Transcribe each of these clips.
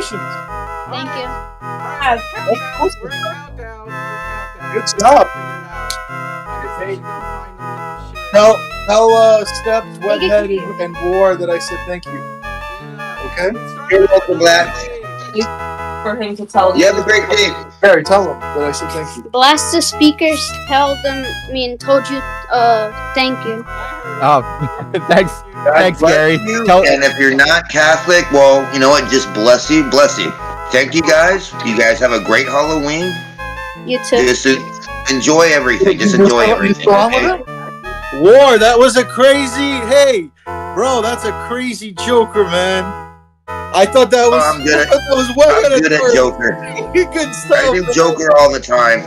Congratulations. Thank you. Alright, That's awesome. we're in countdown. Good job. Tell Steps, Webhead, and War that I said thank you. Okay? You're welcome, Black. For him to tell You have a great day. Barry, tell them that I said thank you. Blast the speakers. Told you. Thank you. Oh, thanks, God bless Gary. you. And if you're not Catholic, well, you know what? Just bless you. Thank you guys. You guys have a great Halloween. You too. Just enjoy everything. Just enjoy everything. Okay? War, that was a crazy. Hey, bro, that's a crazy Joker, man. I thought that was. I'm good I'm at Joker. Good stuff. I do Joker all the time.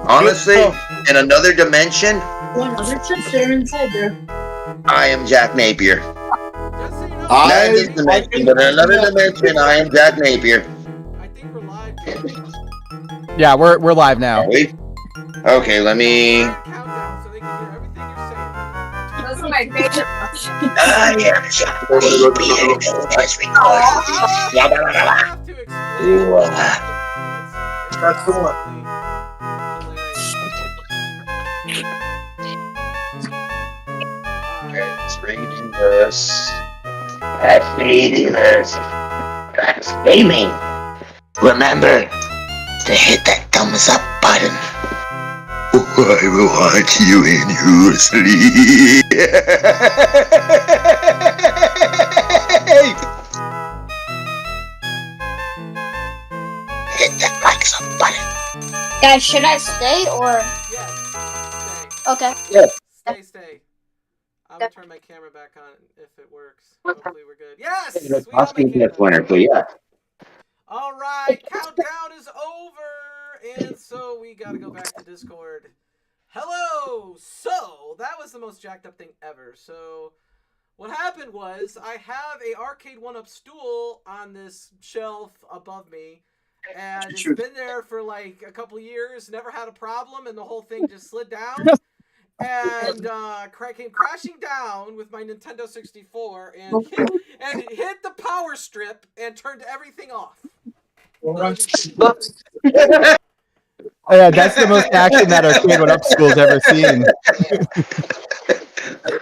Honestly, in another dimension, Another chester inside there. I am Jack Napier. Not in this dimension, but in another dimension, I am Jack Napier. I think we're live. Yeah, we're live now. Are we? Okay, let me. Countdown so they can hear everything you're saying. That's my favorite. I am Jack Napier. Let's record. You have to explain. That's the one. It's raining this. That's ridiculous. That's gaming. Remember to hit that thumbs up button. I will watch you in your sleep. Hit that likes up button. Guys, should I stay or? Yes. Okay. Stay. I'm gonna turn my camera back on if it works. Hopefully we're good. Yes! Winner, so yeah. Alright, countdown is over! And so we gotta go back to Discord. Hello! So, that was the most jacked up thing ever. So, what happened was, I have a Arcade1Up stool on this shelf above me. And it's been there for like a couple years, never had a problem, and the whole thing just slid down. And came crashing down with my Nintendo 64 and hit the power strip and turned everything off. Yeah, that's the most action that Arcade1Up school's ever seen.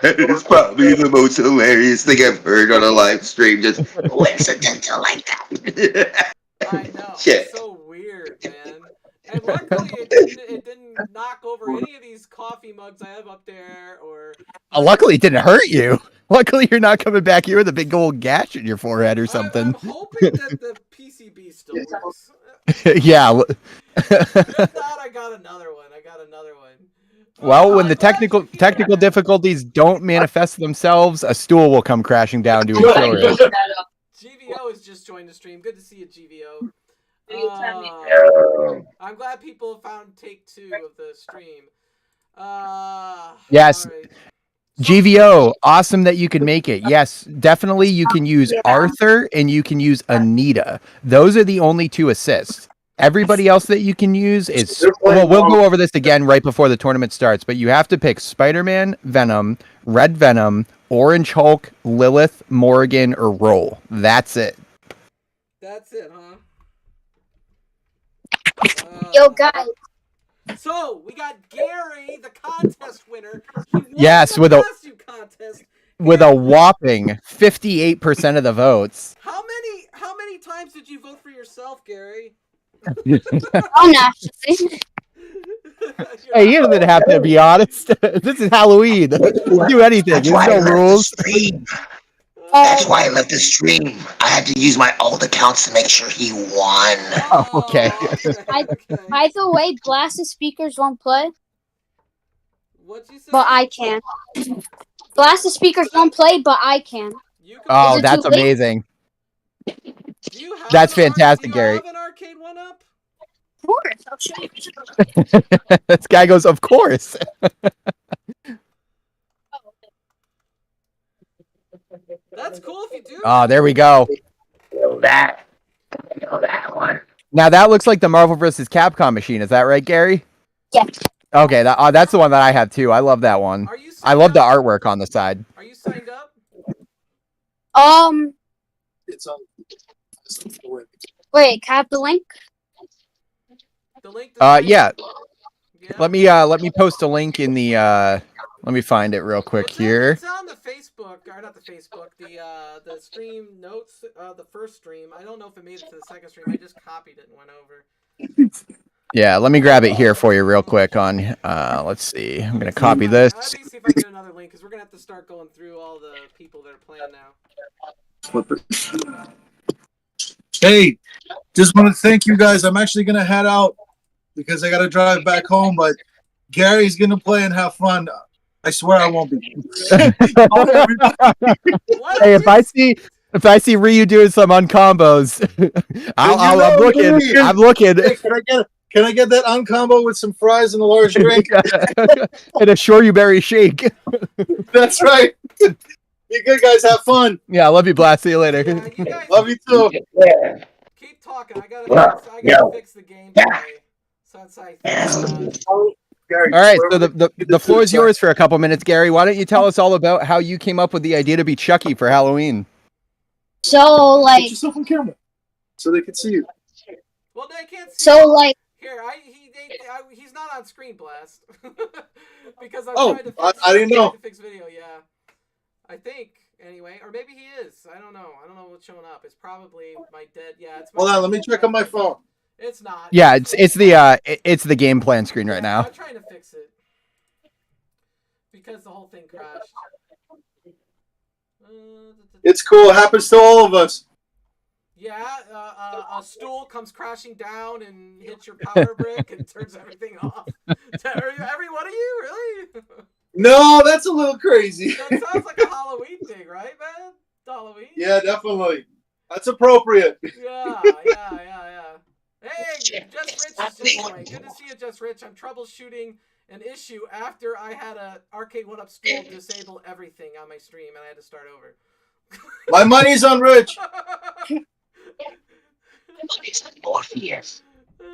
It's probably the most hilarious thing I've heard on a live stream. Just coincidental like that. I know. Shit. It's so weird, man. And luckily, it didn't knock over any of these coffee mugs I have up there, or. Luckily, it didn't hurt you. Luckily, you're not coming back here with a big old gash in your forehead or something. I'm hoping that the PCB still works. Yeah. If not, I got another one. Well, when the technical difficulties don't manifest themselves, a stool will come crashing down to ensure it. GVO has just joined the stream. Good to see you, GVO. I'm glad people found take 2 of the stream. Yes. Right. GVO, awesome that you can make it. Yes, definitely you can use Arthur and you can use Anita. Those are the only 2 assists. Everybody else that you can use is... Well, we'll go over this again right before the tournament starts, but you have to pick Spider-Man, Venom, Red Venom, Orange Hulk, Lilith, Morrigan, or Roll. That's it. That's it, huh? Yo, guys. So, we got Gary, the contest winner. Yes, with a contest. with a whopping 58% of the votes. How many times did you vote for yourself, Gary? Oh, naturally. Hey, you didn't have to be honest. This is Halloween. Do anything. There's no rules. That's why I left the stream. I had to use my old accounts to make sure he won. Oh, okay. By the way, Blast the speakers won't play. What'd you say? But I can. Blast the speakers won't play, but I can. Oh, that's amazing. That's fantastic, Gary. Do you have an Arcade1Up? Of course, I'll show you. This guy goes, of course. That's cool if you do. Oh, there we go. That one. Now that looks like the Marvel Vs Capcom machine. Is that right, Gary? Yeah. Okay, that's the one that I have too. I love that one. I love the artwork on the side. Are you signed up? It's on. Wait, can I have the link? The link. To the Yeah. Yeah. Let me post a link in the let me find it real quick here. It's on the Facebook, or not the Facebook, the stream notes, the first stream. I don't know if it made it to the second stream. I just copied it and went over. Yeah, let me grab it here for you real quick on let's see. I'm gonna copy this. Let me see if I can get another link, because we're gonna have to start going through all the people that are playing now. Hey, just want to thank you guys. I'm actually gonna head out because I gotta drive back home, but Gary's gonna play and have fun. I swear I won't be. Hey, if I see Ryu doing some uncombos, I'm looking. Hey, can I get that uncombo with some fries and a large drink? And a shoryuberry shake. That's right. You good guys, have fun. Yeah, I love you, Blast. See you later. Yeah, you guys Love you too. keep talking. I gotta fix the game today. Since Gary, All right, so the floor is yours for a couple minutes, Gary. Why don't you tell us all about how you came up with the idea to be Chucky for Halloween? So, Put like, yourself on camera so they can see you. well, they can't see. so, like, Here, he's not on screen, Blast. Because I'm Oh, trying to fix, I didn't know. To fix video, yeah. I think, anyway. Or maybe he is. I don't know. I don't know what's showing up. It's probably my dead, yeah. It's my Hold on, let me check on my phone. It's not. Yeah, it's the game plan screen right now. I'm trying to fix it. Because the whole thing crashed. It's cool. It happens to all of us. Yeah, a stool comes crashing down and hits your power brick and turns everything off. Every one of you, really? No, that's a little crazy. That sounds like a Halloween thing, right, man? Halloween? Yeah, definitely. That's appropriate. Yeah. Hey, Just Rich is just away. Good to see you, Just Rich. I'm troubleshooting an issue after I had a Arcade1Up stool disable everything on my stream and I had to start over. My money's on Rich.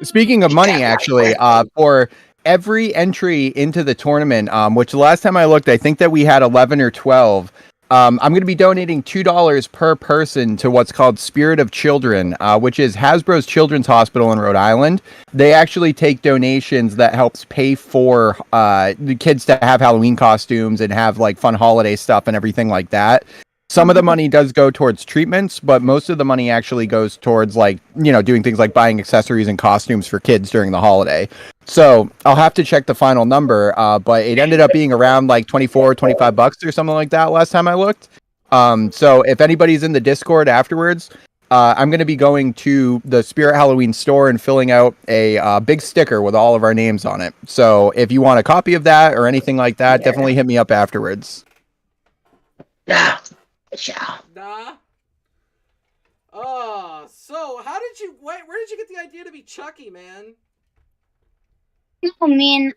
Speaking of money, actually, for every entry into the tournament, which the last time I looked, I think that we had 11 or 12. I'm going to be donating $2 per person to what's called Spirit of Children, which is Hasbro's Children's Hospital in Rhode Island. They actually take donations that helps pay for the kids to have Halloween costumes and have like fun holiday stuff and everything like that. Some of the money does go towards treatments, but most of the money actually goes towards like, you know, doing things like buying accessories and costumes for kids during the holiday. So I'll have to check the final number, but it ended up being around like $25 or something like that last time I looked. So if anybody's in the Discord afterwards, I'm going to be going to the Spirit Halloween store and filling out a big sticker with all of our names on it. So if you want a copy of that or anything like that, definitely hit me up afterwards. Nah. So how did you? Where did you get the idea to be Chucky, man? I mean,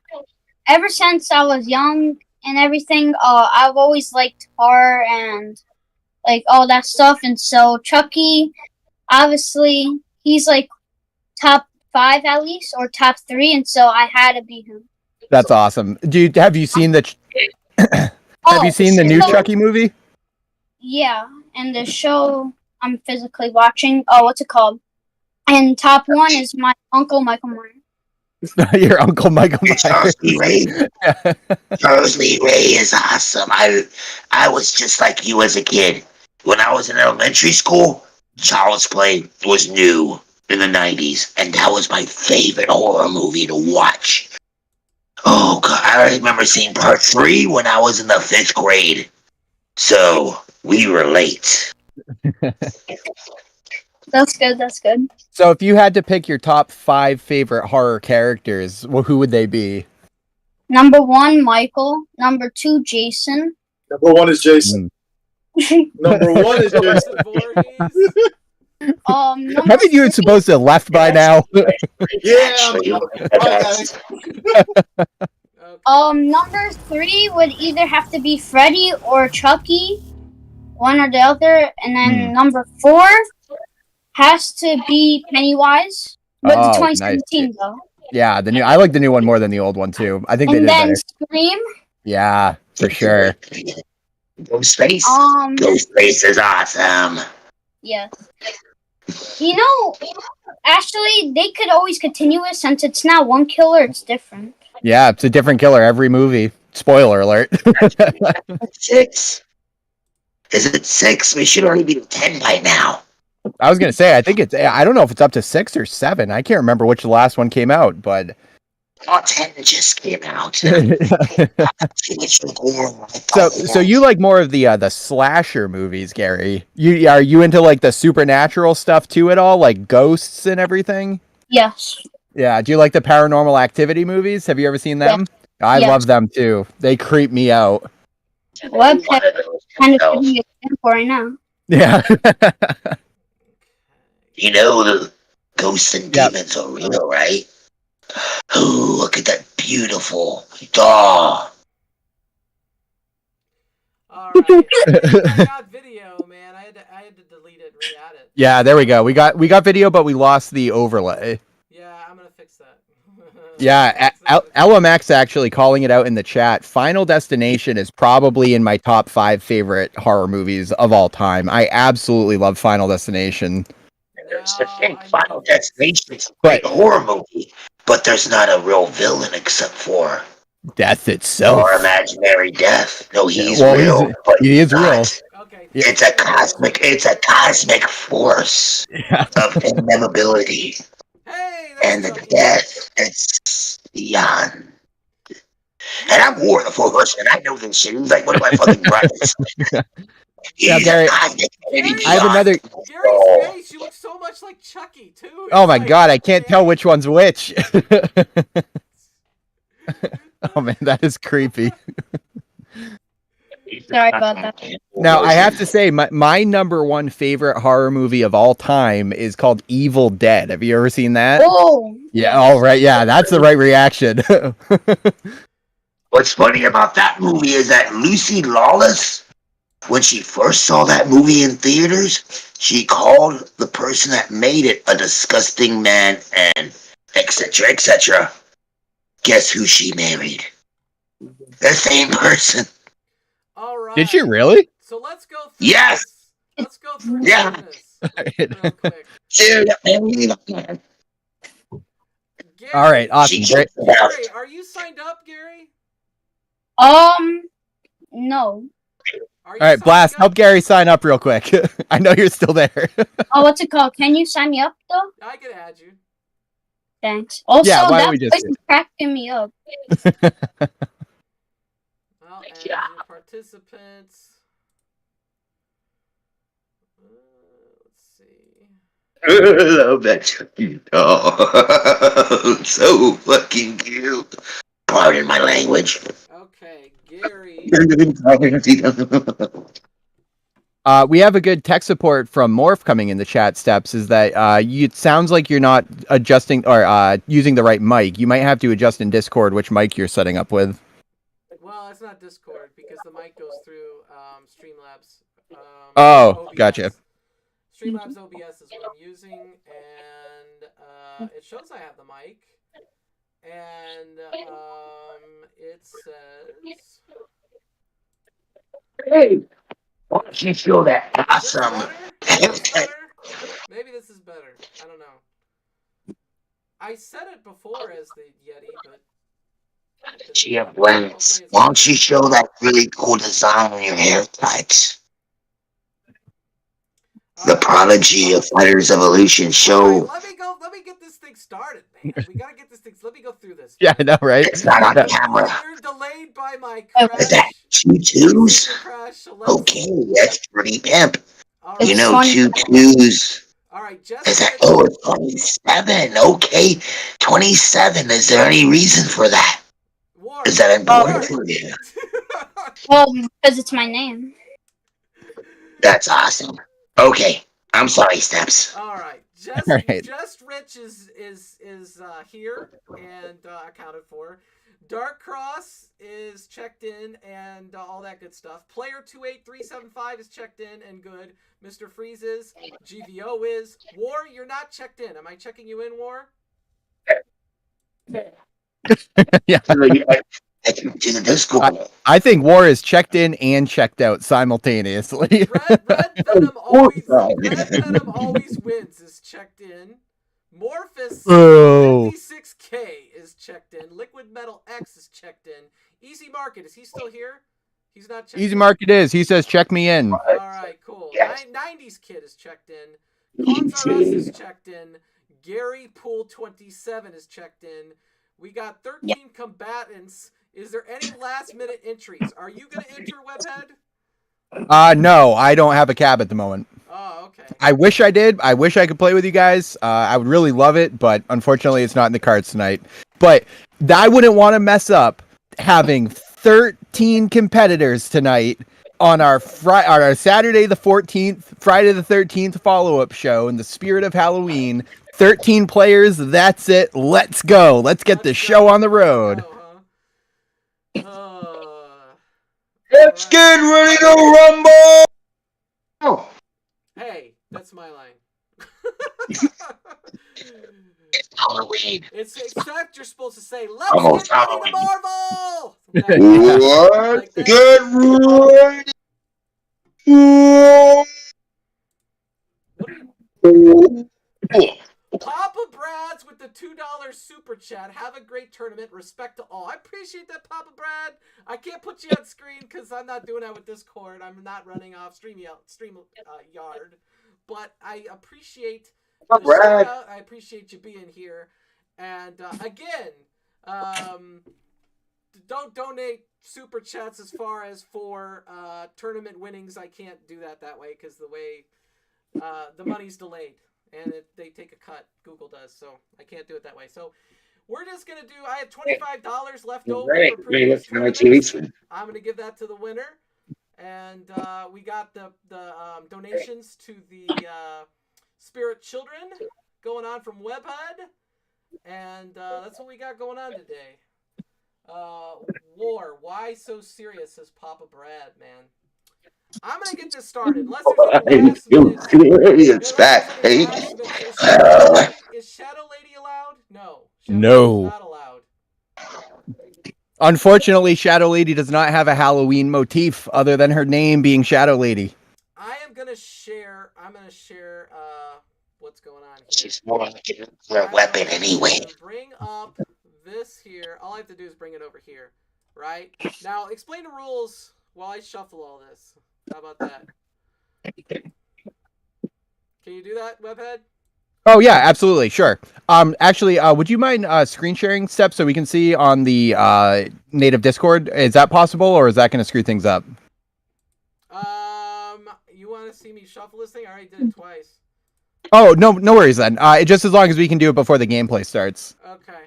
ever since I was young and everything, I've always liked horror and like all that stuff. And so Chucky, obviously, he's like top 5 at least, or top 3, and so I had to be him. That's awesome. Have you seen the new Chucky movie? Yeah, and the show I'm physically watching. Oh, what's it called? And top 1 is my uncle Michael Myers. Your Uncle Michael Myers. Charles Lee Ray. Charles Lee Ray is awesome. I was just like you as a kid. When I was in elementary school, Child's Play was new in the 90s, and that was my favorite horror movie to watch. Oh, God, I remember seeing part 3 when I was in the 5th grade. So, we relate. That's good. So if you had to pick your top 5 favorite horror characters, well, who would they be? Number 1, Michael. Number 2, Jason. Number 1 is Jason. Number 1 is Jason. Haven't you supposed to have left by now? Yeah. Number 3 would either have to be Freddy or Chucky, one or the other, and then number 4 has to be Pennywise, but the 2017 nice. though. Yeah, I like the new one more than the old one too. I think they did better. Scream. Yeah, for sure. Ghostface. Ghostface is awesome. Yes. You know, actually, they could always continue it since it's not one killer, it's different. Yeah, it's a different killer every movie. Spoiler alert. 6. Is it 6? We should already be to 10 by now. I was gonna say, I think I don't know if it's up to 6 or 7. I can't remember which the last one came out, but 10 just came out. so you like more of the slasher movies, Gary? Are you into like the supernatural stuff too at all, like ghosts and everything? Yes. Yeah. Do you like the Paranormal Activity movies? Have you ever seen them? Yeah. I love them too. They creep me out. Well, kind of giving me a for right now. Yeah. You know the ghosts and demons are real, right? Oh, look at that beautiful dog. All right. I got video, man. I had to delete it and re-add it. Yeah, there we go. We got video, but we lost the overlay. Yeah, I'm gonna fix that. Yeah, LMX actually calling it out in the chat. Final Destination is probably in my top 5 favorite horror movies of all time. I absolutely love Final Destination. There's the thing, Final Destination is a great horror movie, but there's not a real villain except for death itself. Or imaginary death. No, he's real. He is real. Okay. It's a cosmic force of inevitability. Hey, and the death it's beyond. And I'm War of the Four Horsemen. I know this shit. He's like one of my fucking brothers. Yeah, Gary, I have another. Gary's face, you look so much like Chucky too. Oh my god, I can't tell which one's which. Oh man, that is creepy. Sorry about that. Now, I have to say, my number one favorite horror movie of all time is called Evil Dead. Have you ever seen that? Oh! Yeah, all right. Yeah, that's the right reaction. What's funny about that movie is that Lucy Lawless, when she first saw that movie in theaters, she called the person that made it a disgusting man and etc., etc. Guess who she married? The same person. All right. Did you really? So let's go through Yes. this. Let's go through Yeah. this real quick. Dude, All right, awesome. She- Great. Gary, are you signed up, Gary? No. Are you All right, signed Blast, up? help Gary sign up real quick. I know you're still there. Oh, what's it called? Can you sign me up, though? I can add you. Thanks. Also, Yeah, why don't that we just voice do is cracking me up. I'll add you participants. Let's see. I love that Chucky doll. So fucking cute. Pardon my language. Okay, Gary. We have a good tech support from Morph coming in the chat steps. Is that it sounds like you're not adjusting or using the right mic. You might have to adjust in Discord which mic you're setting up with. Well, it's not Discord because the mic goes through Streamlabs. Oh, OBS. gotcha. Streamlabs OBS is what I'm using, and it shows I have the mic, and it says. Hey, why don't you feel that Is this awesome? better? Is this better? Maybe this is better. I don't know. I said it before as the Yeti, but. Chia Blends. Why don't you show that really cool design on your haircut? The prodigy of Fighters Evolution show. Right, let me get this thing started, man. We gotta get this thing. Let me go through this. Yeah, I know, right? It's not on camera. You're delayed by my Is crash. that 2 2s? Crash, so let's- Okay, that's pretty pimp. All You right. know, funny. 2 2s. All right, Jessica. Is that, oh, it's 27. Okay, 27. Is there any reason for that? War. Is that important for you? Well, because it's my name. That's awesome. Okay, I'm sorry, Steps. All right, Right. Just Rich is here and accounted for. Dark Cross is checked in and all that good stuff. Player 28375 is checked in and good. Mr. Freeze is. GVO is. War, you're not checked in. Am I checking you in, War? Yeah. I can do the Discord. I think War is checked in and checked out simultaneously. Red Venom always wins. Is checked in. Morphus Oh. 56K is checked in. Liquid Metal X is checked in. Easy Market, is he still here? He's not checked Easy in. Market is. He says, check me in. All right, cool. 90s Kid is checked in. Cons R Us is checked in. Gary Pool 27 is checked in. We got 13 combatants. Is there any last minute entries? Are you going to enter, Webhead? No, I don't have a cab at the moment. Oh, okay. I wish I did. I wish I could play with you guys. I would really love it, but unfortunately it's not in the cards tonight. But I wouldn't want to mess up having 13 competitors tonight on our Saturday the 14th, Friday the 13th follow-up show in the spirit of Halloween. 13 players, that's it. Let's go. Let's get the show on the road. Let's get ready to rumble! Oh. Hey, that's my line. It's Halloween. It's except you're supposed to say, let's Almost get ready to Halloween. Marvel! Let's get ready. Papa Brad's with the $2 super chat. Have a great tournament. Respect to all. I appreciate that, Papa Brad. I can't put you on screen because I'm not doing that with Discord. I'm not running off stream yard. But I appreciate the shout out. I appreciate you being here. And again, don't donate super chats as far as for tournament winnings. I can't do that way because the way the money's delayed. And they take a cut. Google does, so I can't do it that way. So we're just gonna do. I have $25 left over for previous tournaments. I'm gonna give that to the winner, and we got the donations to the Spirit Children going on from Webhead, and that's what we got going on today. War. Why so serious? Says Papa Brad, man. I'm gonna get this started. Unless there's It's back, hey. Is Shadow Lady allowed? No. No. Not allowed. Unfortunately, Shadow Lady does not have a Halloween motif other than her name being Shadow Lady. I am gonna share. What's going on here. She's more like a weapon anyway. Bring up this here. All I have to do is bring it over here, right? Now explain the rules while I shuffle all this. How about that? Can you do that, Webhead? Oh yeah, absolutely, sure. Actually, would you mind screen sharing steps so we can see on the native Discord? Is that possible, or is that going to screw things up? You want to see me shuffle this thing? I already did it twice. Oh no worries then. Just as long as we can do it before the gameplay starts. Okay.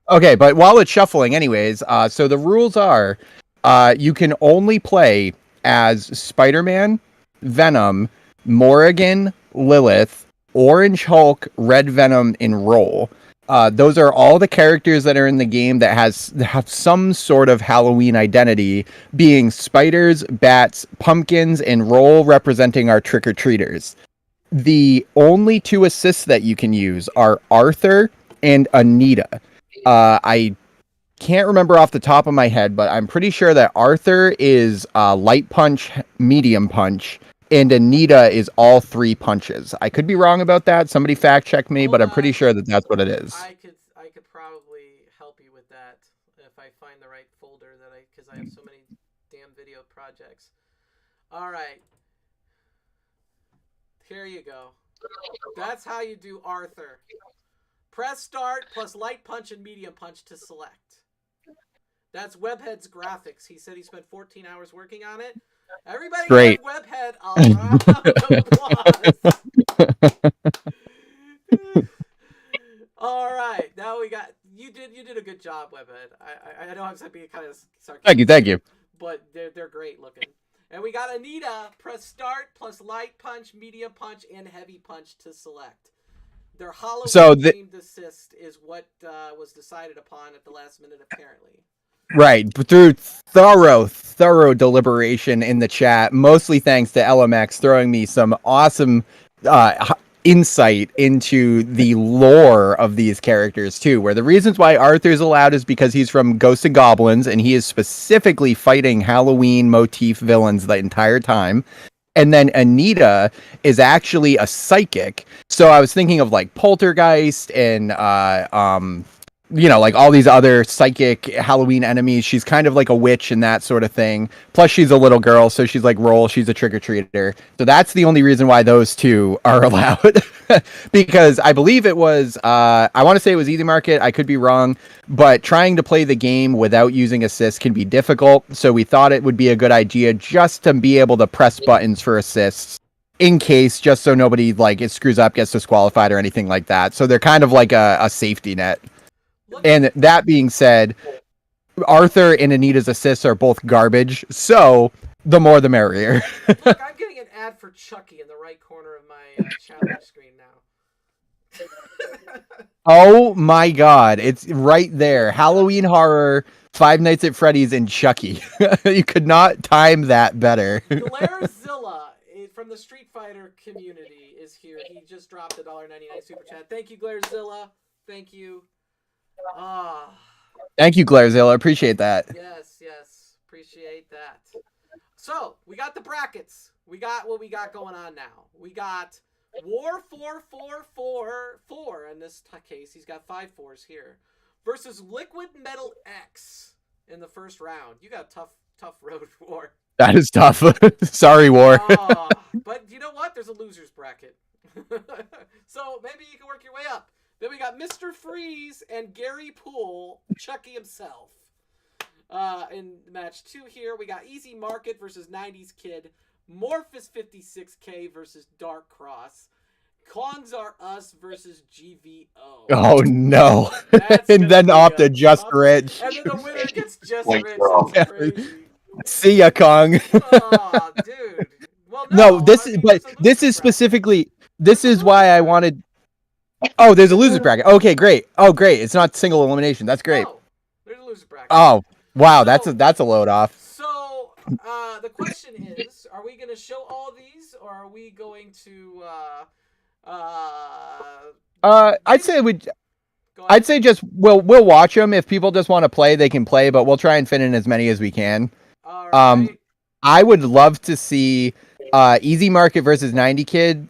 Okay, but while it's shuffling, anyways, so the rules are, you can only play as Spider-Man, Venom, Morrigan, Lilith, Orange Hulk, Red Venom, and Roll. Those are all the characters that are in the game that have some sort of Halloween identity, being spiders, bats, pumpkins, and Roll representing our trick-or-treaters. The only two assists that you can use are Arthur and Anita. I can't remember off the top of my head, but I'm pretty sure that Arthur is light punch, medium punch, and Anita is all three punches. I could be wrong about that. Somebody fact check me, but I'm pretty sure that that's what it is. I could probably help you with that if I find the right folder because I have so many damn video projects. All right. Here you go. That's how you do Arthur. Press start plus light punch and medium punch to select. That's Webhead's graphics. He said he spent 14 hours working on it. Everybody Great. give Webhead a round of applause. All right. Now we got you did a good job, Webhead. I know I'm being kind of sarcastic. Thank you. But they're great looking. And we got Anita. Press start plus light punch, medium punch, and heavy punch to select. Their Halloween themed assist is what was decided upon at the last minute, apparently. Right, through thorough deliberation in the chat, mostly thanks to LMX throwing me some awesome insight into the lore of these characters too, where the reasons why Arthur's allowed is because he's from Ghosts and Goblins and he is specifically fighting Halloween motif villains the entire time. And then Anita is actually a psychic. So I was thinking of like Poltergeist and like all these other psychic Halloween enemies. She's kind of like a witch and that sort of thing. Plus she's a little girl, so she's like Roll, she's a trick-or-treater. So that's the only reason why those two are allowed. Because I believe it was I want to say it was Easy Market, I could be wrong, but trying to play the game without using assists can be difficult. So we thought it would be a good idea just to be able to press buttons for assists in case, just so nobody like it screws up, gets disqualified or anything like that. So they're kind of like a safety net. And that being said, Arthur and Anita's assists are both garbage, so the more the merrier. Look, I'm getting an ad for Chucky in the right corner of my challenge screen now. Oh my god, it's right there. Halloween Horror, Five Nights at Freddy's, and Chucky. You could not time that better. Glairzilla from the Street Fighter community is here. He just dropped a $1.99 super chat. Thank you, Glairzilla. Thank you. Thank you, Glairzilla. Appreciate that. Yes, appreciate that. So we got the brackets. We got what we got going on now. We got War 4 in this case. He's got 5 4s here versus Liquid Metal X in the first round. You got a tough road, War. That is tough. Sorry, War. But you know what? There's a loser's bracket. So maybe you can work your way up. Then we got Mr. Freeze and Gary Poole, Chucky himself. In match 2 here, we got Easy Market versus 90s Kid, Morphus 56K versus Dark Cross, Cons Are Us versus GVO. Oh no! And then off to Just Rich. And then the winner gets Just Rich. That's crazy. See ya, Kong. Oh, dude. Well, no, this is specifically. This is why I wanted. Oh, there's a loser bracket. Okay, great. Oh, great. It's not single elimination. That's great. No, there's a loser bracket. Oh, wow. That's a load off. So, the question is, are we going to show all these, or are we going to, I'd say just we'll watch them. If people just want to play, they can play, but we'll try and fit in as many as we can. All right. I would love to see Easy Market versus 90s Kid,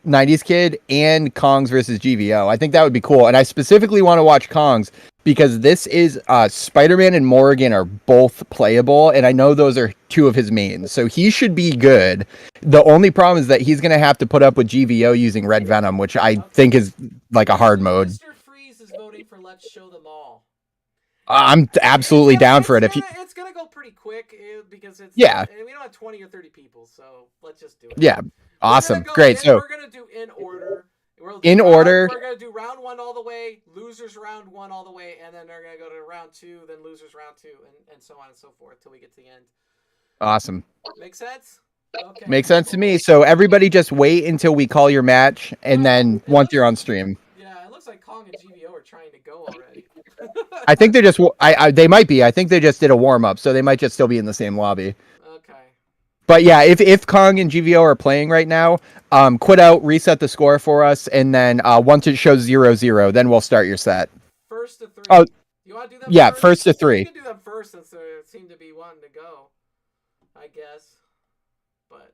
and Kongs versus GVO. I think that would be cool. And I specifically want to watch Kongs because this is Spider-Man and Morrigan are both playable, and I know those are 2 of his mains, so he should be good. The only problem is that he's going to have to put up with GVO using Red Venom, which I think is like a hard mode. Mr. Freeze is voting for Let's Show Them All. I'm absolutely down for it. It's gonna go pretty quick because it's we don't have 20 or 30 people, so let's just do it. Yeah, awesome, great. So we're gonna do in order. We're gonna do round 1 all the way, losers round 1 all the way, and then they're gonna go to round 2, then losers round 2, and so on and so forth till we get to the end. Awesome. Make sense? Okay. Makes sense to me. So everybody just wait until we call your match, and then once you're on stream. Yeah, it looks like Kong and GVO are trying to go already. I think they're just. They might be. I think they just did a warm up, so they might just still be in the same lobby. Okay. But yeah, if Kong and GVO are playing right now, quit out, reset the score for us, and then once it shows 0-0, then we'll start your set. First to 3. Oh, you want to do them? Yeah, first to 3. You can do them first since they seem to be wanting to go. I guess. But.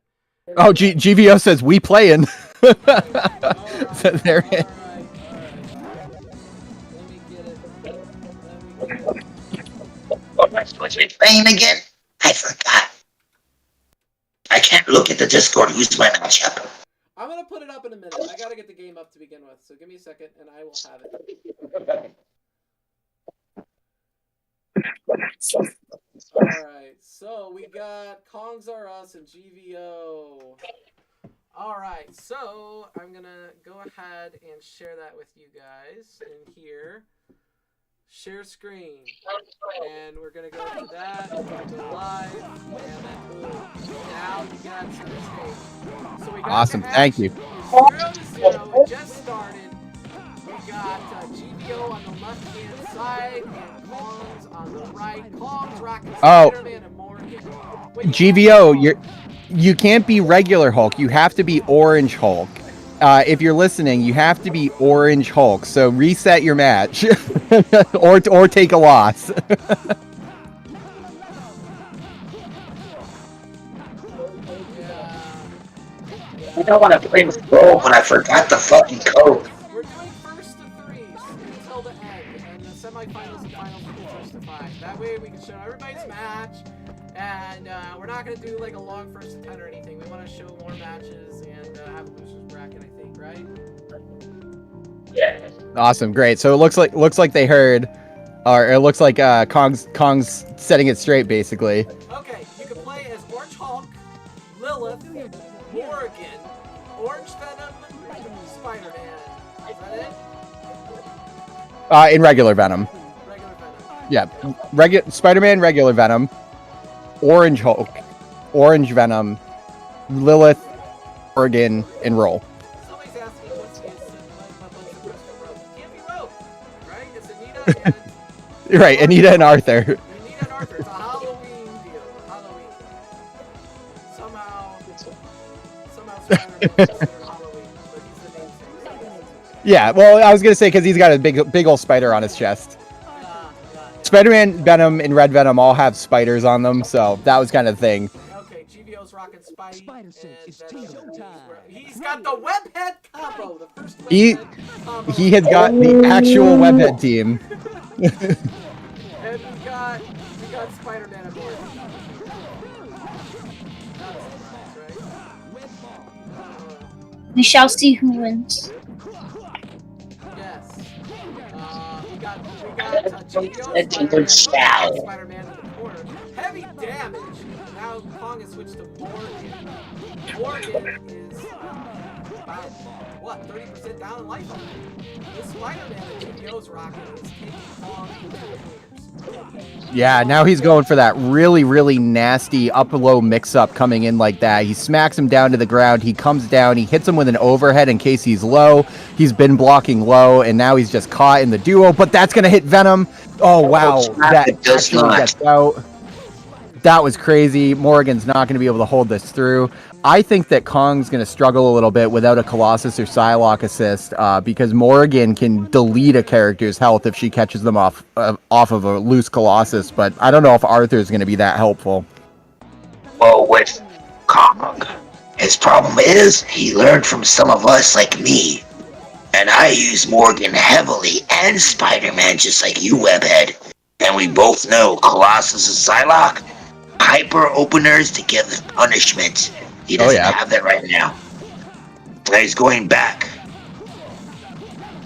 Oh, GVO says we playing. Right. So they're in. What was we playing again? I forgot. I can't look at the Discord. Who's my matchup? I'm gonna put it up in a minute. I gotta get the game up to begin with, so give me a second, and I will have it. Alright, so we got Kongs Are Us and GVO. Alright, so I'm gonna go ahead and share that with you guys in here. Share screen. And we're gonna go to that, we're gonna go live, and then boom. Now you got to the stage. So we got Awesome, thank you. 0-0, it just started. We got GVO on the left-hand side and Kongs on the right. Kongs rocking Spider-Man and Morgan. GVO, you can't be regular Hulk. You have to be Orange Hulk. if you're listening, you have to be Orange Hulk. So reset your match, or take a loss. I don't want to play with Roll, but I forgot the fucking code. We're doing first to threes until the end, and the semifinals and finals will be first to five. That way we can show everybody's match, and we're not gonna do like a long first to 10 or anything. We want to show more matches and have a losers bracket, I think, right? Yeah. Awesome, great. So it looks like they heard, or it looks like Kong's setting it straight, basically. Okay, you can play as Orange Hulk, Lilith, Morrigan, Orange Venom, Spider-Man. Is that it? In regular Venom. Regular Venom. Yeah, Spider-Man, regular Venom, Orange Hulk, Orange Venom, Lilith, Morrigan, and Roll. Somebody's asking what's his Rogue. Can't be Rogue, right? It's Anita and Right, Anita and Arthur. Anita and Arthur. It's a Halloween deal. Halloween. Somehow Spider-Man is considered Halloween, but he's the namesake. Yeah, well, I was gonna say because he's got a big old spider on his chest. Spider-Man, Venom, and Red Venom all have spiders on them, so that was kind of the thing. Okay, GVO's rocking Spidey, and he's got the webhead combo. The first webhead combo. He has got the actual webhead team. And we got Spider-Man aboard. That's right? We shall see who wins. Yes. We got GVO's Spider-Man in the corner. Heavy damage. Now Kong has switched to Morgan. Morgan is about, what, 30% down in life already. The Spider-Man that GVO's rocking is taking Kong into the cleaners. Yeah, now he's going for that really, really nasty up-low mix-up coming in like that. He smacks him down to the ground. He comes down. He hits him with an overhead in case he's low. He's been blocking low, and now he's just caught in the duo. But that's going to hit Venom. Oh, wow. That actually gets out. That was crazy. Morgan's not going to be able to hold this through. I think that Kong's going to struggle a little bit without a Colossus or Psylocke assist because Morgan can delete a character's health if she catches them off of a loose Colossus, but I don't know if Arthur's going to be that helpful. Well, with Kong, his problem is he learned from some of us like me. And I use Morgan heavily and Spider-Man just like you, Webhead. And we both know Colossus and Psylocke, hyper openers to give punishment. He doesn't have that right now. He's going back.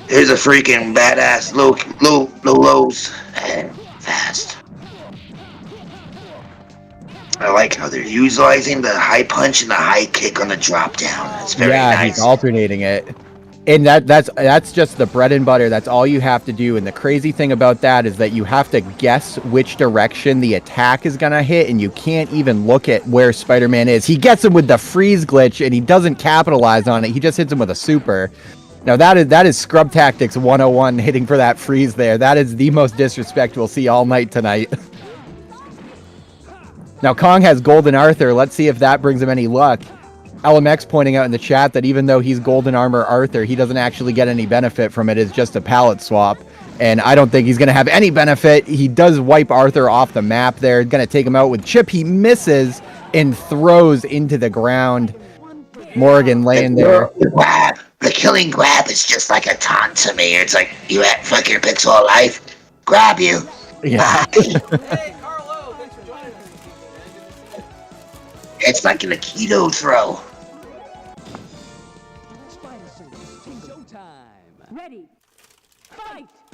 Here's a freaking badass lows and fast. I like how they're utilizing the high punch and the high kick on the drop down. It's very nice. He's alternating it. And that's just the bread and butter. That's all you have to do. And the crazy thing about that is that you have to guess which direction the attack is going to hit, and you can't even look at where Spider-Man is. He gets him with the freeze glitch, and he doesn't capitalize on it. He just hits him with a super. Now, that is Scrub Tactics 101 hitting for that freeze there. That is the most disrespect we'll see all night tonight. Now, Kong has Golden Arthur. Let's see if that brings him any luck. LMX pointing out in the chat that even though he's Golden Armor Arthur, he doesn't actually get any benefit from it. It's just a palette swap. And I don't think he's going to have any benefit. He does wipe Arthur off the map there. Going to take him out with Chip. He misses and throws into the ground. Morgan laying there. The killing grab is just like a taunt to me. It's like, you fuck your pixel of life. Grab you. Yeah. Hey, Carlo, thanks for joining us this evening, man. It's like an Aikido throw.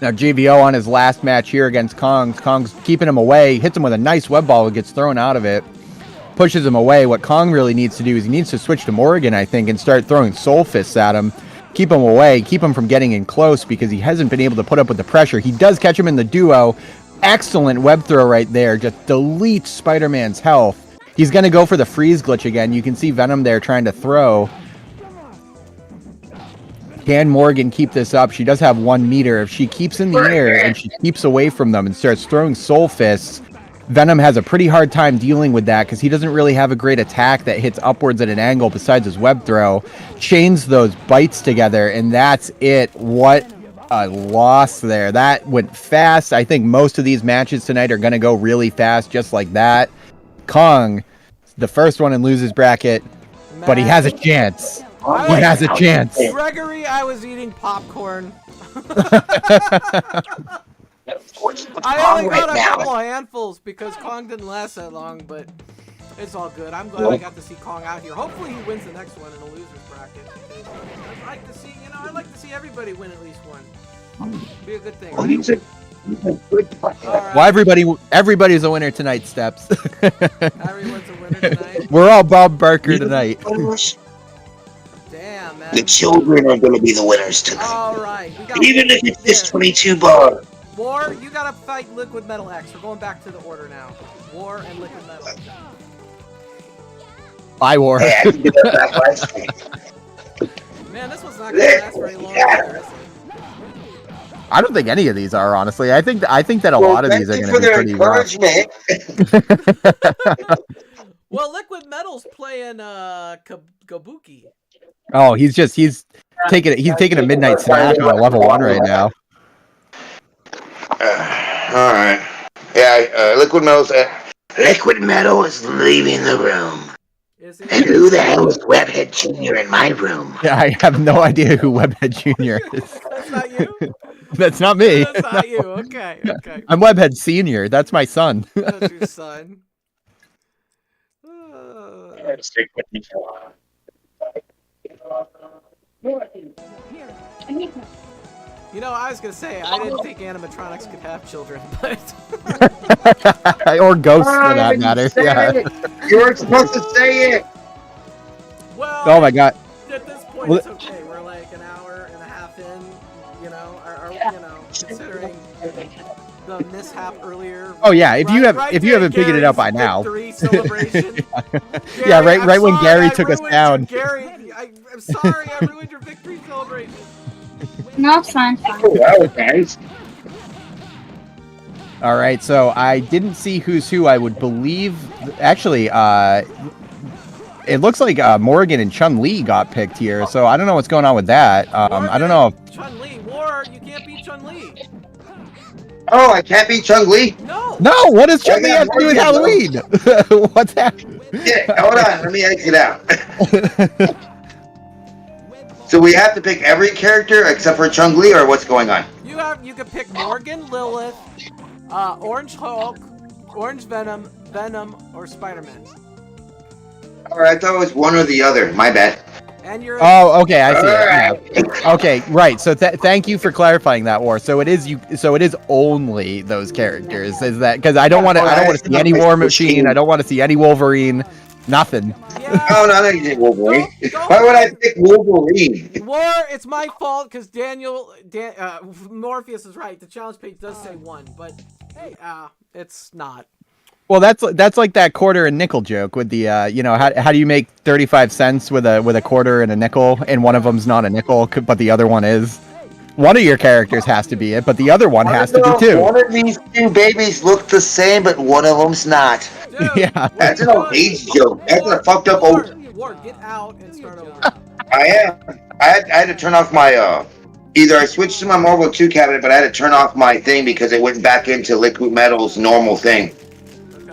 Now GVO on his last match here against Kong. Kong's keeping him away. Hits him with a nice web ball. Gets thrown out of it. Pushes him away. What Kong really needs to do is he needs to switch to Morrigan, I think, and start throwing soul fists at him. Keep him away. Keep him from getting in close because he hasn't been able to put up with the pressure. He does catch him in the duo. Excellent web throw right there. Just deletes Spider-Man's health. He's going to go for the freeze glitch again. You can see Venom there trying to throw. Can Morgan keep this up? She does have 1 meter. If she keeps in the air and she keeps away from them and starts throwing soul fists, Venom has a pretty hard time dealing with that because he doesn't really have a great attack that hits upwards at an angle besides his web throw. Chains those bites together, and that's it. What a loss there. That went fast. I think most of these matches tonight are going to go really fast, just like that. Kong, the first one in losers bracket, but he has a chance. He has a chance. Gregory, I was eating popcorn. I only got a couple handfuls because Kong didn't last that long, but it's all good. I'm glad I got to see Kong out here. Hopefully he wins the next one in the losers bracket. I'd like to see, I'd like to see everybody win at least one. Be a good thing. Right? Well, everybody's a winner tonight, Steps. Everyone's a winner tonight. We're all Bob Barker tonight. Damn, man. The children are going to be the winners tonight. All right. Even if it's this 22 bar. War, you gotta fight Liquid Metal X. We're going back to the order now. War and Liquid Metal. Bye, War. Hey, I can do that last time. Man, this one's not gonna last very long either, is it? I don't think any of these are, honestly. I think that a lot of these are going to be pretty rough. Well, Liquid Metal's playing Kabuki. Oh, he's taking a midnight snack on a level 1 right now. All right. Yeah, Liquid Metal is leaving the room. Is it? And who the hell is Webhead Jr. in my room? Yeah, I have no idea who Webhead Jr. is. That's not you? That's not me. That's not you. Okay, okay. I'm Webhead Senior. That's my son. That's your son. I was gonna say I didn't think animatronics could have children, but or ghosts for that matter. Yeah. You weren't supposed to say it. Well, oh my god. At this point, it's okay. We're like an hour and a half in. Considering the mishap earlier. Oh yeah, if you haven't figured it out by now. Celebration. Yeah, right when Gary took us down. Gary, I'm sorry, I ruined your victory celebration. No, it's fine. Guys. All right, so I didn't see who's who. I would believe, actually, it looks like Morgan and Chun-Li got picked here. So I don't know what's going on with that. I don't know. Chun-Li, War, you can't beat Chun-Li. Oh, I can't beat Chun-Li? No. No, what does Chun-Li have to do with Halloween? What's happening? Yeah, hold on, let me exit out. So we have to pick every character except for Chun-Li, or what's going on? You can pick Morgan, Lilith, Orange Hulk, Orange Venom, or Spider-Man. Alright, I thought it was one or the other. My bad. And you're. Oh, okay, I see. Yeah. Okay, right. So thank you for clarifying that, War. So it is only those characters. Is that because I don't want to see any War Machine. I don't want to see any Wolverine. Nothing. Yeah. Oh, no, you did Wolverine. Why would I pick Wolverine? War, it's my fault because Morpheus is right. The challenge page does say 1, but hey, it's not. Well, that's like that quarter and nickel joke with the how do you make 35 cents with a quarter and a nickel, and one of them's not a nickel, but the other one is. One of your characters has to be it, but the other one has to be too. One of these two babies look the same, but one of them's not. Dude, yeah, that's an old age joke. That's a fucked up old. War, get out and start over. I am. I had to turn off my either I switched to my Marvel 2 cabinet, but I had to turn off my thing because it went back into Liquid Metal's normal thing.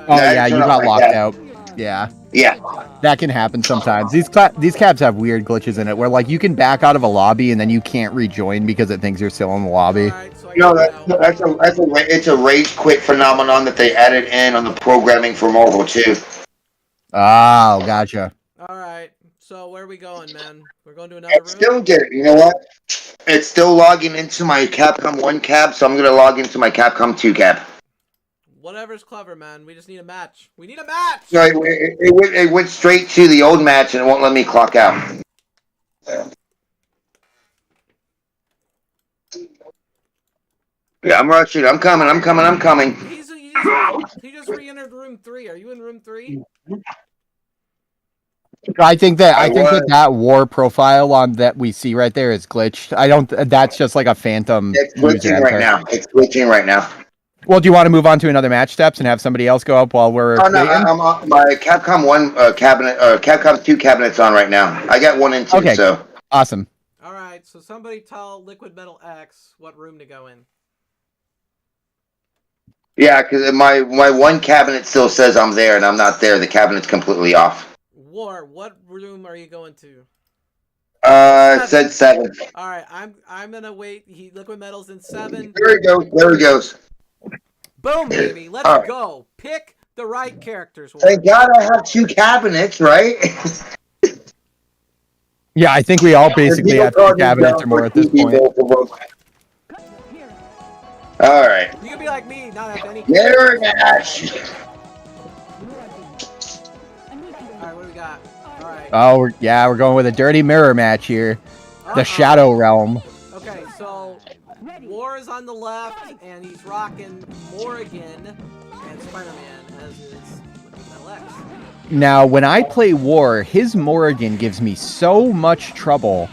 Oh yeah, you got locked out. Yeah. Yeah. That can happen sometimes. These cabs have weird glitches in it where like you can back out of a lobby and then you can't rejoin because it thinks you're still in the lobby. Right, so it's a rage quit phenomenon that they added in on the programming for Marvel 2. Oh, gotcha. All right. So where are we going, man? We're going to another room? Still did it. You know what? It's still logging into my Capcom 1 cab, so I'm going to log into my Capcom 2 cab. Whatever's clever, man. We just need a match. We need a match! So it went straight to the old match and it won't let me clock out. Yeah, I'm rushing. I'm coming. He just re-entered room 3. Are you in room 3? I think that war profile on that we see right there is glitched. That's just like a phantom. It's glitching right now. Well, do you want to move on to another match steps and have somebody else go up while we're? Oh no, waiting? I'm on my Capcom 1 cabinet. Capcom 2 cabinet's on right now. I got 1 and 2. Okay. So Awesome. All right, so somebody tell Liquid Metal X what room to go in. yeah, because my 1 cabinet still says I'm there, and I'm not there. The cabinet's completely off. War, what room are you going to? It said 7. All right, I'm gonna wait. Liquid Metal's in 7. There he goes. There he goes. Boom, baby. Let's All right. go. Pick the right characters. War. Thank God I have 2 cabinets, right? Yeah, I think we all basically have 2 cabinets or more at this point. All right. You can be like me, not have any. Mirror match. All right, what do we got? All right. Oh, we're going with a dirty mirror match here. The Shadow Realm. Okay, so War is on the left, and he's rocking Morrigan and Spider-Man as his Liquid Metal X. Now, when I play War, his Morrigan gives me so much trouble.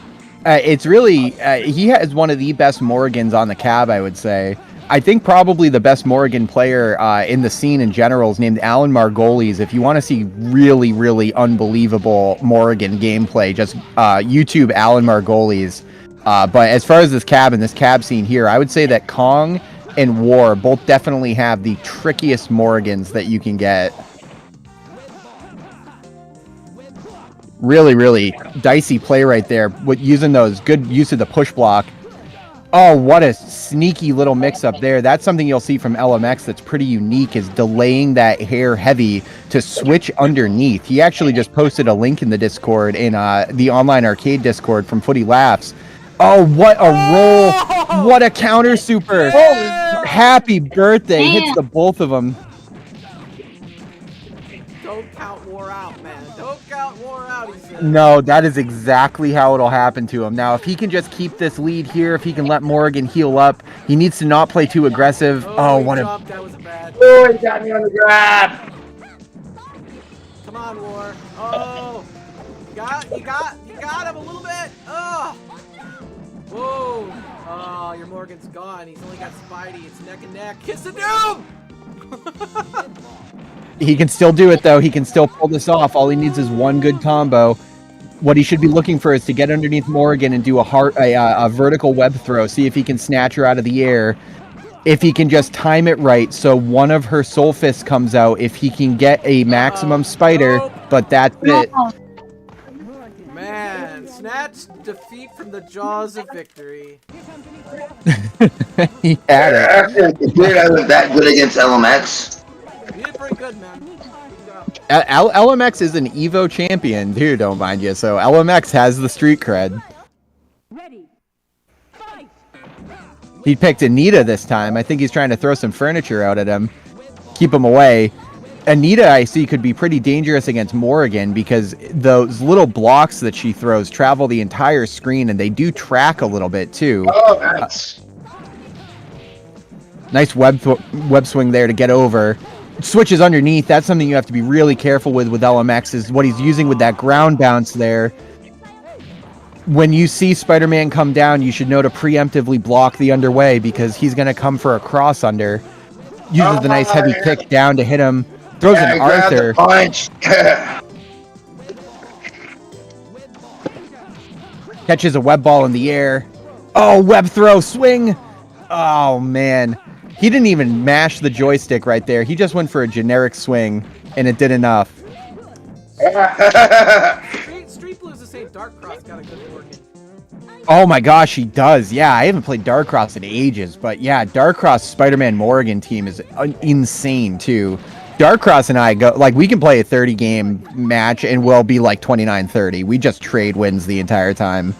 It's really, he has one of the best Morrigans on the cab, I would say. I think probably the best Morrigan player in the scene in general is named Alan Margolis. If you want to see really, really unbelievable Morrigan gameplay, just YouTube Alan Margolis. But as far as this cab scene here, I would say that Kong and War both definitely have the trickiest Morrigans that you can get. Really, really dicey play right there with using those. Good use of the push block. Oh, what a sneaky little mix-up there. That's something you'll see from LMX that's pretty unique, is delaying that hair heavy to switch underneath. He actually just posted a link in the Discord, in the online arcade Discord from Footy Laughs. Oh, what a roll. What a counter super. Yeah! Happy birthday. Damn. Hits the both of them. Don't count War out, man. Don't count War out, he said. No, that is exactly how it'll happen to him. Now, if he can just keep this lead here, if he can let Morrigan heal up, he needs to not play too aggressive. Oh, he what a... jumped. That was a bad. Oh, he got me on the grab. Come on, War. Oh, you got him a little bit. Oh, whoa. Oh, your Morgan's gone. He's only got Spidey. It's neck and neck. Kiss the doom. He can still do it, though. He can still pull this off. All he needs is one good combo. What he should be looking for is to get underneath Morrigan and do a vertical web throw. See if he can snatch her out of the air. If he can just time it right so one of her soul fists comes out. If he can get a maximum spider, but that's it. Man, snatch defeat from the jaws of victory. He had it. Dude, I was that good against LMX. You did pretty good, man. Good job. LMX is an Evo champion, too, don't mind you. So LMX has the street cred. Ready. Fight. He picked Anita this time. I think he's trying to throw some furniture out at him. Keep him away. Anita, I see, could be pretty dangerous against Morrigan because those little blocks that she throws travel the entire screen, and they do track a little bit, too. Oh, nice. Nice web swing there to get over. Switches underneath. That's something you have to be really careful with LMX, is what he's using with that ground bounce there. When you see Spider-Man come down, you should know to preemptively block the underway because he's going to come for a cross under. Uses the nice heavy kick down to hit him. Throws an Arthur. Punch. Catches a web ball in the air. Oh, web throw, swing. Oh, man. He didn't even mash the joystick right there. He just went for a generic swing, and it did enough. Street Blues the same. Dark Cross got a good Morgan. Oh my gosh, he does. Yeah, I haven't played Dark Cross in ages, but yeah, Dark Cross Spider-Man Morrigan team is insane too. Dark Cross and I we can play a 30-game match and we'll be like 29-30. We just trade wins the entire time.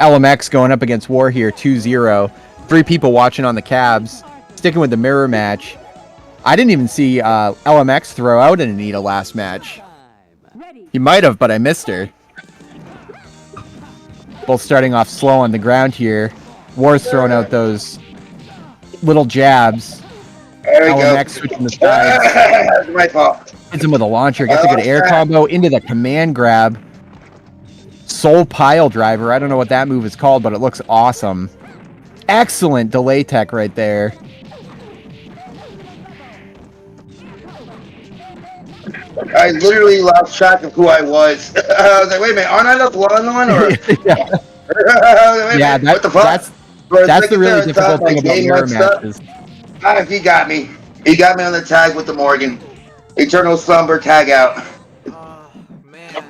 LMX going up against War here, 2-0. 3 people watching on the cabs. Sticking with the mirror match. I didn't even see LMX throw out an Anita last match. He might have, but I missed her. Both starting off slow on the ground here. War's throwing out those little jabs. There we go. LMX switching the sides. That's my fault. Hits him with a launcher. Gets a good air combo into the command grab. Soul pile driver. I don't know what that move is called, but it looks awesome. Excellent delay tech right there. I literally lost track of who I was. I was like, wait a minute, aren't I the blonde one? Or yeah, wait a yeah. minute, what the fuck? For a That's the second there, really I difficult thought my thing about game mirror messed up. matches. He got me. He got me on the tag with the Morgan. Eternal Slumber tag out. Oh man.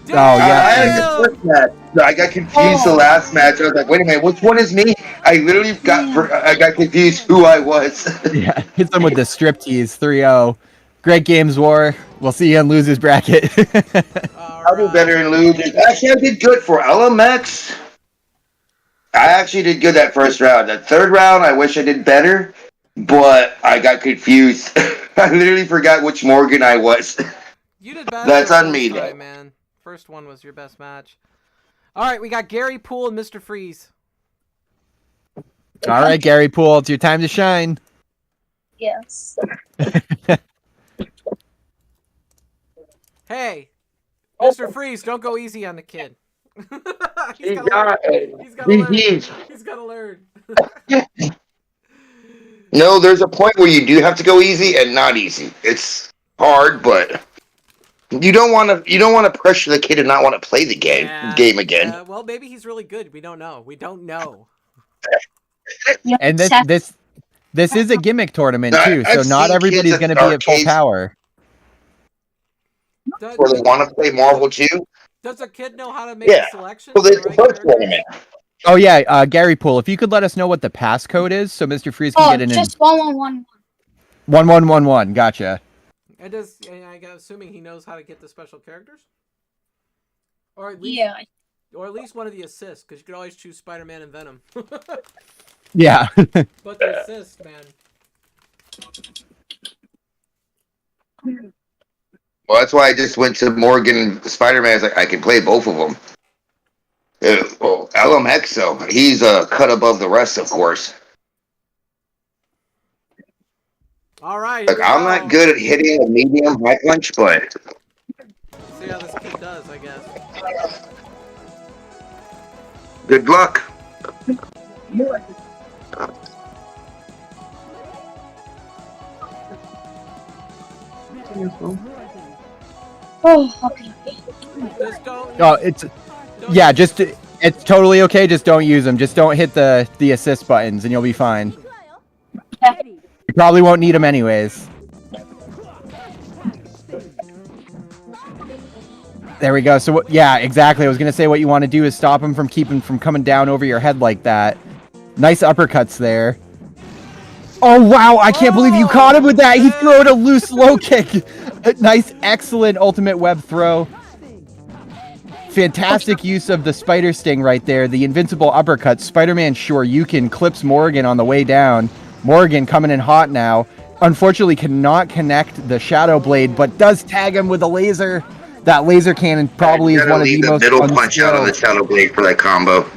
Oh, yeah. I had a good first match. I got confused the last match. I was like, wait a minute, which one is me? I literally I got confused who I was. Yeah, hits them with the striptease 3-0. Great games, War. We'll see you in losers bracket. I'll do better in losers. Actually, I did good for LMX. I actually did good that first round. That third round, I wish I did better, but I got confused. I literally forgot which Morgan I was. You did better. That's the on first me, time, though. man. First one was your best match. All right, we got Gary Poole and Mr. Freeze. All right, Gary Poole, it's your time to shine. Yes. Hey, Mr. Freeze, don't go easy on the kid. He's He gotta learn. He's gotta learn. No, there's a point where you do have to go easy and not easy. It's hard, but you don't want to pressure the kid to not want to play the game again. Well, maybe he's really good. We don't know. We don't know. And this is a gimmick tournament too, so I've not seen everybody's kids at going to be at full arcades power. where they want to play Marvel too. Does a kid know how to make Yeah. a selection? Well, it's the first tournament. Oh yeah, Gary Poole, if you could let us know what the passcode is, so Mr. Freeze can Oh, get in. just 1111. 1111. Gotcha. And does I'm assuming he knows how to get the special characters, or at least, Yeah. or at least one of the assists, because you could always choose Spider-Man and Venom. Yeah. But the assist, man. Well, that's why I just went to Morgan and Spider-Man. I was like, I can play both of them. Well, LMX, though, he's a cut above the rest, of course. All right. Like, I'm not good at hitting a medium high punch, but See how this kid does, I guess. good luck. Oh, okay. Just don't. Oh, it's totally okay. Just don't use them. Just don't hit the assist buttons, and you'll be fine. Ready. You probably won't need them anyways. There we go. So yeah, exactly. I was gonna say what you want to do is stop him from coming down over your head like that. Nice uppercuts there. Oh wow! I can't believe you caught him with that. He threw it a loose low kick. Nice, excellent ultimate web throw. Fantastic use of the spider sting right there. The invincible uppercut. Spider-Man Shoryuken clips Morgan on the way down. Morgan coming in hot now. Unfortunately, cannot connect the Shadow Blade, but does tag him with a laser. That laser cannon probably is one of the most middle punch out on the Shadow Blade for that combo.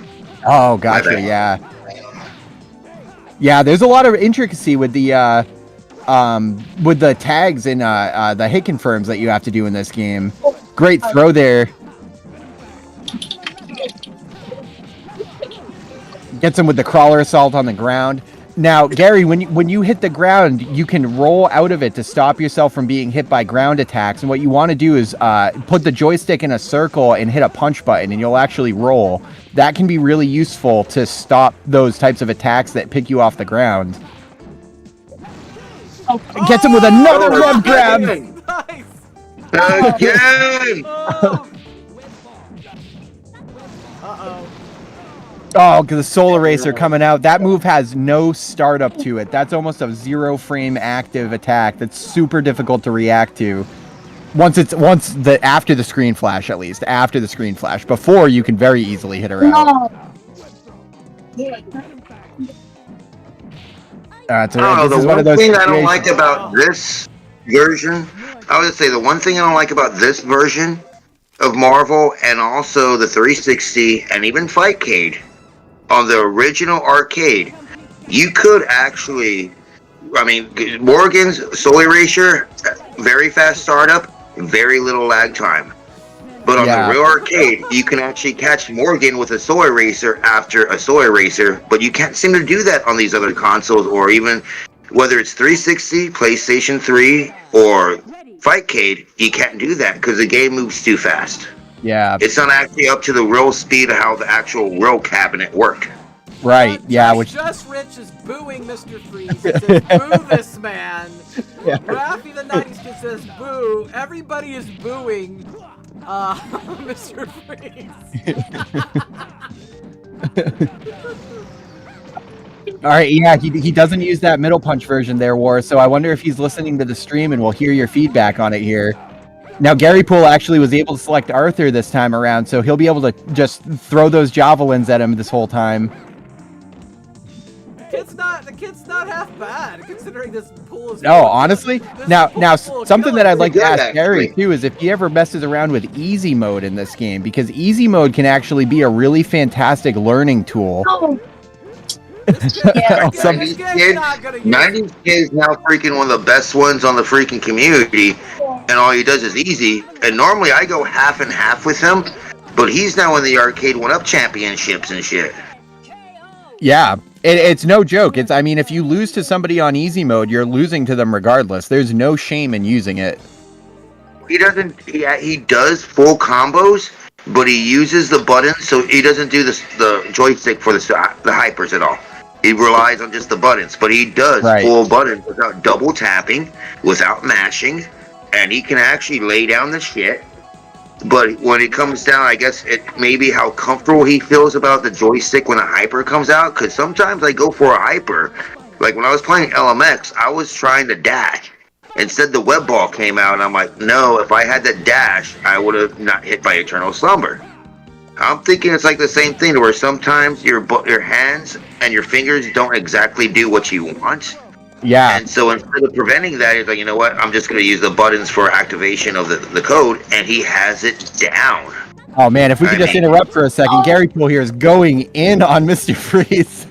Oh, gotcha. Yeah. Yeah, there's a lot of intricacy with the tags and the hit confirms that you have to do in this game. Great throw there. Gets him with the crawler assault on the ground. Now, Gary, when you hit the ground, you can roll out of it to stop yourself from being hit by ground attacks. And what you want to do is put the joystick in a circle and hit a punch button, and you'll actually roll. That can be really useful to stop those types of attacks that pick you off the ground. Gets him with another web grab. Nice. Again! Oh. Uh-oh. Oh, the Solar Racer coming out. That move has no startup to it. That's almost a 0 frame active attack. That's super difficult to react to. After the screen flash, at least. After the screen flash. Before, you can very easily hit her out. No. The one thing I don't like about this version, I would say the one thing I don't like about this version of Marvel and also the 360 and even Fightcade, on the original arcade, you could actually, Morgan's Soul Eraser, very fast startup, very little lag time. But on the real arcade, you can actually catch Morgan with a Soul Eraser after a Soul Eraser, but you can't seem to do that on these other consoles, or even whether it's 360, PlayStation 3, or Fightcade, you can't do that because the game moves too fast. Yeah. It's not actually up to the real speed of how the actual real cabinet worked. Right. Yeah. Which Just Rich is booing Mr. Freeze. He says, "Boo this man." Yeah. Raffy the '90s kid says, "Boo." Everybody is booing Mr. Freeze. All right, yeah, he doesn't use that middle punch version there, War. So I wonder if he's listening to the stream and we'll hear your feedback on it here. Now, Gary Poole actually was able to select Arthur this time around, so he'll be able to just throw those javelins at him this whole time. The kid's not half bad, considering this pool is. No, honestly, now something that I'd like to ask actually. Gary too is if he ever messes around with easy mode in this game, because easy mode can actually be a really fantastic learning tool. Oh, Yeah. Some- 90s kid is now freaking one of the best ones on the freaking community, and all he does is easy. And normally I go half and half with him, but he's now in the Arcade1Up championships and shit. Yeah, it's no joke. I mean, if you lose to somebody on easy mode, you're losing to them regardless. There's no shame in using it. He doesn't. He does full combos, but he uses the buttons, so he doesn't do the joystick for the hypers at all. He relies on just the buttons, but he does full buttons without double tapping, without mashing, and he can actually lay down the shit. But when it comes down, I guess it may be how comfortable he feels about the joystick when a hyper comes out, because sometimes I go for a hyper. Like when I was playing LMX, I was trying to dash. Instead, the web ball came out, and I'm like, no, if I had the dash, I would have not hit by Eternal Slumber. I'm thinking it's like the same thing, where sometimes your hands and your fingers don't exactly do what you want. Yeah. And so instead of preventing that, he's like, you know what? I'm just going to use the buttons for activation of the code, and he has it down. Oh man, if we could just interrupt for a second, Gary Poole here is going in on Mr. Freeze.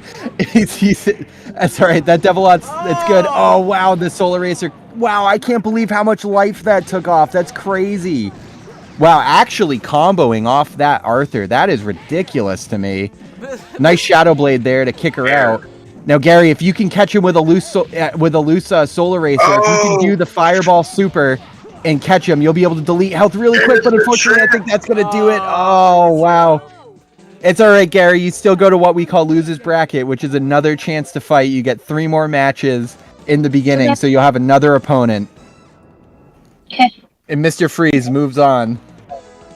he's that's all right. That devil it's good. Oh wow, the Solar Racer. Wow, I can't believe how much life that took off. That's crazy. Wow, actually comboing off that Arthur, that is ridiculous to me. Nice Shadow Blade there to kick her out. Now, Gary, if you can catch him with a loose Solar Racer, if you can do the Fireball Super and catch him, you'll be able to delete health really quick. But unfortunately, I think that's gonna do it. Oh wow. It's all right, Gary. You still go to what we call losers bracket, which is another chance to fight. You get 3 more matches in the beginning, so you'll have another opponent. okay. And Mr. Freeze moves on.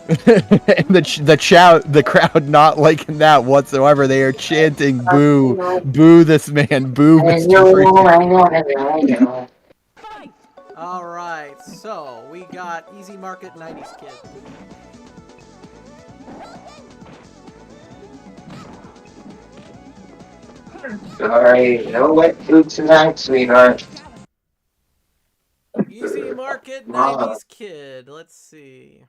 And the crowd not liking that whatsoever. They are chanting "Boo, boo this man, boo Mr. Freeze." All right, so we got Easy Market 90s Kid. Sorry, no wet food tonight, sweetheart. Easy Market 90s Kid. Let's see.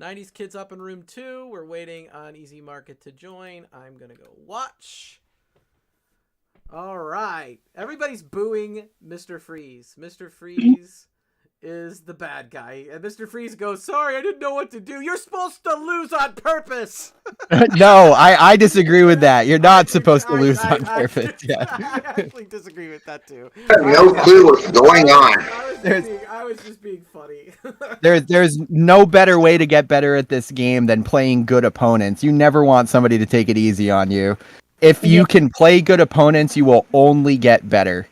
90s Kid's up in room 2. We're waiting on Easy Market to join. I'm going to go watch. All right. Everybody's booing Mr. Freeze. Mr. Freeze is the bad guy. And Mr. Freeze goes, sorry, I didn't know what to do. You're supposed to lose on purpose. No, I disagree with that. You're not supposed to lose on purpose. Yeah. I actually disagree with that, too. No clue what's going on. I was just being funny. There's no better way to get better at this game than playing good opponents. You never want somebody to take it easy on you. If you can play good opponents, you will only get better.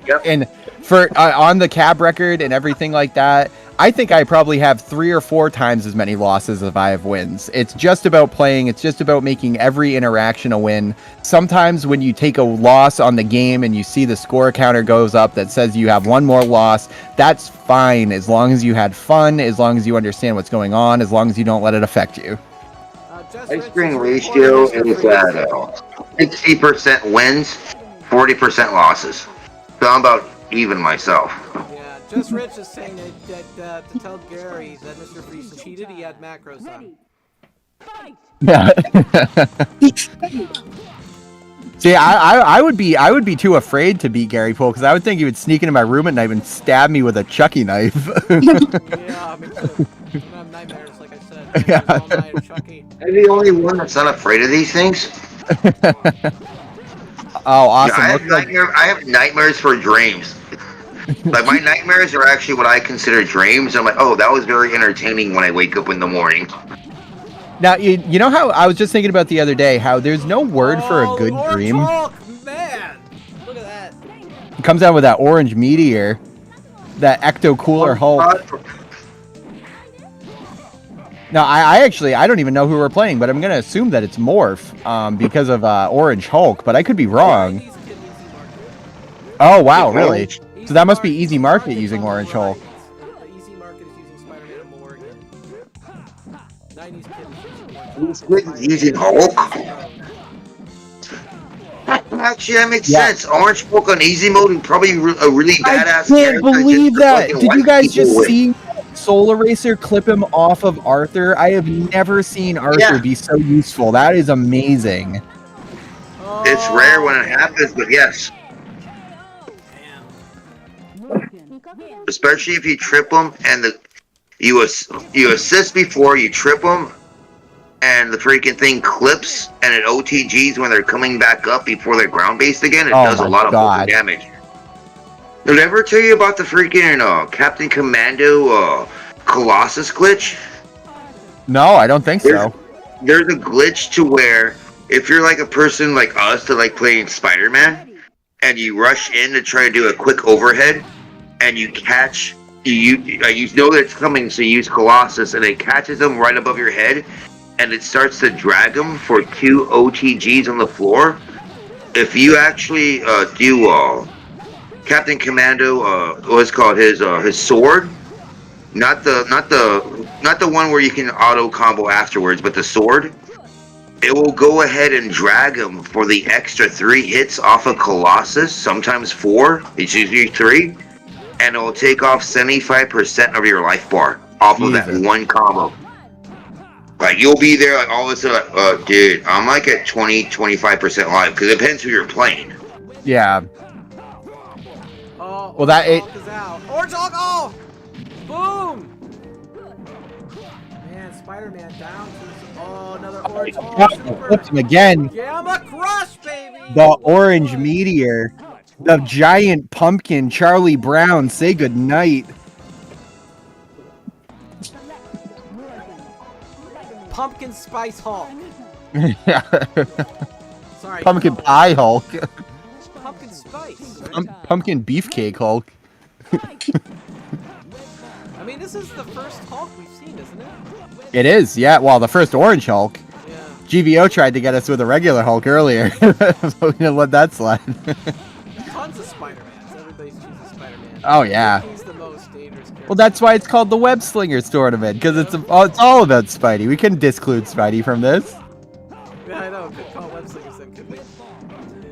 Yep. And for on the cab record and everything like that, I think I probably have 3 or 4 times as many losses as I have wins. It's just about playing. It's just about making every interaction a win. Sometimes when you take a loss on the game and you see the score counter goes up that says you have 1 more loss, that's fine as long as you had fun, as long as you understand what's going on, as long as you don't let it affect you. Ice cream ratio is 60% wins, 40% losses. So I'm about even myself. Yeah, Just Rich is saying that to tell Gary that Mr. Freeze cheated, he had macros on. Yeah. See, I would be too afraid to beat Gary Poole because I would think he would sneak into my room at night and stab me with a Chucky knife. Yeah, me too. I have nightmares, like I said. Yeah. All night, Chucky. I'm the only one that's not afraid of these things. Oh, awesome! Yeah, I have nightmares for dreams. Like my nightmares are actually what I consider dreams. I'm like, oh, that was very entertaining when I wake up in the morning. Now, you know how I was just thinking about the other day, how there's no word for a good Orange dream. Hulk, man! Look at that. It comes out with that orange meteor, that ecto-cooler Hulk. Now, I don't even know who we're playing, but I'm going to assume that it's Morph because of Orange Hulk, but I could be wrong. Oh, wow, really? So that must be Easy Market using Orange Hulk. Easy Market is using Spider-Man and Morgan. 90s kid He's using Hulk? Actually, that makes sense. Orange Hulk on easy mode and probably a really badass I character can't believe just that. fucking Did you wipe guys people just with. see Solar Racer clip him off of Arthur? I have never seen Arthur be so useful. That is amazing. It's rare when it happens, but yes. Especially if you trip them and you assist before you trip them, and the freaking thing clips and it OTGs when they're coming back up before they're ground based again. It does a lot of fucking damage. Did I ever tell you about the freaking Captain Commando Colossus glitch? No, I don't think so. There's a glitch to where if you're like a person like us that like playing Spider-Man, and you rush in to try to do a quick overhead, and you catch you know that it's coming, so you use Colossus, and it catches them right above your head, and it starts to drag them for 2 OTGs on the floor. If you actually do Captain Commando, what's called his sword, not the one where you can auto combo afterwards, but the sword, it will go ahead and drag him for the extra 3 hits off of Colossus, sometimes 4, it's usually 3, and it will take off 75% of your life bar off of that one combo. Like, you'll be there like all of a sudden, like, dude, I'm like at 20-25% life, because it depends who you're playing. Yeah. Oh, well, that Hulk is out. Orange Hulk, oh! Boom! Man, Spider-Man down to another Orange Hulk. Flips him again. Gamma Crush, baby! The orange meteor. The giant pumpkin, Charlie Brown, say goodnight. Pumpkin Spice Hulk. Sorry. Pumpkin Pie Hulk. Pumpkin Spice. Pumpkin Beefcake Hulk. I mean, this is the first Hulk we've seen, isn't it? It is, yeah. Well, the first orange Hulk. Yeah. GVO tried to get us with a regular Hulk earlier. So we're gonna let that slide. Tons of Spider-Mans. Everybody's choosing Spider-Man. Oh, yeah. He's the most dangerous character. Well, that's why it's called the Webslingers tournament, because it's all about Spidey. We can disclude Spidey from this. Yeah, I know. Could call Webslingers then, could we?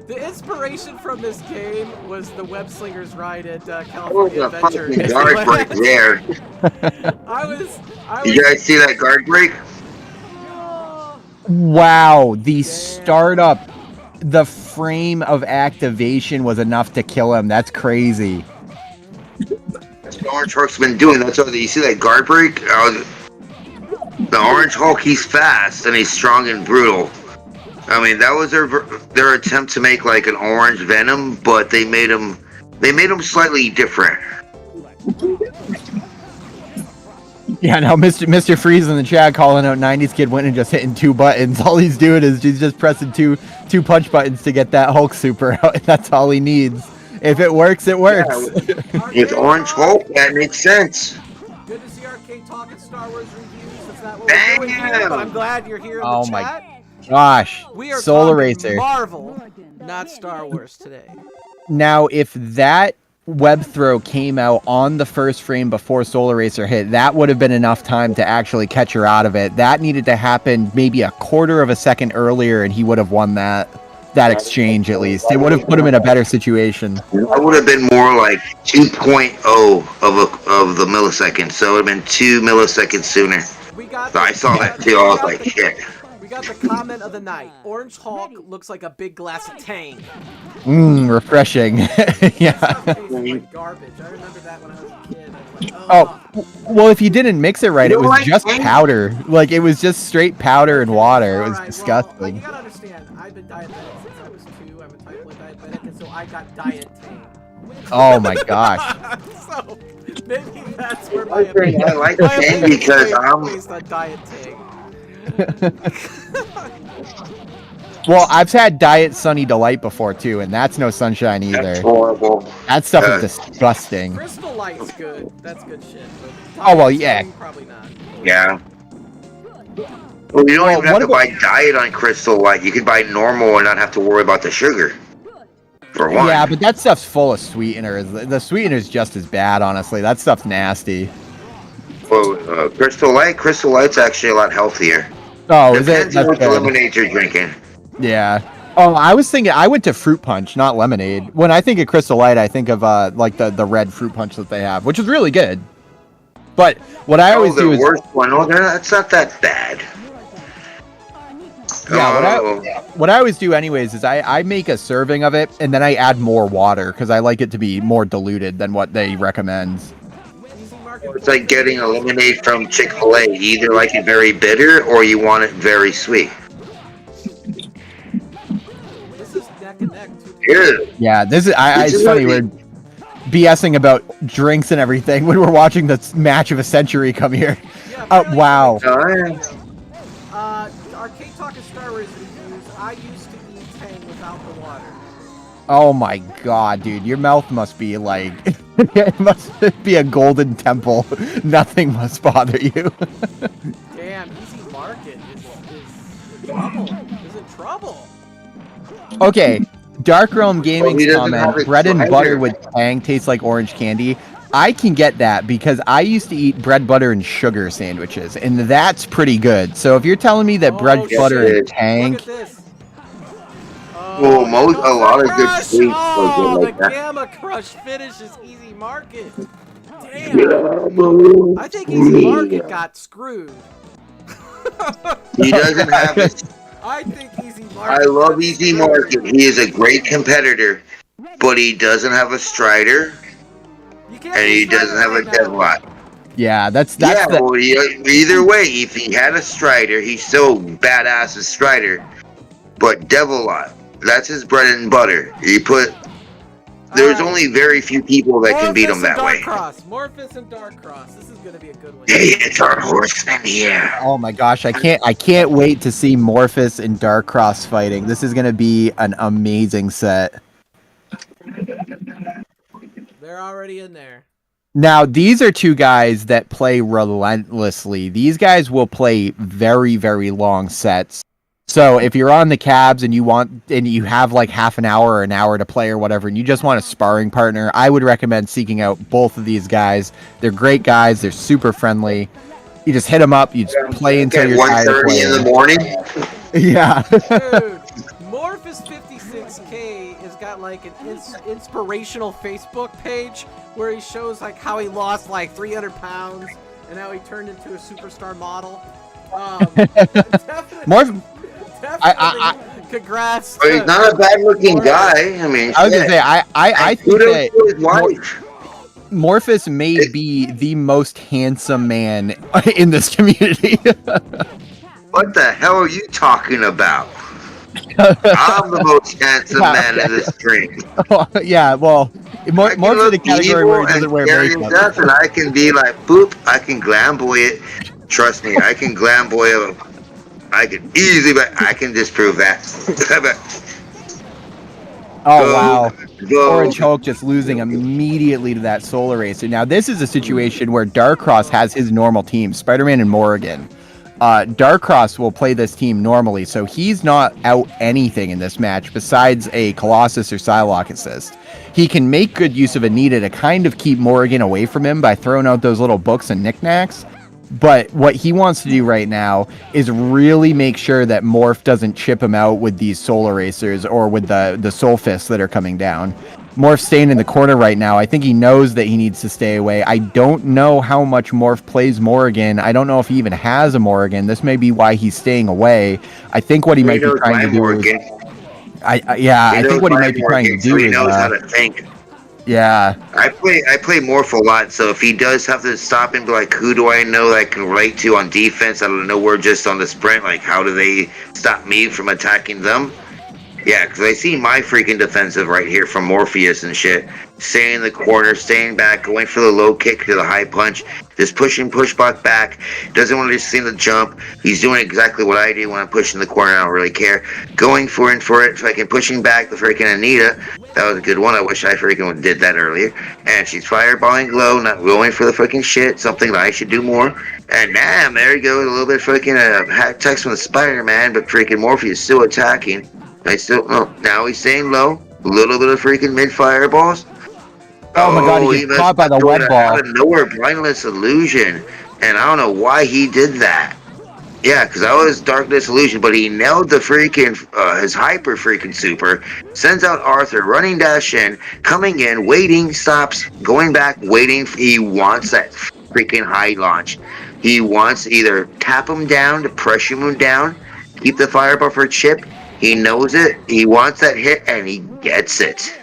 The inspiration from this game was the Webslingers ride at California Adventure. Guard break there. I was. You guys see that guard break? Wow, the startup, the frame of activation was enough to kill him. That's crazy. That's what Orange Hulk's been doing. That's all. You see that guard break? The Orange Hulk, he's fast and he's strong and brutal. I mean, that was their attempt to make like an Orange Venom, but they made him slightly different. Yeah, now Mr. Freeze in the chat calling out 90s Kid went and just hitting 2 buttons. All he's doing is he's just pressing two punch buttons to get that Hulk super out, and that's all he needs. If it works, it works. Yeah, with Orange Hulk, that makes sense. Good to see Arcade talking Star Wars reviews. That's not what we're doing here, but I'm glad you're here in the chat. Gosh, we are Solar Racer. Marvel, not Star Wars today. Now, if that web throw came out on the first frame before Solar Racer hit, that would have been enough time to actually catch her out of it. That needed to happen maybe a quarter of a second earlier, and he would have won that exchange at least. It would have put him in a better situation. I would have been more like 2.0 of the millisecond, so it would have been 2 milliseconds sooner. So I saw that too. I was like, shit. We got the comment of the night. Orange Hulk looks like a big glass of Tang. Refreshing. Yeah. Like garbage. I remember that when I was a kid. I was like, well, if you didn't mix it right, it was just powder. Like, it was just straight powder and water. It was disgusting. Well, you gotta understand, I've been diabetic since I was 2. I'm a type 1 diabetic, and so I got diet Tang. Oh my gosh. So maybe that's where my I like my Tang opinion's because based on Diet Tang. Well, I've had Diet Sunny Delight before too, and that's no sunshine that's either. horrible. That stuff is disgusting. Crystal Light's good. That's good shit. But Oh, well, Diet yeah. Tang, probably not. Yeah. Well, you don't even have what to buy Diet on Crystal Light. You could buy normal and not have to worry about the sugar. For one. Yeah, but that stuff's full of sweeteners. The sweetener's just as bad, honestly. That stuff's nasty. Well, Crystal Light's actually a lot healthier. Oh, is it? Depends on That's what good. lemonade you're drinking. Yeah. Oh, I was thinking. I went to fruit punch, not lemonade. When I think of Crystal Light, I think of like the red fruit punch that they have, which is really good. But what I always do the is worst one. Oh, that's not that bad. yeah. What I always do, anyways, is I make a serving of it and then I add more water because I like it to be more diluted than what they recommend. It's like getting a lemonade from Chick-fil-A. You either like it very bitter or you want it very sweet. This is neck and neck. Yeah, this is. It's funny we're BSing about drinks and everything when we're watching the match of a century come here. Yeah, wow. Arcade Talk and Star Wars reviews. I used to eat Tang without the water. Oh my god, dude, your mouth must be like it must be a golden temple. Nothing must bother you. Damn, Easy Market is in trouble. Is in trouble. Okay, Dark Realm Gaming's doesn't have comment: it bread and either. butter with Tang tastes like orange candy. I can get that because I used to eat bread, butter, and sugar sandwiches, and that's pretty good. So if you're telling me that bread, butter, and Tang, Look at this. Well, a lot of good sweets are good like the that. Gamma Crush finishes Easy Market. Damn. I think Easy Market got screwed. He doesn't have it. I think Easy Market. I love Easy Market. He is a great competitor, but he doesn't have a Strider, and he doesn't have a Deadlock. yeah, that's Yeah, well, either way, if he had a Strider, he's so badass as Strider. But Devilot, that's his bread and butter. There's only very few people that can beat him that way. Morphous and Dark Cross. This is gonna be a good one. Hey, it's our horseman here. Oh my gosh, I can't wait to see Morphous and Darkcross fighting. This is gonna be an amazing set. They're already in there. Now, these are two guys that play relentlessly. These guys will play very, very long sets. So if you're on the cabs and you have like half an hour or an hour to play or whatever, and you just want a sparring partner, I would recommend seeking out both of these guys. They're great guys. They're super friendly. You just hit them up. You just play until you're tired of 1:30 playing. in the morning. Yeah. Dude, Morphous 56K has got like an inspirational Facebook page where he shows like how he lost like 300 pounds and how he turned into a superstar model. Definitely. Congrats. But he's not a bad-looking guy. I mean, I was gonna say, I think that his wife. Morphous may be the most handsome man in this community. What the hell are you talking about? I'm the most handsome man in this stream. Yeah, well, more to the category where he doesn't wear makeup. And I can be like, boop, I can glam boy it. Trust me, I can glam boy it. I can easily, but I can disprove that. Oh, wow. Orange Hulk just losing immediately to that Solar Racer. Now, this is a situation where Darkcross has his normal team, Spider-Man and Morrigan. Darkcross will play this team normally, so he's not out anything in this match besides a Colossus or Psylocke assist. He can make good use of Anita to kind of keep Morrigan away from him by throwing out those little books and knickknacks. But what he wants to do right now is really make sure that Morph doesn't chip him out with these Solar Racers or with the Soul Fists that are coming down. Morph's staying in the corner right now. I think he knows that he needs to stay away. I don't know how much Morph plays Morrigan. I don't know if he even has a Morrigan. This may be why he's staying away. I think what he might be trying to do is... I think what he might be trying to do is... He knows how to think. Yeah. I play Morph a lot, so if he does have to stop and be like, who do I know that I can relate to on defense out of nowhere just on the sprint? Like, how do they stop me from attacking them? Yeah, because I see my freaking defensive right here from Morpheus and shit. Staying in the corner, staying back, going for the low kick to the high punch, just pushing pushback back. Doesn't want to just see the jump. He's doing exactly what I do when I'm pushing the corner. I don't really care. Going for it, freaking pushing back the freaking Anita. That was a good one. I wish I freaking did that earlier. And she's fireballing low, not going for the freaking shit. Something that I should do more. And damn, there you go. A little bit freaking hack text from the Spider-Man, but freaking Morpheus still attacking. I still now he's staying low. A little bit of freaking mid fireballs. Oh my god, he gets caught by the web ball. Out of nowhere, blindness illusion, and I don't know why he did that. Yeah, because I was darkness illusion, but he nailed the freaking his hyper freaking super. Sends out Arthur, running dash in, coming in, waiting, stops, going back, waiting. He wants that freaking high launch. He wants either tap him down to pressure him down, keep the fireball for chip. He knows it. He wants that hit, and he gets it.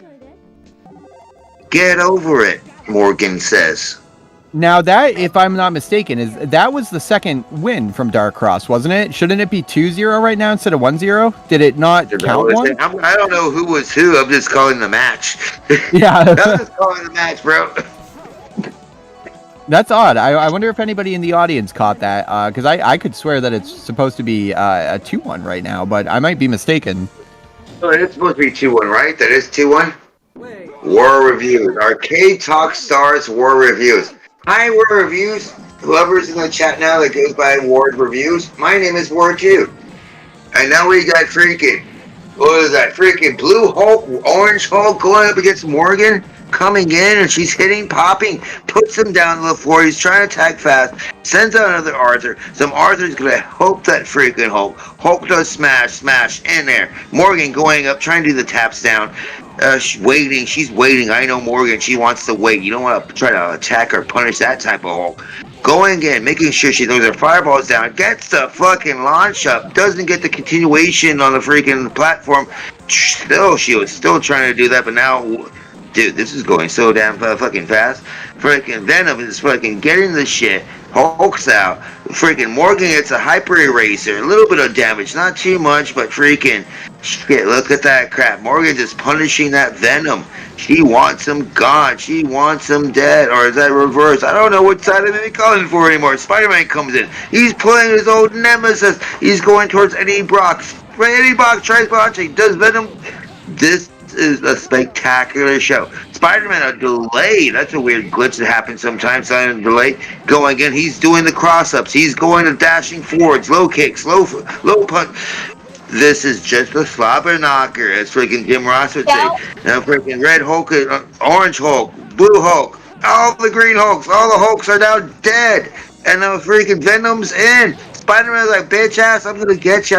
Get over it, Morgan says. Now that, if I'm not mistaken, that was the second win from Dark Cross, wasn't it? Shouldn't it be 2-0 right now instead of 1-0? Did it not count one? I don't know who was who. I'm just calling the match. Yeah. I'm just calling the match, bro. That's odd. I wonder if anybody in the audience caught that, because I could swear that it's supposed to be a 2-1 right now, but I might be mistaken. Oh, it's supposed to be 2-1, right? That is 2-1? Wait. War Reviews. Arcade Talk Stars War Reviews. Hi, War Reviews. Whoever's in the chat now that goes by Ward Reviews, my name is Ward 2. And now we got freaking, what is that? Freaking Blue Hulk, Orange Hulk going up against Morgan. Coming in and she's hitting, popping, puts him down on the floor. He's trying to attack fast, sends out another Arthur. Some Arthur's gonna hope that freaking Hulk. Hulk does smash in there. Morgan going up, trying to do the taps down. She's waiting. I know Morgan, she wants to wait. You don't want to try to attack or punish that type of Hulk. Going in, making sure she throws her fireballs down, gets the fucking launch up, doesn't get the continuation on the freaking platform. Still, she was still trying to do that, but now. Dude, this is going so damn fucking fast. Freaking Venom is fucking getting the shit. Hulk's out. Freaking Morgan gets a hyper eraser. A little bit of damage. Not too much, but freaking shit. Look at that crap. Morgan just punishing that Venom. She wants him gone. She wants him dead. Or is that reverse? I don't know what side I'm even calling for anymore. Spider-Man comes in. He's playing his old nemesis. He's going towards Eddie Brock. Eddie Brock tries launching. Does Venom... This is a spectacular show. Spider-Man a delay. That's a weird glitch that happens sometimes on a delay. Going in, he's doing the cross-ups. He's going to dashing forwards, low kicks, low punch. This is just a slobber knocker, as freaking Jim Ross would say. Now freaking Red Hulk, Orange Hulk, Blue Hulk, all the Green Hulks, all the Hulks are now dead. And now freaking Venom's in. Spider-Man's like, bitch ass, I'm gonna get you.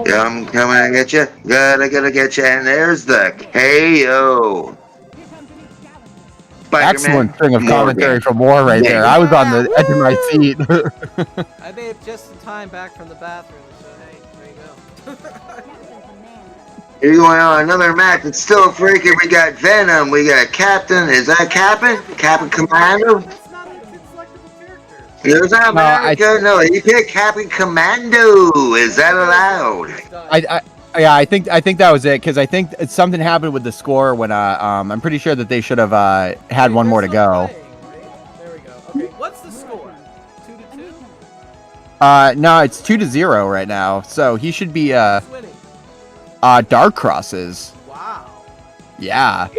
Yeah, I'm coming to get you. Gotta get you. And there's the KO. Excellent string of commentary from War right there. I was on the edge of my seat. I made it just in time back from the bathroom, so hey, there you go. Here going on another match. It's still freaking. We got Venom. We got Captain. Is that Captain? Captain Commando? That's not a selectable character. There's not America. No, you pick Captain Commando. Is that allowed? I think that was it, because I think something happened with the score when I'm pretty sure that they should have had one more to go. There we go. Okay, what's the score? 2-2? No, it's 2-0 right now. So he should be Who's winning? Dark Crosses. Wow. Yeah.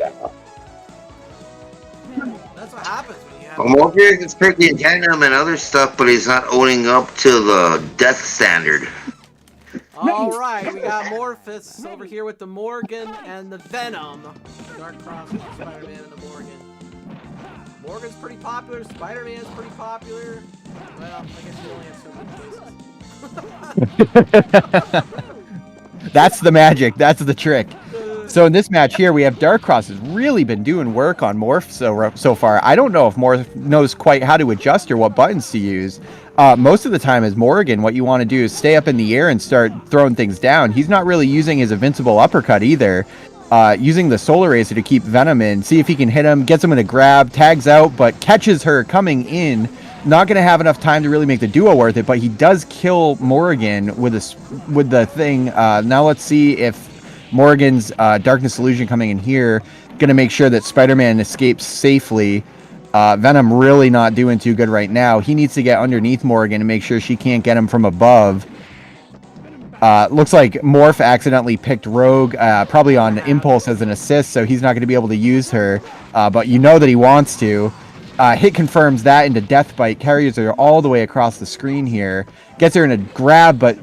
That's what happens when you have. Morpheus is picking Venom and other stuff, but he's not owning up to the death standard. All right, we got Morpheus over here with the Morgan and the Venom. Dark Cross with the Spider-Man and the Morgan. Morgan's pretty popular. Spider-Man's pretty popular. Well, I guess you only have so many choices. That's the magic. That's the trick. So in this match here, we have Dark Cross has really been doing work on Morph so far. I don't know if Morph knows quite how to adjust or what buttons to use. Most of the time as Morgan, what you want to do is stay up in the air and start throwing things down. He's not really using his invincible uppercut either. Using the Solar Racer to keep Venom in, see if he can hit him, gets him in a grab, tags out, but catches her coming in. Not going to have enough time to really make the duo worth it, but he does kill Morgan with the thing. Now let's see if Morgan's Darkness Illusion coming in here, going to make sure that Spider-Man escapes safely. Venom really not doing too good right now. He needs to get underneath Morgan and make sure she can't get him from above. Looks like Morph accidentally picked Rogue, probably on impulse as an assist, so he's not going to be able to use her. But you know that he wants to. Hit confirms that into Deathbite. Carries her all the way across the screen here. Gets her in a grab, but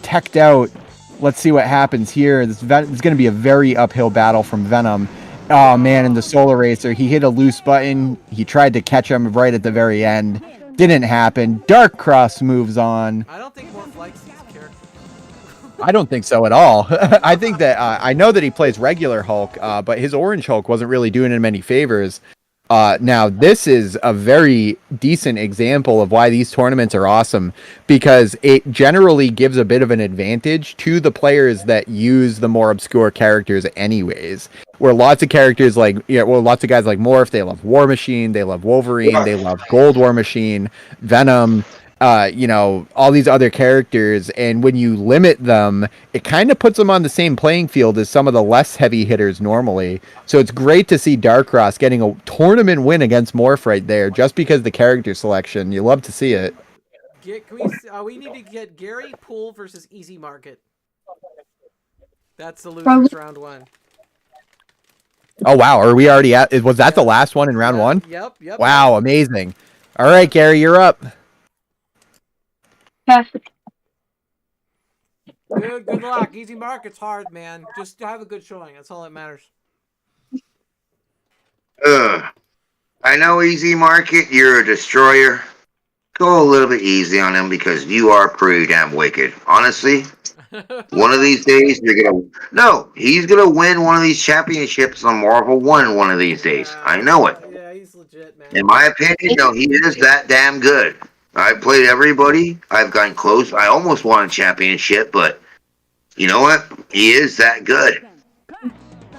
teched out. Let's see what happens here. This is going to be a very uphill battle from Venom. Oh, man, in the Solar Racer, he hit a loose button. He tried to catch him right at the very end. Didn't happen. Dark Cross moves on. I don't think Morph likes these characters. I don't think so at all. I think that I know that he plays regular Hulk, but his Orange Hulk wasn't really doing him any favors. Now, this is a very decent example of why these tournaments are awesome, because it generally gives a bit of an advantage to the players that use the more obscure characters anyways, where lots of characters like, lots of guys like Morph, they love War Machine, they love Wolverine, they love Gold War Machine, Venom, all these other characters, and when you limit them, it kind of puts them on the same playing field as some of the less heavy hitters normally. So it's great to see Darkross getting a tournament win against Morph right there, just because the character selection. You love to see it. We need to get Gary Poole versus Easy Market. That's the losers round one. Oh wow, are we already at? Was that the last one in round one? Yep. Wow, amazing. All right, Gary, you're up. Good luck. Easy Market's hard, man. Just have a good showing. That's all that matters. I know Easy Market, you're a destroyer. Go a little bit easy on him because you are pretty damn wicked. Honestly, one of these days he's gonna win one of these championships on Marvel 1 one of these days. I know it. Yeah, he's legit, man. In my opinion, no, he is that damn good. I've played everybody. I've gotten close. I almost won a championship, but you know what? He is that good.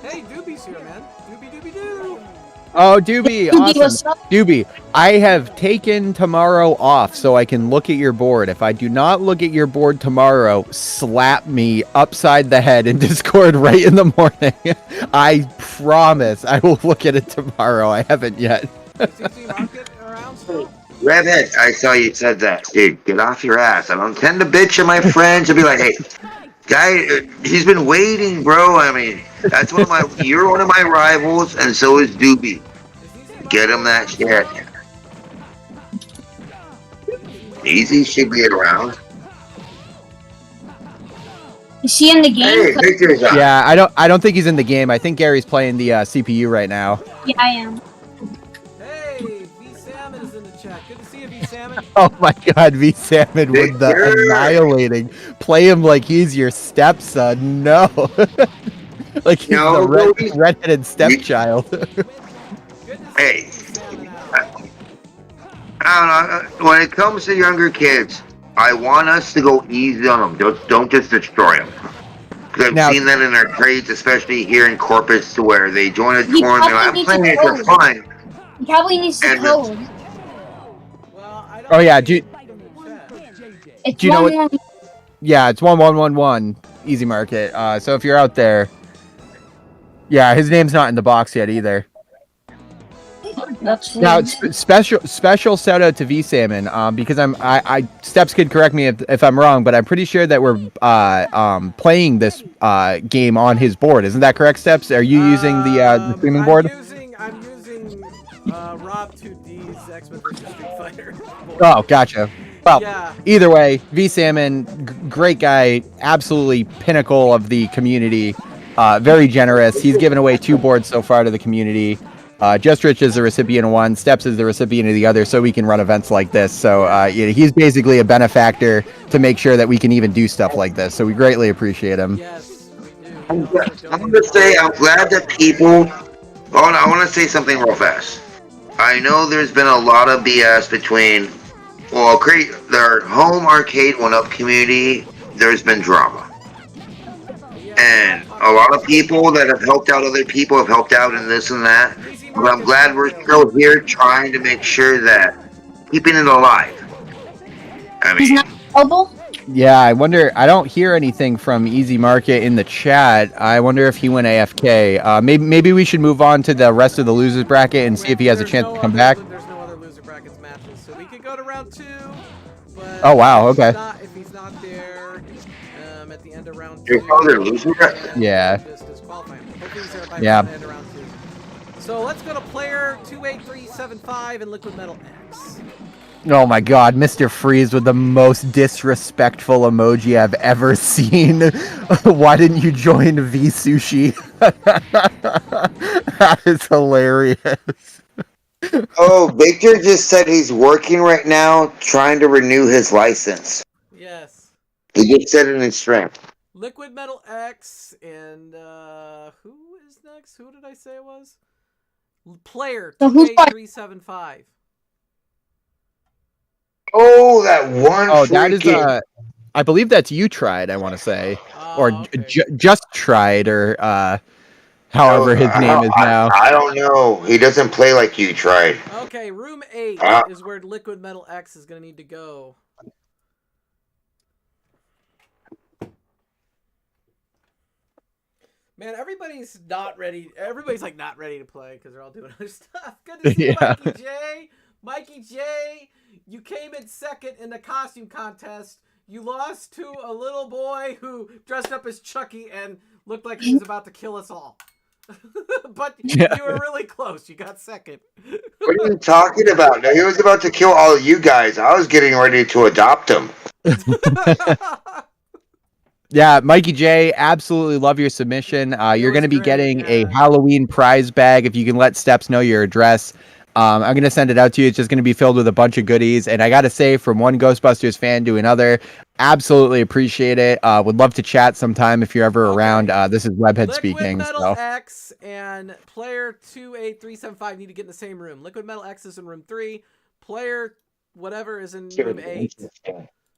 Hey, Doobie's here, man. Doobie. Oh, Doobie, awesome. Doobie, I have taken tomorrow off so I can look at your board. If I do not look at your board tomorrow, slap me upside the head in Discord right in the morning. I promise I will look at it tomorrow. I haven't yet. Is Easy Market around still? Redhead, I saw you said that. Dude, get off your ass. I don't tend to bitch at my friends and be like, hey, guy, he's been waiting, bro. I mean, that's you're one of my rivals, and so is Doobie. Get him that shit. Easy should be around. Is he in the game? Hey, Victor's on. Yeah, I don't think he's in the game. I think Gary's playing the CPU right now. Yeah, I am. Hey, V Salmon is in the chat. Good to see you, V Salmon. Oh my god, V Salmon with the annihilating. Play him like he's your stepson. No. Like he's the redheaded stepchild. Hey, I don't know. When it comes to younger kids, I want us to go easy on them. Don't just destroy them. Because I've seen that in our trades, especially here in Corpus, to where they join a tournament. I'm playing it for fun. He probably needs to code. Oh yeah, do It's you know what? Yeah, it's 1111 Easy Market. So if you're out there, yeah, his name's not in the box yet either. That's now it's special shout out to V Salmon because I Steps could correct me if I'm wrong, but I'm pretty sure that we're playing this game on his board. Isn't that correct, Steps? Are you using the streaming board? I'm using Rob 2D's X-Men vs Street Fighter board. Oh, gotcha. Well, yeah. Either way, V Salmon, great guy, absolutely pinnacle of the community, very generous. He's given away 2 boards so far to the community. Just Rich is the recipient of one, Steps is the recipient of the other, so we can run events like this. So he's basically a benefactor to make sure that we can even do stuff like this. So we greatly appreciate him. Yes, I'm going to say I'm glad that people... Oh, no, I want to say something real fast. I know there's been a lot of BS between... Well, their home Arcade1Up community, there's been drama. And a lot of people that have helped out other people have helped out in this and that. But I'm glad we're still here trying to make sure that keeping it alive. I mean, he's not mobile? Yeah, I wonder. I don't hear anything from Easy Market in the chat. I wonder if he went AFK. Maybe we should move on to the rest of the losers bracket and see if he has a chance to come back. There's no other loser brackets matches, so we could go to round 2. But Oh wow, okay. If he's not there at the end of round 2, Your father loser bracket? Yeah. Just disqualify him. Hopefully he's there by Yeah. the end of round 2. So let's go to player 28375 and Liquid Metal X. Oh my god, Mr. Freeze with the most disrespectful emoji I've ever seen. Why didn't you join V Sushi? That is hilarious. Oh, Victor just said he's working right now trying to renew his license. Yes. He just said it in stream. Liquid Metal X and who is next? Who did I say it was? Player So who's 28375. Oh, that one Oh, that is freaking... I believe that's you tried, I want to say. Oh, Or okay. just tried, or however his name is now. I don't know. He doesn't play like you tried. Okay, room 8 is where Liquid Metal X is going to need to go. Man, everybody's not ready. Everybody's like not ready to play because they're all doing other stuff. Good to see you, Yeah. Mikey J. Mikey J, you came in second in the costume contest. You lost to a little boy who dressed up as Chucky and looked like he was about to kill us all. But Yeah. you were really close. You got second. What are you talking about? No, he was about to kill all of you guys. I was getting ready to adopt him. Yeah, Mikey J, absolutely love your submission. You're going to be great, getting yeah. a Halloween prize bag if you can let Steps know your address. I'm going to send it out to you. It's just going to be filled with a bunch of goodies. And I got to say, from one Ghostbusters fan to another, absolutely appreciate it. Would love to chat sometime if you're ever around. This is Webhead Liquid speaking. Metal So. X and player 28375 need to get in the same room. Liquid Metal X is in room 3. Player whatever is in room 8.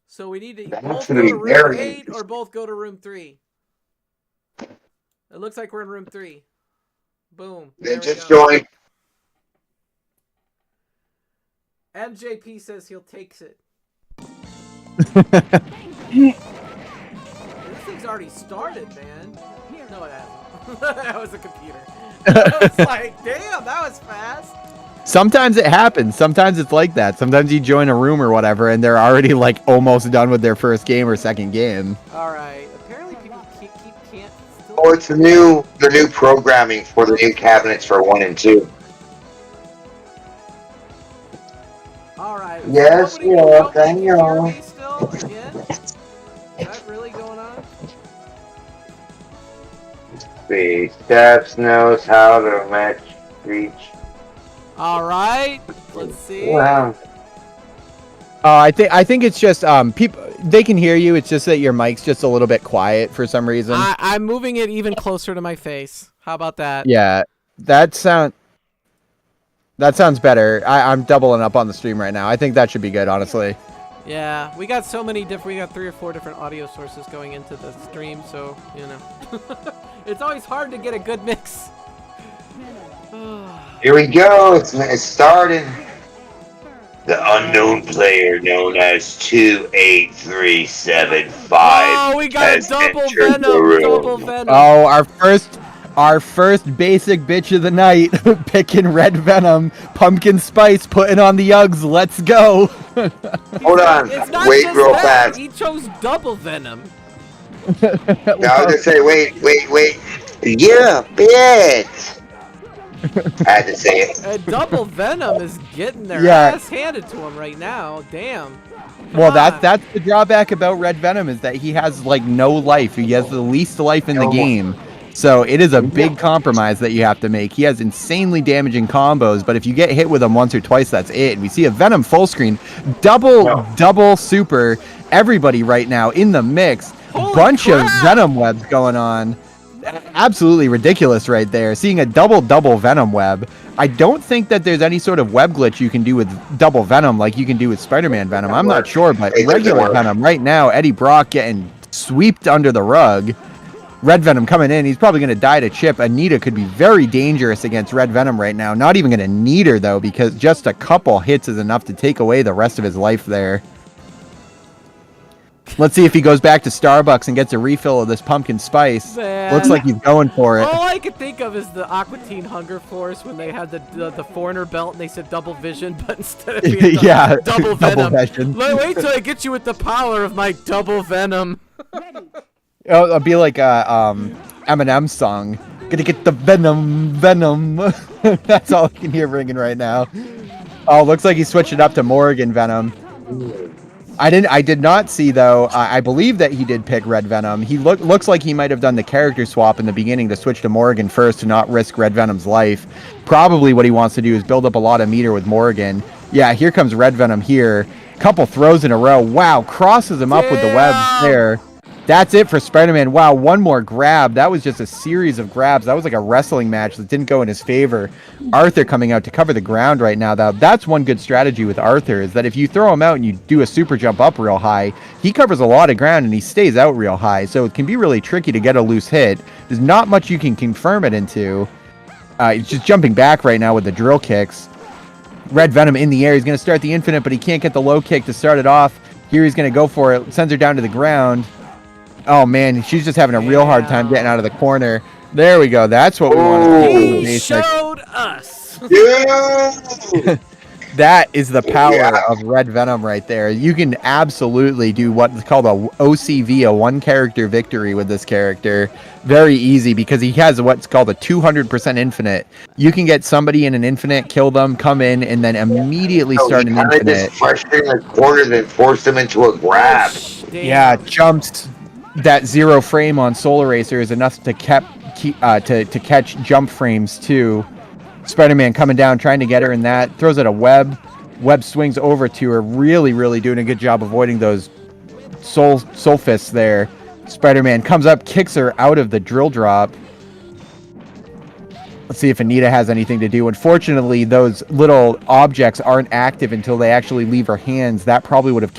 So we need to both go to room 8 or both go to room 3. It looks like we're in room 3. Boom. They There we just go. joined. MJP says he'll take it. This thing's already started, man. No, it hasn't. That was a computer. I was like, damn, that was fast. Sometimes it happens. Sometimes it's like that. Sometimes you join a room or whatever, and they're already like almost done with their first game or second game. All right. Apparently, people can't. Still... Oh, it's the new programming for the new cabinets for 1 and 2. All right. Yes, Nobody can hear me still again? Is that really going on? The Steps knows how to match reach. All right. Let's see. Wow. I think it's just people, they can hear you. It's just that your mic's just a little bit quiet for some reason. I'm moving it even closer to my face. How about that? Yeah, that sounds better. I'm doubling up on the stream right now. I think that should be good, honestly. Yeah, we got so many different. We got 3 or 4 different audio sources going into the stream, so you know, it's always hard to get a good mix. Here we go. It's starting. The unknown player known as 28375. Oh, we got a has double entered venom. the room. Double venom. Oh, our first basic bitch of the night, picking red venom, pumpkin spice, putting on the Uggs. Let's go. Hold on. It's not Wait just real that. fast. He chose double venom. Now I was gonna say, wait. Yeah, bitch. I had to say it. Double venom is getting their Yeah. ass handed to him right now. Damn. Well, Come on. that's the drawback about red venom is that he has like no life. He has the least life in the game. So it is a big compromise that you have to make. He has insanely damaging combos, but if you get hit with him once or twice, that's it. We see a Venom full screen, double super. Everybody right now in the mix. Holy Bunch crap. of Venom webs going on. Absolutely ridiculous right there. Seeing a double Venom web. I don't think that there's any sort of web glitch you can do with double Venom like you can do with Spider-Man Venom. I'm not sure, but regular Venom right now, Eddie Brock getting swept under the rug. Red Venom coming in. He's probably going to die to chip. Anita could be very dangerous against Red Venom right now. Not even going to need her, though, because just a couple hits is enough to take away the rest of his life there. Let's see if he goes back to Starbucks and gets a refill of this pumpkin spice. Man. Looks like he's going for it. All I could think of is the Aqua Teen Hunger Force when they had the foreigner belt and they said double vision, but instead of being Yeah, double double venom. vision. Wait till I get you with the power of my double venom. Oh, it'll be like Eminem song. Gonna get the venom. That's all I can hear ringing right now. Oh, looks like he switched it up to Morrigan Venom. I did not see though. I believe that he did pick Red Venom. He looks like he might have done the character swap in the beginning to switch to Morrigan first to not risk Red Venom's life. Probably what he wants to do is build up a lot of meter with Morrigan. Yeah, here comes Red Venom here. Couple throws in a row. Wow, crosses him up with the webs there. That's it for Spider-Man. Wow, one more grab. That was just a series of grabs. That was like a wrestling match that didn't go in his favor. Arthur coming out to cover the ground right now. That's one good strategy with Arthur, is that if you throw him out and you do a super jump up real high, he covers a lot of ground and he stays out real high. So it can be really tricky to get a loose hit. There's not much you can confirm it into. He's just jumping back right now with the drill kicks. Red Venom in the air. He's going to start the infinite, but he can't get the low kick to start it off. Here he's going to go for it. Sends her down to the ground. Oh, man, she's just having a real hard time getting out of the corner. There we go. That's what we want to see. He showed us. That is the power of Red Venom right there. You can absolutely do what's called a OCV, a one-character victory with this character. Very easy because he has what's called a 200% infinite. You can get somebody in an infinite, kill them, come in, and then immediately start an infinite. Just frustrating the corner, then force them into a grab. Yeah, jumps. That 0 frame on Soul Eraser is enough to to catch jump frames too. Spider-Man coming down, trying to get her in that. Throws out a web. Web swings over to her. Really doing a good job avoiding those soul fists there. Spider-Man comes up, kicks her out of the drill drop. Let's see if Anita has anything to do. Unfortunately, those little objects aren't active until they actually leave her hands. That probably would have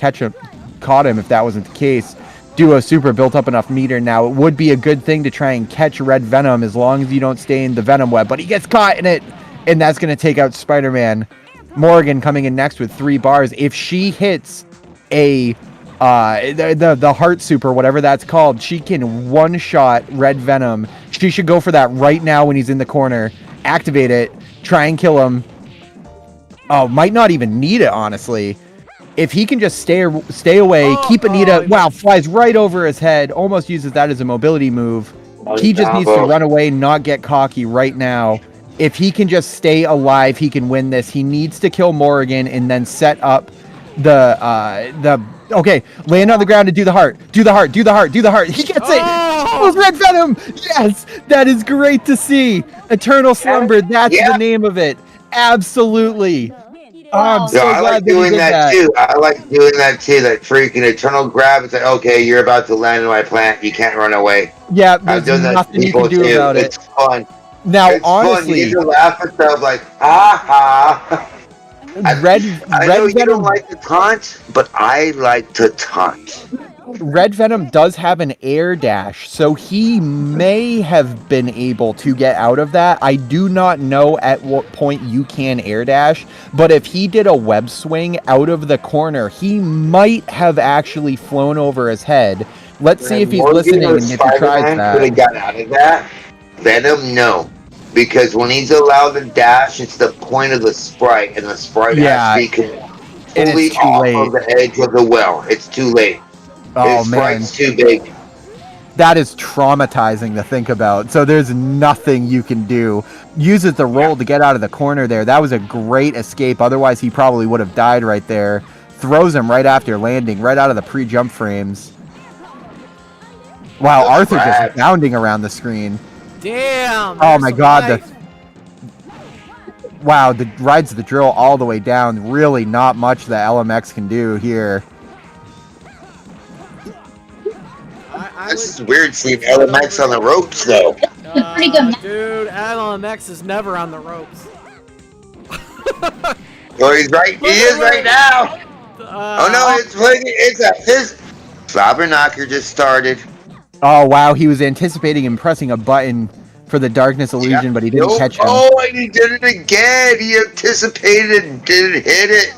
caught him if that wasn't the case. Duo Super built up enough meter now. It would be a good thing to try and catch Red Venom as long as you don't stay in the Venom web, but he gets caught in it, and that's going to take out Spider-Man. Morrigan coming in next with 3 bars. If she hits the Heart Super, whatever that's called, she can one-shot Red Venom. She should go for that right now when he's in the corner. Activate it. Try and kill him. Oh, might not even need it, honestly. If he can just stay away, keep Anita. Wow, flies right over his head. Almost uses that as a mobility move. He just needs to run away, not get cocky right now. If he can just stay alive, he can win this. He needs to kill Morrigan and then set up okay, land on the ground and do the heart. Do the heart. He gets it. Oh, Red Venom. Yes, that is great to see. Eternal Slumber. That's the name of it. Absolutely. Oh, I'm so glad I like doing that too. I like doing that too. That freaking eternal grab. It's like, okay, you're about to land on my plant. You can't run away. Yeah, there's nothing you can do about it. It's fun. Now, it's honestly, fun. You get to laugh at stuff like, ha. I know you don't like to taunt, but I like to taunt. Red Venom does have an air dash, so he may have been able to get out of that. I do not know at what point you can air dash, but if he did a web swing out of the corner, he might have actually flown over his head. Let's see if he's listening and if he tries that. Could have got out of that. Venom, no. Because when he's allowed to dash, it's the point of the sprite, and the sprite actually can fully off of the edge of the well. It's too late. Oh, his man. sprite's too big. That is traumatizing to think about. So there's nothing you can do. Uses the roll to get out of the corner there. That was a great escape. Otherwise, he probably would have died right there. Throws him right after landing, right out of the pre-jump frames. Wow, Arthur just bounding around the screen. Damn! Oh my God! Wow, rides the drill all the way down. Really, not much that LMX can do here. This is weird seeing LMX on the ropes, though. Pretty good. Dude, LMX is never on the ropes. Well, he's right. He is right now. Oh no, his slobber knocker just started. Oh wow, he was anticipating and pressing a button for the darkness illusion, but he didn't catch him. Oh, and he did it again. He anticipated and didn't hit it.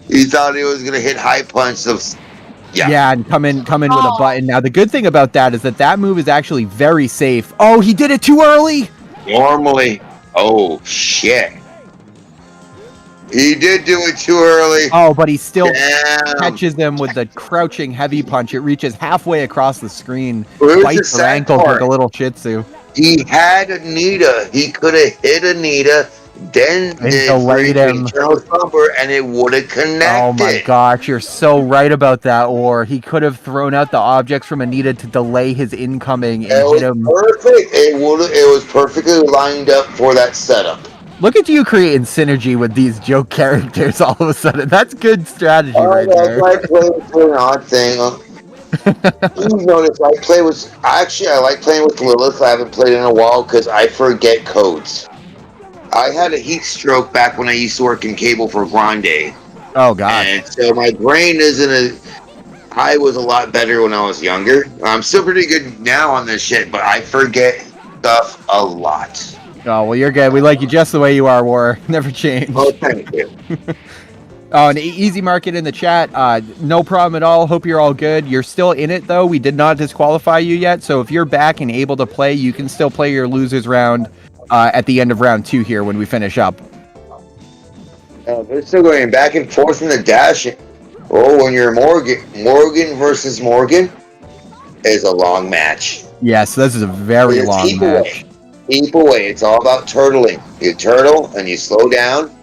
He thought he was gonna hit high punch. Yeah, and come in with a button. Now the good thing about that is that move is actually very safe. Oh, he did it too early. Normally, oh shit, he did do it too early. Oh, but he still Damn. catches them with the crouching heavy punch. It reaches halfway across the screen, Here's bites the her sad ankles part. like a little Shih Tzu. He had Anita. He could have hit Anita, then delayed him. Eternal Slumber, and it would have connected. Oh my gosh, you're so right about that. Or he could have thrown out the objects from Anita to delay his incoming and hit him. Perfect. It was perfectly lined up for that setup. Look at you creating synergy with these joke characters all of a sudden. That's good strategy right there. I play with an odd thing. You notice I like playing with Lilith. I haven't played in a while because I forget codes. I had a heat stroke back when I used to work in cable for Grande. Oh god. And so my brain I was a lot better when I was younger. I'm still pretty good now on this shit, but I forget stuff a lot. Oh, well, you're good. We like you just the way you are, War. Never change. Oh, thank you. Oh, an easy market in the chat. No problem at all. Hope you're all good. You're still in it, though. We did not disqualify you yet. So if you're back and able to play, you can still play your losers round at the end of round 2 here when we finish up. They're still going back and forth in the dash. Oh, when you're Morgan versus Morgan is a long match. Yes, this is a very long match. Keep away. It's all about turtling. You turtle and you slow down.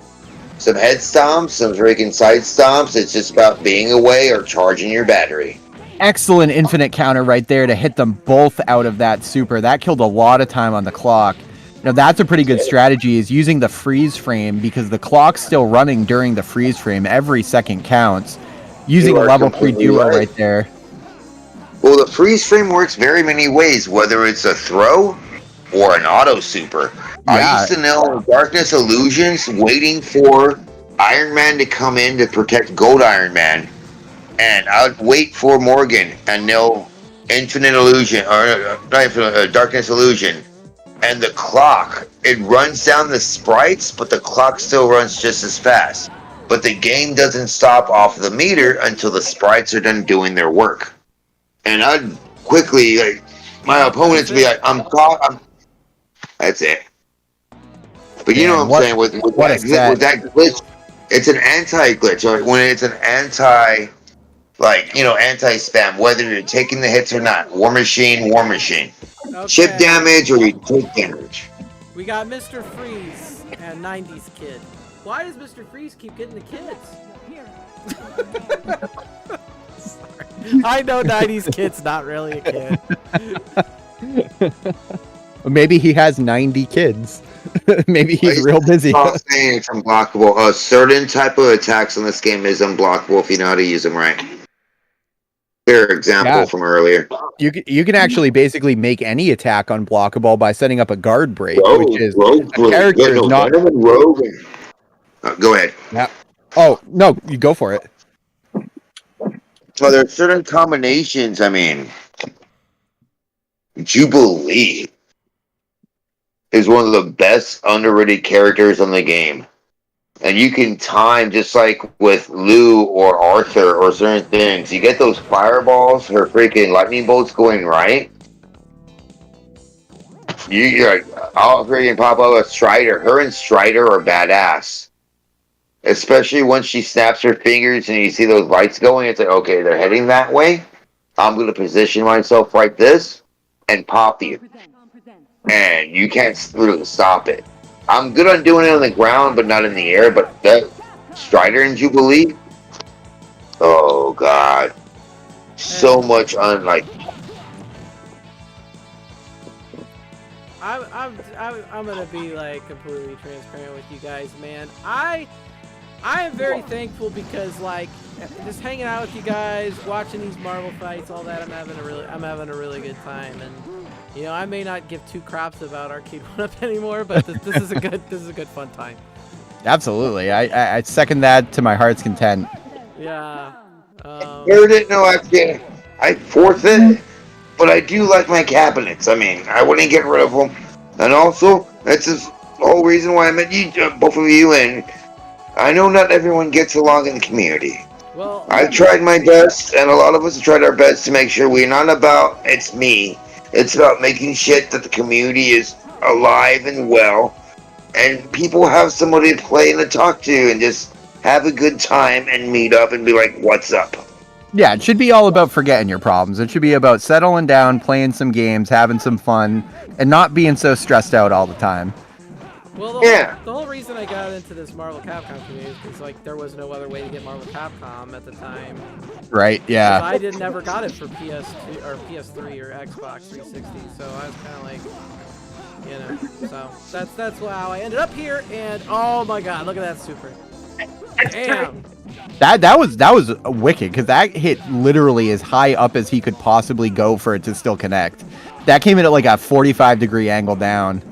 Some head stomps, some freaking side stomps. It's just about being away or charging your battery. Excellent infinite counter right there to hit them both out of that super. That killed a lot of time on the clock. Now that's a pretty good strategy, is using the freeze frame, because the clock's still running during the freeze frame. Every second counts. Using a level 3 duo right there. Well, the freeze frame works very many ways, whether it's a throw or an auto super. Yeah. I used to know Darkness Illusions waiting for Iron Man to come in to protect Gold Iron Man. And I'd wait for Morgan and they'll Infinite Illusion, or Darkness Illusion. And the clock, it runs down the sprites, but the clock still runs just as fast. But the game doesn't stop off the meter until the sprites are done doing their work. And I'd quickly, like, my opponents would be like, I'm caught. That's it. But you know what I'm saying? With that glitch, it's an anti-glitch. Or when it's an anti-spam, whether you're taking the hits or not. War Machine. Okay. Chip damage or you take damage. We got Mr. Freeze and 90s Kid. Why does Mr. Freeze keep getting the kids? Sorry. I know 90s Kid's not really a kid. Maybe he has 90 kids. Maybe he's real busy. Saying it's unblockable. A certain type of attacks in this game is unblockable if you know how to use them right. Fair example from earlier. You can actually basically make any attack unblockable by setting up a guard break, which is a character is not. Go ahead. Yeah. Oh no, you go for it. Well, there are certain combinations. I mean, Jubilee is one of the best underrated characters on the game. And you can time, just like with Lou or Arthur or certain things, you get those fireballs or freaking lightning bolts going right. You're like, I'll freaking pop up a Strider. Her and Strider are badass. Especially once she snaps her fingers and you see those lights going, it's like, okay, they're heading that way. I'm going to position myself like this and pop you. And you can't really stop it. I'm good on doing it on the ground, but not in the air. But that Strider and Jubilee, oh god, so much unlike. I'm gonna be like completely transparent with you guys, man. I am very thankful because like just hanging out with you guys, watching these Marvel fights, all that. I'm having a really good time, and you know I may not give two craps about Arcade1Up anymore, but this is a good fun time. Absolutely, I second that to my heart's content. Yeah. Heard it? No, I forfeit, but I do like my cabinets. I mean, I wouldn't get rid of them, and also that's the whole reason why I met you, both of you, and I know not everyone gets along in the community. Well, I've tried my best, and a lot of us have tried our best to make sure we're not about it's me. It's about making shit that the community is alive and well, and people have somebody to play and to talk to, and just have a good time and meet up and be like, "What's up?" Yeah, it should be all about forgetting your problems. It should be about settling down, playing some games, having some fun, and not being so stressed out all the time. well, Yeah. the whole reason I got into this Marvel Capcom community is because like there was no other way to get Marvel Capcom at the time. Right? Yeah. I never got it for PS2 or PS3 or Xbox 360, so I was kind of like, you know, so that's how I ended up here. And oh my God, look at that super! Damn. That was wicked because that hit literally as high up as he could possibly go for it to still connect. That came in at like a 45-degree angle down.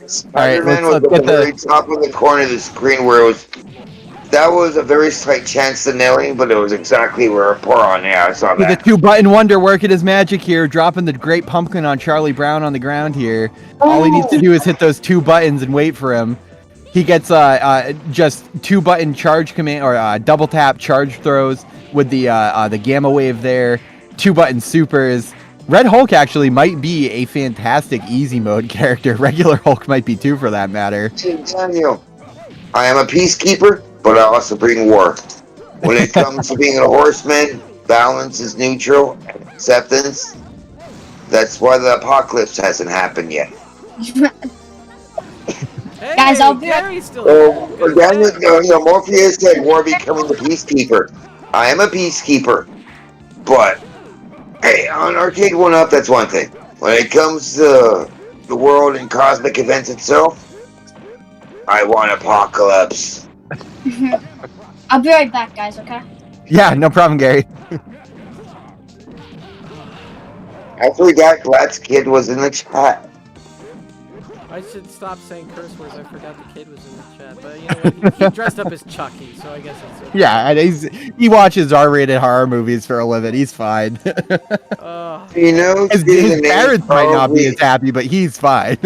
Spider-Man let's was at get the very top of the corner of the screen where it was. That was a very slight chance to nailing, but it was exactly where pour on. Yeah, I saw The that. 2-button wonder working his magic here, dropping the great pumpkin on Charlie Brown on the ground here. All he needs to do is hit those 2 buttons and wait for him. He gets just 2-button charge command or double tap charge throws with the gamma wave there. 2-button supers. Red Hulk actually might be a fantastic easy mode character. Regular Hulk might be too, for that matter. Daniel, I am a peacekeeper, but I also bring war. When it comes to being a horseman, balance is neutral, acceptance. That's why the apocalypse hasn't happened yet. Hey, Guys, I'll be Gary's still Oh, here. Good Daniel, Morpheus said war becoming the peacekeeper. I am a peacekeeper, but hey, on Arcade1Up, that's one thing. When it comes to the world and cosmic events itself, I want apocalypse. I'll be right back, guys. Okay. Yeah, no problem, Gary. I forgot Blat's kid was in the chat. I should stop saying curse words. I forgot the kid was in the chat, but you know what? He dressed up as Chucky, so I guess it's okay. Yeah, and he watches R-rated horror movies for a living. He's fine. You know, his parents might not be as happy, but he's fine.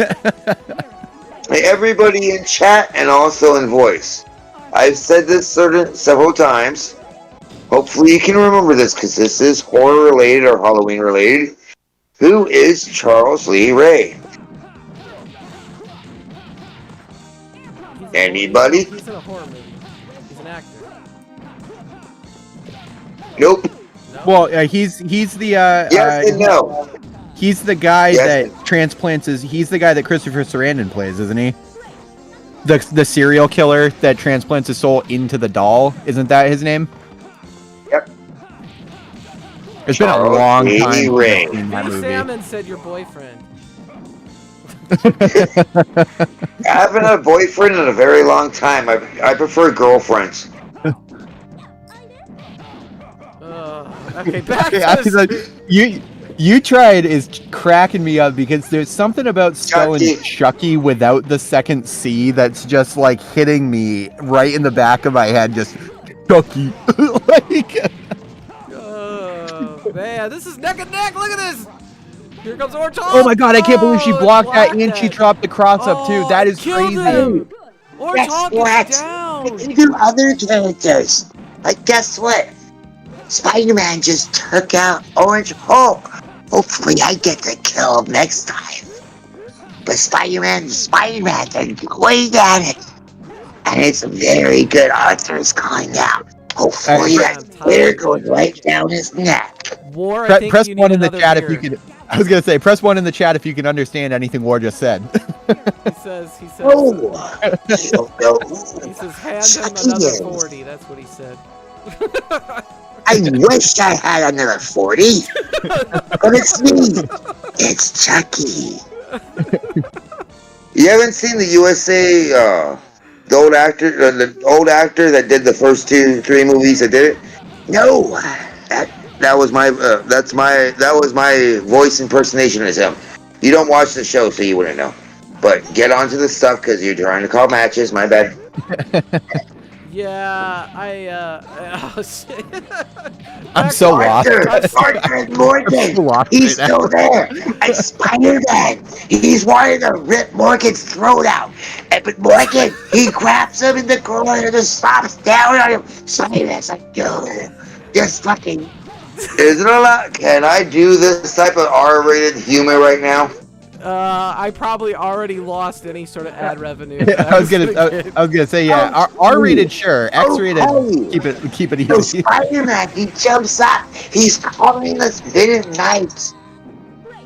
Everybody in chat and also in voice. I've said this several times. Hopefully you can remember this because this is horror related or Halloween related. Who is Charles Lee Ray? Anybody? He's in a horror movie. He's an actor. Nope. No? Well, he's the Yes and no. He's the guy Yes. that transplants his. He's the guy that Christopher Sarandon plays, isn't he? The serial killer that transplants his soul into the doll. Isn't that his name? Yep. It's been a Charles long Lee time since Ray. I've seen that V. movie. Salmon said your boyfriend. I haven't had a boyfriend in a very long time. I prefer girlfriends. Okay, back Yeah, to I was like, you tried is cracking me up because there's something about spelling Chucky without the second C that's just like hitting me right in the back of my head. Just Chucky. Like, oh man, this is neck and neck. Look at this. Here comes Orange Hulk. oh my god, I can't believe she blocked that and that. she dropped the cross up too. That is Killed crazy. him. Orange Guess Hulk what? is down. I can do other characters. Like, guess what? Spider-Man just took out Orange Hulk. Hopefully I get to kill him next time. But Spider-Man's they're great at it. And it's very good authors calling out. Hopefully that spear goes right down his neck. War, I think Press you 1 need in the another chat if beer. you can. I was gonna say, press 1 in the chat if you can understand anything War just said. He says, Oh, he says, hand him another 40. That's what he said. I wish I had another 40. But it's me. It's Chucky. You haven't seen the USA, the old actor that did the first 2-3 movies that did it? No. That was my voice impersonation as him. You don't watch the show, so you wouldn't know. But get onto the stuff because you're trying to call matches. My bad. Yeah, I'm so lost. Arthur Morgan. He's still there. And Spider-Man. He's wanting to rip Morgan's throat out. But Morgan, he grabs him in the corner and just slaps down on him. Spider-Man's like, no. Just fucking. Is it allowed? Can I do this type of R-rated humor right now? I probably already lost any sort of ad revenue. I was gonna say, yeah, R-rated, sure. X-rated, Okay. keep it So easy. Spider-Man, he jumps up. He's calling us villain knights.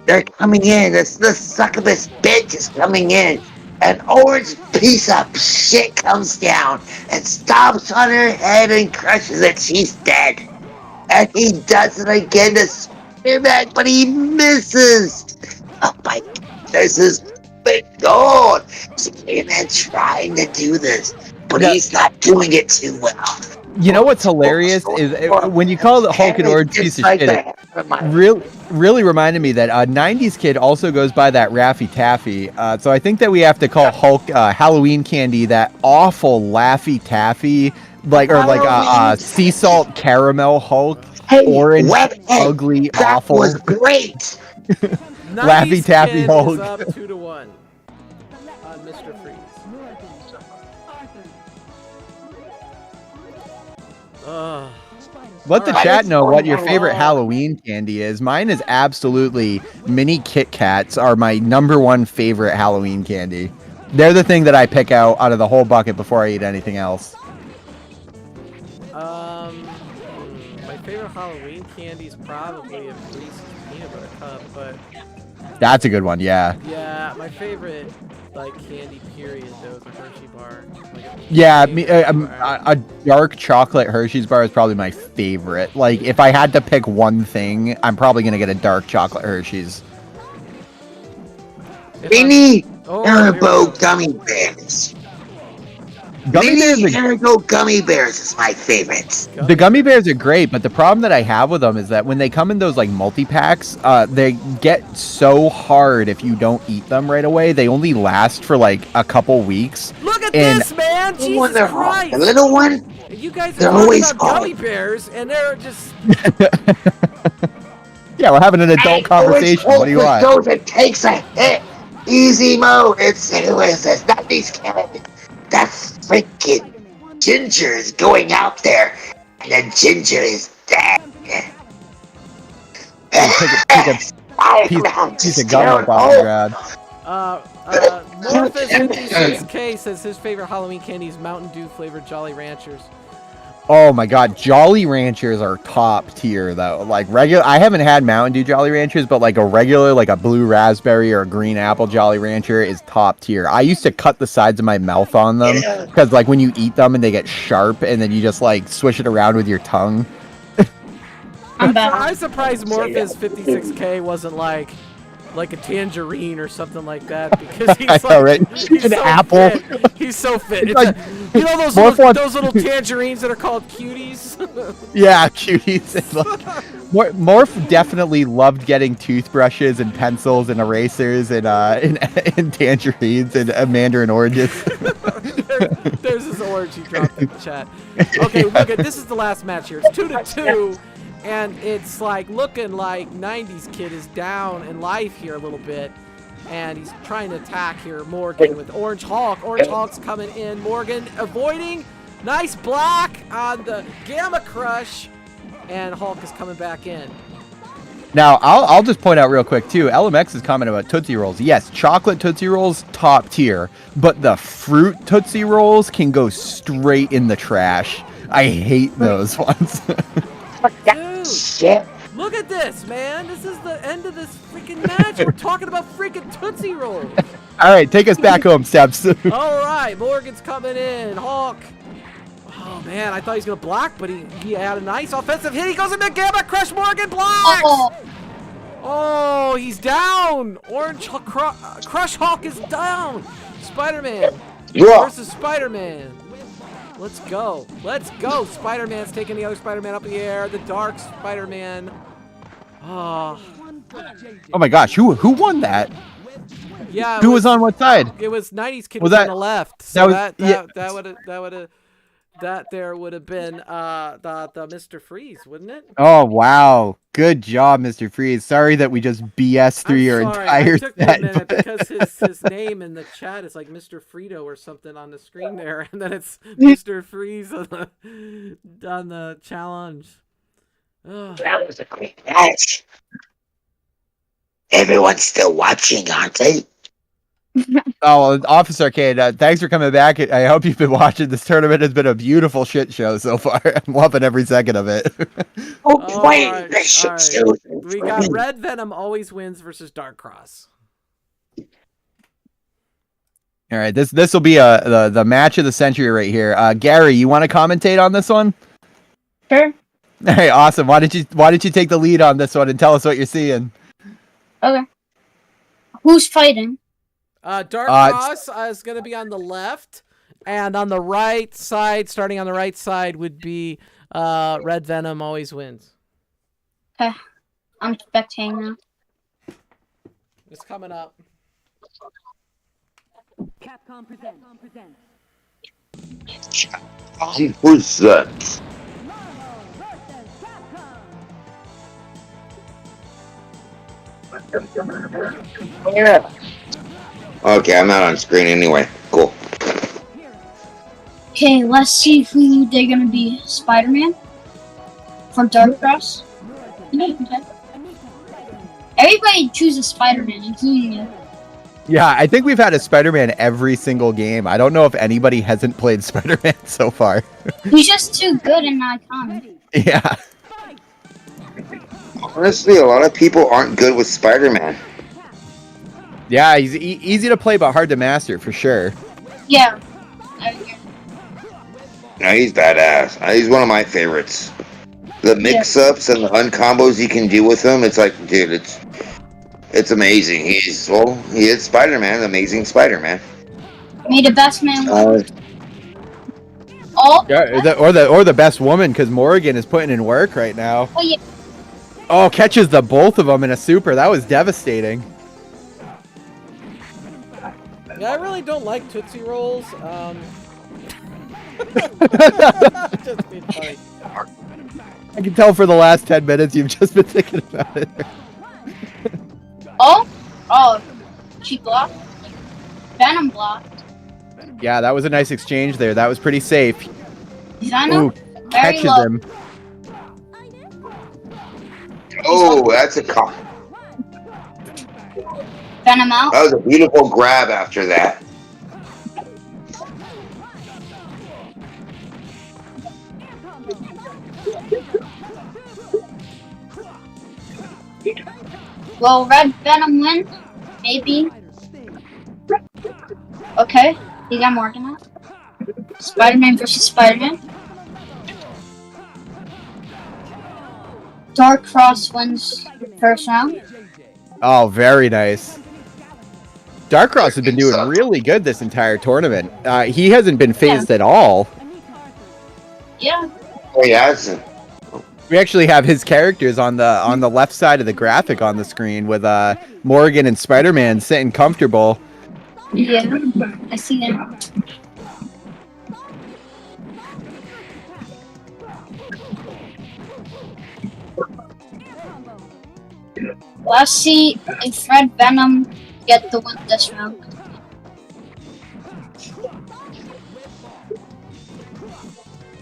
They're coming in. The succubus bitch is coming in. An orange piece of shit comes down and stomps on her head and crushes it. She's dead. And he does it again to Spider-Man, but he misses. Oh my God, this is big God. Spider-Man trying to do this, but Yeah. he's not doing it too well. You know what's hilarious is when you call it Hulk an orange piece of shit, it really reminded me that 90s Kid also goes by that Raffy Taffy. So I think that we have to call Hulk Halloween candy that awful Laffy Taffy, like sea salt caramel Hulk, orange, ugly, that awful. was great. Laffy Taffy Kid Hulk. is up 2-1 on Mr. Freeze. Let the Alright. chat know what your favorite Halloween candy is. Mine is absolutely mini Kit Kats are my #1 favorite Halloween candy. They're the thing that I pick out of the whole bucket before I eat anything else. My favorite Halloween candy is probably a Reese's peanut butter cup, but That's a good one, yeah. yeah, my favorite like candy period though is a Hershey bar. Yeah, a dark chocolate Hershey's bar is probably my favorite. Like, if I had to pick one thing, I'm probably gonna get a dark chocolate Hershey's. Mini Haribo gummy bears. Mini Haribo gummy bears is my favorite. The gummy bears are great, but the problem that I have with them is that when they come in those like multi-packs, they get so hard if you don't eat them right away. They only last for like a couple weeks. Look at this, man! Jesus Christ! The little one, You guys they're are talking always about gummy hard. bears, and they're just... Yeah, we're having an adult conversation. What do you want? Goes and takes a hit. Easy mode. It's who is this? Not these kids. That's freaking Ginger is going out there, and then Ginger is dead. Take a piece of gum off the ground. Morphus56K says his favorite Halloween candy is Mountain Dew flavored Jolly Ranchers. Oh my God, Jolly Ranchers are top tier though. Like regular, I haven't had Mountain Dew Jolly Ranchers, but like a regular, like a blue raspberry or a green apple Jolly Rancher is top tier. I used to cut the sides of my mouth on them because like when you eat them and they get sharp, and then you just like swish it around with your tongue. I'm surprised Morphus56K wasn't like a tangerine or something like that, because he's I know, right? he's An so apple. Fit. He's so fit. It's like, you know those little tangerines that are called cuties? Yeah, cuties. Morph definitely loved getting toothbrushes and pencils and erasers and tangerines and mandarin oranges. There's this orange he dropped in the chat. Okay, look at this is the last match here. It's 2-2. And it's like looking like 90s Kid is down in life here a little bit. And he's trying to attack here Morgan with Orange Hulk. Orange Hulk's coming in. Morgan avoiding. Nice block on the Gamma Crush. And Hulk is coming back in. Now, I'll just point out real quick, too. LMX is commenting about Tootsie Rolls. Yes, chocolate Tootsie Rolls, top tier. But the fruit Tootsie Rolls can go straight in the trash. I hate those ones. Dude, look at this, man. This is the end of this freaking match. We're talking about freaking Tootsie Rolls. All right, take us back home, Steps. All right, Morgan's coming in. Hulk. Oh, man, I thought he was going to block, but he had a nice offensive hit. He goes into Gamma Crush. Morgan blocks. Oh, he's down. Orange Crush Hulk is down. Spider-Man versus Spider-Man. Let's go. Let's go. Spider-Man's taking the other Spider-Man up in the air. The dark Spider-Man. Oh. Oh my gosh, who won that? Yeah. Who was on what side? It was 90s Kid Was on that the left. So that would have been the Mr. Freeze, wouldn't it? Oh wow. Good job, Mr. Freeze. Sorry that we just BS through your entire it took me a minute because his name in the chat is like Mr. Frito or something on the screen there, and then it's Mr. Freeze on the challenge. Ugh. That was a great match. Everyone's still watching, aren't they? Oh, Office Arcade, thanks for coming back. I hope you've been watching. This tournament has been a beautiful shit show so far. I'm loving every second of it. All Wait, right, this all right. shit's so We got Red Venom always wins versus Dark Cross. All right, this will be the match of the century right here. Gary, you want to commentate on this one? Sure. Hey, awesome. Why did you take the lead on this one and tell us what you're seeing? Okay. Who's fighting? Dark Cross is going to be on the left, and on the right side, starting on the right side, would be Red Venom always wins. Okay. I'm spectating now. It's coming up. Capcom presents. Who's that? Marvel Vs Capcom. Yeah. Okay, I'm not on screen anyway. Cool. Okay, let's see who they're gonna be. Spider-Man from Dark Cross. Everybody chooses Spider-Man, including you. Yeah, I think we've had a Spider-Man every single game. I don't know if anybody hasn't played Spider-Man so far. He's just too good and iconic. Yeah. Honestly, a lot of people aren't good with Spider-Man. Yeah, he's easy to play but hard to master for sure. Yeah. No, he's badass. He's one of my favorites. The mix-ups and the uncombos you can do with him, it's like, dude, it's amazing. He is Spider-Man, the amazing Spider-Man. May the best man win. Yeah, or the best woman, because Morrigan is putting in work right now. Oh yeah. Oh, catches the both of them in a super. That was devastating. Yeah, I really don't like Tootsie Rolls. Just being funny. I can tell for the last 10 minutes you've just been thinking about it. Oh, she blocked. Venom blocked. Yeah, that was a nice exchange there. That was pretty safe. Venom, Ooh, very catches low. him. Oh, that's a cop. Venom out. That was a beautiful grab after that. Will Red Venom win? Maybe. Okay, he got Morgan out. Spider-Man versus Spider-Man. Dark Cross wins first round. Oh, very nice. Darkross has been doing really good this entire tournament. He hasn't been phased at all. Yeah. Oh, he hasn't. We actually have his characters on the left side of the graphic on the screen with Morgan and Spider-Man sitting comfortable. Yeah, I see them. Let's see if Red Venom get the win this round.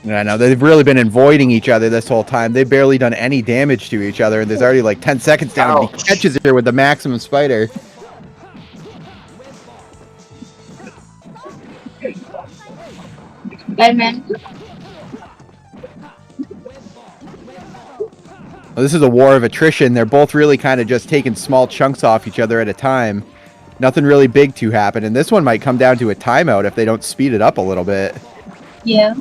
I know they've really been avoiding each other this whole time. They've barely done any damage to each other, and there's already like 10 seconds down. And he catches her with the maximum spider. Batman. Well, this is a war of attrition. They're both really kind of just taking small chunks off each other at a time. Nothing really big to happen, and this one might come down to a timeout if they don't speed it up a little bit. Yeah.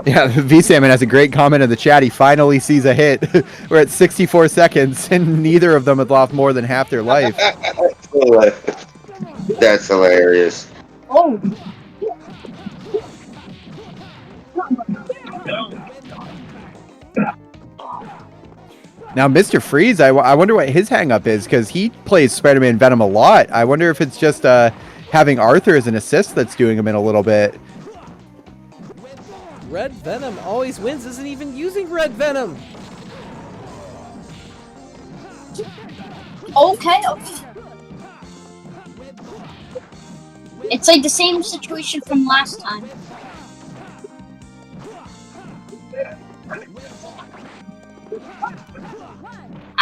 Yeah, V-Salmon has a great comment in the chat. He finally sees a hit. We're at 64 seconds, and neither of them have lost more than half their life. That's hilarious. Oh. Now, Mr. Freeze, I wonder what his hang-up is, because he plays Spider-Man Venom a lot. I wonder if it's just having Arthur as an assist that's doing him in a little bit. Red Venom always wins, isn't even using Red Venom. Okay. It's like the same situation from last time.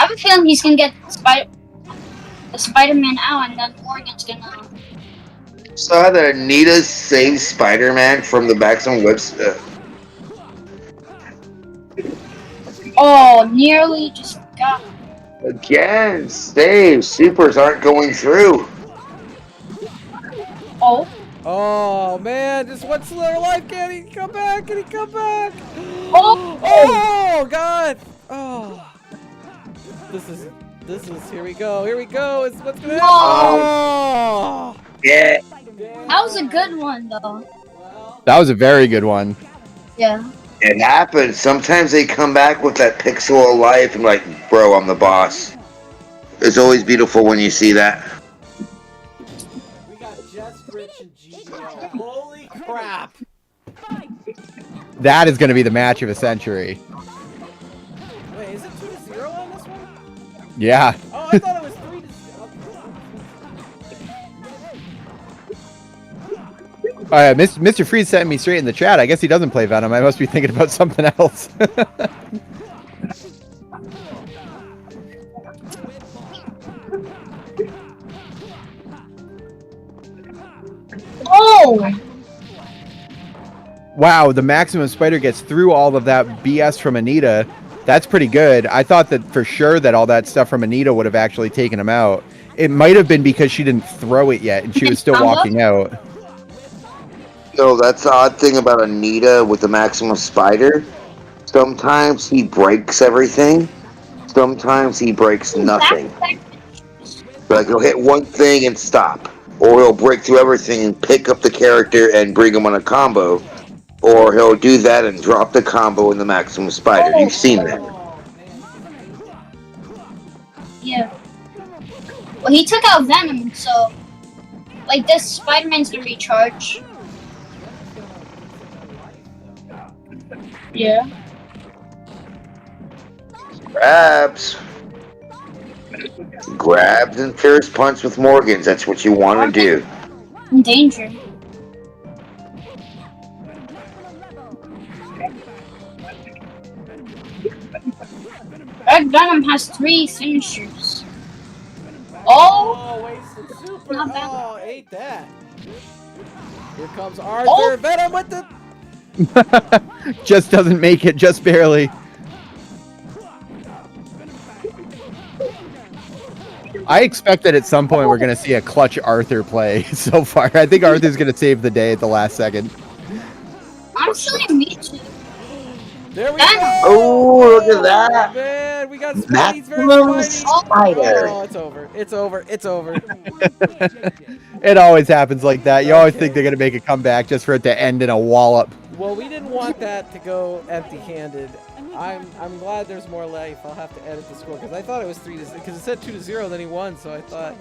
have a feeling he's gonna get the Spider-Man out, and then Morgan's gonna. Saw that Anita saved Spider-Man from the maximum webs. Oh, nearly just got. Again, save. Supers aren't going through. Oh, Oh man, just one slower life. Can he come back? Can he come back? oh, Oh God! Oh, this is. Here we go. Here we go. It's what's gonna happen. Oh. Yeah. that was a good one though. That was a very good one. Yeah. It happens. Sometimes they come back with that pixel of life and like, bro, I'm the boss. It's always beautiful when you see that. We got Jess, Rich, and GGL. Holy crap! That is going to be the match of a century. Wait, is it 2-0 on this one? Yeah. Oh, I thought it was 3-0. Mr. Freeze sent me straight in the chat. I guess he doesn't play Venom. I must be thinking about something else. Oh, Wow, the Maximum Spider gets through all of that BS from Anita. That's pretty good. I thought that for sure that all that stuff from Anita would have actually taken him out. It might have been because she didn't throw it yet and she was still walking out. So that's the odd thing about Anita with the Maximum Spider. Sometimes he breaks everything. Sometimes he breaks nothing. Like he'll hit one thing and stop. Or he'll break through everything and pick up the character and bring him on a combo. Or he'll do that and drop the combo in the Maximum Spider. You've seen that. yeah. Well, he took out Venom, so like this Spider-Man's gonna recharge. Yeah. Grabs. Grabs and Fierce Punch with Morgans. That's what you want to do. In danger. Red Venom has 3 finishers. Oh! Oh, wasted super. Not bad. Oh, ate that. Here comes Arthur. Venom with the. Just doesn't make it, just barely. I expect that at some point we're going to see a clutch Arthur play so far. I think Arthur's going to save the day at the last second. Honestly, me too. There we Venom. go. Oh, look at that. Man, we got Spidey's Maximum versus Spidey. Spider. Oh, it's over. It's over. It's over. It always happens like that. You always think they're going to make a comeback just for it to end in a wallop. Well, we didn't want that to go empty-handed. I'm glad there's more life. I'll have to edit the score because I thought it was 3-0 because it said 2-0, then he won, so I thought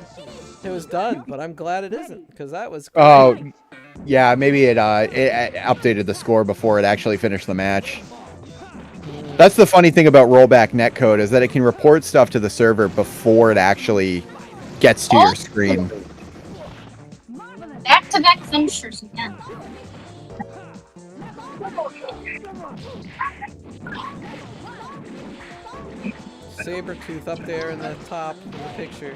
it was done. But I'm glad it isn't because that was great. Oh, yeah, maybe it updated the score before it actually finished the match. That's the funny thing about rollback netcode is that it can report stuff to the server before it actually gets to your screen. Back-to-back finishers again. Sabretooth up there in the top of the picture.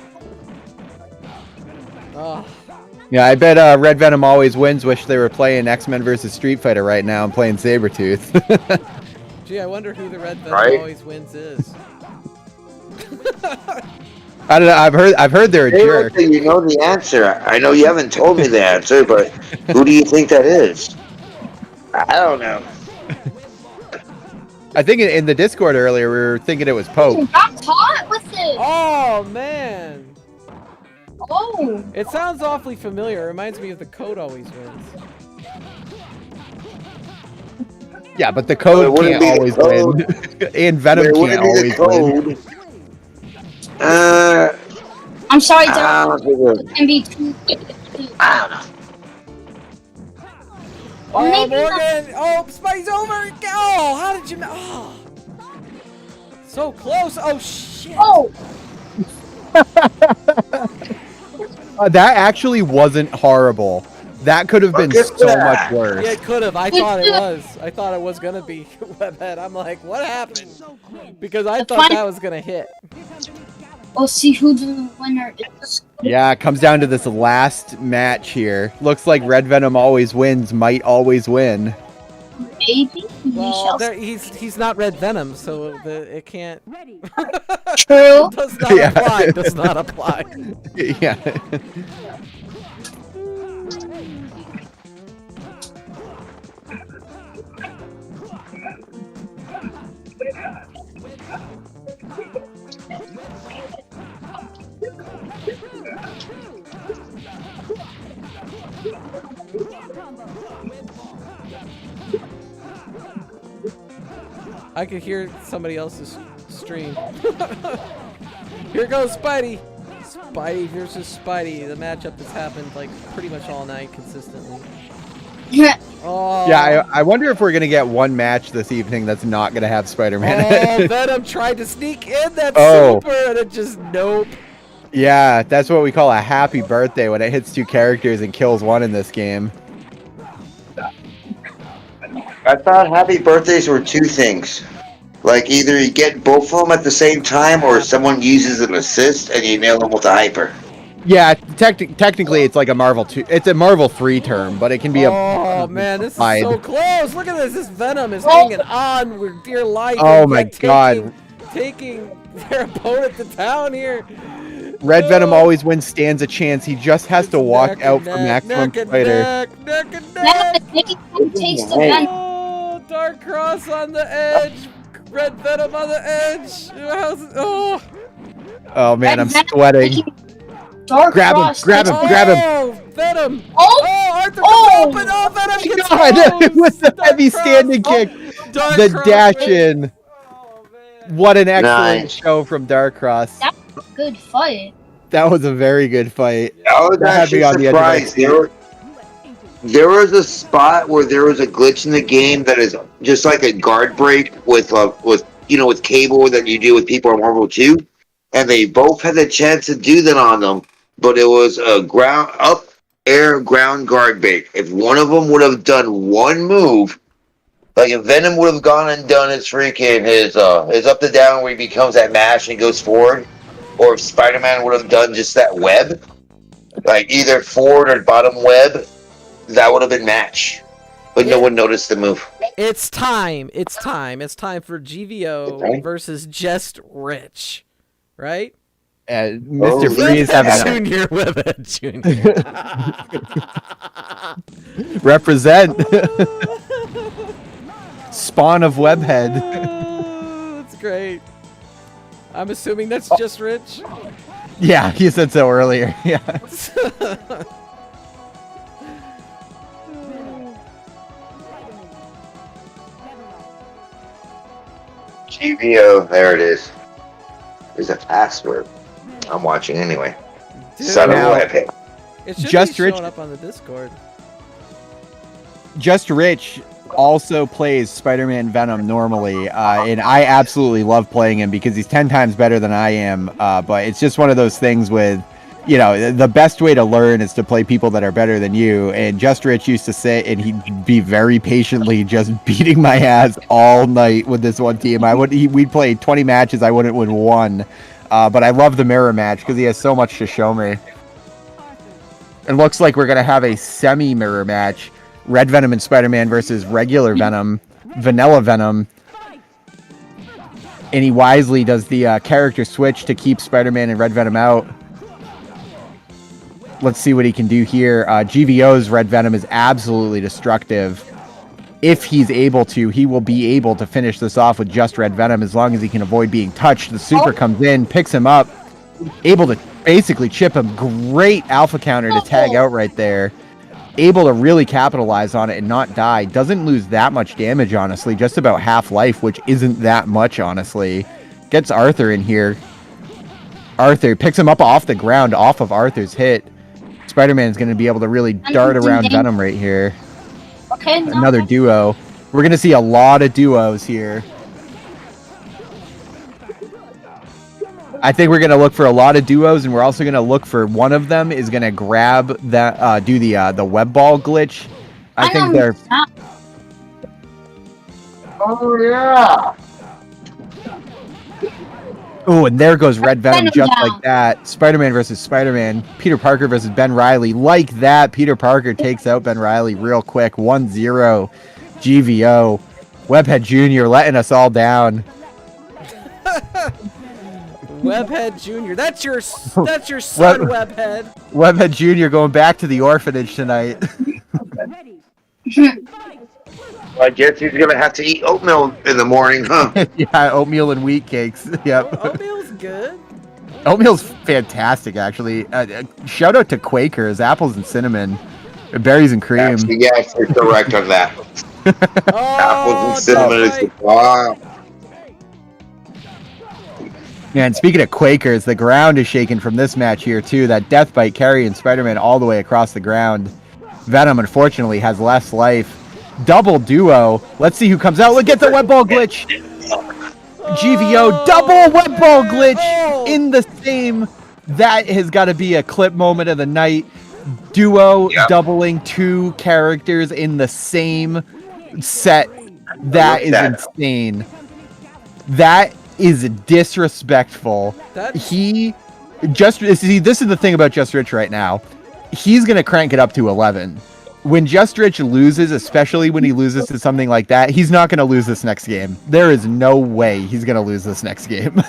Oh. Yeah, I bet Red Venom always wins. Wish they were playing X-Men versus Street Fighter right now and playing Sabretooth. Gee, I wonder who the Red Venom Right? always wins is. I don't know. I've heard they're a jerk. You know the answer. I know you haven't told me the answer, but who do you think that is? I don't know. I think in the Discord earlier we were thinking it was Pope. Got caught with it. Oh, man. Oh. It sounds awfully familiar. It reminds me of the Code always wins. Yeah, but the Code Well, it can't always wouldn't win. And Venom It can't wouldn't be always the win. code. I'm sorry, I Dylan. don't know. It can be too. I don't know. Oh, maybe Morgan! Oh, Spidey's over! Oh, how did you... Oh. So close! Oh, shit! Oh. That actually wasn't horrible. That could have been Look at so that. much worse. Yeah, it could have. I thought it was. I thought it was gonna be Webhead. I'm like, what happened? Because I thought that was gonna hit. We'll see who the winner is. Yeah, it comes down to this last match here. Looks like Red Venom always wins, might always win. Maybe. We Well, shall there, he's not Red Venom, so it can't. True. Does not Yeah. apply. Does not apply. Yeah. I could hear somebody else's stream. Here goes Spidey. Spidey versus Spidey, the matchup that's happened like pretty much all night consistently. Oh. Yeah, I wonder if we're going to get one match this evening that's not going to have Spider-Man in Oh, it. Venom tried to sneak in that Oh. super, and it just nope. Yeah, that's what we call a happy birthday when it hits two characters and kills one in this game. I thought happy birthdays were two things. Like either you get both of them at the same time, or someone uses an assist and you nail them with a hyper. Yeah, technically it's like a Marvel 2. It's a Marvel 3 term, but it can be Oh man, this is applied. so close. Look at this. This Venom is hanging on with dear life. Oh and my yet God. Taking their opponent to town here. Red Venom always wins, stands a chance. He just has to walk out for maximum spider. Neck and Now neck. the takes the Venom. Oh, Dark Cross on the edge. Red Venom on the edge. How's it? Oh. Oh man, Red I'm Venom sweating. taking Dark Grab him, Cross grab him, takes- grab him. Oh, Venom. Oh! Oh, Arthur Oh! comes open. Oh, Venom gets God, with the Dark heavy Cross. standing kick, Dark the Cross. dash in. Oh, man. What an excellent Nice. show from Dark Cross. That was a good fight. That was a very good fight. I was That had actually me on the edge of my surprised. There was a spot where there was a glitch in the game that is just like a guard break with cable that you do with people on Marvel 2, and they both had the chance to do that on them, but it was a ground guard break. If one of them would have done one move, like if Venom would have gone and done his up to down where he becomes that mash and goes forward, or if Spider-Man would have done just that web, like either forward or bottom web, that would have been match. But no one noticed the move. It's time. It's time. It's time for GVO Okay. versus Just Rich. Right? Mr. Oh, Freeze having a Junior Webhead Junior. represent. Spawn of Webhead. Oh, that's great. I'm assuming that's Just Rich. Yeah, you said so earlier. Yeah. GVO, there it is. There's a password. I'm watching anyway. Dude, Son of a Now- webhead. it should Just be Rich- showing up on the Discord. Just Rich also plays Spider-Man Venom normally, and I absolutely love playing him because he's 10 times better than I am. But it's just one of those things with, the best way to learn is to play people that are better than you. And Just Rich used to say, and he'd be very patiently just beating my ass all night with this one team. We'd play 20 matches, I wouldn't win one. But I love the mirror match because he has so much to show me. It looks like we're gonna have a semi-mirror match. Red Venom and Spider-Man versus regular Venom, Vanilla Venom. And he wisely does the character switch to keep Spider-Man and Red Venom out. Let's see what he can do here. GVO's Red Venom is absolutely destructive. If he's able to, he will be able to finish this off with just Red Venom as long as he can avoid being touched. The super comes in, picks him up, able to basically chip him. Great alpha counter to tag out right there. Able to really capitalize on it and not die. Doesn't lose that much damage, honestly. Just about half life, which isn't that much, honestly. Gets Arthur in here. Arthur picks him up off the ground, off of Arthur's hit. Spider-Man's going to be able to really dart around Venom right here. Okay, no, Another duo. We're going to see a lot of duos here. I think we're gonna look for a lot of duos, and we're also gonna look for one of them is gonna grab that, do the web ball glitch. I think they're. Oh yeah. Oh, and there goes Red Venom Venom just down. like that. Spider-Man versus Spider-Man. Peter Parker versus Ben Reilly. Like that, Peter Parker takes out Ben Reilly real quick. 1-0. GVO. Webhead Jr. letting us all down. Webhead Jr. That's your son, Webhead. Webhead Jr. going back to the orphanage tonight. Ready. I guess he's gonna have to eat oatmeal in the morning, huh? Yeah, oatmeal and wheat cakes. Yep. Oatmeal's good. Oatmeal's fantastic, actually. Shout out to Quakers, apples and cinnamon, berries and cream. Actually, yes, you're correct of that. Apples and cinnamon is wow. Yeah, and speaking of Quakers, the ground is shaking from this match here, too. That death bite carrying Spider-Man all the way across the ground. Venom, unfortunately, has less life. Double duo. Let's see who comes out. Look at the web ball glitch. GVO, double web ball glitch in the same. That has got to be a clip moment of the night. Duo doubling two characters in the same set. That is insane. That is disrespectful. He just see. This is the thing about Just Rich right now. He's gonna crank it up to 11. When Just Rich loses, especially when he loses to something like that, he's not gonna lose this next game. There is no way he's gonna lose this next game.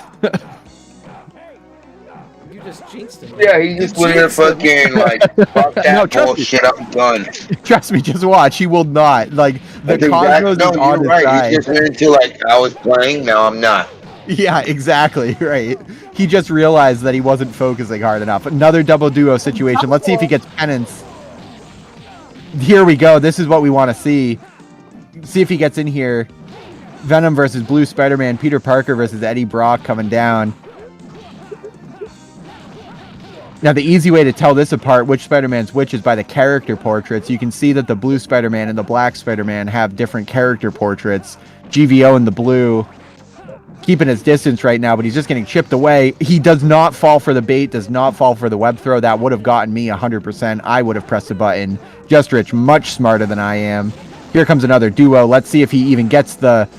You just jinxed it. Yeah, he just went here fucking like fuck that bullshit. I'm done. Trust me, just watch. He will not. Like the cosmos is on his side. He just went into like I was playing, now I'm not. Yeah, exactly. Right. He just realized that he wasn't focusing hard enough. Another double duo situation. Let's see if he gets penance. Here we go. This is what we want to see. See if he gets in here. Venom versus Blue Spider-Man. Peter Parker versus Eddie Brock coming down. Now, the easy way to tell this apart, which Spider-Man's which, is by the character portraits. You can see that the Blue Spider-Man and the Black Spider-Man have different character portraits. GVO and the Blue keeping his distance right now, but he's just getting chipped away. He does not fall for the bait, does not fall for the web throw. That would have gotten me 100%. I would have pressed the button. Just Rich, much smarter than I am. Here comes another duo. Let's see if he even gets the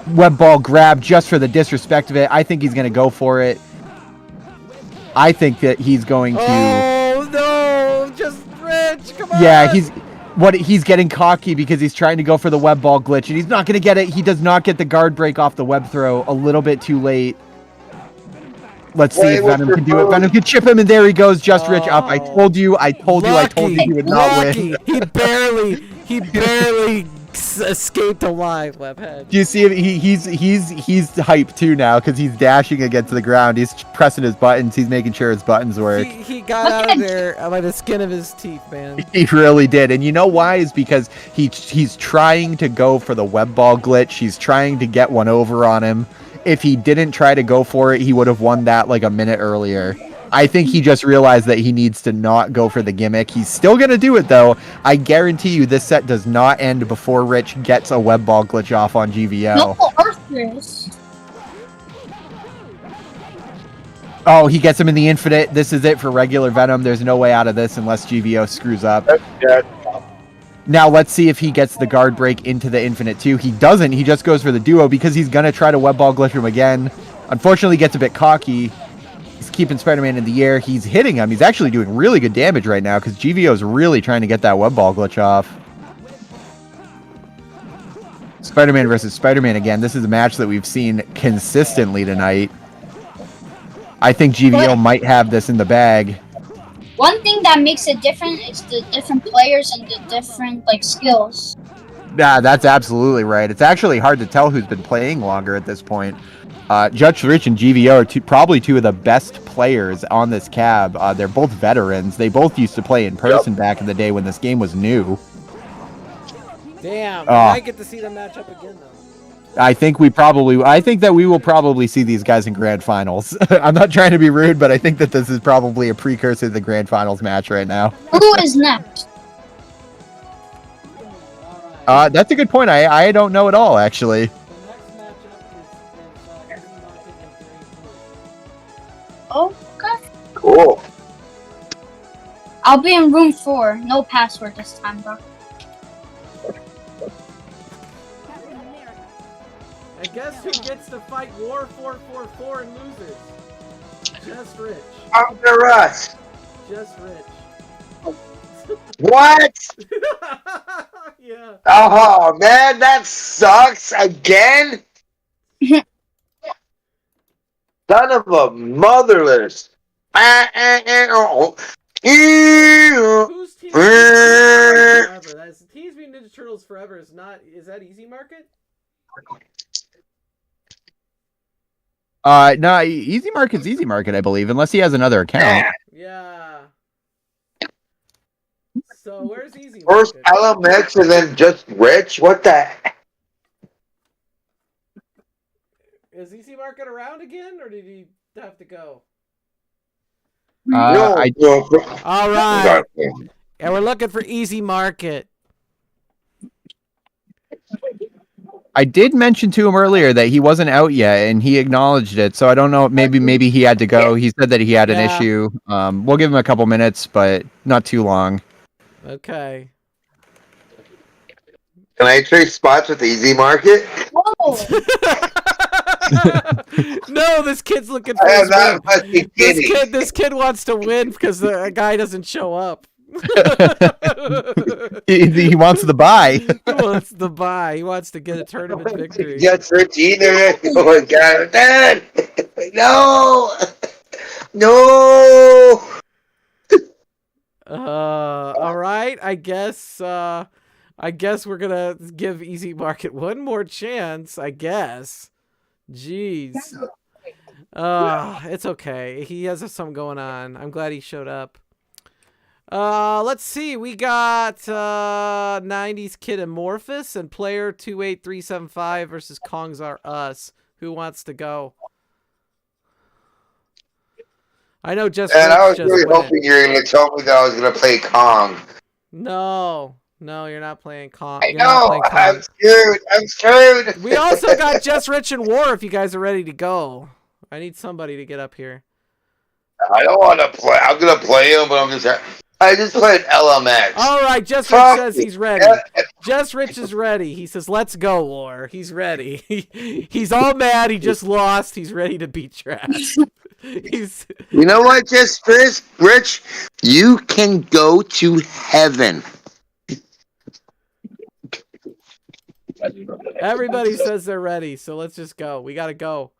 web ball grab just for the disrespect of it. I think he's going to go for it. I think that he's going to... Oh, no! Just Rich, come on! Yeah, he's getting cocky because he's trying to go for the web ball glitch, and he's not going to get it. He does not get the guard break off the web throw. A little bit too late. Let's see if Venom can do it. Venom can chip him, and there he goes. Just Rich up. I told you he would not win. He barely escaped alive, Webhead. Do you see him? He's hyped too now because he's dashing against the ground. He's pressing his buttons. He's making sure his buttons work. He got out of there by the skin of his teeth, man. He really did. And you know why? Is because he's trying to go for the web ball glitch. He's trying to get one over on him. If he didn't try to go for it, he would have won that like a minute earlier. I think he just realized that he needs to not go for the gimmick. He's still going to do it, though. I guarantee you this set does not end before Rich gets a web ball glitch off on GVO. No, Arthur's. Oh, he gets him in the infinite. This is it for regular Venom. There's no way out of this unless GVO screws up. Now let's see if he gets the guard break into the infinite, too. He doesn't. He just goes for the duo because he's going to try to web ball glitch him again. Unfortunately, gets a bit cocky. He's keeping Spider-Man in the air. He's hitting him. He's actually doing really good damage right now because GVO is really trying to get that web ball glitch off. Spider-Man versus Spider-Man again. This is a match that we've seen consistently tonight. I think GVO might have this in the bag. One thing that makes it different is the different players and the different skills. Yeah, that's absolutely right. It's actually hard to tell who's been playing longer at this point. Judge Rich and GVO are probably two of the best players on this cab. They're both veterans. They both used to play in person back in the day when this game was new. Damn, I get to see them match up again, though. I think that we will probably see these guys in grand finals. I'm not trying to be rude, but I think that this is probably a precursor to the grand finals match right now. Who is next? That's a good point. I don't know at all, actually. Okay. Cool. I'll be in room 4. No password this time, bro. Captain America. And guess who gets to fight War 444 and loses? Just Rich. Under us. Just Rich. What? Yeah. Oh man, that sucks again. Son of a motherless. Who's Teenage Mutant Ninja Turtles Forever? That's Teenage Mutant Ninja Turtles Forever is not. Is that Easy Market? No, Easy Market's Easy Market, I believe, unless he has another account. Yeah. So where's Easy First Market? LMX and then just Rich? What the heck? Is Easy Market around again, or did he have to go? No, All right. And we're looking for Easy Market. I did mention to him earlier that he wasn't out yet, and he acknowledged it. So I don't know. Maybe he had to go. He said that he had an issue. We'll give him a couple minutes, but not too long. Okay. Can I trade spots with Easy Market? Whoa! No, this kid's looking for his win. This kid wants to win because the guy doesn't show up. He wants the buy. He wants the buy. He wants to get a tournament victory. Yes, Rich either. Oh my god. Dad! No! No! All right. I guess we're gonna give Easy Market one more chance. I guess. Jeez. It's okay. He has something going on. I'm glad he showed up. Let's see. We got 90s Kid Amorphous and player 28375 versus Kongs Are Us. Who wants to go? I know just. And I was really hoping you were going to tell me that I was going to play Kong. No, you're not playing Kong. I know. I'm screwed. We also got Just Rich and War if you guys are ready to go. I need somebody to get up here. I don't want to play. I'm going to play him, but I just played LMX. All right, Just Rich says he's ready. Just Rich is ready. He says, "Let's go, War." He's ready. He's all mad. He just lost. He's ready to beat trash. You know what, Just Rich? You can go to heaven. Everybody says they're ready, so let's just go. We gotta go.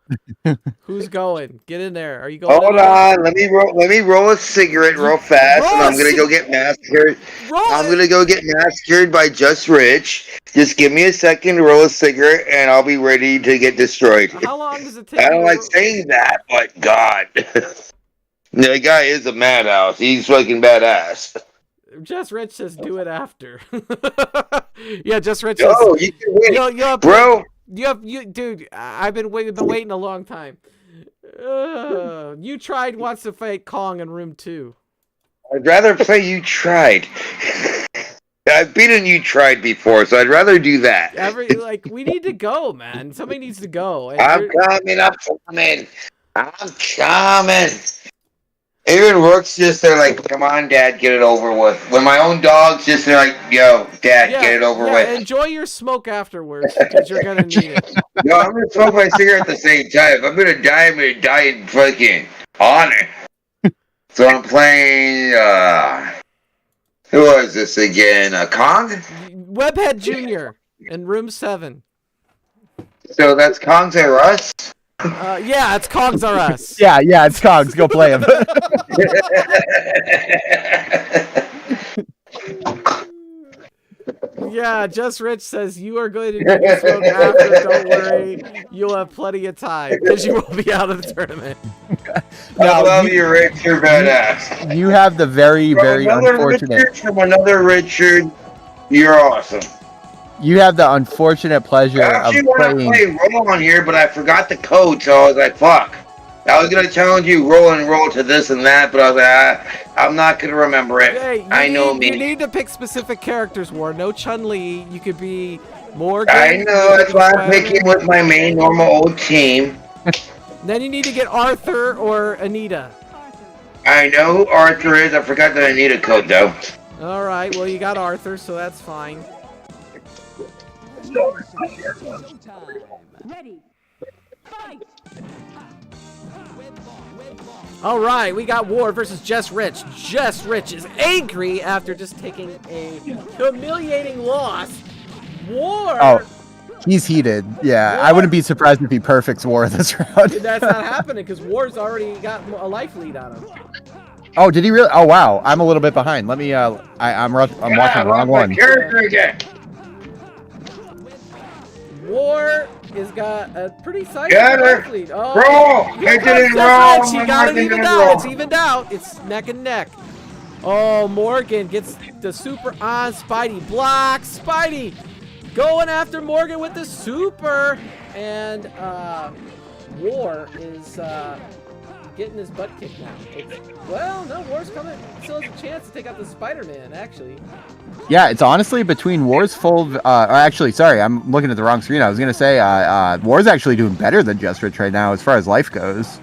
Who's going? Get in there. Are you going? Hold on. Let me roll a cigarette real fast, and I'm gonna go get massacred. I'm gonna go get massacred by Just Rich. Just give me a second to roll a cigarette, and I'll be ready to get destroyed. How long does it take? I don't like saying that, but God, the guy is a madhouse. He's fucking badass. Just Rich says do it after. Yeah, Just Rich says. Oh, you can win, bro. Dude. I've been waiting a long time. You tried wants to fight Kong in room 2. I'd rather play You Tried. I've beaten You Tried before, so I'd rather do that. We need to go, man. Somebody needs to go. I'm coming. Even Rook's just there like, come on, Dad, get it over with. When my own dog's just there like, yo, Dad, get it over with. Enjoy your smoke afterwards because you're gonna need it. No, I'm gonna smoke my cigarette at the same time. If I'm gonna die, I'm gonna die in fucking honor. So I'm playing. Who was this again? Kong? Webhead Jr. in room 7. So that's Kongs Are Us? Yeah, it's Kongs Are Us. Yeah, it's Kongs. Go play him. Yeah, Just Rich says you are going to do this smoke after. Don't worry, you'll have plenty of time because you will be out of the tournament. I love you, Rich. You're badass. You have the very unfortunate. Richard from another Richard. You're awesome. You have the unfortunate pleasure of playing. I play roll on here, but I forgot the code, so I was like, "Fuck." I was gonna challenge you roll to this and that, but I was like, I'm not gonna remember it. Hey, I know me. You need to pick specific characters, War. No Chun-Li. You could be Morgan. I know. That's why I'm picking with my main normal old team. Then you need to get Arthur or Anita. I know who Arthur is. I forgot the Anita code though. All right. Well, you got Arthur, so that's fine. Ready. Fight. All right, we got War versus Just Rich. Just Rich is angry after just taking a humiliating loss. War. Oh, he's heated. Yeah, I wouldn't be surprised if he perfects War this round. That's not happening because War's already got a life lead on him. Oh, did he really? Oh, wow. I'm a little bit behind. Let me. I'm watching the wrong one. Character again. War has got a pretty sizable Get her. life lead. Oh, Roll. here Make comes it in Just roll. Rich. He got it Make it evened in out. roll. It's evened out. It's neck and neck. Oh, Morgan gets the super on Spidey. Block. Spidey going after Morgan with the super. And War is getting his butt kicked now. Well, no, War's coming. Still has a chance to take out the Spider-Man, actually. Yeah, it's honestly between War's full. Actually, sorry, I'm looking at the wrong screen. I was gonna say War's actually doing better than Just Rich right now as far as life goes.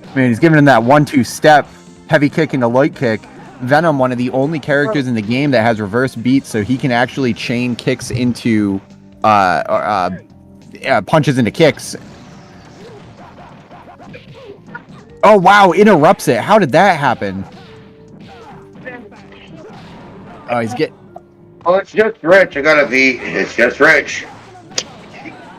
I mean, he's giving him that 1-2 step, heavy kick into light kick. Venom, one of the only characters in the game that has reverse beats, so he can actually chain kicks into punches into kicks. Oh wow, interrupts it. How did that happen? Oh, he's getting. Oh, it's Just Rich. I gotta be. It's Just Rich.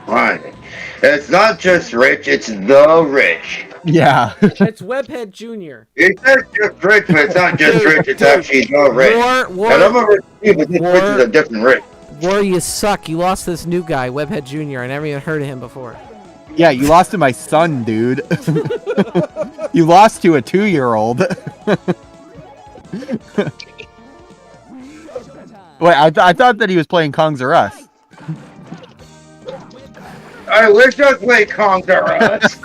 Fine. It's not Just Rich. It's the Rich. Yeah. It's Webhead Jr. It says Just Rich, but it's not Just Rich. It's actually the Rich. War, And I'm a Rich, but this Rich is a different Rich. War, you suck. You lost this new guy, Webhead Jr. I never even heard of him before. Yeah, you lost to my son, dude. You lost to a 2-year-old. Wait, I thought that he was playing Kongs or Us. I wish I played Conquer Us.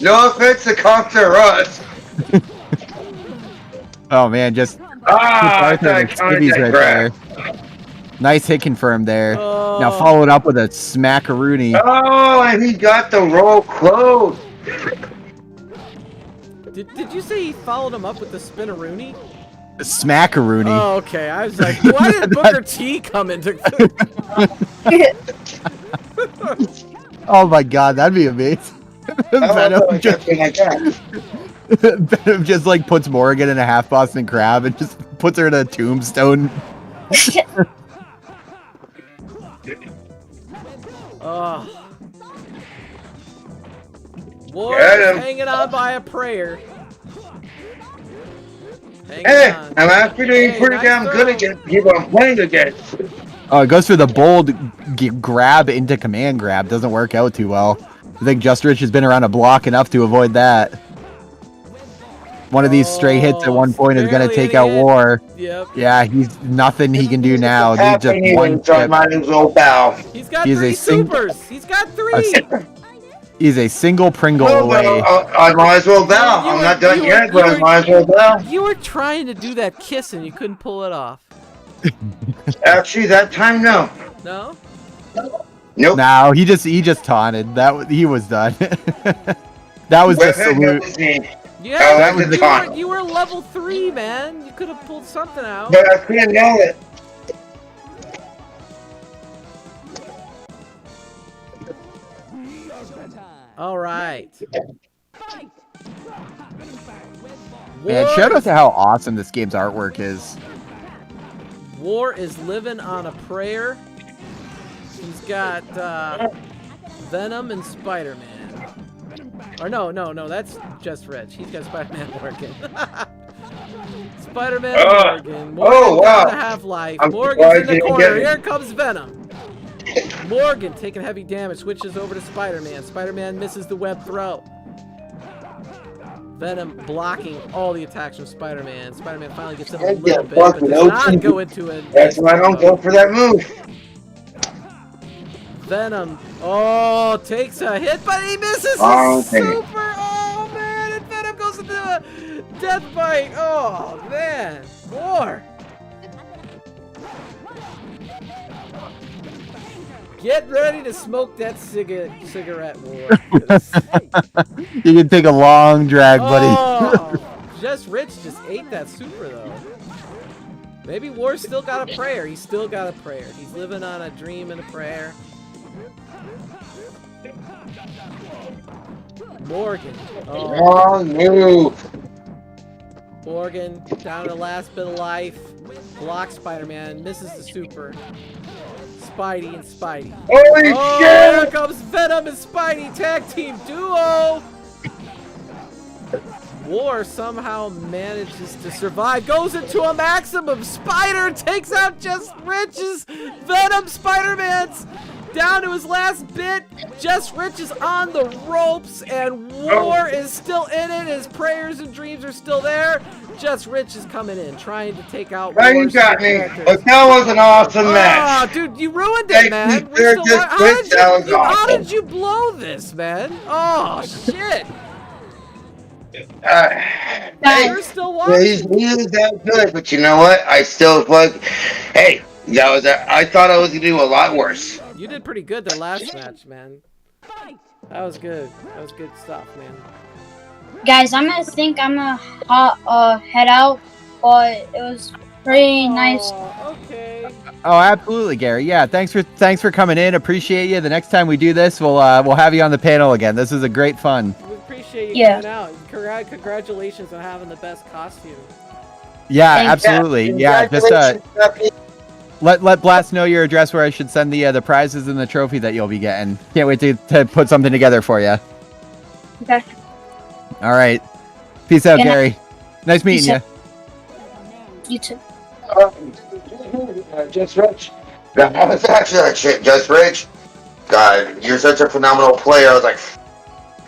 No offense to Conquer Us. Oh man, just Arthur and Skibby's right there. Nice hit confirmed there. Oh. Now followed up with a smackaroony. Oh, and he got the roll close. Did you say he followed him up with the spinaroonie? Smackaroony. Oh, okay. I was like, why did Booker T come into? Oh my god, that'd be amazing. Venom just like puts Morgan in a half Boston Crab and just puts her in a tombstone. Oh. War is hanging on by a prayer. Hey, I'm actually doing pretty damn good against people I'm playing against. Oh, it goes for the bold grab into command grab. Doesn't work out too well. I think Just Rich has been around a block enough to avoid that. One of these stray hits at one point is going to take out War. Yep. Yeah, he's nothing he can do now. He's just one chip. He's got three supers. He's got 3. He's a single Pringle away. I might as well bow. I'm not done yet, but I might as well bow. You were trying to do that kiss and you couldn't pull it off. Actually, that time, no. No? Nope. No, he just taunted. He was done. That was the salute. Yeah, that was the taunt. You were level 3, man. You could have pulled something out. But I couldn't nail it. All right. Man, shout out to how awesome this game's artwork is. War is living on a prayer. He's got Venom and Spider-Man. Or no, that's Just Rich. He's got Spider-Man working. Spider-Man Morgan. Morgan got a half-life. Morgan's in the corner. Here comes Venom. Morgan taking heavy damage, switches over to Spider-Man. Spider-Man misses the web throw. Venom blocking all the attacks from Spider-Man. Spider-Man finally gets him a little bit, but does not go into it. That's why I don't go for that move. Venom, takes a hit, but he misses his super. Oh man, and Venom goes into a death bite. Oh man, War. Get ready to smoke that cigarette war. 'cause- You can take a long drag, buddy. Oh, Just Rich just ate that super though. Maybe War's still got a prayer. He's still got a prayer. He's living on a dream and a prayer. Morgan. Oh, Wrong move. Morgan down to the last bit of life. Blocks Spider-Man. Misses the super. Spidey and Spidey. Holy Oh, shit! here comes Venom and Spidey. Tag team duo. War somehow manages to survive. Goes into a maximum. Spider takes out Just Rich's Venom Spider-Man's. Down to his last bit. Just Rich is on the ropes, and War is still in it. His prayers and dreams are still there. Just Rich is coming in, trying to take out Now you War's got me. characters. But that was an awesome match. Oh, dude, you ruined Thank it, man. you, We're sir. still, Just how, Rich, that was how awesome. did you blow this, man? Oh, shit. You're still watching. He was that good, but you know what? I still fuck. Hey, that was. I thought I was gonna do a lot worse. You did pretty good that last match, man. That was good. That was good stuff, man. Guys, I'm gonna head out, but it was pretty nice. Oh, okay. Oh, absolutely, Gary. Yeah, thanks for coming in. Appreciate you. The next time we do this, we'll have you on the panel again. This is a great fun. We appreciate you coming out. Congratulations on having the best costume. Yeah, Thanks. absolutely. Yeah, just let Blast know your address where I should send the prizes and the trophy that you'll be getting. Can't wait to put something together for you. Okay. All right. Peace out, Good night. Gary. Nice meeting Peace you. out. You too. Just Rich. That was actually that shit, Just Rich. God, you're such a phenomenal player. I was like,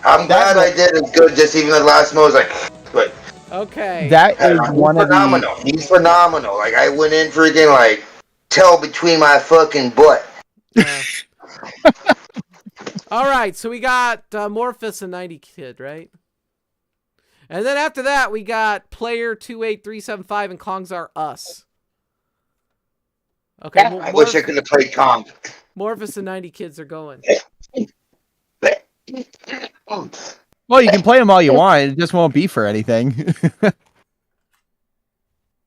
I'm glad I did as good. Just even the last one was like, but Okay. That is he's one of the. phenomenal. He's phenomenal. Like I went in freaking like tail between my fucking butt. Yeah. All right, so we got Morphus and 90 Kid, right? And then after that, we got Player 28375 and Kongs Are Us. Okay, Yeah, I wish I could have played Kong. Morphus and 90 Kids are going. Well, you can play them all you want. It just won't be for anything.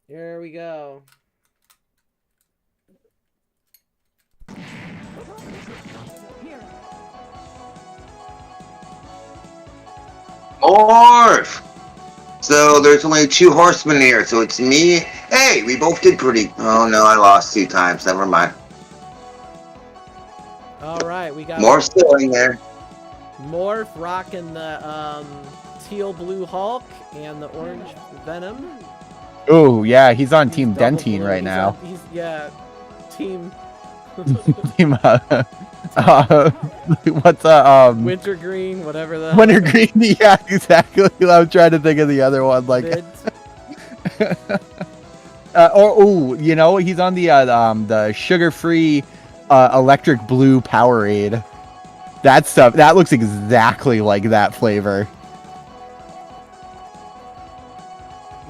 Here we go. Morph! So there's only 2 horsemen here, so it's me. Hey, we both did pretty. Oh no, I lost 2 times. Never mind. All right, we got More still in there. Morph rocking the teal blue Hulk and the orange Venom. Oh yeah, he's on Team Double Dentine blue. right He's now. on- yeah, team Team what's Wintergreen, whatever the Wintergreen? Yeah, exactly. I was trying to think of the other one, like Mid. you know, he's on the sugar-free electric blue Powerade. That stuff that looks exactly like that flavor.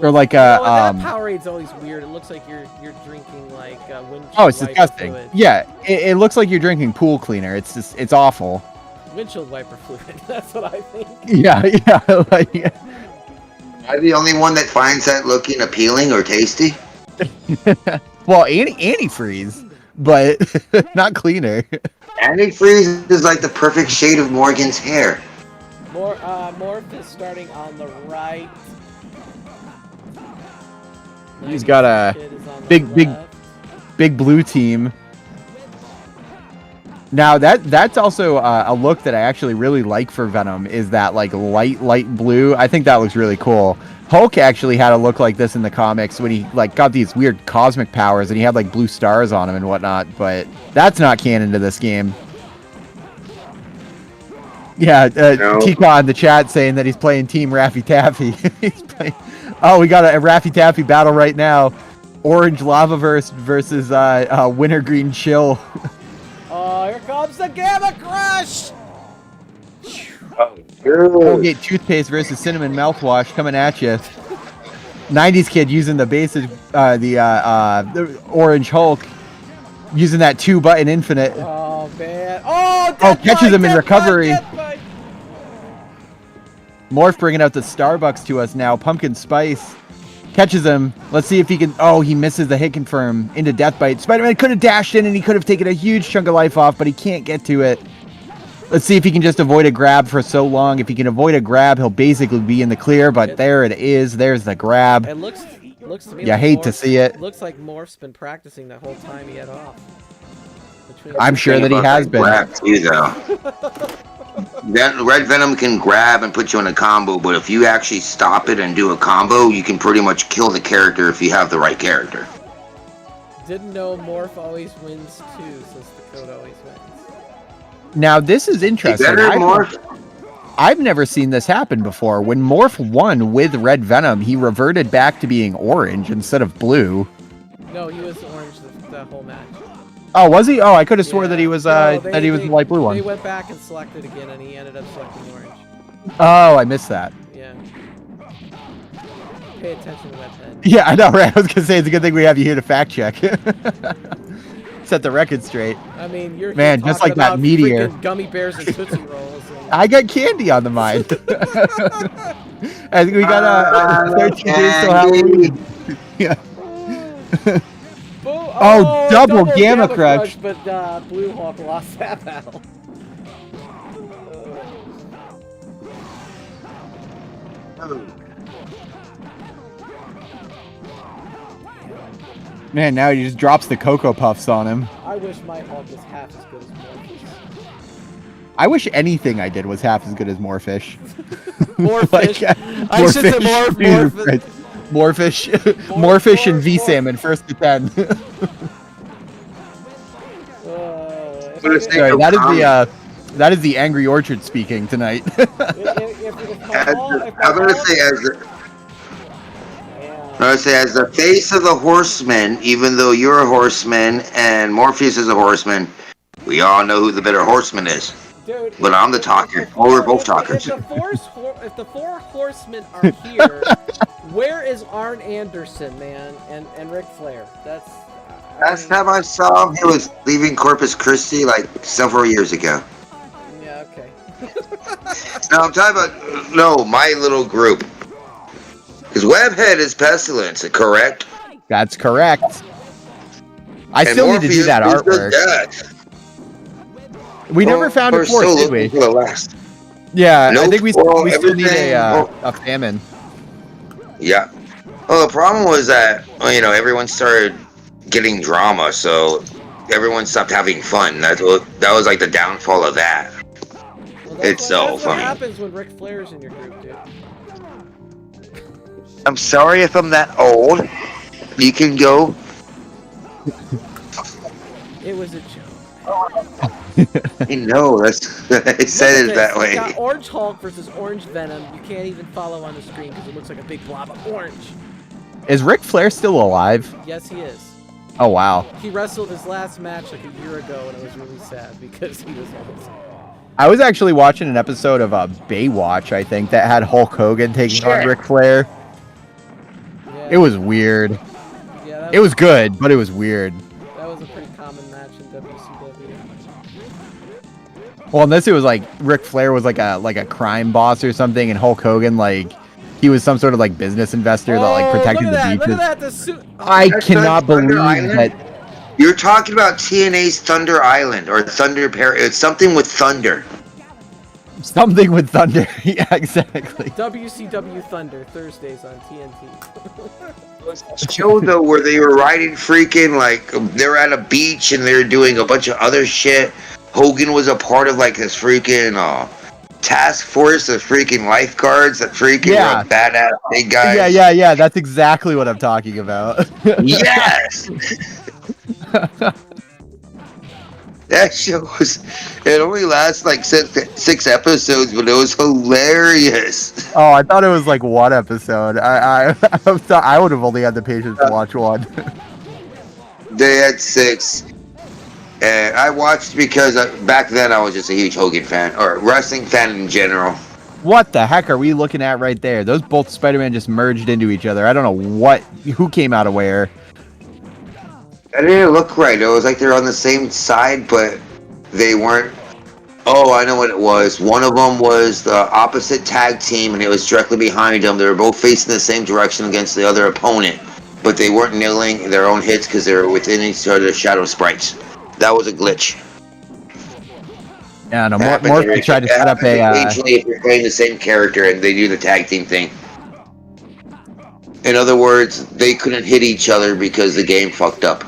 Or like that Powerade's always weird. It looks like you're drinking like windshield oh, it's wiper disgusting. fluid. Yeah, it looks like you're drinking pool cleaner. It's just it's awful. Windshield wiper fluid. That's what I think. Yeah, yeah. Like, Am I the only one that finds that looking appealing or tasty? well, antifreeze, but not cleaner. Antifreeze is like the perfect shade of Morgan's hair. Morph is starting on the right. He's got a Kid is on the big left. blue team. Now that's also a look that I actually really like for Venom is that like light blue. I think that looks really cool. Hulk actually had a look like this in the comics when he like got these weird cosmic powers and he had like blue stars on him and whatnot, but that's not canon to this game. Yeah, No. Tika in the chat saying that he's playing Team Raffy Taffy. He's playing. Oh, we got a Raffy Taffy battle right now. Orange Lavaverse versus Wintergreen Chill. Oh, here comes the Gamma Crush! Colgate toothpaste versus cinnamon mouthwash coming at you. 90s kid using the basic, the Orange Hulk, using that 2-button infinite. Oh, Oh man! Oh, catches him in death recovery. bite, death bite. Morph bringing out the Starbucks to us now. Pumpkin Spice catches him. Let's see if he can. Oh, he misses the hit confirm into Death Bite. Spider-Man could have dashed in and he could have taken a huge chunk of life off, but he can't get to it. Let's see if he can just avoid a grab for so long. If he can avoid a grab, he'll basically be in the clear, but there it is. There's the grab. It looks to me. You like hate to see it. Looks like Morph's been practicing the whole time he had off. I'm sure that he has been. Grab too, though. That Red Venom can grab and put you in a combo, but if you actually stop it and do a combo, you can pretty much kill the character if you have the right character. Didn't know Morph always wins too, since the code always wins. Now this is interesting. I've never seen this happen before. When Morph won with Red Venom, he reverted back to being orange instead of blue. No, he was orange the whole match. Oh, was he? Oh, I could have swore that he was that he was the light blue one. They went back and selected again, and he ended up selecting orange. Oh, I missed that. Yeah. Pay attention to that head. Yeah, I know, right? I was gonna say it's a good thing we have you here to fact check. Set the record straight. I mean, you're man, just like that meteor. Gummy bears and Tootsie Rolls. And... I got candy on the mind. I think we got 13 days till Halloween. Yeah. Oh, double Gamma Crush. But Blue Hawk lost that battle. Man, now he just drops the Cocoa Puffs on him. I wish my Hawk was half as good as Morphish. I wish anything I did was half as good as Morphish. Morphish. I should say Morphish. Morphish and V-Salmon, first to 10. Sorry, that is the Angry Orchard speaking tonight. I'm gonna say as the face of the Horseman, even though you're a horseman and Morpheus is a horseman, we all know who the better horseman is. Dude, but I'm the talker. Or we're both talkers. If the four horsemen are here, where is Arn Anderson, man, and Ric Flair? Last time I saw him, he was leaving Corpus Christi like several years ago. Yeah, okay. No, I'm talking about my little group. Because Webhead is Pestilence, correct? That's correct. I still need to do that artwork. We never found it for, did we? Yeah, I think we still need a famine. Yeah. Well, the problem was that everyone started getting drama, so everyone stopped having fun. That was like the downfall of that. Well, that's what happens when Ric Flair's in your group, dude. I'm sorry if I'm that old. You can go. It was a joke. I know, I said it that way. Got Orange Hulk versus Orange Venom. You can't even follow on the screen because it looks like a big blob of orange. Is Ric Flair still alive? Yes, he is. Oh, wow. He wrestled his last match like a year ago, and it was really sad because he was old. I was actually watching an episode of Baywatch, I think, that had Hulk Hogan taking on Ric Flair. Yeah. It was weird. Yeah, it was good, but it was weird. That was a pretty common match in WCW. Well, unless it was like Ric Flair was like a crime boss or something, and Hulk Hogan he was some sort of business investor that protected the beaches. Look at that, I cannot believe that. You're talking about TNA's Thunder Island or Thunder It's something with thunder. Something with thunder. Yeah, exactly. WCW Thunder Thursdays on TNT. Show though where they were riding freaking they're at a beach and they're doing a bunch of other shit. Hogan was a part of this freaking task force of freaking lifeguards that freaking were badass big guys. Yeah. That's exactly what I'm talking about. Yes. That show it only lasts 6 episodes, but it was hilarious. Oh, I thought it was one episode. I thought I would have only had the patience to watch one. They had 6. And I watched because back then I was just a huge Hogan fan, or wrestling fan in general. What the heck are we looking at right there? Those both Spider-Man just merged into each other. I don't know who came out of where. That didn't look right. It was like they're on the same side, but they weren't. Oh, I know what it was. One of them was the opposite tag team, and it was directly behind them. They were both facing the same direction against the other opponent, but they weren't nailing their own hits because they were within each other's shadow sprites. That was a glitch. Yeah, no, Happens Morphe tried to set up a. occasionally if you're playing the same character and they do the tag team thing. In other words, they couldn't hit each other because the game fucked up.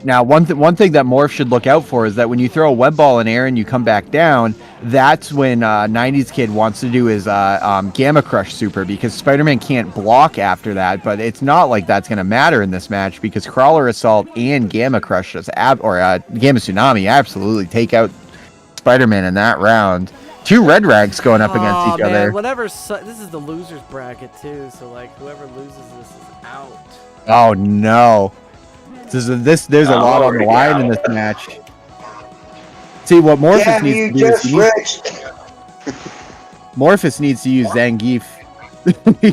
Now, one thing that Morph should look out for is that when you throw a web ball in air and you come back down, that's when 90s Kid wants to do his Gamma Crush super, because Spider-Man can't block after that, but it's not like that's going to matter in this match because Crawler Assault and Gamma Crush, Gamma Tsunami absolutely take out Spider-Man in that round. Two red rags going up against each other. This is the losers bracket too, so like whoever loses this is out. Oh no. There's a lot on the line in this match. See what Morpheus needs to do is Morpheus needs to use Zangief.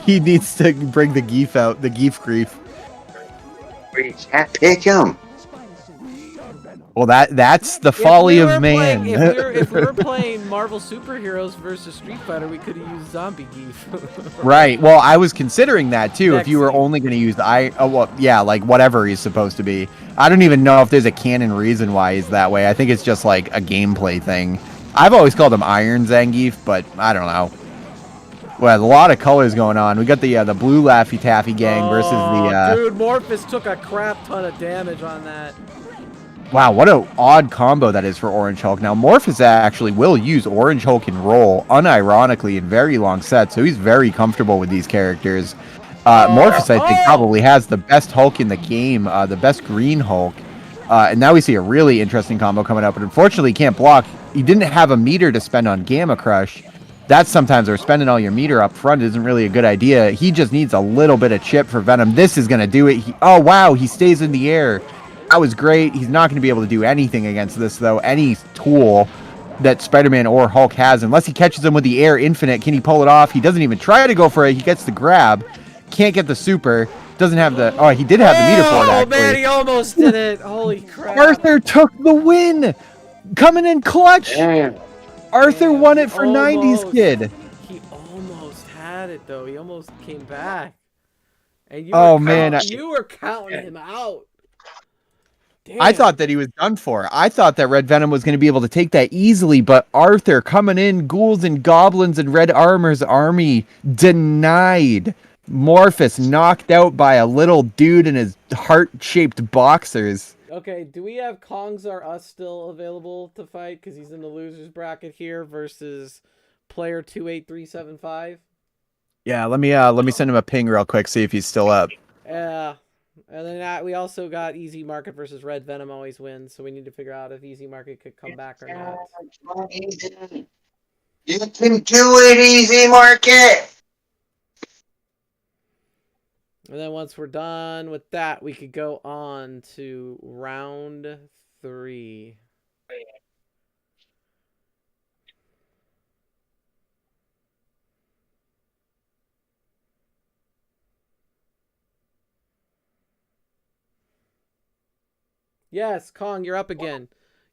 He needs to bring the Geef out, the Geef grief. We can't pick him. Well, that's the folly of man. If we were playing Marvel superheroes versus Street Fighter, we could have used Zombie Geef. Right. Well, I was considering that too. Next if you were only going to use like whatever he's supposed to be. I don't even know if there's a canon reason why he's that way. I think it's just like a gameplay thing. I've always called him Iron Zangief, but I don't know. Well, a lot of colors going on. We got the blue Laffy Taffy gang versus the. Dude, Morpheus took a crap ton of damage on that. Wow, what an odd combo that is for Orange Hulk. Now, Morpheus actually will use Orange Hulk and roll, unironically, in very long sets, so he's very comfortable with these characters. Morpheus, I think, probably has the best Hulk in the game, the best green Hulk. And now we see a really interesting combo coming up, but unfortunately he can't block. He didn't have a meter to spend on Gamma Crush. That's sometimes where spending all your meter up front isn't really a good idea. He just needs a little bit of chip for Venom. This is going to do it. Oh, wow, he stays in the air. That was great. He's not going to be able to do anything against this, though. Any tool that Spider-Man or Hulk has, unless he catches him with the air infinite, can he pull it off? He doesn't even try to go for it. He gets the grab. Can't get the super. Doesn't have the... Oh, he did have the meter for it, actually. Oh, man, he almost did it. Holy crap. Arthur took the win. Coming in clutch. Arthur won it for 90s Kid. He almost had it, though. He almost came back. And you you were counting him out. Damn. I thought that he was done for. I thought that Red Venom was going to be able to take that easily, but Arthur coming in, ghouls and goblins and Red Armor's army denied. Morpheus knocked out by a little dude in his heart-shaped boxers. Okay, do we have Kongs Are Us still available to fight? Because he's in the losers bracket here versus player 28375. Yeah, let me send him a ping real quick, see if he's still up. Yeah. And then we also got Easy Market versus Red Venom always wins, so we need to figure out if Easy Market could come back or not. You can do it, Easy Market! And then once we're done with that, we could go on to round 3. Yes, Kong, you're up again.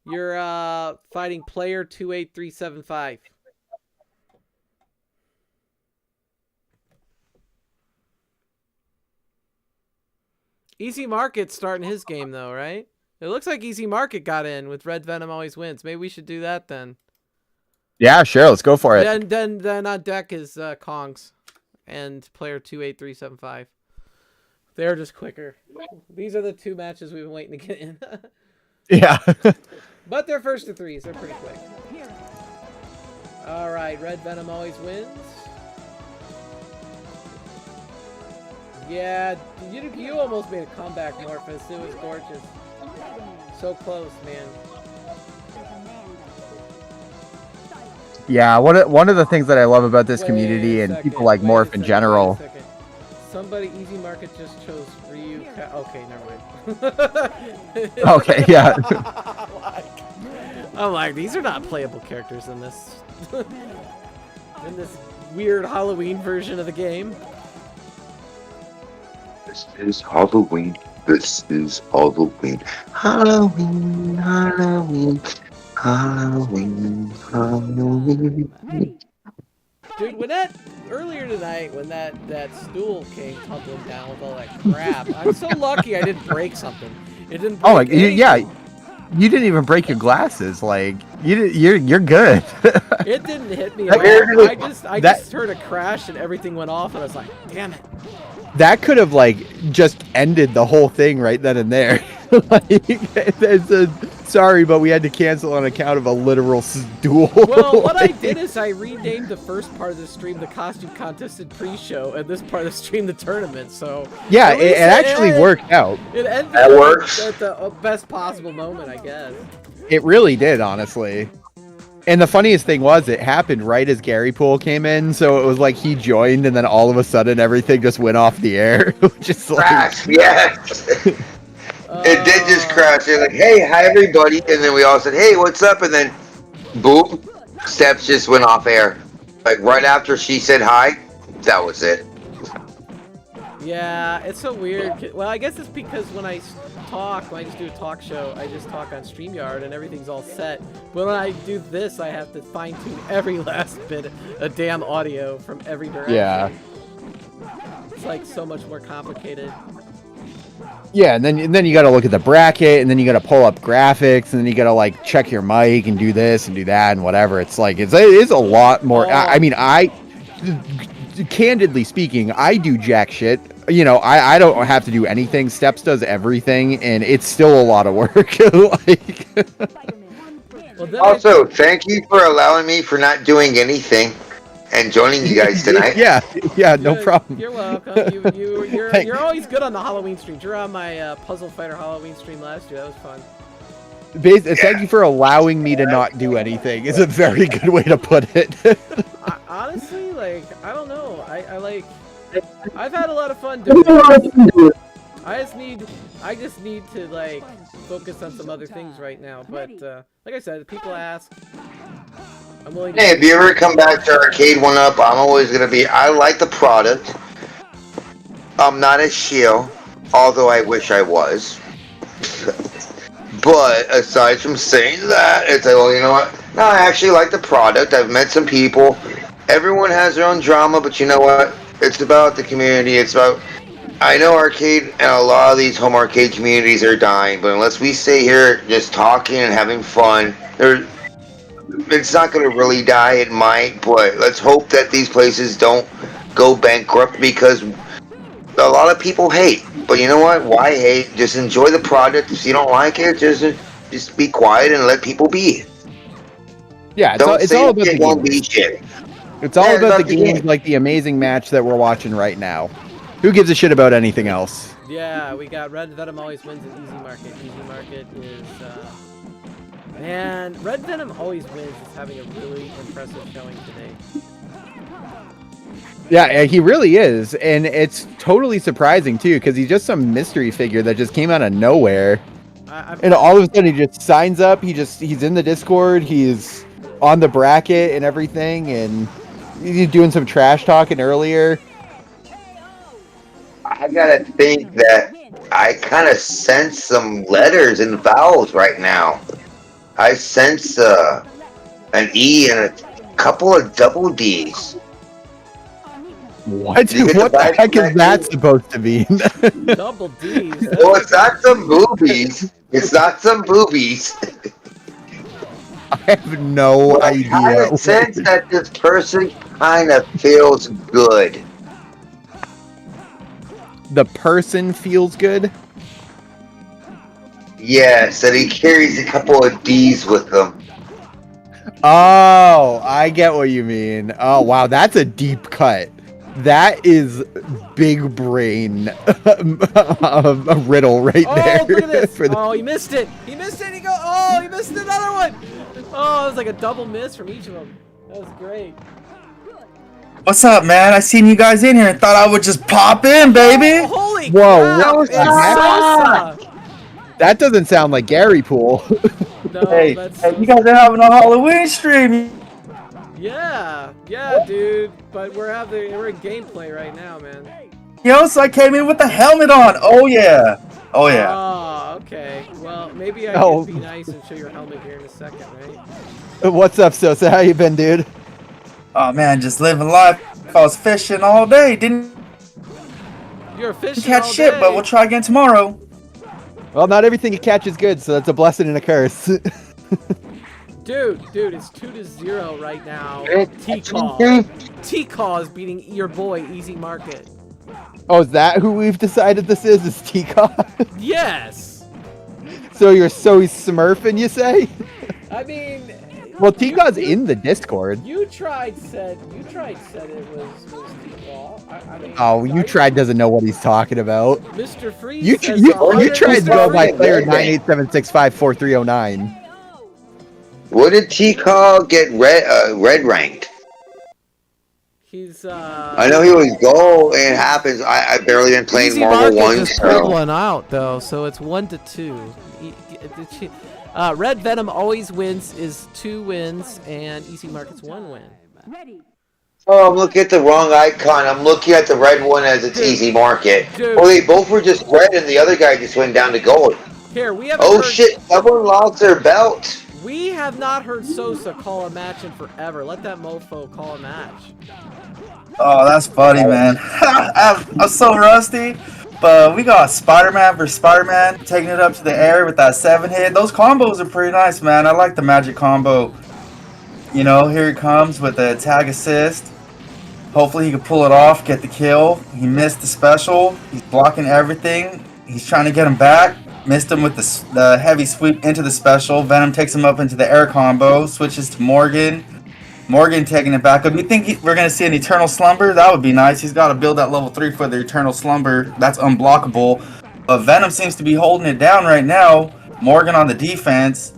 You're fighting player 28375. Easy Market's starting his game though, right? It looks like Easy Market got in with Red Venom always wins. Maybe we should do that then. Yeah, sure. Let's go for it. Then on deck is Kongs and player 28375. They're just quicker. These are the two matches we've been waiting to get in. Yeah. But they're first to threes. They're pretty quick. All right. Red Venom always wins. Yeah. You almost made a comeback, Morpheus. It was gorgeous. So close, man. Yeah. One of the things that I love about this community and people like Morph in general. Somebody Easy Market just chose Ryu. Okay, never mind. Okay, yeah. I'm like, these are not playable characters in this weird Halloween version of the game. This is Halloween. This is Halloween. Halloween, Halloween, Halloween, Halloween. Dude, when that earlier tonight, when that stool came tumbling down with all that crap, I'm so lucky I didn't break something. It didn't break Oh, anything. yeah. You didn't even break your glasses. Like you're good. It didn't hit me at all. I just heard a crash and everything went off, and I was like, damn it. That could have like just ended the whole thing right then and there. Sorry, but we had to cancel on account of a literal stool. Well, what I did is I renamed the first part of the stream the costume contest and pre-show, and this part of the stream the tournament. So yeah, it actually worked out. It ended That works. at the best possible moment, I guess. It really did, honestly. And the funniest thing was, it happened right as Gary Poole came in, so it was like he joined, and then all of a sudden everything just went off the air. Just like, Crash, yes. It did just crash. They're like, hey, hi everybody, and then we all said, hey, what's up? And then, boom, steps just went off air. Like right after she said hi, that was it. Yeah, it's so weird. Well, I guess it's because when I just do a talk show, I just talk on StreamYard and everything's all set. But when I do this, I have to fine-tune every last bit of damn audio from every direction. yeah. It's like so much more complicated. Yeah, and then you got to look at the bracket, and then you got to pull up graphics, and then you got to like check your mic and do this and do that and whatever. It's like it is a lot more. I mean, candidly speaking, I do jack shit. You know, I don't have to do anything. Steps does everything, and it's still a lot of work. Like, also, thank you for allowing me for not doing anything and joining you guys tonight. yeah, no problem. You're welcome. You're always good on the Halloween streams. You're on my Puzzle Fighter Halloween stream last year. That was fun. Thank you for allowing me to not do anything. Is a very good way to put it. Honestly, like, I don't know. I've had a lot of fun doing it. I just need to like focus on some other things right now. But like I said, people ask. I'm willing to. Hey, if you ever come back to Arcade1Up, I'm always gonna be. I like the product. I'm not a shill, although I wish I was. But aside from saying that, it's like, well, you know what? No, I actually like the product. I've met some people. Everyone has their own drama, but you know what? It's about the community. It's about. I know arcade and a lot of these home arcade communities are dying, but unless we stay here just talking and having fun, it's not going to really die. It might, but let's hope that these places don't go bankrupt because a lot of people hate. But you know what? Why hate? Just enjoy the product. If you don't like it, just be quiet and let people be. Yeah, it's all about the games. It's all about the games, like the amazing match that we're watching right now. Who gives a shit about anything else? Yeah, we got Red Venom always wins in Easy Market. Easy Market is, man, Red Venom always wins. It's having a really impressive showing today. Yeah, he really is, and it's totally surprising too, because he's just some mystery figure that just came out of nowhere, and all of a sudden he just signs up. He's in the Discord. He's on the bracket and everything, and he's doing some trash talking earlier. I gotta think that I kind of sense some letters and vowels right now. I sense an E and a couple of double D's. What the heck is that supposed to mean? Double D's. Well, it's not some boobies. It's not some boobies. I have no idea. I kind of sense that this person kind of feels good. The person feels good? Yes, and he carries a couple of D's with him. Oh, I get what you mean. Oh, wow, that's a deep cut. That is big brain a riddle right there. Oh, look at this. Oh, he missed it. He missed it. He missed another one. Oh, it was like a double miss from each of them. That was great. What's up, man? I seen you guys in here and thought I would just pop in, baby. Oh, holy whoa, crap. That doesn't sound like Gary Poole. No, hey, you guys are having a Halloween stream. Yeah, dude. But we're in gameplay right now, man. Yo, so I came in with the helmet on. Oh yeah. Oh yeah. Oh, okay. Well, maybe I Oh. can be nice and show your helmet here in a second, right? What's up, Sosa? How you been, dude? Oh man, just living life. I was fishing all day. Didn't You're fishing catch all shit, day. but we'll try again tomorrow. Well, not everything you catch is good, so that's a blessing and a curse. Dude, it's 2-0 right now. T-Call. T-Call is beating your boy, Easy Market. Oh, is that who we've decided this is? Is T-Con? Yes! So you're so smurfing, you say? I mean... Well, T-Con's in the Discord. You tried said it was T-Call. I mean... Oh, you tried doesn't know what he's talking about. Mr. Freeze You says tried to go by 100%. player 987654309. What did T-Call get red ranked? He's, I know he was gold, and it happens. I barely been playing Easy Marvel Market 1, just pulled so... one out, though, so it's 1-2. Red Venom always wins is 2 wins, and Easy Market's 1 win. Ready. Oh, I'm looking at the wrong icon. I'm looking at the red one as it's Easy Market. Dude. Well, they both were just red, and the other guy just went down to gold. Here, we haven't Oh heard, shit, someone lost their belt. we have not heard Sosa call a match in forever. Let that mofo call a match. Oh, that's funny, man. I'm so rusty. But we got Spider-Man versus Spider-Man taking it up to the air with that 7-hit. Those combos are pretty nice, man. I like the magic combo. You know, here he comes with the tag assist. Hopefully he can pull it off, get the kill. He missed the special. He's blocking everything. He's trying to get him back. Missed him with the heavy sweep into the special. Venom takes him up into the air combo. Switches to Morgan. Morgan taking it back up. You think we're going to see an Eternal Slumber? That would be nice. He's got to build that level 3 for the Eternal Slumber. That's unblockable. But Venom seems to be holding it down right now. Morgan on the defense.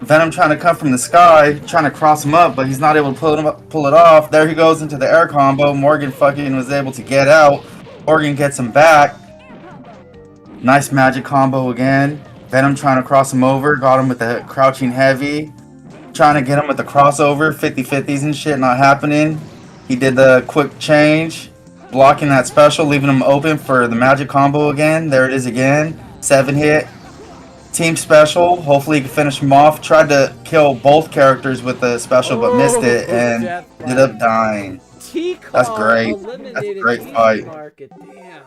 Venom trying to come from the sky, trying to cross him up, but he's not able to pull it off. There he goes into the air combo. Morgan fucking was able to get out. Morgan gets him back. Nice magic combo again. Venom trying to cross him over. Got him with the crouching heavy. Trying to get him with the crossover, 50-50s and shit, not happening. He did the quick change, blocking that special, leaving him open for the magic combo again. There it is again. 7-hit. Team special. Hopefully he can finish him off. Tried to kill both characters with the special, but missed it and ended up dying. That's great. That's a great fight. Damn.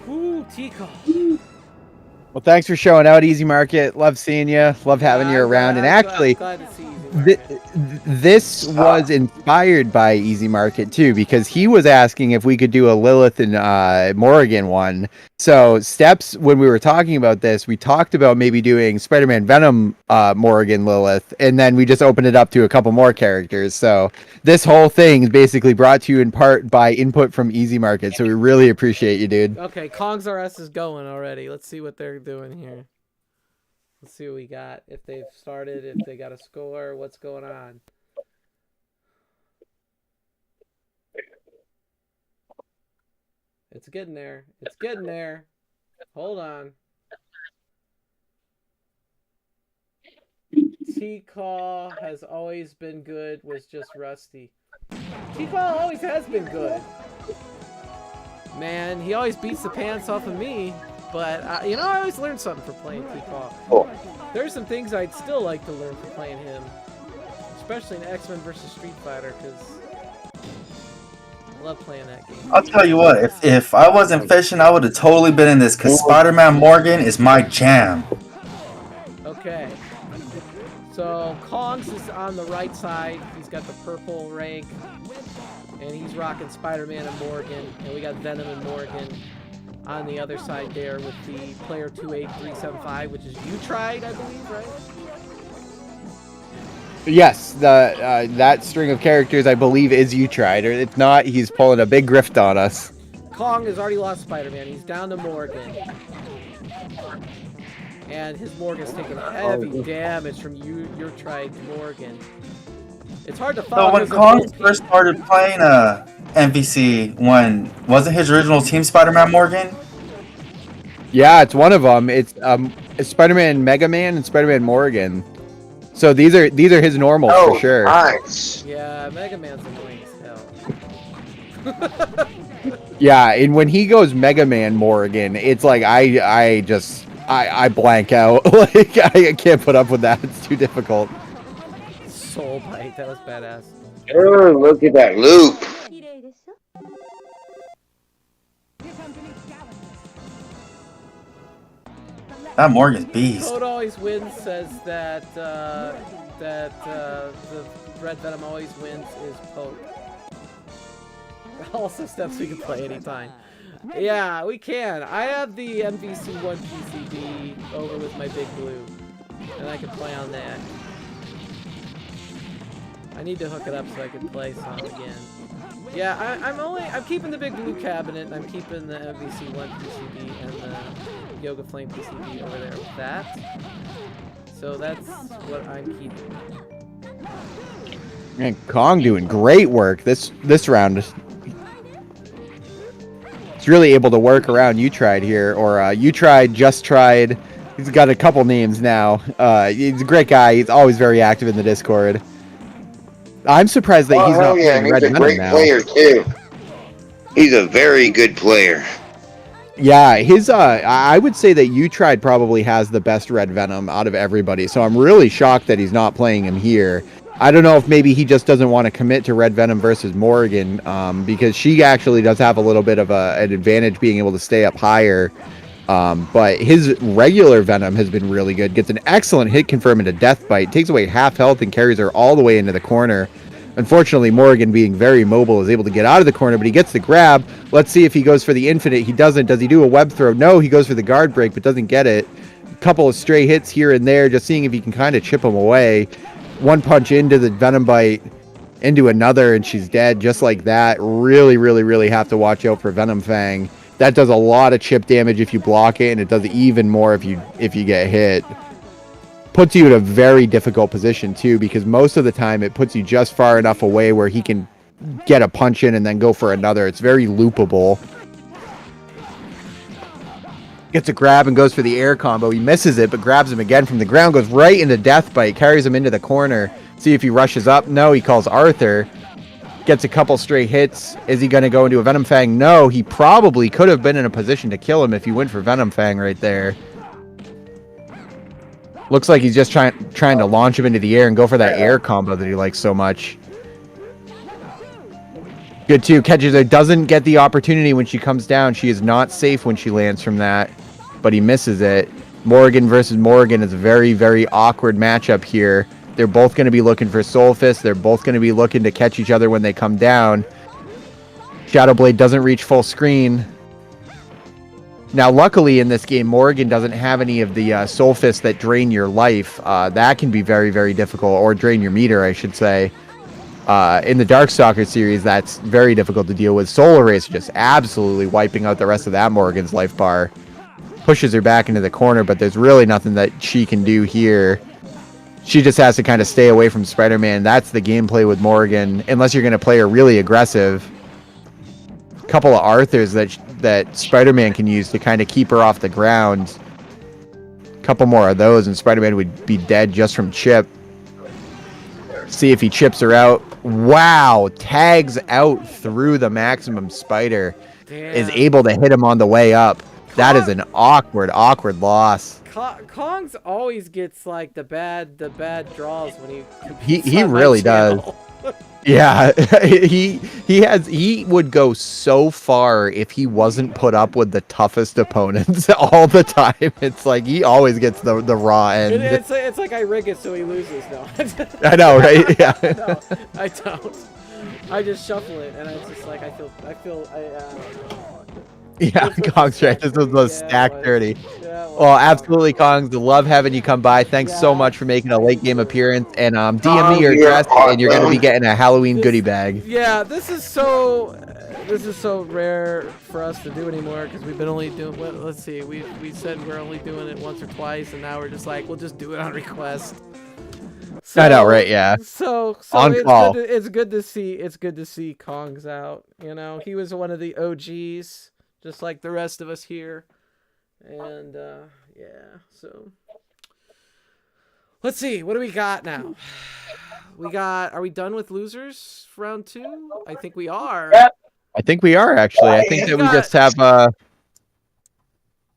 Ooh, T-Call. Well, thanks for showing out, Easy Market. Love seeing you. Love having you around. And actually, glad to see Easy Market. this was inspired by Easy Market too, because he was asking if we could do a Lilith and Morrigan one. So Steps, when we were talking about this, we talked about maybe doing Spider-Man Venom Morrigan Lilith, and then we just opened it up to a couple more characters. So this whole thing is basically brought to you in part by input from Easy Market. So we really appreciate you, dude. Okay, Kongs RS is going already. Let's see what they're doing here. Let's see what we got. If they've started, if they got a score, what's going on. It's getting there. It's getting there. Hold on. T-Call has always been good, was just rusty. T-Call always has been good. Man, he always beats the pants off of me. But, you know, I always learn something for playing T-Call. Oh. There's some things I'd still like to learn for playing him. Especially in X-Men vs. Street Fighter, because I love playing that game. I'll tell you what, if I wasn't fishing, I would have totally been in this, because Spider-Man Morgan is my jam. Okay. So, Kongs is on the right side. He's got the purple rank. And he's rocking Spider-Man and Morgan. And we got Venom and Morgan on the other side there with the player 28375, which is you tried, I believe, right? Yes, the that string of characters I believe is you tried, or if not, he's pulling a big grift on us. Kong has already lost Spider-Man. He's down to Morgan. And his Morgan's taking heavy damage from your tried Morgan. It's hard to follow. So when Kong first started playing MVC, wasn't his original team Spider-Man Morgan? Yeah, it's one of them. It's Spider-Man Mega Man and Spider-Man Morgan. So these are his normals for sure. Nice. Yeah, Mega Man's annoying as hell. Yeah, and when he goes Mega Man Morgan, it's like I blank out. Like I can't put up with that. It's too difficult. Soul Bite, that was badass. Oh, look at that loop. That Morgan's beast. Code Always Wins says that the Red Venom Always Wins is Poke. Also steps we can play anytime. Yeah, we can. I have the MVC1 PCB over with my Big Blue, and I can play on that. I need to hook it up so I can play some again. Yeah, I'm keeping the Big Blue cabinet, and I'm keeping the MVC1 PCB and the Yoga Flame PCB over there with that. So that's what I'm keeping. And Kong doing great work this round. He's really able to work around You Tried here, or You Tried, Just Tried. He's got a couple names now. He's a great guy. He's always very active in the Discord. I'm surprised that he's not playing Red Venom now. He's a great player too. He's a very good player. Yeah, his I would say that You Tried probably has the best Red Venom out of everybody. So I'm really shocked that he's not playing him here. I don't know if maybe he just doesn't want to commit to Red Venom versus Morgan, because she actually does have a little bit of an advantage being able to stay up higher. But his regular Venom has been really good. Gets an excellent hit confirm into Death Bite. Takes away half health and carries her all the way into the corner. Unfortunately, Morgan, being very mobile, is able to get out of the corner, but he gets the grab. Let's see if he goes for the infinite. He doesn't. Does he do a web throw? No, he goes for the guard break, but doesn't get it. A couple of stray hits here and there, just seeing if he can kind of chip him away. One punch into the Venom Bite, into another, and she's dead just like that. Really, really, really have to watch out for Venom Fang. That does a lot of chip damage if you block it, and it does even more if you get hit. Puts you in a very difficult position too, because most of the time it puts you just far enough away where he can get a punch in and then go for another. It's very loopable. Gets a grab and goes for the air combo. He misses it, but grabs him again from the ground, goes right into Death Bite, carries him into the corner. See if he rushes up. No, he calls Arthur. Gets a couple stray hits. Is he going to go into a Venom Fang? No, he probably could have been in a position to kill him if he went for Venom Fang right there. Looks like he's just trying to launch him into the air and go for that air combo that he likes so much. Good too. Catches her. Doesn't get the opportunity when she comes down. She is not safe when she lands from that, but he misses it. Morgan versus Morgan is a very, very awkward matchup here. They're both going to be looking for Soul Fist. They're both going to be looking to catch each other when they come down. Shadow Blade doesn't reach full screen. Now, luckily in this game, Morgan doesn't have any of the Soul Fists that drain your life. That can be very, very difficult, or drain your meter, I should say. In the Darkstalker series, that's very difficult to deal with. Solar Race just absolutely wiping out the rest of that Morgan's life bar. Pushes her back into the corner, but there's really nothing that she can do here. She just has to kind of stay away from Spider-Man. That's the gameplay with Morgan, unless you're going to play her really aggressive. Couple of Arthurs that Spider-Man can use to kind of keep her off the ground. Couple more of those and Spider-Man would be dead just from chip. See if he chips her out. Wow, tags out through the Maximum Spider. Damn. Is able to hit him on the way up. That is an awkward loss. Kong's always gets like the bad draws when he really does. Yeah, he would go so far if he wasn't put up with the toughest opponents all the time. It's like he always gets the raw end. It's like I rig it so he loses. No, I know, right? Yeah. No, I don't. I just shuffle it, and it's just like I feel. Yeah, Kong's right. This was the stack 30. Yeah, well, absolutely, Kongs. Love having you come by. Thanks so much for making a late game appearance. And DM me your address, and you're going to be getting a Halloween goodie bag. Yeah, this is so rare for us to do anymore because we've been only doing. Well, let's see, we said we're only doing it once or twice, and now we're just like we'll just do it on request. So, I know, right? Yeah. So on it's call. It's good to see Kongs out. You know, he was one of the OGs. Just like the rest of us here. And, yeah, so. Let's see, what do we got now? Are we done with losers for round 2? I think we are. I think we are actually. I think that we just have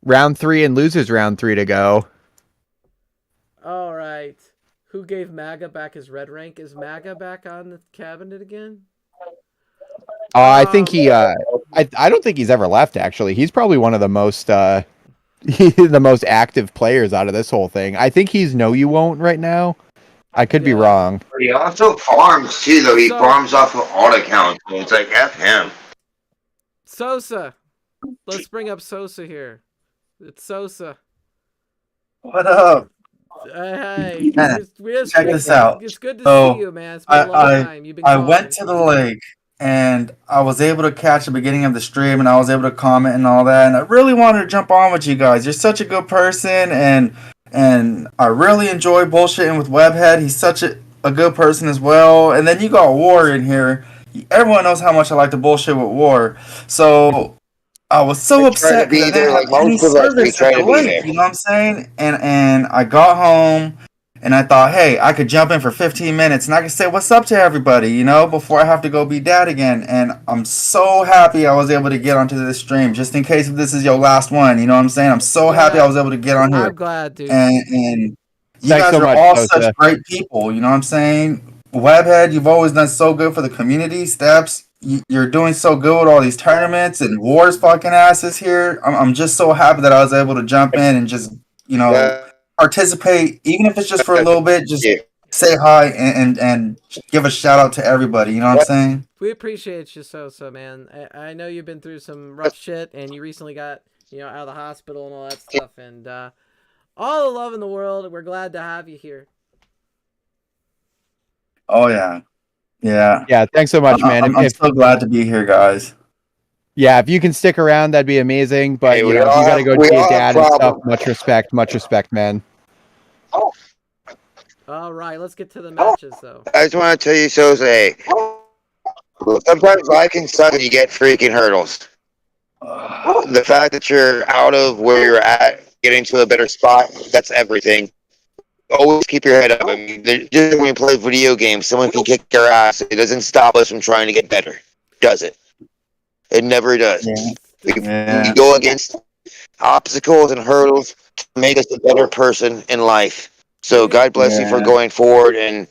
round 3 and losers round 3 to go. All right. Who gave MAGA back his red rank? Is MAGA back on the cabinet again? I think he. I don't think he's ever left. Actually, he's probably one of the most the most active players out of this whole thing. I think he's No You Won't right now. I could be wrong. He also farms too, though. He farms off of alt accounts. So it's like F him. Sosa. Let's bring up Sosa here. It's Sosa. What up? Hey, Check this out. It's good to see you, man. It's been a long time. You've been I gone. went to the lake and I was able to catch the beginning of the stream and I was able to comment and all that. And I really wanted to jump on with you guys. You're such a good person and I really enjoy bullshitting with Webhead. He's such a good person as well. And then you got War in here. Everyone knows how much I like to bullshit with War. So I was so upset be that I there, didn't like have any most of us, we service try at to the be lake, there. you know what I'm saying? And I got home and I thought, hey, I could jump in for 15 minutes and I could say what's up to everybody, you know, before I have to go be dad again. And I'm so happy I was able to get onto this stream, just in case if this is your last one, you know what I'm saying? I'm so happy I was able to get on here. I'm glad, dude. And you Thanks guys so are much, all Sosa. such great people, you know what I'm saying? Webhead, you've always done so good for the community. Steps, you're doing so good with all these tournaments and War's fucking asses here. I'm just so happy that I was able to jump in and just, you know, participate, even if it's just for a little bit, just say hi and give a shout out to everybody, you know what I'm saying? We appreciate you, Sosa, man. I know you've been through some rough shit, and you recently got, you know, out of the hospital and all that stuff, and all the love in the world. We're glad to have you here. Oh, yeah. Yeah, thanks so much, man. I'm so glad to be here, guys. Yeah, if you can stick around, that'd be amazing. But Hey, you we know, if all you gotta have- go we to your all have dad and stuff. problems. Much respect, man. All right, let's get to the matches, though. I just want to tell you, so hey, sometimes life can suck and you get freaking hurdles. The fact that you're out of where you're at, getting to a better spot, that's everything. Always keep your head up. I mean, just when we play video games, someone can kick your ass. It doesn't stop us from trying to get better, does it? It never does. We go against obstacles and hurdles to make us a better person in life. So God bless you for going forward and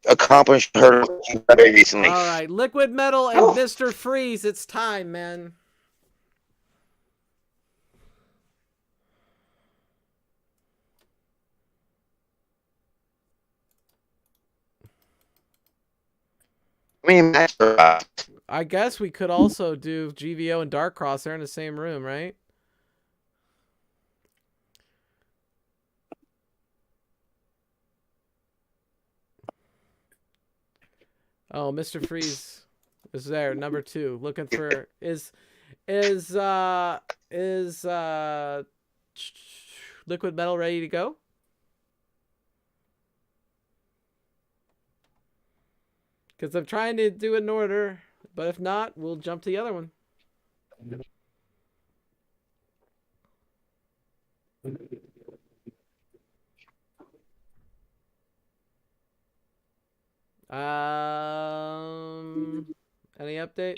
accomplishing hurdles very recently. All right, Liquid Metal and Mr. Freeze, it's time, man. I guess we could also do GVO and Dark Cross. They're in the same room, right? Oh, Mr. Freeze is there, number 2, looking for is Liquid Metal ready to go? Because I'm trying to do it in order, but if not, we'll jump to the other one. Any update?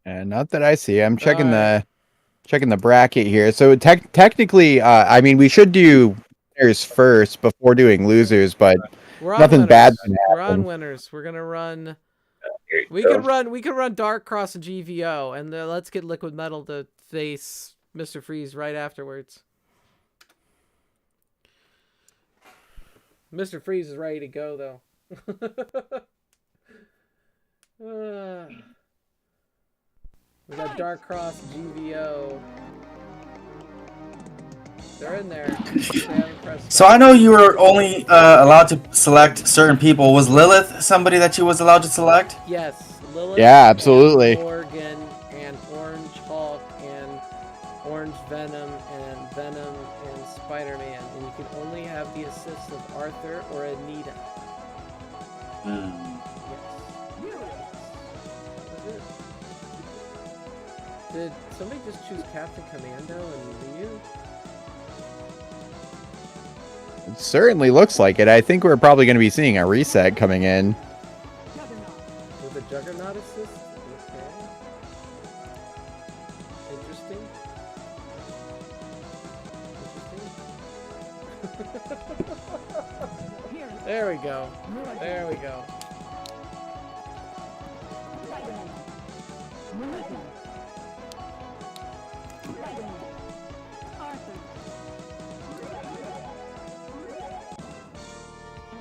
Not that I see. I'm checking the bracket here. So technically, I mean, we should do winners first before doing losers, but nothing bad. We're on winners. We're gonna run. We could run Dark Cross and GVO, and let's get Liquid Metal to face Mr. Freeze right afterwards. Mr. Freeze is ready to go, though. We got Dark Cross, GVO. They're in there. So I know you were only allowed to select certain people. Was Lilith somebody that you was allowed to select? Yes, Lilith. Yeah, absolutely. And Morgan and Orange Hulk and Orange Venom and Venom and Spider-Man, and you can only have the assist of Arthur or Anita. Did somebody just choose Captain Commando and Ryu? It certainly looks like it. I think we're probably going to be seeing a reset coming in. With a Juggernaut assist? Okay. Interesting. There we go. There we go.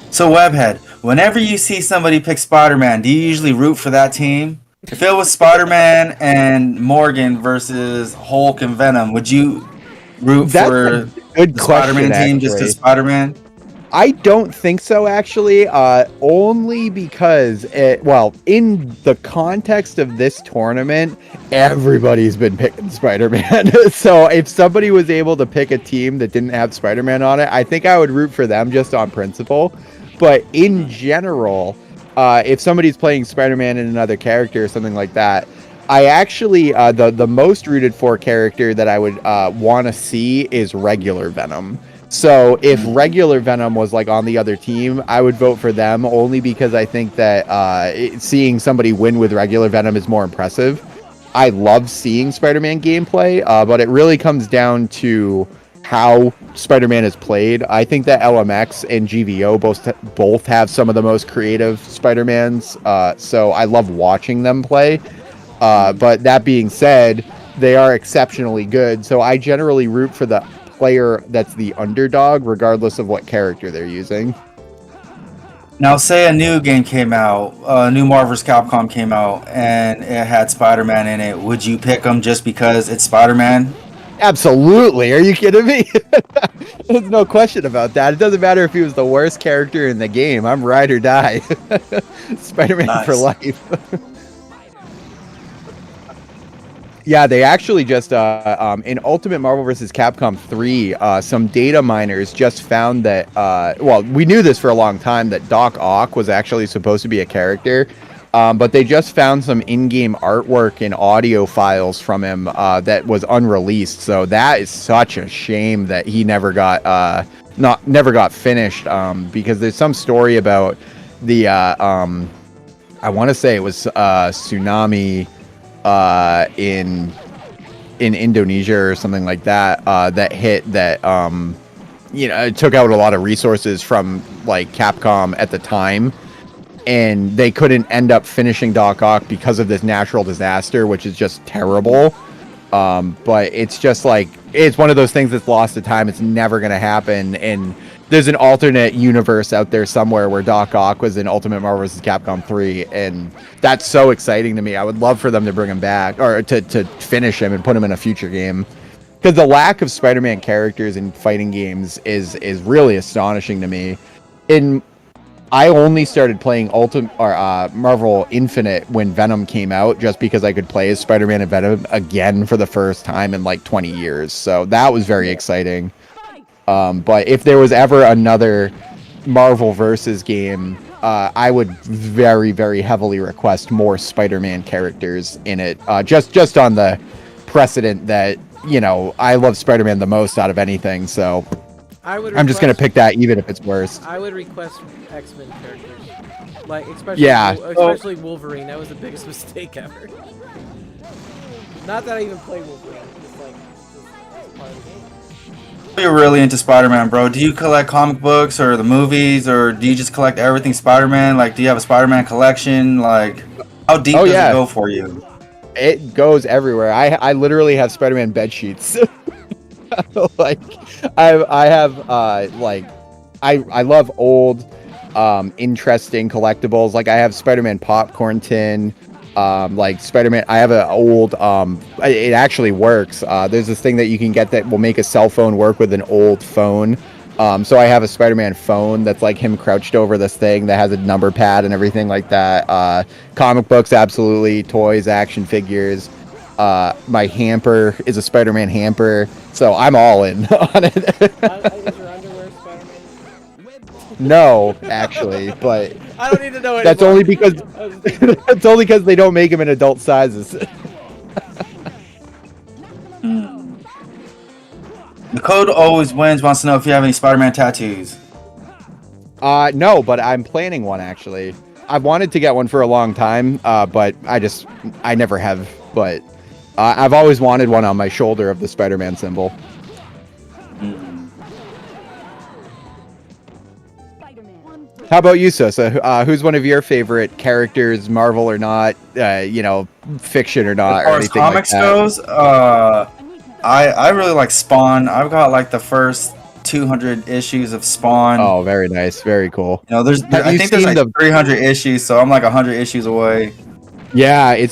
So Webhead, whenever you see somebody pick Spider-Man, do you usually root for that team? If it was Spider-Man and Morgan versus Hulk and Venom, would you root That's for a good the question, Spider-Man team just actually. because Spider-Man? I don't think so, actually. Only because, in the context of this tournament, everybody's been picking Spider-Man. So if somebody was able to pick a team that didn't have Spider-Man on it, I think I would root for them just on principle. But in general, if somebody's playing Spider-Man and another character or something like that, I actually, the most rooted for character that I would want to see is regular Venom. So if regular Venom was like on the other team, I would vote for them only because I think that seeing somebody win with regular Venom is more impressive. I love seeing Spider-Man gameplay, but it really comes down to how Spider-Man is played. I think that LMX and GVO both have some of the most creative Spider-Mans, so I love watching them play. But that being said, they are exceptionally good, so I generally root for the player that's the underdog, regardless of what character they're using. Now, say a new game came out, a new Marvel vs. Capcom came out, and it had Spider-Man in it. Would you pick him just because it's Spider-Man? Absolutely. Are you kidding me? There's no question about that. It doesn't matter if he was the worst character in the game. I'm ride or die. Spider-Man for life. Yeah, they actually just, in Ultimate Marvel vs. Capcom 3, some data miners just found that, well, we knew this for a long time, that Doc Ock was actually supposed to be a character, but they just found some in-game artwork and audio files from him that was unreleased, so that is such a shame that he never got, never got finished, because there's some story about the, I want to say it was tsunami, in Indonesia or something like that, that hit that, it took out a lot of resources from like Capcom at the time, and they couldn't end up finishing Doc Ock because of this natural disaster, which is just terrible. But it's just like, it's one of those things that's lost to time. It's never going to happen. And there's an alternate universe out there somewhere where Doc Ock was in Ultimate Marvel vs. Capcom 3, and that's so exciting to me. I would love for them to bring him back, or to finish him and put him in a future game. Because the lack of Spider-Man characters in fighting games is really astonishing to me. I only started playing Marvel Infinite when Venom came out, just because I could play as Spider-Man and Venom again for the first time in like 20 years. So that was very exciting. But if there was ever another Marvel versus game, I would very, very heavily request more Spider-Man characters in it. Just on the precedent that, I love Spider-Man the most out of anything. So I'm just going to pick that even if it's worse. I would request X-Men characters. Like, especially Wolverine. That was the biggest mistake ever. Not that I even play Wolverine. Just like, just part of the game. You're really into Spider-Man, bro. Do you collect comic books or the movies, or do you just collect everything Spider-Man? Like, do you have a Spider-Man collection? Like, how deep does it go for you? It goes everywhere. I literally have Spider-Man bed sheets. Like, I have I love old, interesting collectibles. Like, I have Spider-Man popcorn tin. Like Spider-Man, I have an old, it actually works. There's this thing that you can get that will make a cell phone work with an old phone. So I have a Spider-Man phone that's like him crouched over this thing that has a number pad and everything like that. Comic books, absolutely. Toys, action figures. My hamper is a Spider-Man hamper. So I'm all in on it. Is your underwear Spider-Man? No, actually, but I don't need to know. That's only because that's only because they don't make them in adult sizes. The Code Always Wins wants to know if you have any Spider-Man tattoos. No, but I'm planning one actually. I've wanted to get one for a long time, but I never have. But I've always wanted one on my shoulder of the Spider-Man symbol. How about you, Sosa? Who's one of your favorite characters, Marvel or not, fiction or not, As far or as anything comics like that? goes, I really like Spawn. I've got like the first 200 issues of Spawn. Oh, very nice, very cool. You know, I think there's like 300 issues, so I'm like 100 issues away. Yeah, I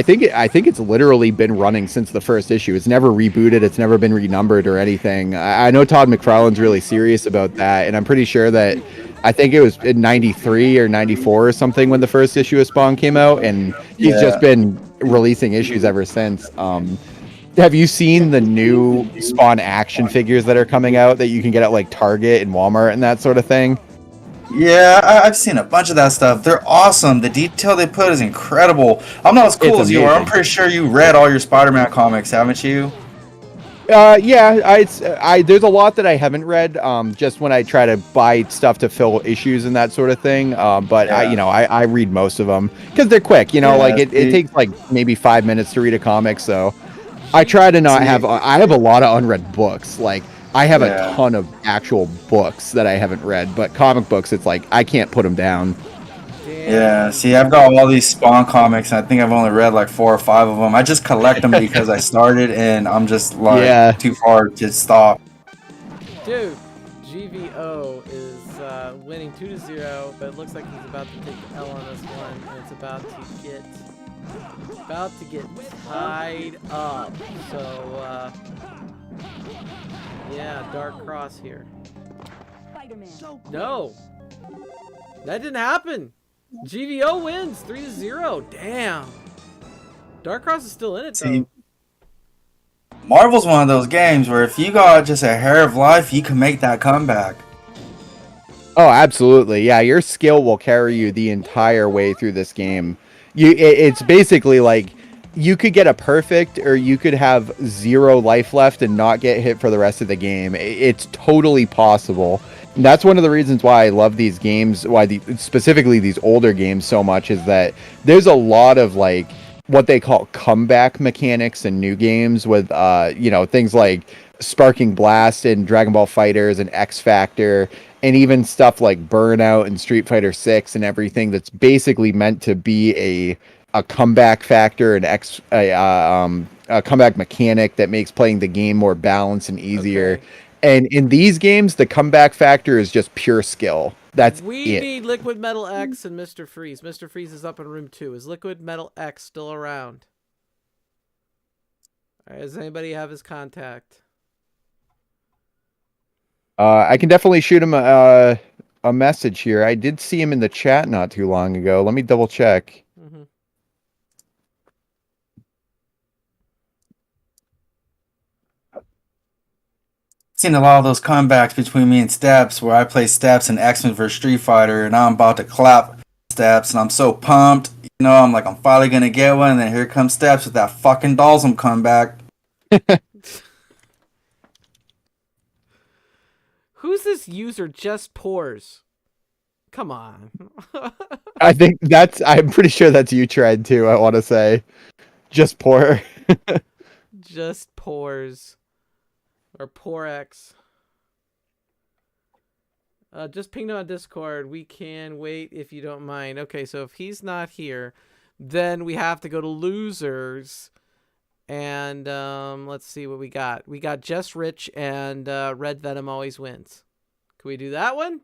think it's literally been running since the first issue. It's never rebooted. It's never been renumbered or anything. I know Todd McFarlane's really serious about that, and I'm pretty sure that I think it was in '93 or '94 or something when the first issue of Spawn came out, and he's just been releasing issues ever since. Have you seen the new Spawn action figures that are coming out that you can get at like Target and Walmart and that sort of thing? Yeah, I've seen a bunch of that stuff. They're awesome. The detail they put is incredible. I'm not as cool as you are. I'm pretty sure you read all your Spider-Man comics, haven't you? Yeah, there's a lot that I haven't read. Just when I try to buy stuff to fill issues and that sort of thing. But yeah. I read most of them because they're quick. It takes like maybe 5 minutes to read a comic. So I try to not have. I have a lot of unread books. Like I have a ton of actual books that I haven't read, but comic books, it's like I can't put them down. Yeah, see, I've got all these Spawn comics, and I think I've only read like 4 or 5 of them. I just collect them because I started, and I'm just like too far to stop. Dude, GVO is winning 2-0, but it looks like he's about to take the L on this one, and it's about to get tied up. So, yeah, Dark Cross here. No, that didn't happen. GVO wins 3-0. Damn. Dark Cross is still in it, though. Marvel's one of those games where if you got just a hair of life, you can make that comeback. Oh, absolutely. Yeah, your skill will carry you the entire way through this game. It's basically like you could get a perfect or you could have 0 life left and not get hit for the rest of the game. It's totally possible. And that's one of the reasons why I love these games, specifically these older games so much, is that there's a lot of like what they call comeback mechanics in new games with things like Sparking Blast and Dragon Ball FighterZ and X Factor, and even stuff like Burnout and Street Fighter 6 and everything that's basically meant to be a comeback factor and a comeback mechanic that makes playing the game more balanced and easier. Okay. And in these games, the comeback factor is just pure skill. We need Liquid Metal X and Mr. Freeze. Mr. Freeze is up in room 2. Is Liquid Metal X still around? All right, does anybody have his contact? I can definitely shoot him a message here. I did see him in the chat not too long ago. Let me double check. Mm-hmm. Seen a lot of those comebacks between me and Steps where I play Steps in X-Men vs Street Fighter and I'm about to clap Steps and I'm so pumped. I'm like, I'm finally gonna get one, and then here comes Steps with that fucking Dalsum comeback. Who's this user Just Pores? Come on. I'm pretty sure that's you, Tread, too, I want to say. Just Pour. Just Pores. Or Porex. Just ping him on Discord. We can wait if you don't mind. Okay, so if he's not here, then we have to go to losers. And let's see what we got. We got Just Rich and Red Venom always wins. Can we do that one?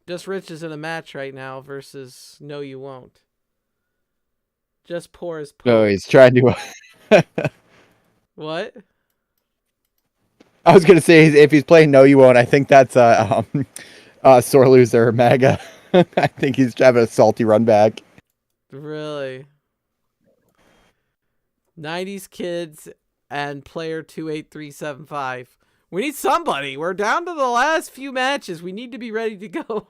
Just Rich is in a match right now versus No You Won't. Just Pour his Oh, he's trying to... What? I was going to say, if he's playing No You Won't, I think that's Sore Loser Mega. I think he's having a salty run back. Really? 90s Kids and player 28375. We need somebody. We're down to the last few matches. We need to be ready to go.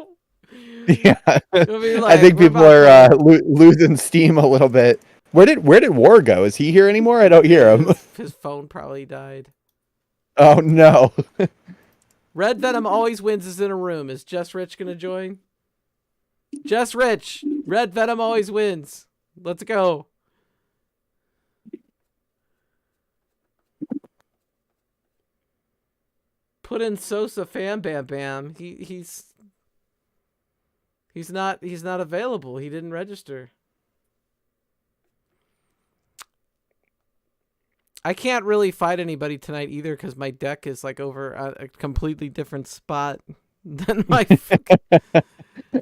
Yeah. I think people are losing steam a little bit. Where did War go? Is he here anymore? I don't hear him. His phone probably died. Oh no. Red Venom always wins is in a room. Is Just Rich gonna join? Just Rich. Red Venom always wins. Let's go. Put in Sosa Fan Bam Bam. He's not available. He didn't register. I can't really fight anybody tonight either because my deck is like over a completely different spot than my.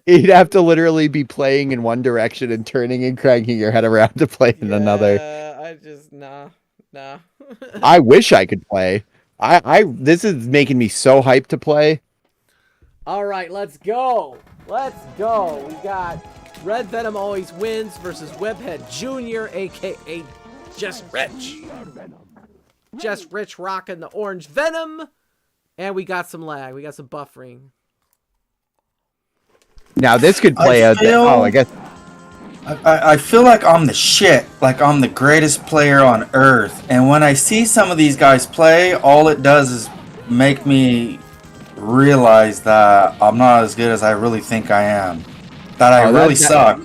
You'd have to literally be playing in one direction and turning and cranking your head around to play in another. I just nah. I wish I could play. This is making me so hyped to play. All right, let's go. Let's go. We got Red Venom always wins versus Webhead Jr., aka Just Rich. Just Rich rocking the orange Venom. And we got some lag. We got some buffering. Now this could play I guess. I feel like I'm the shit, like I'm the greatest player on earth. And when I see some of these guys play, all it does is make me realize that I'm not as good as I really think I am. That I really suck.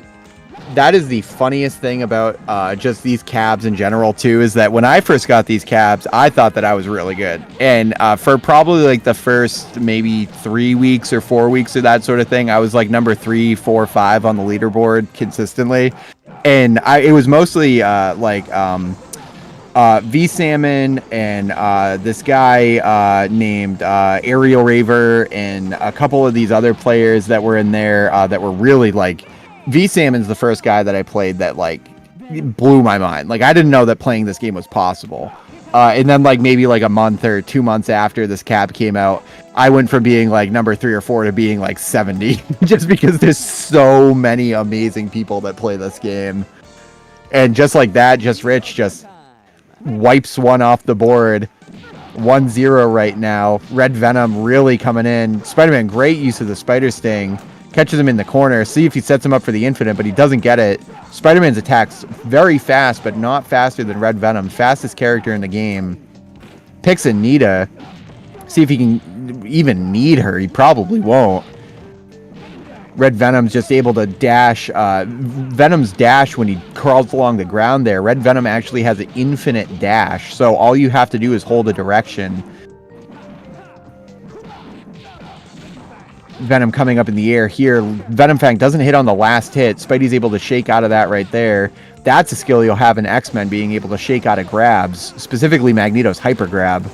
That is the funniest thing about just these cabs in general too, is that when I first got these cabs, I thought that I was really good. And for probably like the first maybe 3 weeks or 4 weeks or that sort of thing, I was like number 3, 4, 5 on the leaderboard consistently. And it was mostly V Salmon and this guy named Aerial Raver and a couple of these other players that were in there that were really like. V Salmon's the first guy that I played that like blew my mind. Like I didn't know that playing this game was possible. And then like maybe like a month or 2 months after this cab came out, I went from being like number 3 or 4 to being like 70 just because there's so many amazing people that play this game. And just like that, Just Rich just wipes one off the board. 1-0 right now. Red Venom really coming in. Spider-Man, great use of the Spider Sting. Catches him in the corner. See if he sets him up for the infinite, but he doesn't get it. Spider-Man's attacks very fast, but not faster than Red Venom. Fastest character in the game. Picks Anita. See if he can even need her. He probably won't. Red Venom's just able to dash. Venom's dash when he crawls along the ground there. Red Venom actually has an infinite dash, so all you have to do is hold a direction. Venom coming up in the air here. Venom Fang doesn't hit on the last hit. Spidey's able to shake out of that right there. That's a skill you'll have in X-Men, being able to shake out of grabs, specifically Magneto's hyper grab.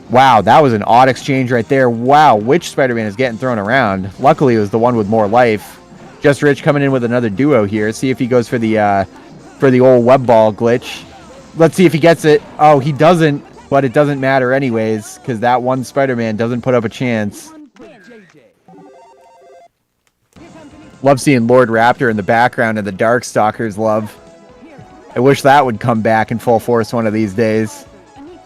Wow, that was an odd exchange right there. Wow, which Spider-Man is getting thrown around? Luckily, it was the one with more life. Just Rich coming in with another duo here. See if he goes for the old web ball glitch. Let's see if he gets it. Oh, he doesn't, but it doesn't matter anyways, because that one Spider-Man doesn't put up a chance. Love seeing Lord Raptor in the background and the Darkstalkers love. I wish that would come back in full force one of these days.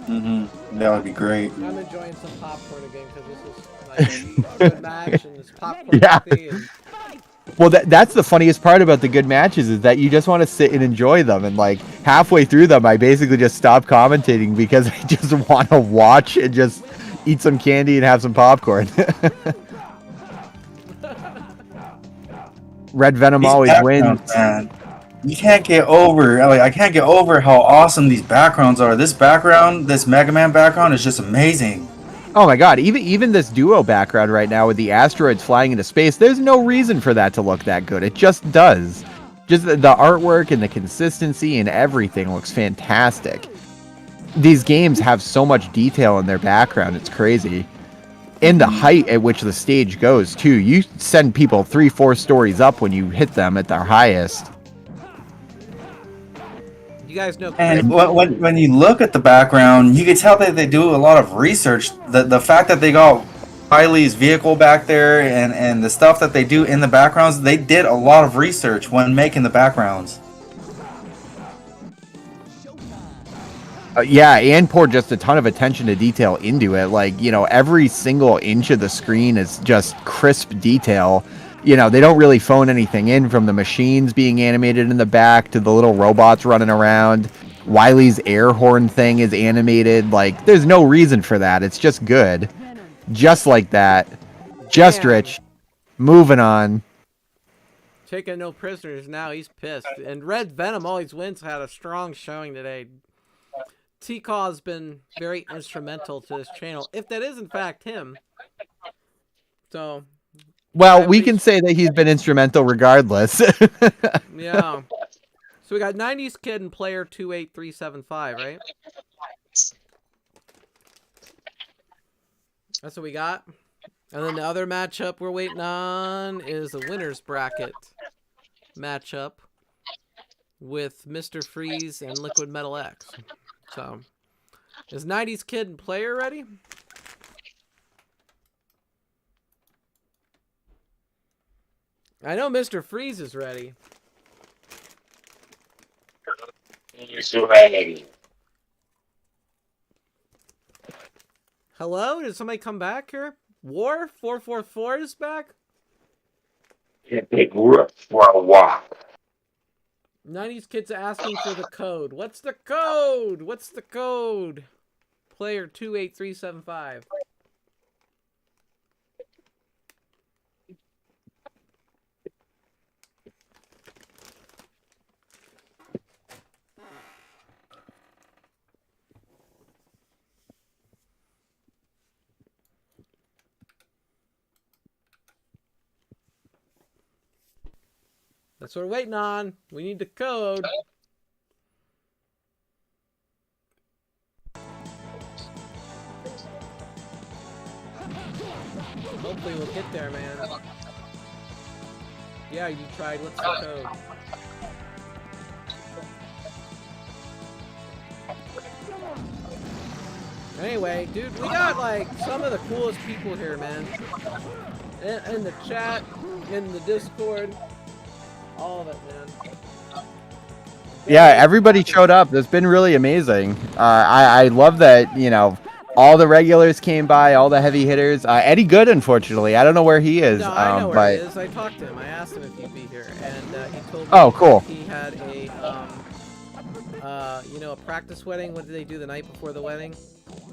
That would be great. I'm enjoying some popcorn again because this was like a good match and it's popcorn. Yeah. And... Well, that's the funniest part about the good matches is that you just want to sit and enjoy them. And like halfway through them, I basically just stopped commentating because I just want to watch and just eat some candy and have some popcorn. Red Venom always wins. Man. You can't get over. I can't get over how awesome these backgrounds are. This background, this Mega Man background, is just amazing. Oh my god! Even this duo background right now with the asteroids flying into space. There's no reason for that to look that good. It just does. Just the artwork and the consistency and everything looks fantastic. These games have so much detail in their background. It's crazy. And the height at which the stage goes, too. You send people 3-4 stories up when you hit them at their highest. You guys know. And when you look at the background, you can tell that they do a lot of research. The fact that they got Riley's vehicle back there and the stuff that they do in the backgrounds, they did a lot of research when making the backgrounds. Yeah, and poured just a ton of attention to detail into it. Like, you know, every single inch of the screen is just crisp detail. you know, they don't really phone anything in, from the machines being animated in the back to the little robots running around. Wiley's air horn thing is animated. Like, there's no reason for that. It's just good. Just like that. Just Man. Rich. Moving on. Taking no prisoners now. He's pissed. And Red Venom always wins. Had a strong showing today. T-Caw has been very instrumental to this channel, if that is in fact him. So, Well, we can say that he's been instrumental regardless. yeah. So we got 90s Kid and player 28375, right? That's what we got. And then the other matchup we're waiting on is the winner's bracket matchup with Mr. Freeze and Liquid Metal X. So, is 90s Kid and player ready? I know Mr. Freeze is ready. He's ready. Hello? Did somebody come back here? War 444 is back? Yeah, big roof for a walk. 90s Kid's asking for the code. What's the code? What's the code? Player 28375. That's what we're waiting on. We need the code. Hopefully we'll get there, man. Yeah, you tried. What's the code? Anyway, dude, we got like some of the coolest people here, man. In the chat, in the Discord. All of it, man. Yeah, everybody showed up. That's been really amazing. I love that, you know, all the regulars came by, all the heavy hitters. Eddie Good, unfortunately, I don't know where he is. No, I know where he is. I talked to him. I asked him if he'd be here, and he told me Oh, cool. he had a, you know, a practice wedding. What did they do the night before the wedding?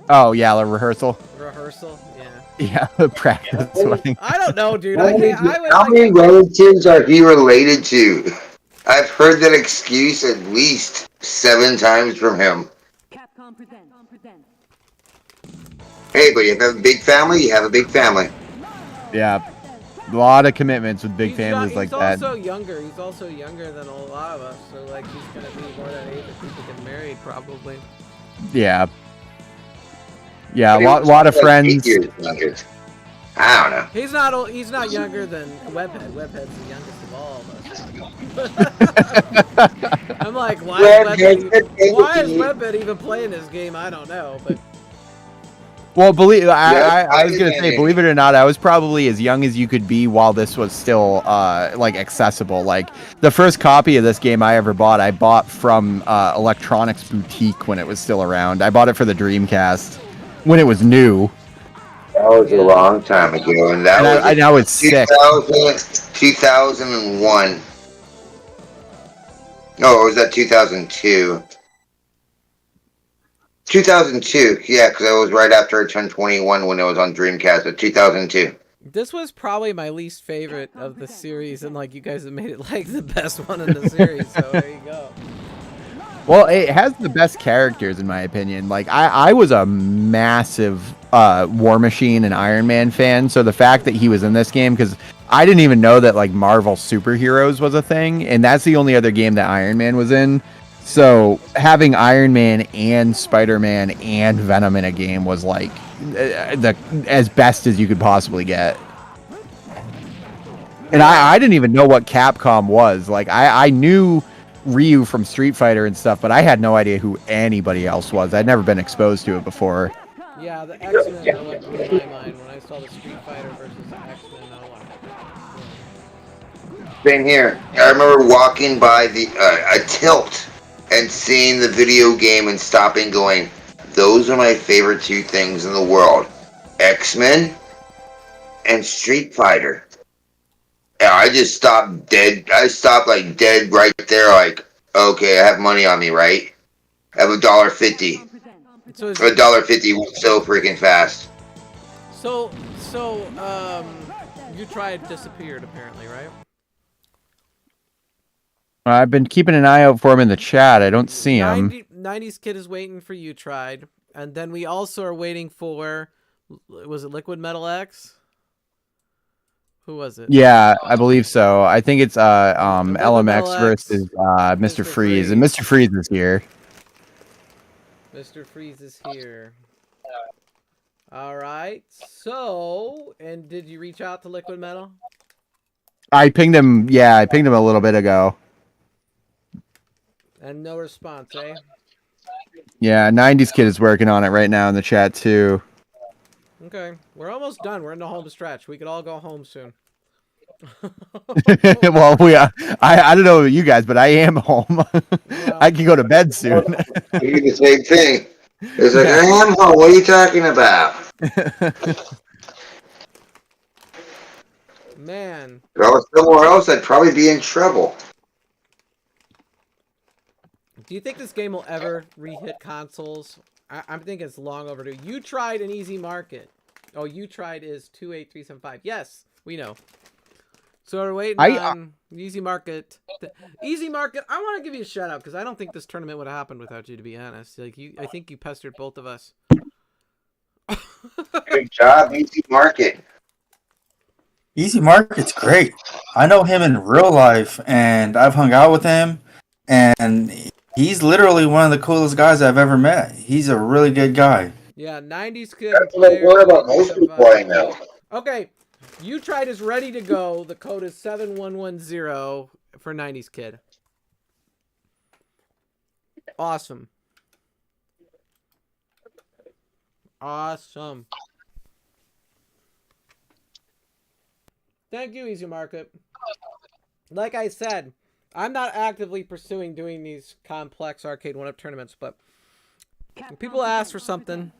Oh, yeah, the rehearsal. Rehearsal, yeah. Yeah, the practice wedding. I don't know, dude. I can't. I would How like. many relatives are he related to? I've heard that excuse at least 7 times from him. Capcom present. Hey, but you have a big family, you have a big family. Yeah, a lot of commitments with big He's families like that. He's also younger. He's also younger than a lot of us. So like, he's gonna be more that age if people get married, probably. Yeah. Yeah, a lot of Like friends. 8 years younger. I don't know. He's not old, he's not younger than Webhead. Webhead's the youngest of all of us. I'm like, why is Webhead even playing this game? I don't know, but Well, I was gonna say, believe it or not, I was probably as young as you could be while this was still like accessible. Like the first copy of this game I ever bought, I bought from Electronics Boutique when it was still around. I bought it for the Dreamcast when it was new. That was a long time ago, and that was I know it's sick. 2001. No, or was that 2002? 2002, yeah, because it was right after I turned 21 when it was on Dreamcast, but 2002. this was probably my least favorite of the series, and like you guys have made it like the best one in the series. So there you go. Well, it has the best characters in my opinion. Like I was a massive War Machine and Iron Man fan, so the fact that he was in this game, because I didn't even know that like Marvel superheroes was a thing, and that's the only other game that Iron Man was in. So having Iron Man and Spider-Man and Venom in a game was like as best as you could possibly get. And I didn't even know what Capcom was. Like I knew Ryu from Street Fighter and stuff, but I had no idea who anybody else was. I'd never been exposed to it before. Yeah, the X-Men are what blew my mind when I saw the Street Fighter versus the X-Men. I was like, Same here. I remember walking by the a tilt and seeing the video game and stopping going, those are my favorite 2 things in the world. X-Men and Street Fighter. Yeah, I just stopped dead. I stopped like dead right there. Like, okay, I have money on me, right? I have $1.50. So is $1.50 went so freaking fast. so you tried disappeared apparently, right? I've been keeping an eye out for him in the chat. I don't see him. 90s Kid is waiting for you, tried. And then we also are waiting for, was it Liquid Metal X? Who was it? Yeah, I believe so. I think it's Metal LMX X, versus Mr. Freeze, and Mr. Freeze is here. Mr. Freeze is here. All right. So, and did you reach out to Liquid Metal? I pinged him. Yeah, I pinged him a little bit ago. And no response, eh? Yeah, 90s Kid is working on it right now in the chat too. Okay, we're almost done. We're in the home stretch. We could all go home soon. Well, I don't know about you guys, but I am home. I can go to bed soon. We do the same thing. It's like, I am home. What are you talking about? Man. If I was somewhere else, I'd probably be in trouble. Do you think this game will ever re-hit consoles? I'm thinking it's long overdue. You tried an easy market. Oh, you tried is 28375. Yes, we know. So we're waiting on Easy Market. Easy Market, I want to give you a shout out because I don't think this tournament would have happened without you, to be honest. Like I think you pestered both of us. Good job, Easy Market. Easy Market's great. I know him in real life, and I've hung out with him, and he's literally one of the coolest guys I've ever met. He's a really good guy. Yeah, 90s Kid. That's what I worry about most people I know. Okay, you tried is ready to go. The code is 7110 for 90s Kid. Awesome. Awesome. Thank you, Easy Market. Like I said, I'm not actively pursuing doing these complex Arcade1Up tournaments, but when people ask for something,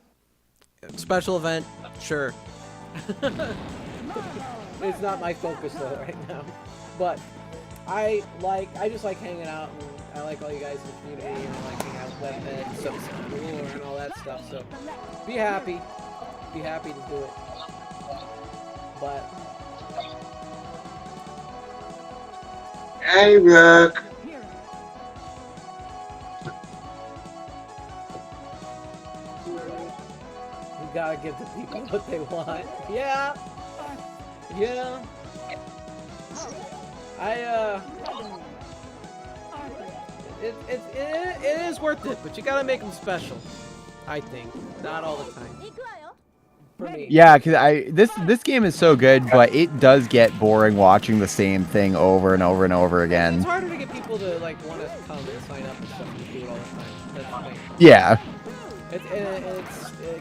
special event, sure. It's not my focus though right now, but I just like hanging out, and I like all you guys in the community, and I like hanging out with Webhead, so and all that stuff. So be happy to do it. But hey, Rook. you gotta give the people what they want. Yeah. Yeah. It is worth it, but you gotta make them special. I think not all the time. For me. Yeah, because this game is so good, but it does get boring watching the same thing over and over and over again. It's harder to get people to like want to come and sign up and stuff and do it all the time. That's the thing. Yeah. It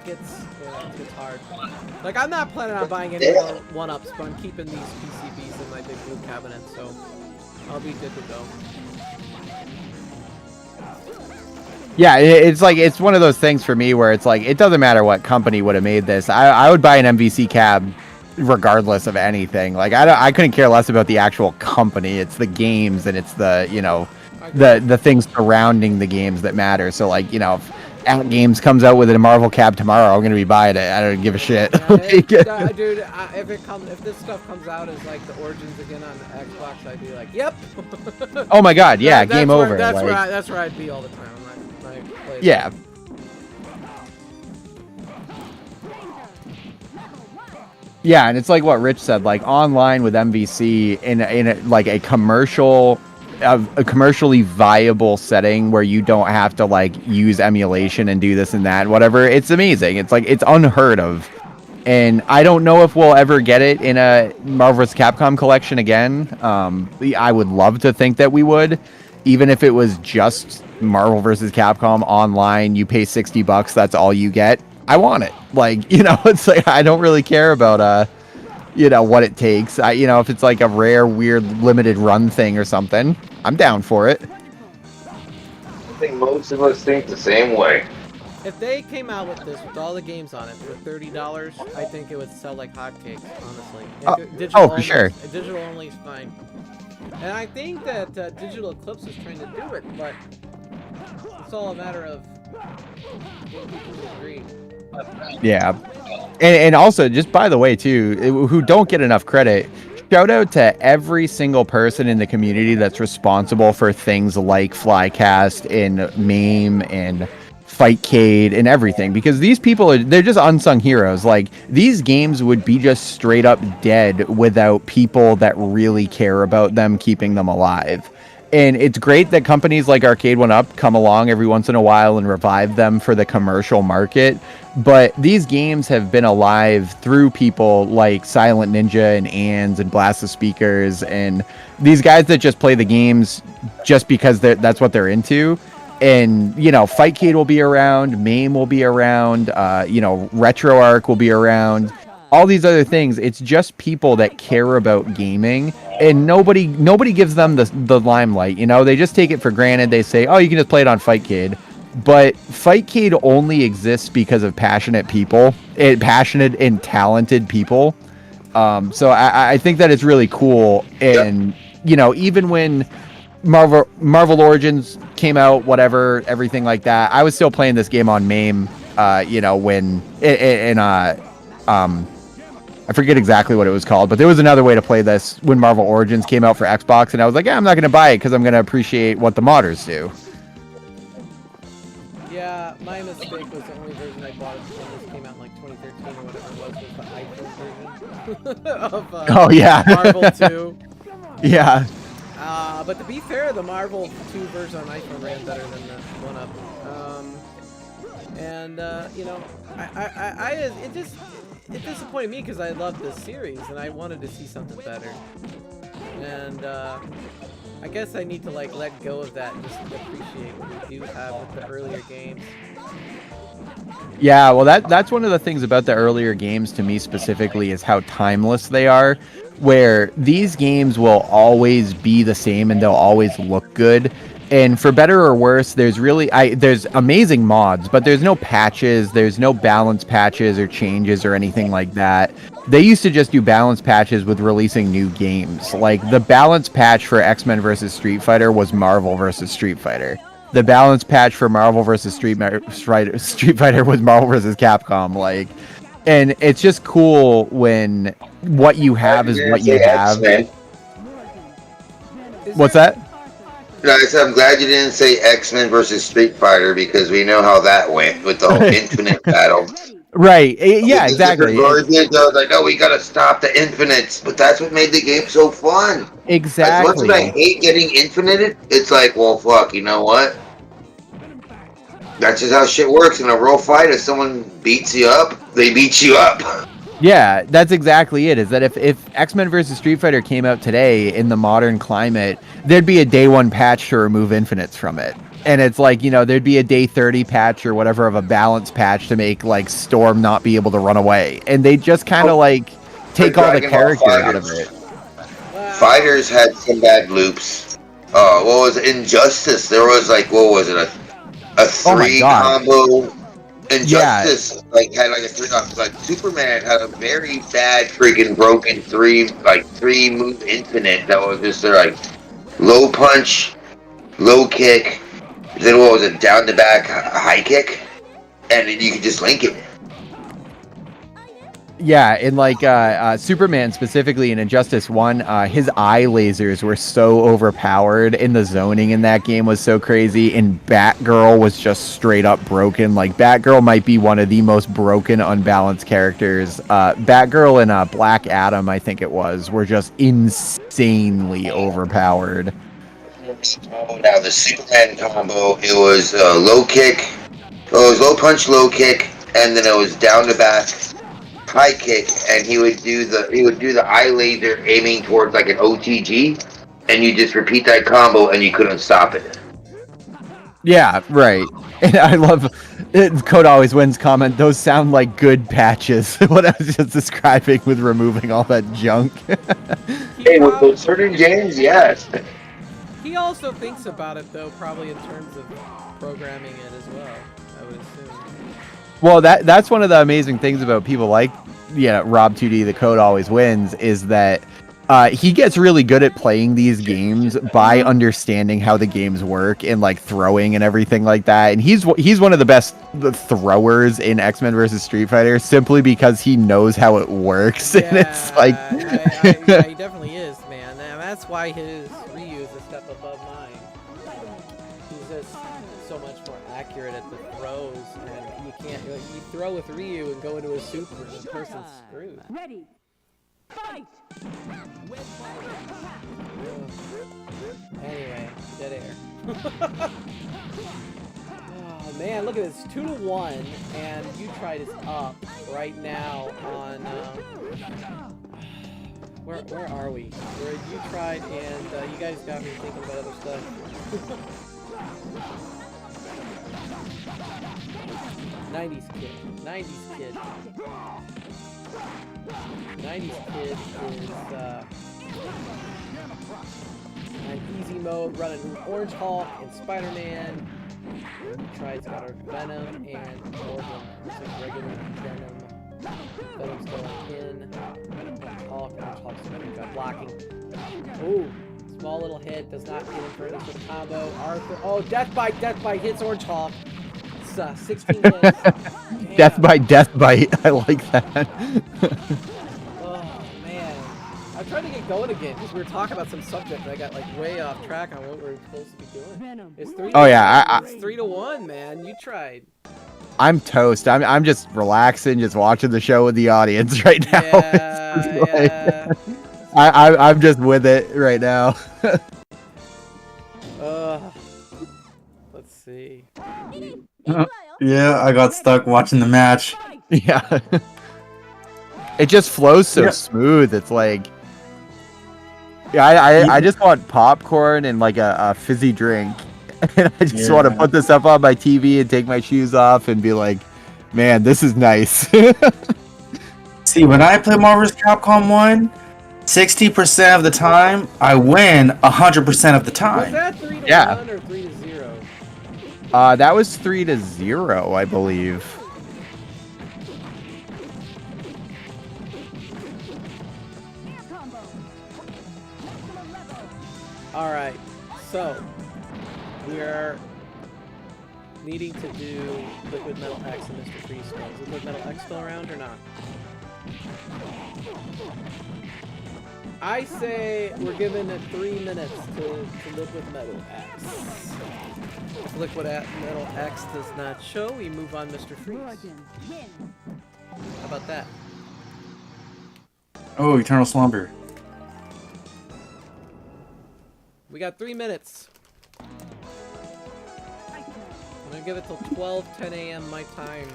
gets hard. Like I'm not planning on buying any more 1-ups, but I'm keeping these PCBs in my big blue cabinet, so I'll be good to go. Yeah, it's like it's one of those things for me where it's like it doesn't matter what company would have made this. I would buy an MVC cab regardless of anything. Like I couldn't care less about the actual company. It's the games and it's the the things surrounding the games that matter. So like if At Games comes out with a Marvel cab tomorrow, I'm gonna be buying it. I don't give a shit. Yeah, dude, if this stuff comes out as like the Origins again on Xbox, I'd be like, yep. Oh my god, yeah, game over. That's where I'd be all the time. Yeah. Yeah, and it's like what Rich said, like online with MVC in like a commercially viable setting where you don't have to like use emulation and do this and that, whatever. It's amazing. It's like it's unheard of. And I don't know if we'll ever get it in a Marvel vs. Capcom collection again. I would love to think that we would, even if it was just Marvel vs. Capcom online. You pay $60, that's all you get. I want it. Like, it's like I don't really care about what it takes. If it's like a rare, weird, limited run thing or something, I'm down for it. I think most of us think the same way. If they came out with this with all the games on it for $30, I think it would sell like hotcakes. Honestly, digital for sure. Digital only is fine. And I think that Digital Eclipse is trying to do it, but it's all a matter of getting people to agree. Yeah, and also, just by the way, too, who don't get enough credit, shout out to every single person in the community that's responsible for things like Flycast and MAME and Fightcade and everything, because these people they're just unsung heroes. Like, these games would be just straight up dead without people that really care about them keeping them alive. And it's great that companies like Arcade1Up come along every once in a while and revive them for the commercial market. But these games have been alive through people like Silent Ninja and Ans and Blast the Speakers and these guys that just play the games just because that's what they're into. And, you know, Fightcade will be around, MAME will be around, you know, RetroArch will be around. All these other things, it's just people that care about gaming, and nobody gives them the limelight. You know, they just take it for granted. They say, oh, you can just play it on Fightcade. But Fightcade only exists because of passionate people, passionate and talented people. So I think that it's really cool. And, you know, even when Marvel Origins came out, whatever, everything like that, I was still playing this game on MAME, you know, when I forget exactly what it was called, but there was another way to play this when Marvel Origins came out for Xbox, and I was like, yeah, I'm not going to buy it because I'm going to appreciate what the modders do. Yeah, my mistake was the only version I bought when this came out in like 2013 or whatever it was the iPhone version of Oh, yeah. Marvel 2. Yeah. But to be fair, the Marvel 2 version on iPhone ran better than the 1-up. You know, it disappointed me because I loved this series and I wanted to see something better. And I guess I need to like let go of that and just appreciate what we do have with the earlier games. Yeah, well, that's one of the things about the earlier games to me specifically is how timeless they are, where these games will always be the same and they'll always look good. And for better or worse, there's amazing mods, but there's no patches, there's no balance patches or changes or anything like that. They used to just do balance patches with releasing new games. Like, the balance patch for X-Men vs. Street Fighter was Marvel vs. Street Fighter. The balance patch for Marvel vs. Street Fighter was Marvel vs. Capcom. Like, and it's just cool when what you have is what you have. What's that? No, I'm glad you didn't say X-Men versus Street Fighter because we know how that went with the whole infinite battle. Right. Yeah, exactly. I was like, no, we gotta stop the infinites. But that's what made the game so fun. Exactly. As much as I hate getting infinited, it's like, well, fuck, you know what? That's just how shit works in a real fight. If someone beats you up, they beat you up. Yeah, that's exactly it. Is that if X-Men vs. Street Fighter came out today in the modern climate, there'd be a day 1 patch to remove infinites from it. And it's like, you know, there'd be a day 30 patch or whatever of a balance patch to make, like, Storm not be able to run away. And they just kind of, like, take all the character out of it. Fighters had some bad loops. What was it? Injustice? There was, like, what was it? A 3 combo. Injustice had like a 3, like Superman had a very bad freaking broken 3 move infinite that was just like low punch, low kick, then what was it, down the back high kick, and then you could just link it. Yeah, and like Superman specifically in Injustice 1, his eye lasers were so overpowered, and the zoning in that game was so crazy, and Batgirl was just straight up broken. Like, Batgirl might be one of the most broken, unbalanced characters. Batgirl and Black Adam, I think it was, were just insanely overpowered. Now, the Superman combo, it was low kick, it was low punch, low kick, and then it was down the back high kick, and he would do the eye laser aiming towards like an OTG, and you just repeat that combo and you couldn't stop it. Yeah, right. And I love Code Always Wins comment, those sound like good patches. What I was just describing with removing all that junk. Hey, with certain games, yes. He also thinks about it though, probably in terms of programming it as well, I would assume. Well, that's one of the amazing things about people like Rob2D, the code always wins, is that he gets really good at playing these games by understanding how the games work and like throwing and everything like that. And he's one of the best throwers in X-Men versus Street Fighter simply because he knows how it works. Yeah, And it's like yeah, he definitely is, man. And that's why his Ryu is a step above mine. He's just so much more accurate at the throws, and you can't like, you throw with Ryu and go into a super, and the person's screwed. Ready. Fight. Anyway, dead air. Oh man, look at this, 2-1, and you tried is up right now on. Where are we? Where you tried, and you guys got me thinking about other stuff. 90s kid. 90s kid. 90s kid is on easy mode, running Orange Hulk and Spider-Man. Tried's got our Venom and Organ. Looks like regular Venom. Venom's going in. Orange Hulk's got blocking. Ooh, small little hit, does not get in for any sort of combo. Arthur, oh, Death Bite hits Orange Hulk. 16 hits. Death Bite. I like that. Oh man, I'm trying to get going again because we were talking about some subject and I got like way off track on what we're supposed to be doing. It's 3. Oh yeah, it's 3-1, man. You tried. I'm toast. I'm just relaxing, just watching the show with the audience right now. Yeah. I'm just with it right now. Let's see. Yeah, I got stuck watching the match. Yeah. It just flows so smooth. It's like, I just want popcorn and like a fizzy drink. And I just want to put this up on my TV and take my shoes off and be like, man, this is nice. See, when I play Marvel vs Capcom 1, 60% of the time, I win 100% of the time. Was that 3-1 or 3-0? That was 3-0, I believe. All right, so we are needing to do Liquid Metal X and Mr. Freeze. Is Liquid Metal X still around or not? I say we're giving it 3 minutes to Liquid Metal X. If Liquid Metal X does not show, we move on Mr. Freeze. How about that? Oh, Eternal Slumber. We got 3 minutes. I'm gonna give it till 10 a.m. my time.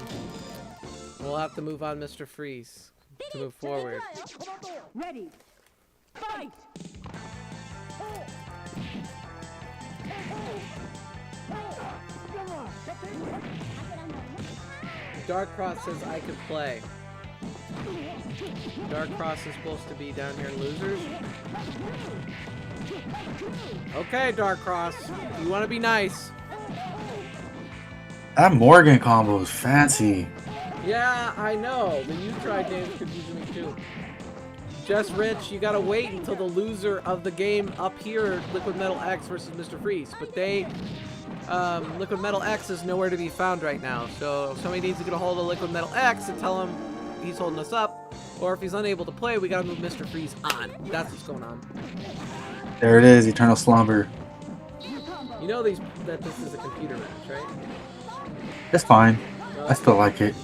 We'll have to move on Mr. Freeze to move forward. Ready. Fight. Dark Cross says I could play. Dark Cross is supposed to be down here in Losers. Okay, Dark Cross, you want to be nice. That Morgan combo is fancy. Yeah, I know. The you try games confuse me too. Just Rich, you gotta wait until the loser of the game up here, Liquid Metal X versus Mr. Freeze. But they, Liquid Metal X is nowhere to be found right now. So somebody needs to get a hold of Liquid Metal X and tell him he's holding us up. Or if he's unable to play, we gotta move Mr. Freeze on. That's what's going on. There it is, Eternal Slumber. You know that this is a computer match, right? It's fine. I still like it.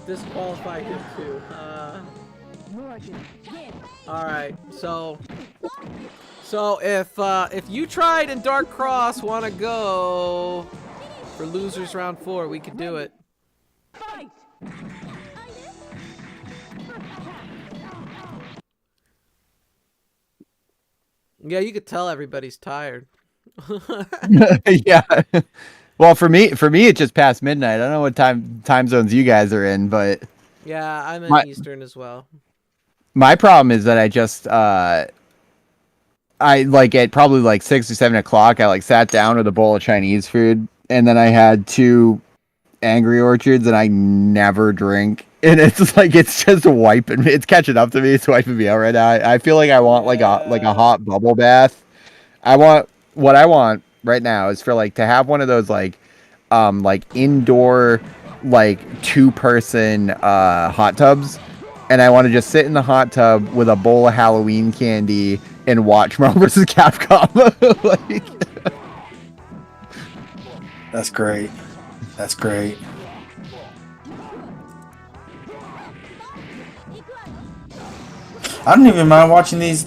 Disqualified him too. All right, so if you tried and Dark Cross want to go for losers round 4, we could do it. Fight. Yeah, you could tell everybody's tired. Yeah. Well, for me, it's just past midnight. I don't know what time zones you guys are in, but yeah, I'm in Eastern as well. My problem is that I just I like at probably like 6 or 7 o'clock, I like sat down with a bowl of Chinese food, and then I had 2 Angry Orchards, and I never drink. And it's like it's just wiping me. It's catching up to me. It's wiping me out right now. I feel like I want like a hot bubble bath. What I want right now is for like to have one of those like indoor like 2-person hot tubs, and I want to just sit in the hot tub with a bowl of Halloween candy and watch Marvel vs. Capcom. Like, That's great. That's great. I don't even mind watching these,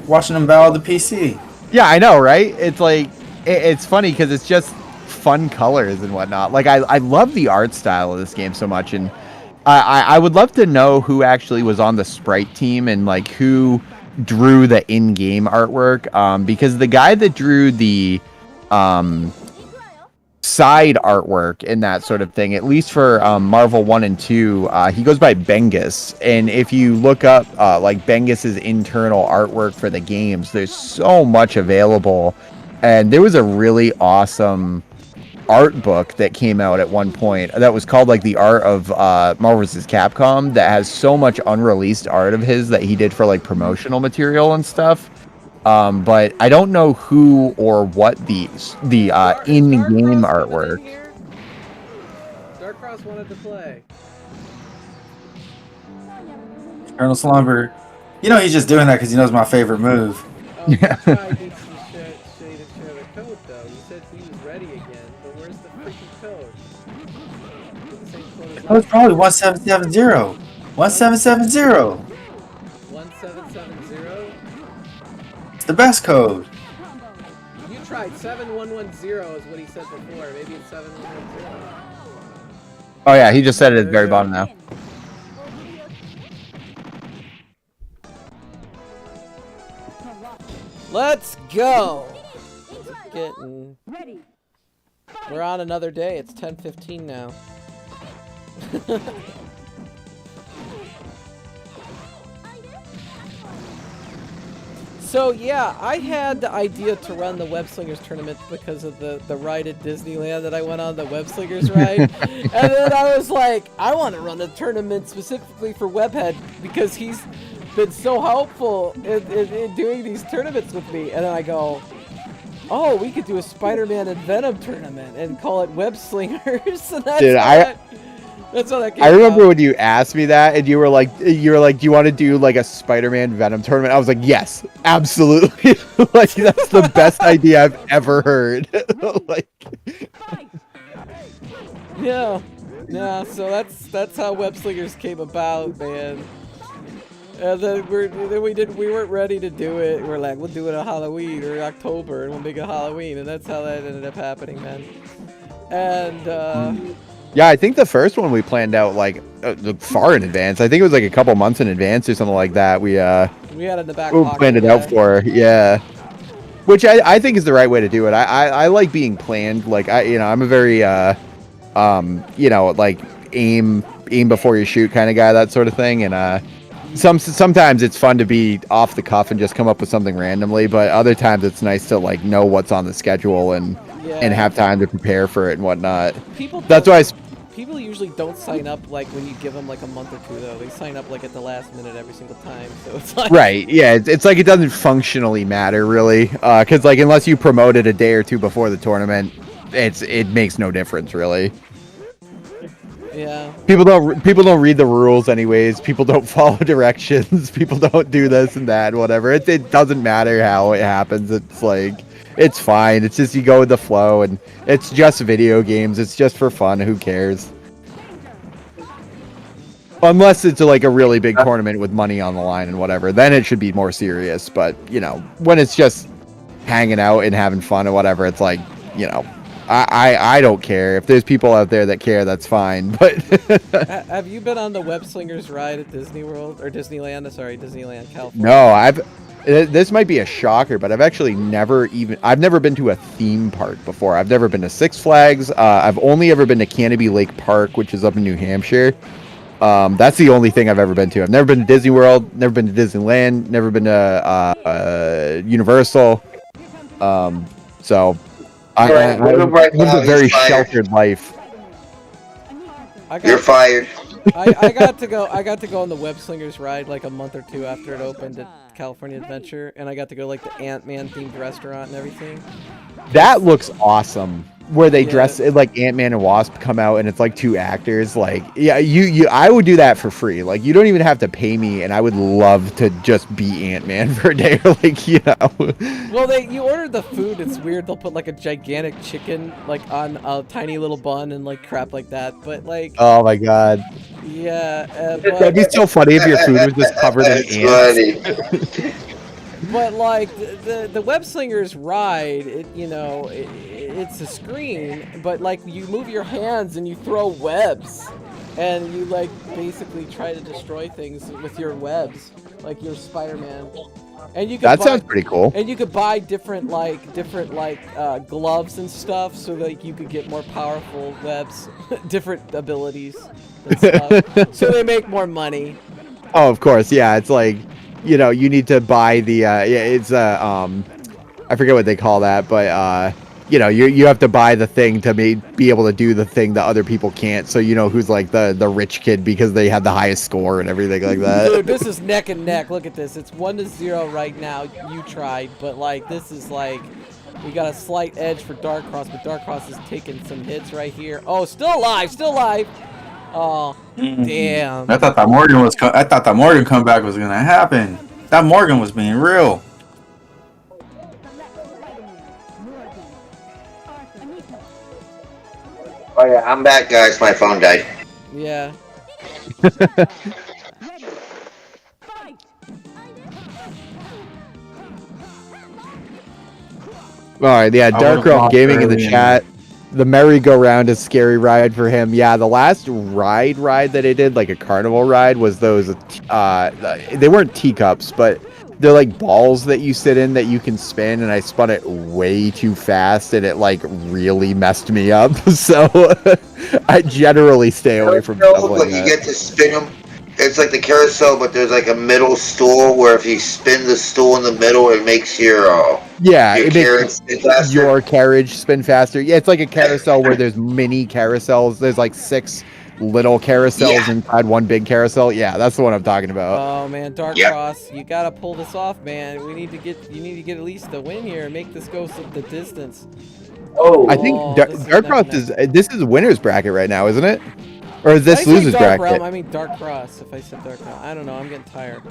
watching them battle the PC. yeah, I know, right? It's like it's funny because it's just fun colors and whatnot. Like I love the art style of this game so much, and I would love to know who actually was on the sprite team and like who drew the in-game artwork. Because the guy that drew the side artwork and that sort of thing, at least for Marvel 1 and 2, he goes by Bengus. And if you look up like Bengus's internal artwork for the games, there's so much available. And there was a really awesome art book that came out at one point that was called like the art of Marvel vs. Capcom, that has so much unreleased art of his that he did for like promotional material and stuff. But I don't know who or what the in-game artwork. Darkcross wanted to play. Colonel Slumber, he's just doing that because he knows my favorite move. Oh, that's why I did share the code though. You said he was ready again, but where's the freaking code? The same code as That was probably 1770. 1770. 1770? It's the best code. You tried 7110 is what he said before. Maybe it's 7110. Oh yeah, he just said it at the very bottom now. Let's go. We're on another day. It's 10:15 now. So yeah, I had the idea to run the Webslingers tournament because of the ride at Disneyland that I went on, the Webslingers ride. And then I was like, I want to run a tournament specifically for Webhead because he's been so helpful in doing these tournaments with me. And then I go, oh, we could do a Spider-Man and Venom tournament and call it Webslingers. And that's Dude, that's how that came I remember about. when you asked me that, and you were like, do you want to do like a Spider-Man Venom tournament? I was like, yes, absolutely. Like that's the best idea I've ever heard. Like, yeah. So that's how Webslingers came about, man. And then we weren't ready to do it. We're like, we'll do it on Halloween or October, and we'll make it Halloween, and that's how that ended up happening, man. And yeah, I think the first one we planned out like far in advance. I think it was like a couple months in advance or something like that. We had it in the back pocket. Planned it out for, yeah. Which I think is the right way to do it. I like being planned. Like I'm a very like aim before you shoot kind of guy, that sort of thing. And sometimes it's fun to be off the cuff and just come up with something randomly, but other times it's nice to like know what's on the schedule and have time to prepare for it and whatnot. That's why people usually don't sign up like when you give them like a month or two though. They sign up like at the last minute every single time. So it's like right, yeah. It's like it doesn't functionally matter really, because like unless you promote it a day or two before the tournament, it makes no difference really. Yeah. People don't read the rules anyways. People don't follow directions. People don't do this and that, whatever. It doesn't matter how it happens. It's like it's fine. It's just you go with the flow, and it's just video games. It's just for fun. Who cares? Unless it's like a really big tournament with money on the line and whatever, then it should be more serious. But when it's just hanging out and having fun or whatever, it's like I don't care. If there's people out there that care, that's fine. But have you been on the Webslingers ride at Disney World or Disneyland? Sorry, Disneyland, California. No, this might be a shocker, but I've never been to a theme park before. I've never been to Six Flags. I've only ever been to Canopy Lake Park, which is up in New Hampshire. That's the only thing I've ever been to. I've never been to Disney World, never been to Disneyland, never been to Universal. So I lived a very sheltered life. You're fired. I got to go on the Webslingers ride like a month or two after it opened at California Adventure, and I got to go like the Ant-Man themed restaurant and everything. That looks awesome. Where they Yeah. dress it like Ant-Man and Wasp come out and it's like two actors. Like, yeah, I would do that for free. Like, you don't even have to pay me, and I would love to just be Ant-Man for a day. Like, you know. Well, you order the food. It's weird. They'll put like a gigantic chicken like on a tiny little bun and like crap like that. But like, Oh my god. yeah. That'd be so funny if your food was just covered in That's ants. funny. But like the Webslingers ride, it's a screen, but like you move your hands and you throw webs, and you like basically try to destroy things with your webs, like you're Spider-Man. And you could Sounds pretty cool. And you could buy different gloves and stuff, so that you could get more powerful webs, different abilities and stuff. So they make more money. Oh, of course, yeah. It's like, you know, you need to buy the I forget what they call that, but you know, you have to buy the thing to be able to do the thing that other people can't. So you know who's like the rich kid because they had the highest score and everything like that. Dude, this is neck and neck. Look at this. It's 1-0 right now. You tried, but like this is like we got a slight edge for Dark Cross, but Dark Cross is taking some hits right here. Oh, still alive, still alive. Oh, damn. I thought that Morgan comeback was gonna happen. That Morgan was being real. Oh yeah, I'm back, guys. My phone died. Yeah. All right, yeah. Dark Realm Gaming in the chat. The merry-go-round is scary ride for him. Yeah, the last ride that I did, like a carnival ride, was those. They weren't teacups, but they're like balls that you sit in that you can spin. And I spun it way too fast, and it like really messed me up. So I generally stay away from stuff like You that. get to spin them. It's like the carousel, but there's like a middle stool where if you spin the stool in the middle, it makes your Yeah, your it carriage makes spin faster. your carriage spin faster. Yeah, it's like a carousel where there's mini carousels. There's like 6 little carousels inside one big carousel. Yeah, that's the one I'm talking about. Oh man, Dark Cross, you gotta pull this off, man. You need to get at least the win here and make this go the distance. I think Dark Cross this is winner's bracket right now, isn't it? Or is this loser's Dark bracket? Realm, I mean Dark Cross. If I said Dark Realm, I don't know. I'm getting tired.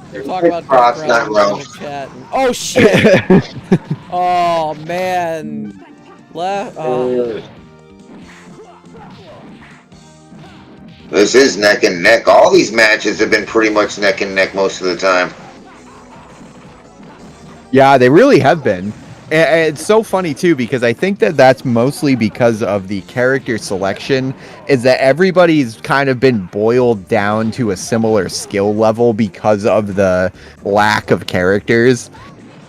They're talking about Dark Realm in the chat. Oh shit! Oh man. This is neck and neck. All these matches have been pretty much neck and neck most of the time. Yeah, they really have been. And it's so funny too, because I think that's mostly because of the character selection, is that everybody's kind of been boiled down to a similar skill level because of the lack of characters.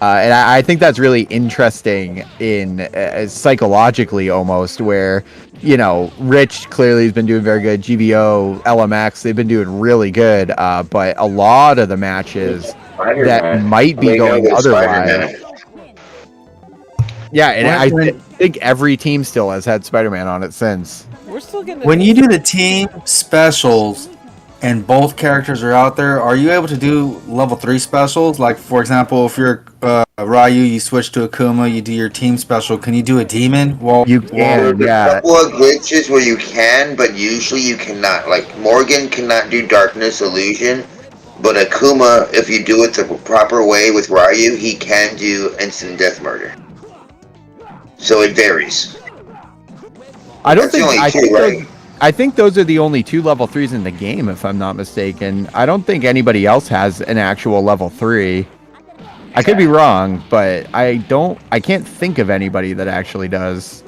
And I think that's really interesting in psychologically almost, where, you know, Rich clearly has been doing very good. GVO, LMX, they've been doing really good. But a lot of the matches that might be going otherwise. Yeah, and I think every team still has had Spider-Man on it since. We're still getting. When you do the team specials and both characters are out there, are you able to do level 3 specials? Like, for example, if you're Ryu, you switch to Akuma, you do your team special. Can you do a demon? You can, There's a couple of glitches where you can, but usually you cannot. Like, Morgan cannot do Darkness Illusion, but Akuma, if you do it the proper way with Ryu, he can do Instant Death Murder. So it varies. I think those are the only 2 level 3s in the game, if I'm not mistaken. I don't think anybody else has an actual level 3. I could be wrong, but I can't think of anybody that actually does.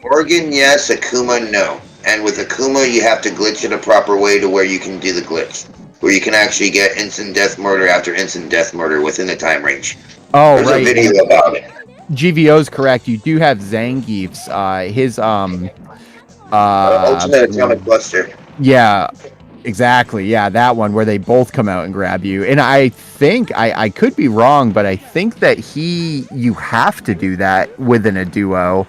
Morgan, yes. Akuma, no. And with Akuma, you have to glitch it a proper way to where you can do the glitch. Where you can actually get Instant Death Murder after Instant Death Murder within the time range. Oh, There's right. a video about it. GVO's correct. You do have Zangief's, his Ultimate Atomic Buster. Yeah, exactly. Yeah, that one where they both come out and grab you. And I think I could be wrong, but I think that you have to do that within a duo.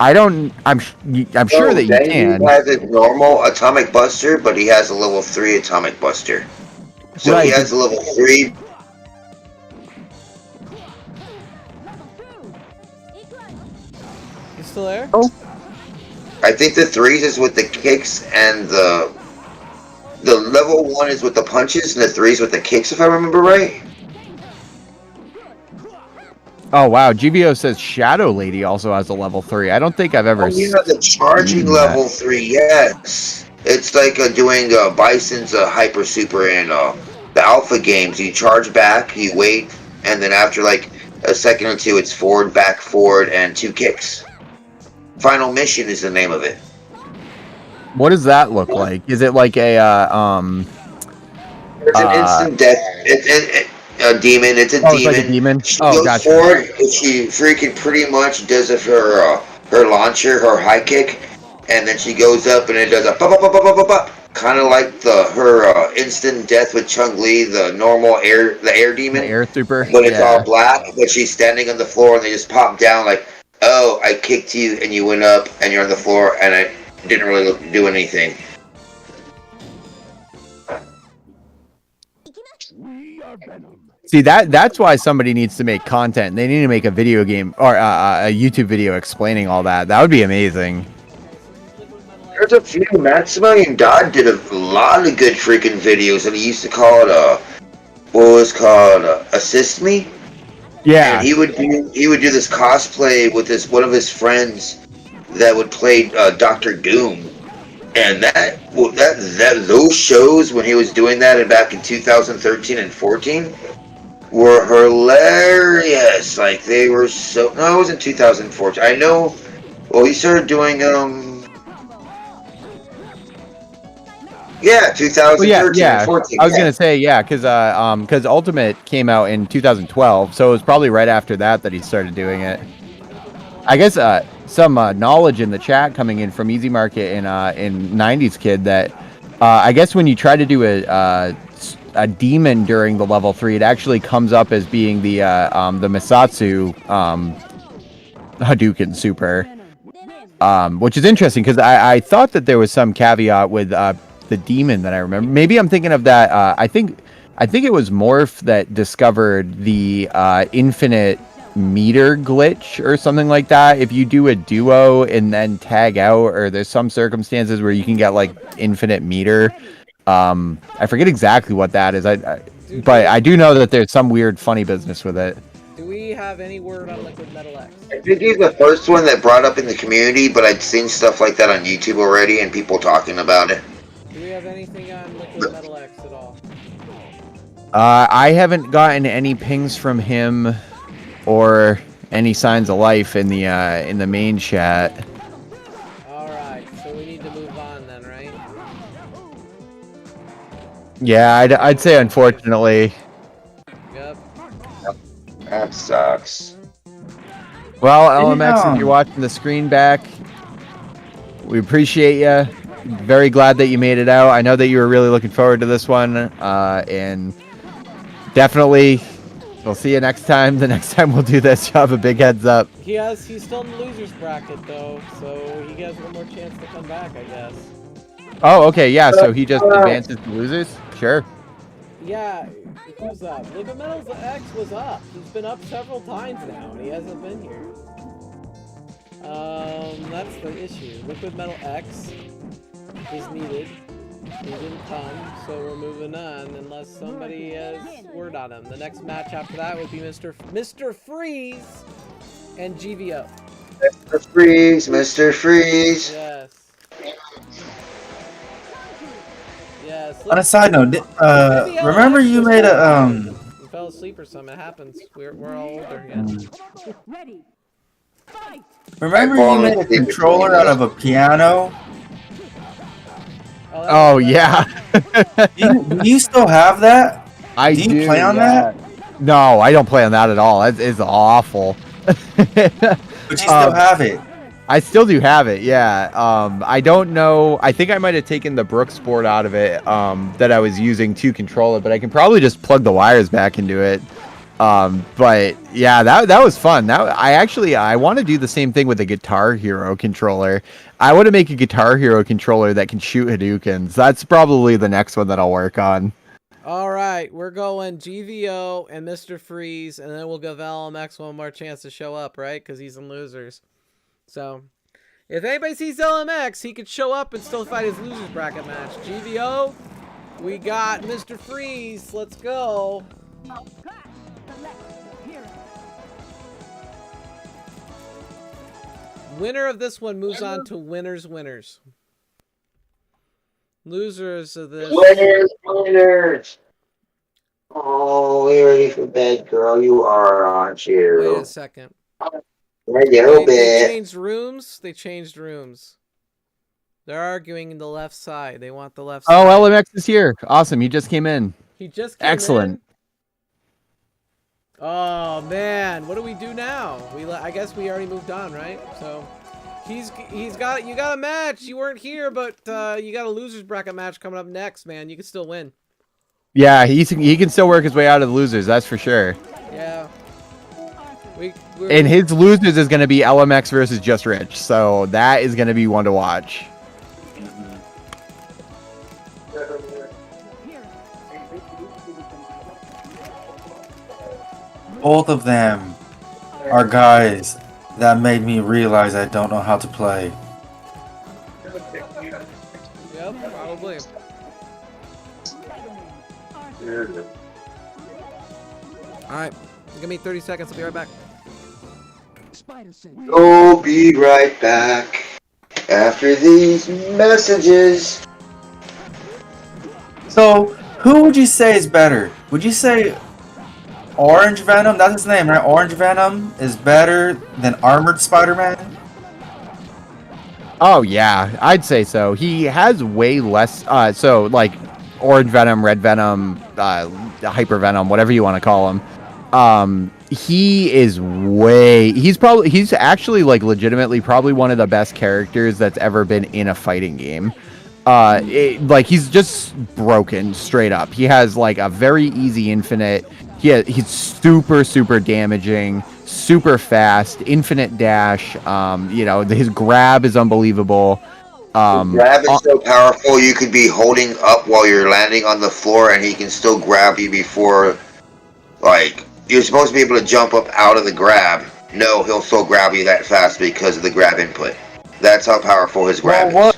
I don't. I'm sure that you then can. He has a normal atomic buster, but he has a level 3 atomic buster. So Right, he has a level 3. You still there? Oh. I think the 3s is with the kicks, and the level 1 is with the punches, and the 3s with the kicks, if I remember right. Oh wow, GBO says Shadow Lady also has a level 3. I don't think I've ever. Oh, you have the charging seen level that. 3, yes. It's like doing Bison's Hyper Super and the Alpha games. You charge back, you wait, and then after like a second or two, it's forward, and 2 kicks. Final Mission is the name of it. What does that look like? Is it like a It's an instant death. It's a demon. It's a demon. It's like a demon. She Oh, goes gotcha. forward, and she freaking pretty much does it for her launcher, her high kick, and then she goes up and it does a pop, kind of like her instant death with Chung-Li, the normal air demon, The air super. but it's all black. But she's standing on the floor, and they just pop down like, oh, I kicked you, and you went up, and you're on the floor, and I didn't really do anything. See, that's why somebody needs to make content. They need to make a video game or a YouTube video explaining all that. That would be amazing. There's a few. Maximilian Dodd did a lot of good freaking videos, and he used to call it Assist Me. Yeah. And he would do this cosplay with one of his friends that would play Doctor Doom, and those shows when he was doing that back in 2013 and 14 were hilarious. Like they were so. No, it was in 2014. I know. Well, he started doing 2013 and 14. I was gonna say because Ultimate came out in 2012, so it was probably right after that he started doing it. I guess some knowledge in the chat coming in from Easy Market and 90s Kid that I guess when you try to do a demon during the level 3, it actually comes up as being the Misatsu Hadouken Super, which is interesting because I thought that there was some caveat with the demon that I remember. Maybe I'm thinking of that. I think it was Morph that discovered the infinite meter glitch or something like that. If you do a duo and then tag out, or there's some circumstances where you can get like infinite meter. I forget exactly what that is. But I do know that there's some weird funny business with it. Do we have any word on Liquid Metal X? I think he's the first one that brought up in the community, but I'd seen stuff like that on YouTube already and people talking about it. Do we have anything on Liquid Metal X at all? I haven't gotten any pings from him or any signs of life in the main chat. Alright, so we need to move on then, right? Yeah, I'd say unfortunately. Yep. That sucks. Well, LMX, if you're watching the screen back, we appreciate you. Very glad that you made it out. I know that you were really looking forward to this one, and definitely we'll see you next time. The next time we'll do this, you'll have a big heads up. He's still in the losers bracket though, so he has one more chance to come back, I guess. Oh, okay, yeah. So he just advances to losers. Sure. Yeah, who's up? Liquid Metal X was up. He's been up several times now, and he hasn't been here. That's the issue. Liquid Metal X is needed. He didn't come, so we're moving on unless somebody has word on him. The next match after that would be Mr. Freeze and GVO. Mr. Freeze. Yes. Yes. On a side note, remember you made a You fell asleep or something. It happens. We're all older again. Ready. Fight. Remember you made a controller out of a piano? Oh yeah. Do you still have that? Do you play on that? No, I don't play on that at all. It's awful. But you still have it. I still do have it, yeah. I don't know. I think I might have taken the Brooks board out of it that I was using to control it, but I can probably just plug the wires back into it. But yeah, that was fun. I want to do the same thing with a Guitar Hero controller. I want to make a Guitar Hero controller that can shoot Hadoukens. That's probably the next one that I'll work on. All right, we're going GVO and Mr. Freeze, and then we'll give LMX one more chance to show up, right? Because he's in losers. So, if anybody sees LMX, he could show up and still fight his losers bracket match. GVO, we got Mr. Freeze. Let's go. Winner of this one moves on to winners. Losers of this. Winners. Oh, we're ready for bed, girl. You are, aren't you? Wait a second. They changed rooms. They changed rooms. They're arguing in the left side. They want the left side. Oh, LMX is here. Awesome. He just came in. He just came Excellent. in. Oh man, what do we do now? I guess we already moved on, right? So you got a match. You weren't here, but you got a losers bracket match coming up next, man. You can still win. Yeah, he can still work his way out of the losers. That's for sure. Yeah. And his losers is going to be LMX versus Just Rich, so that is going to be one to watch. Both of them are guys that made me realize I don't know how to play. Yep, probably. Alright, give me 30 seconds. I'll be right back. We'll be right back after these messages. So, who would you say is better? Would you say Orange Venom, that's his name, right? Orange Venom is better than Armored Spider-Man? Oh yeah, I'd say so. He has way less. So like Orange Venom, Red Venom, Hyper Venom, whatever you want to call him. He's actually like legitimately probably one of the best characters that's ever been in a fighting game. Like he's just broken straight up. He has like a very easy infinite. He's super damaging, super fast, infinite dash. His grab is unbelievable. Grab is so powerful you could be holding up while you're landing on the floor and he can still grab you before, like, you're supposed to be able to jump up out of the grab. No, he'll still grab you that fast because of the grab input. That's how powerful his grab is.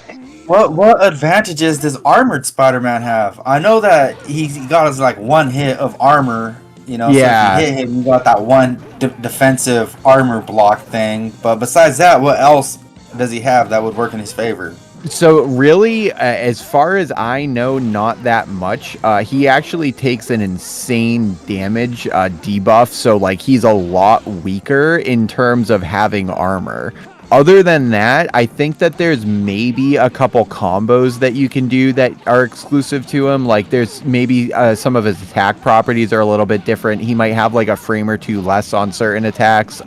What advantages does Armored Spider-Man have? I know that he got his like one hit of armor, so if you hit him, you got that one defensive armor block thing. But besides that, what else does he have that would work in his favor? So really, as far as I know, not that much. He actually takes an insane damage debuff, so like he's a lot weaker in terms of having armor. Other than that, I think that there's maybe a couple combos that you can do that are exclusive to him. Like there's maybe some of his attack properties are a little bit different. He might have like a frame or two less on certain attacks.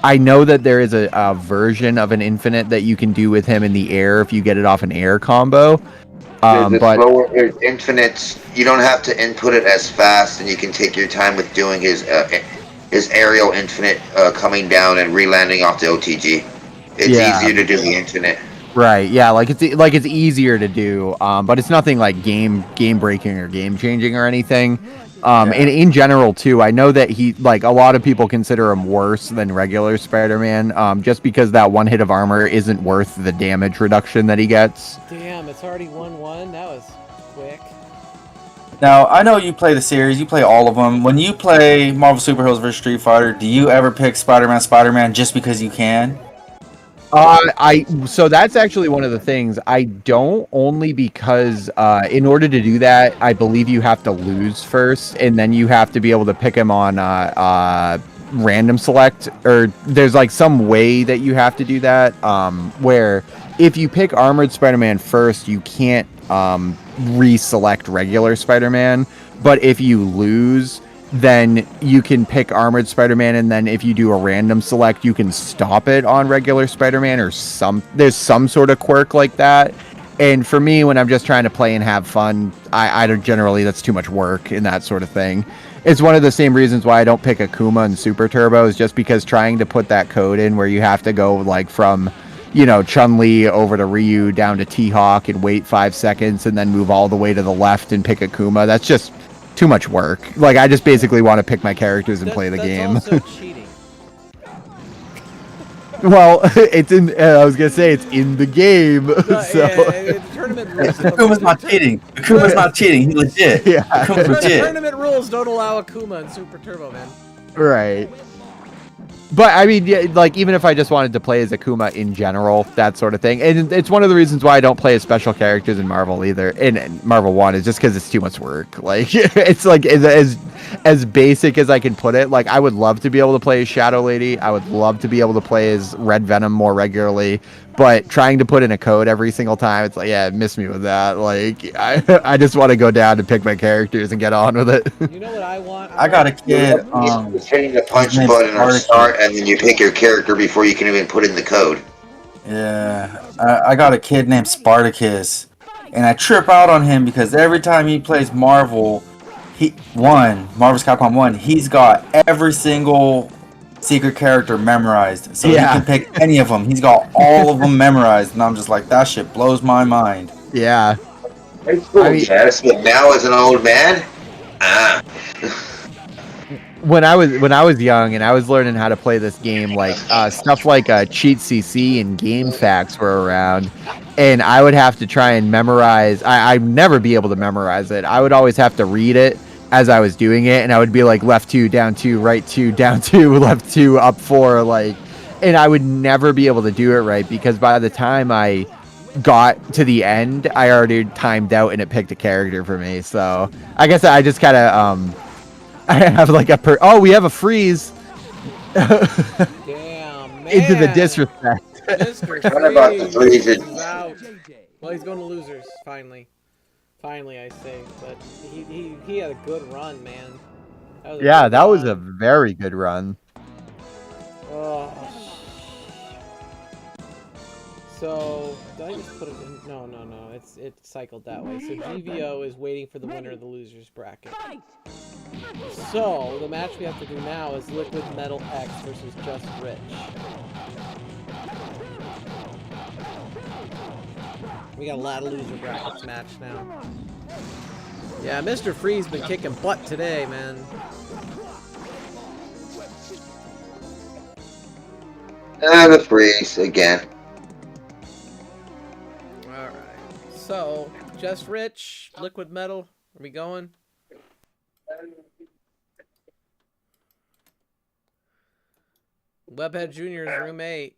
I know that there is a version of an infinite that you can do with him in the air if you get it off an air combo. There's infinites. You don't have to input it as fast, and you can take your time with doing his aerial infinite coming down and re-landing off the OTG. It's easier to do the infinite. Right, yeah, it's easier to do, but it's nothing like game breaking or game changing or anything. And in general too, I know that he, like, a lot of people consider him worse than regular Spider-Man, just because that one hit of armor isn't worth the damage reduction that he gets. Damn, it's already 1-1. That was quick. Now, I know you play the series, you play all of them. When you play Marvel Superheroes vs. Street Fighter, do you ever pick Spider-Man just because you can? So that's actually one of the things. I don't, only because in order to do that, I believe you have to lose first, and then you have to be able to pick him on random select, or there's like some way that you have to do that, where if you pick Armored Spider-Man first, you can't reselect regular Spider-Man, but if you lose, then you can pick Armored Spider-Man, and then if you do a random select, you can stop it on regular Spider-Man, or there's some sort of quirk like that. And for me, when I'm just trying to play and have fun, I don't generally, that's too much work and that sort of thing. It's one of the same reasons why I don't pick Akuma and Super Turbo, is just because trying to put that code in where you have to go like from, you know, Chun-Li over to Ryu down to T-Hawk and wait 5 seconds and then move all the way to the left and pick Akuma. That's just too much work. Like, I just basically want to pick my characters and play the game. That's also cheating. Well, it's in. I was gonna say it's in the game. So Yeah, tournament rules. Akuma's not cheating. Akuma's not cheating. He's legit. Yeah. Akuma's legit. Tournament rules don't allow Akuma and Super Turbo, man. right. But I mean, yeah, like even if I just wanted to play as Akuma in general, that sort of thing, and it's one of the reasons why I don't play as special characters in Marvel either. In Marvel 1 is just because it's too much work. Like it's like as basic as I can put it. Like I would love to be able to play as Shadow Lady. I would love to be able to play as Red Venom more regularly. But trying to put in a code every single time, it's like, yeah, miss me with that. Like I just want to go down and pick my characters and get on with it. You know what I want? I got a kid. Hitting the punch button or start, and then you pick your character before you can even put in the code. Yeah, I got a kid named Spartacus, and I trip out on him because every time he plays Marvel, Marvel vs Capcom 1, he's got every single secret character memorized, so he can pick any of them. He's got all of them memorized, and I'm just like, that shit blows my mind. Yeah. It's cool, yes, but now as an old man, When I was young and I was learning how to play this game, like stuff like Cheat CC and Game Facts were around, and I would have to try and memorize. I'd never be able to memorize it. I would always have to read it as I was doing it, and I would be like left 2, down 2, right 2, down 2, left 2, up 4, like, and I would never be able to do it right because by the time I got to the end, I already timed out and it picked a character for me. So I guess I just kind of I have like we have a freeze. Damn, man. Into the disrespect. Mr. What about the freeze? is out. Well, he's going to losers, finally. Finally, I say. But he had a good run, man. That was a very good run. Oh. So, did I just put it in? No. It cycled that way. So GVO is waiting for the winner of the losers bracket. So, the match we have to do now is Liquid Metal X versus Just Rich. We got a lot of loser brackets match now. Yeah, Mr. Free's been kicking butt today, man. The freeze again. Alright. So, Just Rich, Liquid Metal, are we going? Webhead Jr.'s room 8.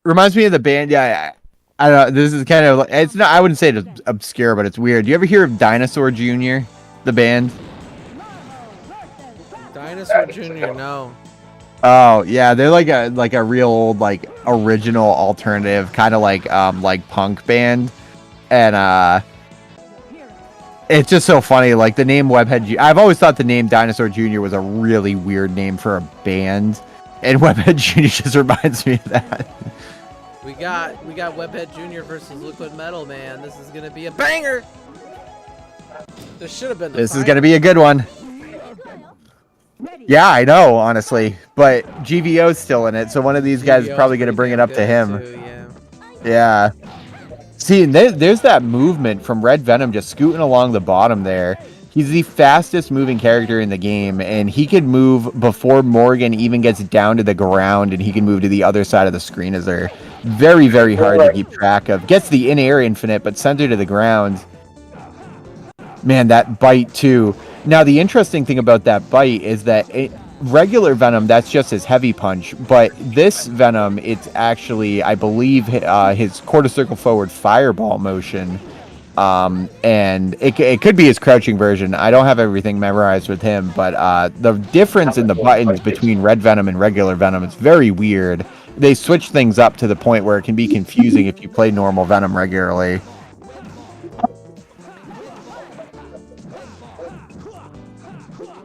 Reminds me of the band. Yeah, I don't know. This is kind of, it's not, I wouldn't say it's obscure, but it's weird. Do you ever hear of Dinosaur Jr., the band? Dinosaur Jr., no. Oh yeah, they're like a real old, like, original alternative kind of like punk band, and it's just so funny. Like the name Webhead, I've always thought the name Dinosaur Jr. was a really weird name for a band, and Webhead Jr. just reminds me of that. We got Webhead Jr. versus Liquid Metal, man. This is gonna be a banger. This should have been. This is gonna be a good one. Yeah, I know, honestly, but GVO's still in it, so one of these guys is probably gonna bring it up to him. Too, yeah. See, there's that movement from Red Venom just scooting along the bottom there. He's the fastest moving character in the game, and he can move before Morgan even gets down to the ground, and he can move to the other side of the screen as they're very, very hard to keep track of. Gets the in-air infinite, but center to the ground. Man, that bite, too. Now, the interesting thing about that bite is that regular Venom, that's just his heavy punch, but this Venom, it's actually, I believe, his quarter circle forward fireball motion, and it could be his crouching version. I don't have everything memorized with him, but the difference in the buttons between Red Venom and regular Venom is very weird. They switch things up to the point where it can be confusing if you play normal Venom regularly.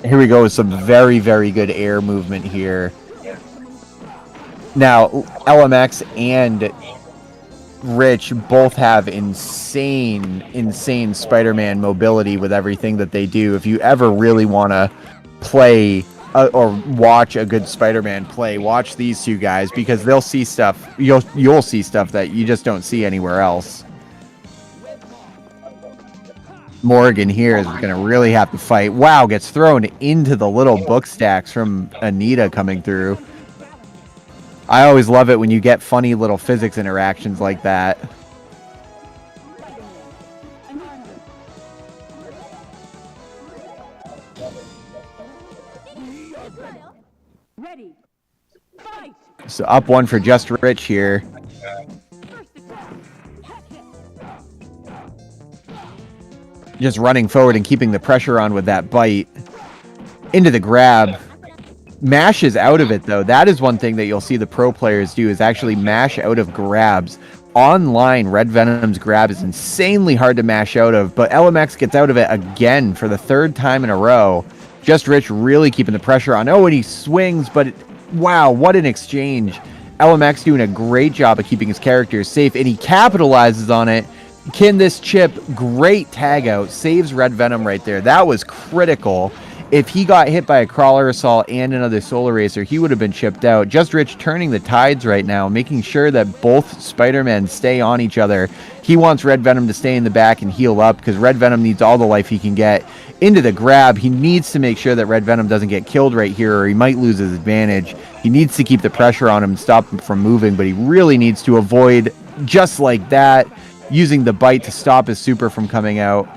Here we go with some very, very good air movement here. Now, LMX and Rich both have insane Spider-Man mobility with everything that they do. If you ever really want to play or watch a good Spider-Man play, watch these two guys, because they'll see stuff. You'll see stuff that you just don't see anywhere else. Morgan here is going to really have to fight. Wow, gets thrown into the little book stacks from Anita coming through. I always love it when you get funny little physics interactions like that. Ready. Fight. So up one for Just Rich here. Just running forward and keeping the pressure on with that bite. Into the grab. Mashes out of it, though. That is one thing that you'll see the pro players do, is actually mash out of grabs. Online, Red Venom's grab is insanely hard to mash out of, but LMX gets out of it again for the third time in a row. Just Rich really keeping the pressure on. Oh, and he swings, but wow, what an exchange. LMX doing a great job of keeping his characters safe, and he capitalizes on it. Can this chip? Great tag out. Saves Red Venom right there. That was critical. If he got hit by a crawler assault and another solar racer, he would have been chipped out. Just Rich turning the tides right now, making sure that both Spider-Men stay on each other. He wants Red Venom to stay in the back and heal up, because Red Venom needs all the life he can get. Into the grab, he needs to make sure that Red Venom doesn't get killed right here, or he might lose his advantage. He needs to keep the pressure on him and stop him from moving, but he really needs to avoid, just like that, using the bite to stop his super from coming out.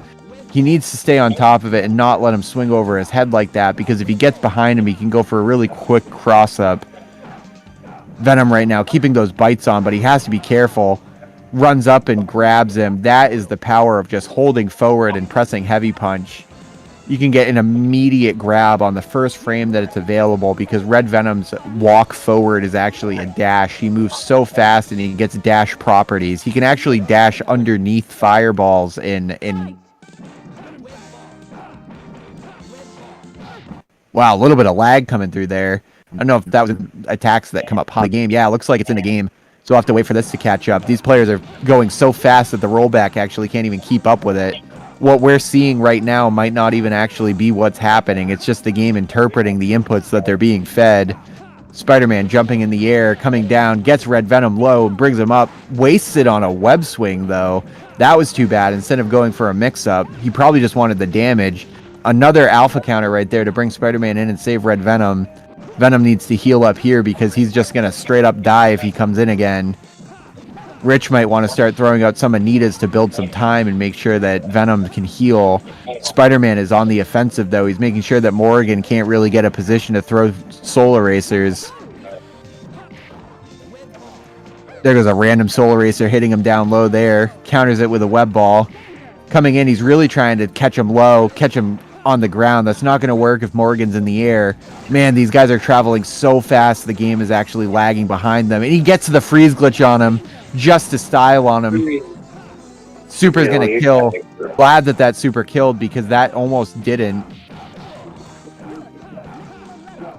He needs to stay on top of it and not let him swing over his head like that, because if he gets behind him, he can go for a really quick cross-up. Venom right now keeping those bites on, but he has to be careful. Runs up and grabs him. That is the power of just holding forward and pressing heavy punch. You can get an immediate grab on the first frame that it's available, because Red Venom's walk forward is actually a dash. He moves so fast and he gets dash properties. He can actually dash underneath fireballs in Wow, a little bit of lag coming through there. I don't know if that was attacks that come up high in the game. Yeah, it looks like it's in the game. So we'll have to wait for this to catch up. These players are going so fast that the rollback actually can't even keep up with it. What we're seeing right now might not even actually be what's happening. It's just the game interpreting the inputs that they're being fed. Spider-Man jumping in the air, coming down, gets Red Venom low, brings him up, wastes it on a web swing, though. That was too bad. Instead of going for a mix-up, he probably just wanted the damage. Another alpha counter right there to bring Spider-Man in and save Red Venom. Venom needs to heal up here, because he's just going to straight up die if he comes in again. Rich might want to start throwing out some Anitas to build some time and make sure that Venom can heal. Spider-Man is on the offensive, though. He's making sure that Morgan can't really get a position to throw solar racers. There goes a random solar racer hitting him down low there. Counters it with a web ball. Coming in, he's really trying to catch him low, catch him on the ground. That's not going to work if Morgan's in the air. Man, these guys are traveling so fast, the game is actually lagging behind them. And he gets the freeze glitch on him, just to style on him. Super's going to kill. Glad that that super killed, because that almost didn't.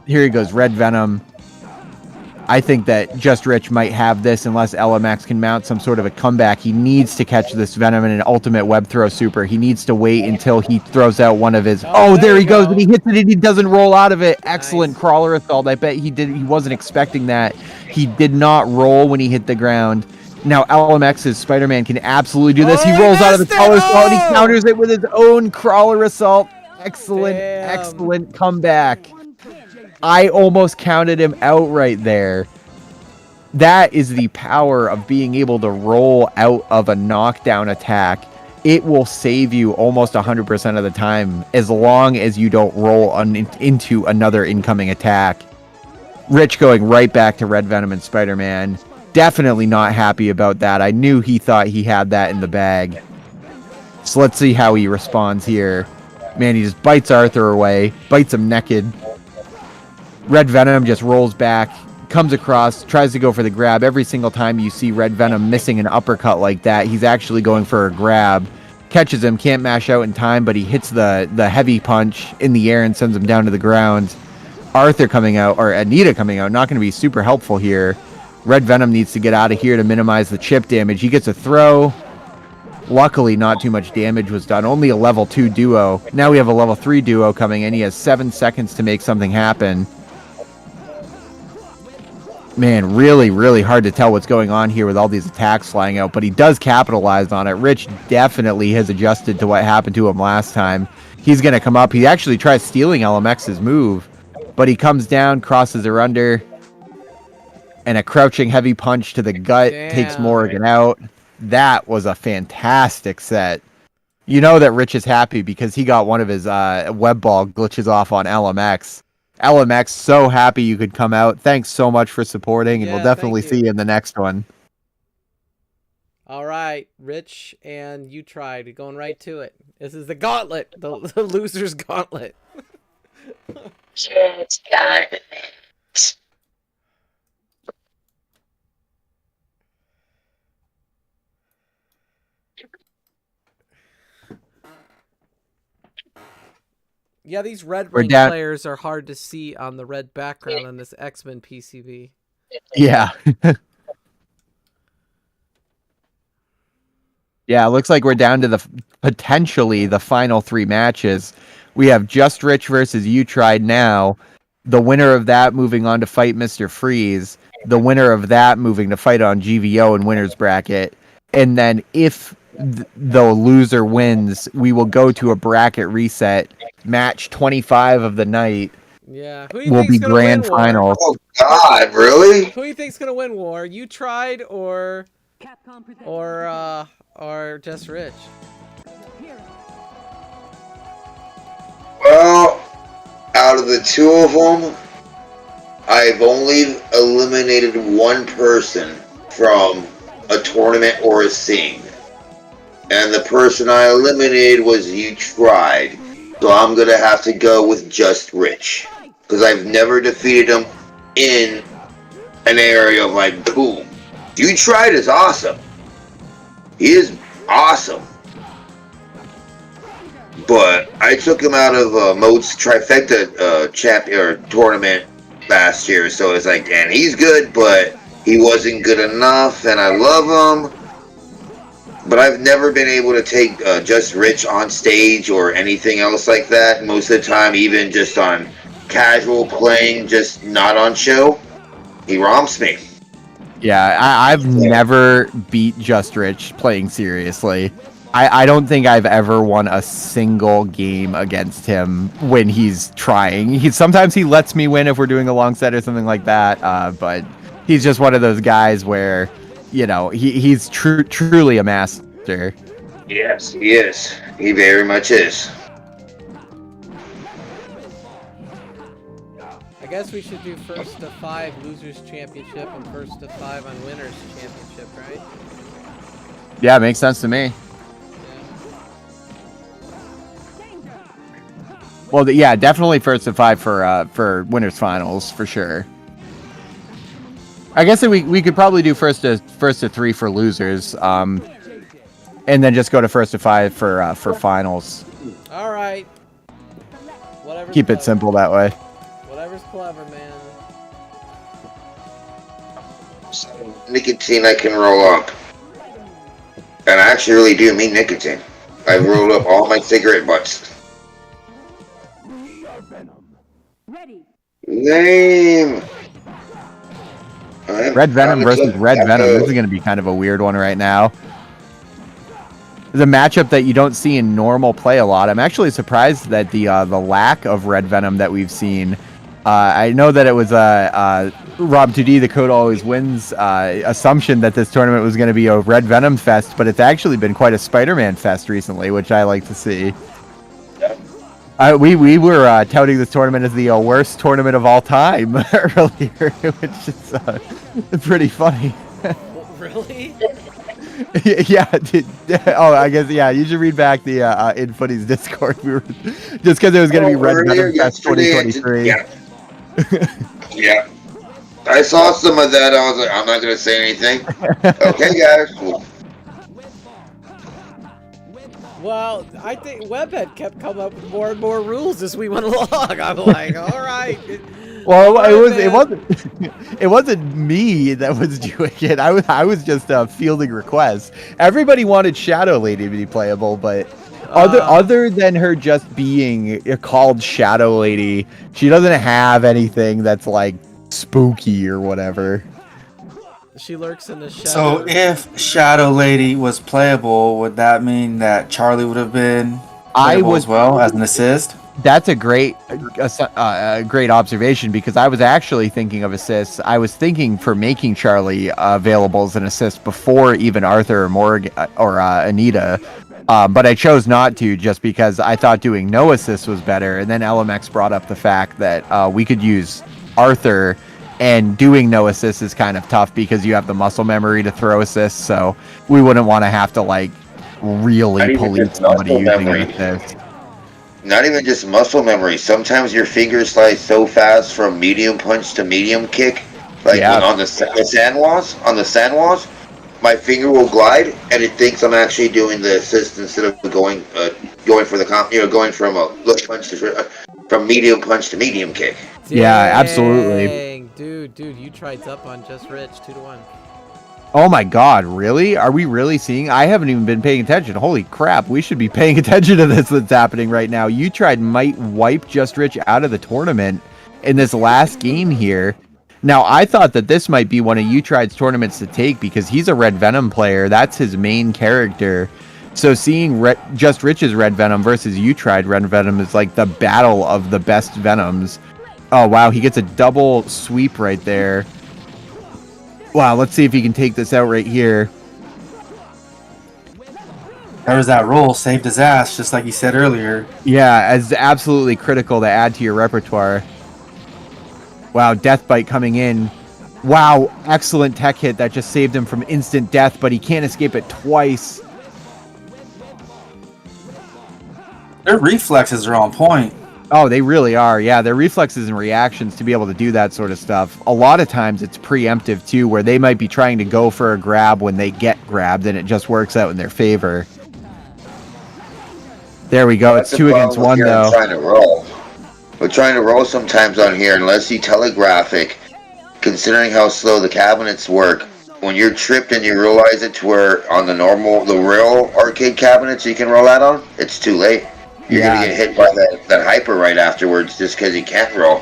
Here he goes, Red Venom. I think that Just Rich might have this unless LMX can mount some sort of a comeback. He needs to catch this Venom in an ultimate web throw super. He needs to wait until he throws out one of his... Oh, there he goes, but he hits it and he doesn't roll out of it. Excellent crawler assault. I bet he wasn't expecting that. He did not roll when he hit the ground. Now LMX's Spider-Man can absolutely do this. He rolls out of the crawler assault and he counters it with his own crawler assault. Excellent, excellent comeback. I almost counted him out right there. That is the power of being able to roll out of a knockdown attack. It will save you almost 100% of the time, as long as you don't roll into another incoming attack. Rich going right back to Red Venom and Spider-Man. Definitely not happy about that. I knew he thought he had that in the bag. So let's see how he responds here. Man, he just bites Arthur away. Bites him naked. Red Venom just rolls back, comes across, tries to go for the grab. Every single time you see Red Venom missing an uppercut like that, he's actually going for a grab. catches him, can't mash out in time, but he hits the heavy punch in the air and sends him down to the ground. Arthur coming out, or Anita coming out, not going to be super helpful here. Red Venom needs to get out of here to minimize the chip damage. He gets a throw. Luckily, not too much damage was done. Only a level 2 duo. Now we have a level 3 duo coming in. He has 7 seconds to make something happen. Man, really, really hard to tell what's going on here with all these attacks flying out, but he does capitalize on it. Rich definitely has adjusted to what happened to him last time. He's going to come up. He actually tries stealing LMX's move, but he comes down, crosses her under, and a crouching heavy punch to the gut takes Morrigan out. That was a fantastic set. You know that Rich is happy because he got one of his web ball glitches off on LMX. LMX, so happy you could come out. Thanks so much for supporting, and we'll definitely see you in the next one. All right, Rich, and you tried going right to it. This is the gauntlet, the loser's gauntlet. It's got it. Yeah, these red ring players are hard to see on the red background on this X-Men PCB. Yeah. Yeah, it looks like we're down to potentially the final 3 matches. We have Just Rich versus You Tried Now. The winner of that moving on to fight Mr. Freeze. The winner of that moving to fight on GVO in winner's bracket. And then if the loser wins, we will go to a bracket reset. Match 25 of the night. Yeah, will be grand finals. Oh God, really? Who do you think's gonna win, War? You Tried or Just Rich? Well, out of the 2 of them, I've only eliminated 1 person from a tournament or a scene. And the person I eliminated was You Tried. So I'm going to have to go with Just Rich. Because I've never defeated him in an area of like, boom. You Tried is awesome. He is awesome. But I took him out of Mode's Trifecta tournament last year. So it's like, and he's good, but he wasn't good enough. And I love him. But I've never been able to take Just Rich on stage or anything else like that. Most of the time, even just on casual playing, just not on show, he romps me. Yeah, I've never beat Just Rich playing seriously. I don't think I've ever won a single game against him when he's trying. Sometimes he lets me win if we're doing a long set or something like that, but he's just one of those guys where, you know, he's truly a master. Yes, he is. He very much is. I guess we should do first to 5 losers championship and first to 5 on winners championship, right? Yeah, it makes sense to me. Well, yeah, definitely first to 5 for winners finals for sure. I guess that we could probably do first to 3 for losers, and then just go to first to 5 for finals. All right. Whatever's Keep it simple that way. Whatever's clever, man. Nicotine I can roll up. And I actually really do mean nicotine. I've rolled up all my cigarette butts. Name. Red Venom versus Red Venom. This is going to be kind of a weird one right now. It's a matchup that you don't see in normal play a lot. I'm actually surprised that the lack of Red Venom that we've seen. I know that it was Rob2D, the Code Always Wins assumption that this tournament was going to be a Red Venom fest, but it's actually been quite a Spider-Man fest recently, which I like to see. We were touting this tournament as the worst tournament of all time earlier, which is pretty funny. Really? Yeah. Oh, I guess, yeah, you should read back the In Footy's Discord. We were just because it was going to be Red Venom Fest 2023. Yeah. Yeah. I saw some of that. I was like, I'm not going to say anything. Okay, guys. Well, I think Webhead kept coming up with more and more rules as we went along. I'm like, all right. Well, All right, it wasn't it wasn't me that was doing it. I was just fielding requests. Everybody wanted Shadow Lady to be playable, but other than her just being called Shadow Lady, she doesn't have anything that's like spooky or whatever. She lurks in the shadows. So if Shadow Lady was playable, would that mean that Charlie would have been playable as well as an assist? That's a great great observation, because I was actually thinking of assists. I was thinking for making Charlie available as an assist before even Arthur or Morgan or Anita, but I chose not to just because I thought doing no assists was better. And then LMX brought up the fact that we could use Arthur, and doing no assists is kind of tough because you have the muscle memory to throw assists. So we wouldn't want to have to like really police somebody using an assist. Not even just muscle memory. Sometimes your fingers slide so fast from medium punch to medium kick. Like when on the sand walls, my finger will glide and it thinks I'm actually doing the assist instead of going for the going from a look punch to from medium punch to medium kick. Yeah, absolutely. Dude, you tried up on Just Rich 2-1. Oh my God, really? Are we really seeing? I haven't even been paying attention. Holy crap, we should be paying attention to this that's happening right now. You tried might wipe Just Rich out of the tournament in this last game here. Now, I thought that this might be one of U-Tride's tournaments to take because he's a Red Venom player. That's his main character. So seeing Just Rich's Red Venom versus U-Tride Red Venom is like the battle of the best Venoms. Oh, wow, he gets a double sweep right there. Wow, let's see if he can take this out right here. There was that roll, saved his ass, just like you said earlier. Yeah, it's absolutely critical to add to your repertoire. Wow, Death Bite coming in. Wow, excellent tech hit that just saved him from instant death, but he can't escape it twice. Their reflexes are on point. Oh, they really are. Yeah, their reflexes and reactions to be able to do that sort of stuff. A lot of times it's preemptive too, where they might be trying to go for a grab when they get grabbed and it just works out in their favor. There we go. It's 2 against 1 though. We're trying to roll sometimes on here unless you telegraph it. Considering how slow the cabinets work, when you're tripped and you realize it to where on the real arcade cabinets you can roll out on, it's too late. You're going to get hit by that hyper right afterwards just because you can't roll.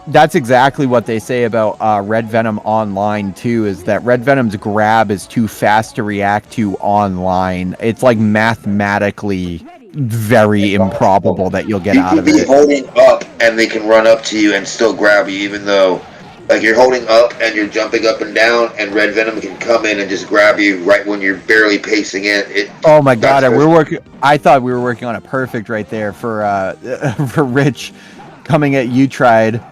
That's exactly what they say about Red Venom Online, too, is that Red Venom's grab is too fast to react to online. It's like mathematically very improbable that you'll get out of it. You can be holding up and they can run up to you and still grab you, even though like you're holding up and you're jumping up and down and Red Venom can come in and just grab you right when you're barely pacing in. Oh my God, I thought we were working on a perfect right there for Rich coming at U-Tride.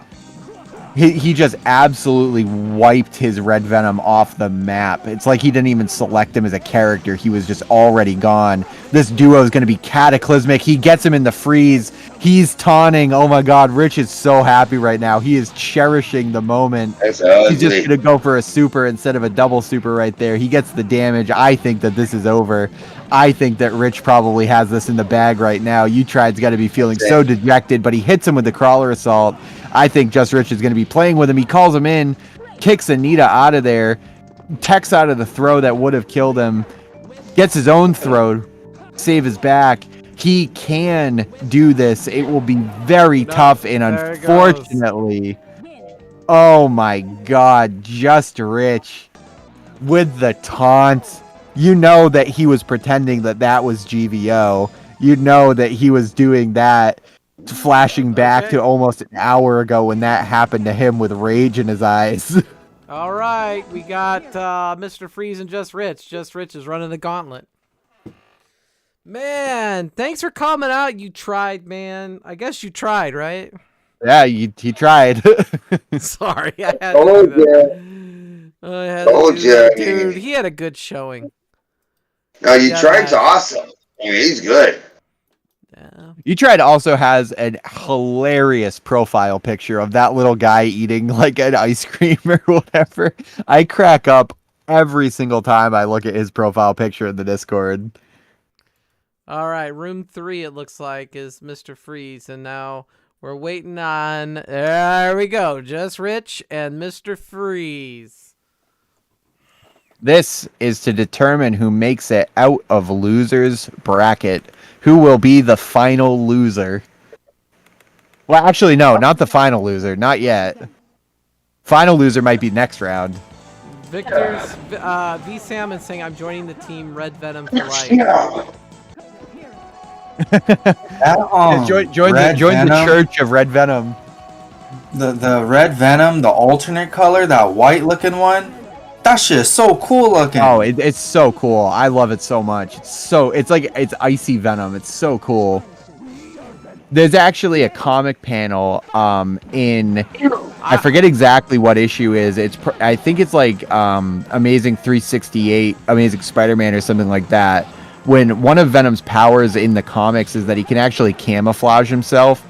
He just absolutely wiped his Red Venom off the map. It's like he didn't even select him as a character. He was just already gone. This duo is going to be cataclysmic. He gets him in the freeze. He's taunting. Oh my God, Rich is so happy right now. He is cherishing the moment. He's just going to go for a super instead of a double super right there. He gets the damage. I think that this is over. I think that Rich probably has this in the bag right now. U-Tride's got to be feeling so dejected, but he hits him with the crawler assault. I think Just Rich is going to be playing with him. He calls him in, kicks Anita out of there, techs out of the throw that would have killed him, gets his own throw, save his back. He can do this. It will be very tough, and unfortunately, oh my God, Just Rich with the taunt. You know that he was pretending that that was GVO. You know that he was doing that, flashing back to almost an hour ago when that happened to him with rage in his eyes. All right, we got Mr. Freeze and Just Rich. Just Rich is running the gauntlet. Man, thanks for coming out. You tried, man. I guess you tried, right? Yeah, he tried. Sorry, I had to do that. Dude, he had a good showing. No, you tried's awesome. I mean, he's good. Yeah. U-Tride also has an hilarious profile picture of that little guy eating like an ice cream or whatever. I crack up every single time I look at his profile picture in the Discord. All right, room 3, it looks like, is Mr. Freeze. And now we're waiting on... There we go. Just Rich and Mr. Freeze. This is to determine who makes it out of loser's bracket. Who will be the final loser? Well, actually, no, not the final loser. Not yet. Final loser might be next round. Victor's V Salmon saying, I'm joining the team Red Venom for life. Join the Church of Red Venom. The Red Venom, the alternate color, that white looking one. That shit is so cool looking. Oh, it's so cool. I love it so much. It's icy Venom. It's so cool. There's actually a comic panel in I forget exactly what issue is. I think it's like Amazing 368, Amazing Spider-Man or something like that. When one of Venom's powers in the comics is that he can actually camouflage himself,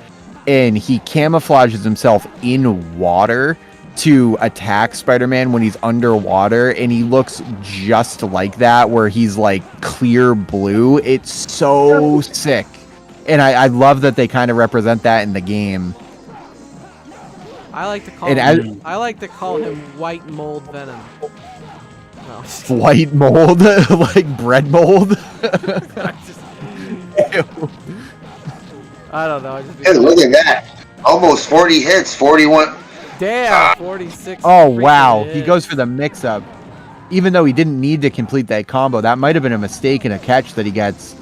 and he camouflages himself in water to attack Spider-Man when he's underwater, and he looks just like that, where he's like clear blue. It's so sick. And I love that they kind of represent that in the game. I like to call him White Mold Venom. No. White mold? Like bread mold? I don't know. Hey, look at that. Almost 40 hits, 41. Damn, 46. Oh, wow. He goes for the mix-up. Even though he didn't need to complete that combo, that might have been a mistake and a catch that he gets.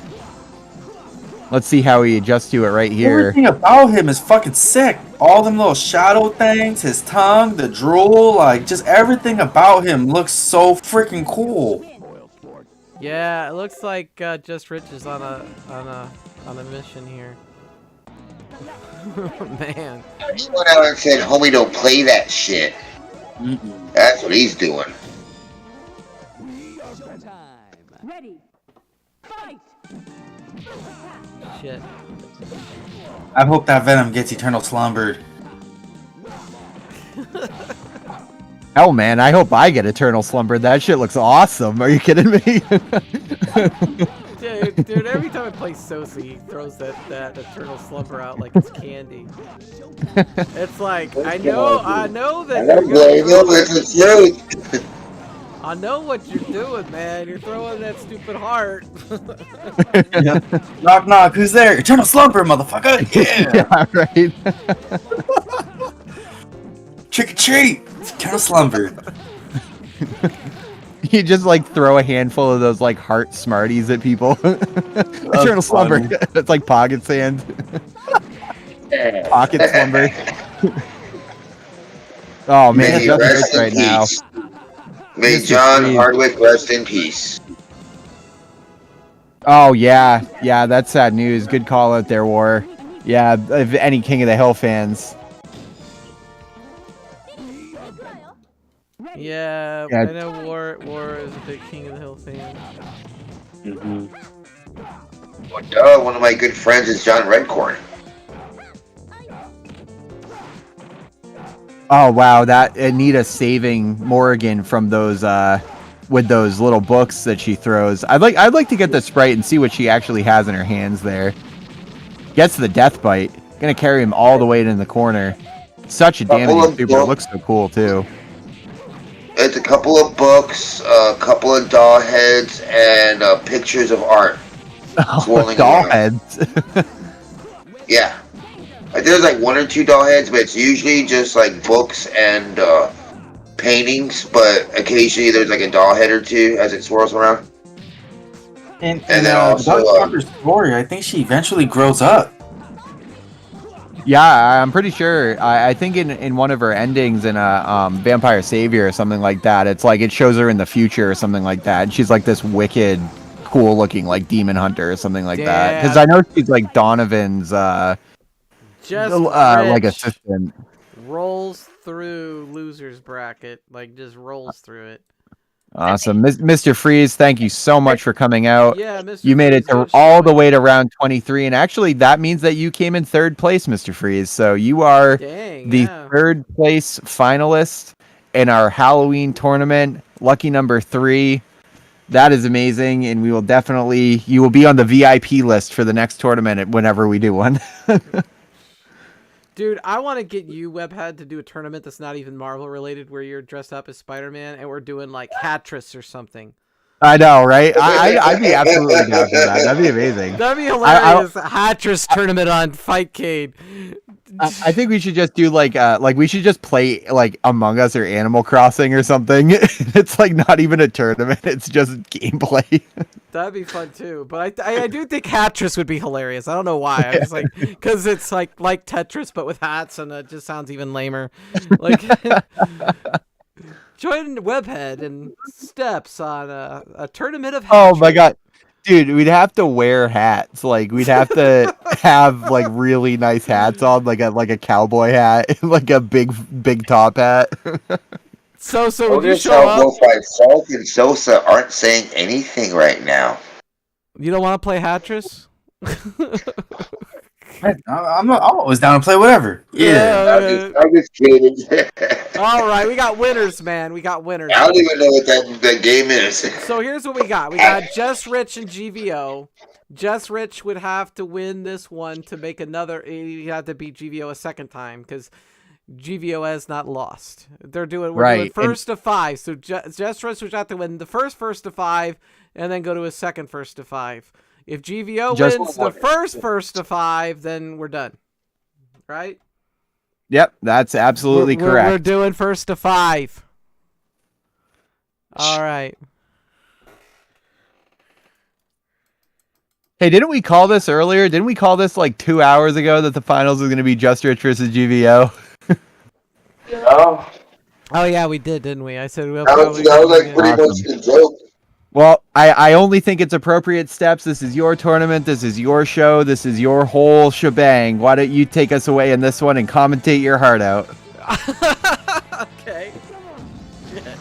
Let's see how he adjusts to it right here. Everything about him is fucking sick. All them little shadow things, his tongue, the drool, like just everything about him looks so freaking cool. Yeah, it looks like Just Rich is on a mission here. Man. I just went out and said, homie, don't play that shit. That's what he's doing. Ready. Fight. Shit. I hope that Venom gets eternal slumbered. Hell, man, I hope I get Eternal Slumber. That shit looks awesome. Are you kidding me? Dude, every time I play Sosi, he throws that Eternal Slumber out like it's candy. It's like, I know that I know what you're doing, man. You're throwing that stupid heart. Knock, knock. Who's there? Eternal slumber, motherfucker. Yeah. Yeah, right. Trick or treat. Eternal slumber. You just like throw a handful of those like heart Smarties at people. Eternal slumber. It's like pocket sand. Pocket slumber. Oh man, May that's rest in right now. peace. May John Hardwick rest in peace. Oh yeah, that's sad news. Good call out there, War. Yeah, if any King of the Hill fans. Yeah, I know War is a big King of the Hill fan. One of my good friends is John Redcorn. Oh wow, that Anita saving Morrigan from those with those little books that she throws. I'd like to get the sprite and see what she actually has in her hands there. Gets the death bite. Gonna carry him all the way in the corner. Such a damaging super. It looks so cool too. It's a couple of books, a couple of doll heads, and pictures of art. Doll heads. Yeah. I think there's like one or two doll heads, but it's usually just like books and paintings, but occasionally there's like a doll head or two as it swirls around. And then also Dr. story, I think she eventually grows up. Yeah, I'm pretty sure. I think in one of her endings in a Vampire Savior or something like that, it's like it shows her in the future or something like that. And she's like this wicked, cool looking like demon hunter or something like that. Because I know she's like Donovan's like assistant. Rolls through losers bracket, like just rolls through it. Awesome. Mr. Freeze, thank you so much for coming out. Yeah, Mr. You made it Freeze, to all the way to round 23, and actually that means that you came in third place, Mr. Freeze. So you are the third place finalist in our Halloween tournament. Lucky number 3. That is amazing, and we will definitely, you will be on the VIP list for the next tournament whenever we do one. Dude, I want to get you, Webhead, to do a tournament that's not even Marvel related, where you're dressed up as Spider-Man, and we're doing like Hattress or something. I know, right? I'd be absolutely down for that. That'd be amazing. That'd be hilarious. Hattress tournament on Fightcade. I think we should just do like we should just play like Among Us or Animal Crossing or something. It's like not even a tournament; it's just gameplay. That'd be fun too. But I do think Hattress would be hilarious. I don't know why. I'm just like, because it's like Tetris but with hats, and it just sounds even lamer. Like, join Webhead and Steps on a tournament of Hattress. Oh my god. Dude, we'd have to wear hats. Like we'd have to have like really nice hats on, like a cowboy hat, like a big top hat. So would you show up? Both like Salt and Sosa aren't saying anything right now. You don't want to play Hattress? I'm always down to play whatever. Yeah. I'm just kidding. All right, we got winners, man. We got winners. I don't even know what that game is. So here's what we got. We got Just Rich and GVO. Just Rich would have to win this one to make another. He'd have to beat GVO a second time because GVO has not lost. We're doing first to 5. So Just Rich would have to win the first to 5 and then go to a second first to 5. If GVO wins the first to 5, then we're done. Right? Yep, that's absolutely correct. We're doing first to 5. All right. Hey, didn't we call this earlier? Didn't we call this like 2 hours ago that the finals was going to be Just Rich versus GVO? Yeah. Oh yeah, we did, didn't we? I said we'll that was like pretty much the joke. Well, I only think it's appropriate, Steps. This is your tournament. This is your show. This is your whole shebang. Why don't you take us away in this one and commentate your heart out? Okay. Yeah.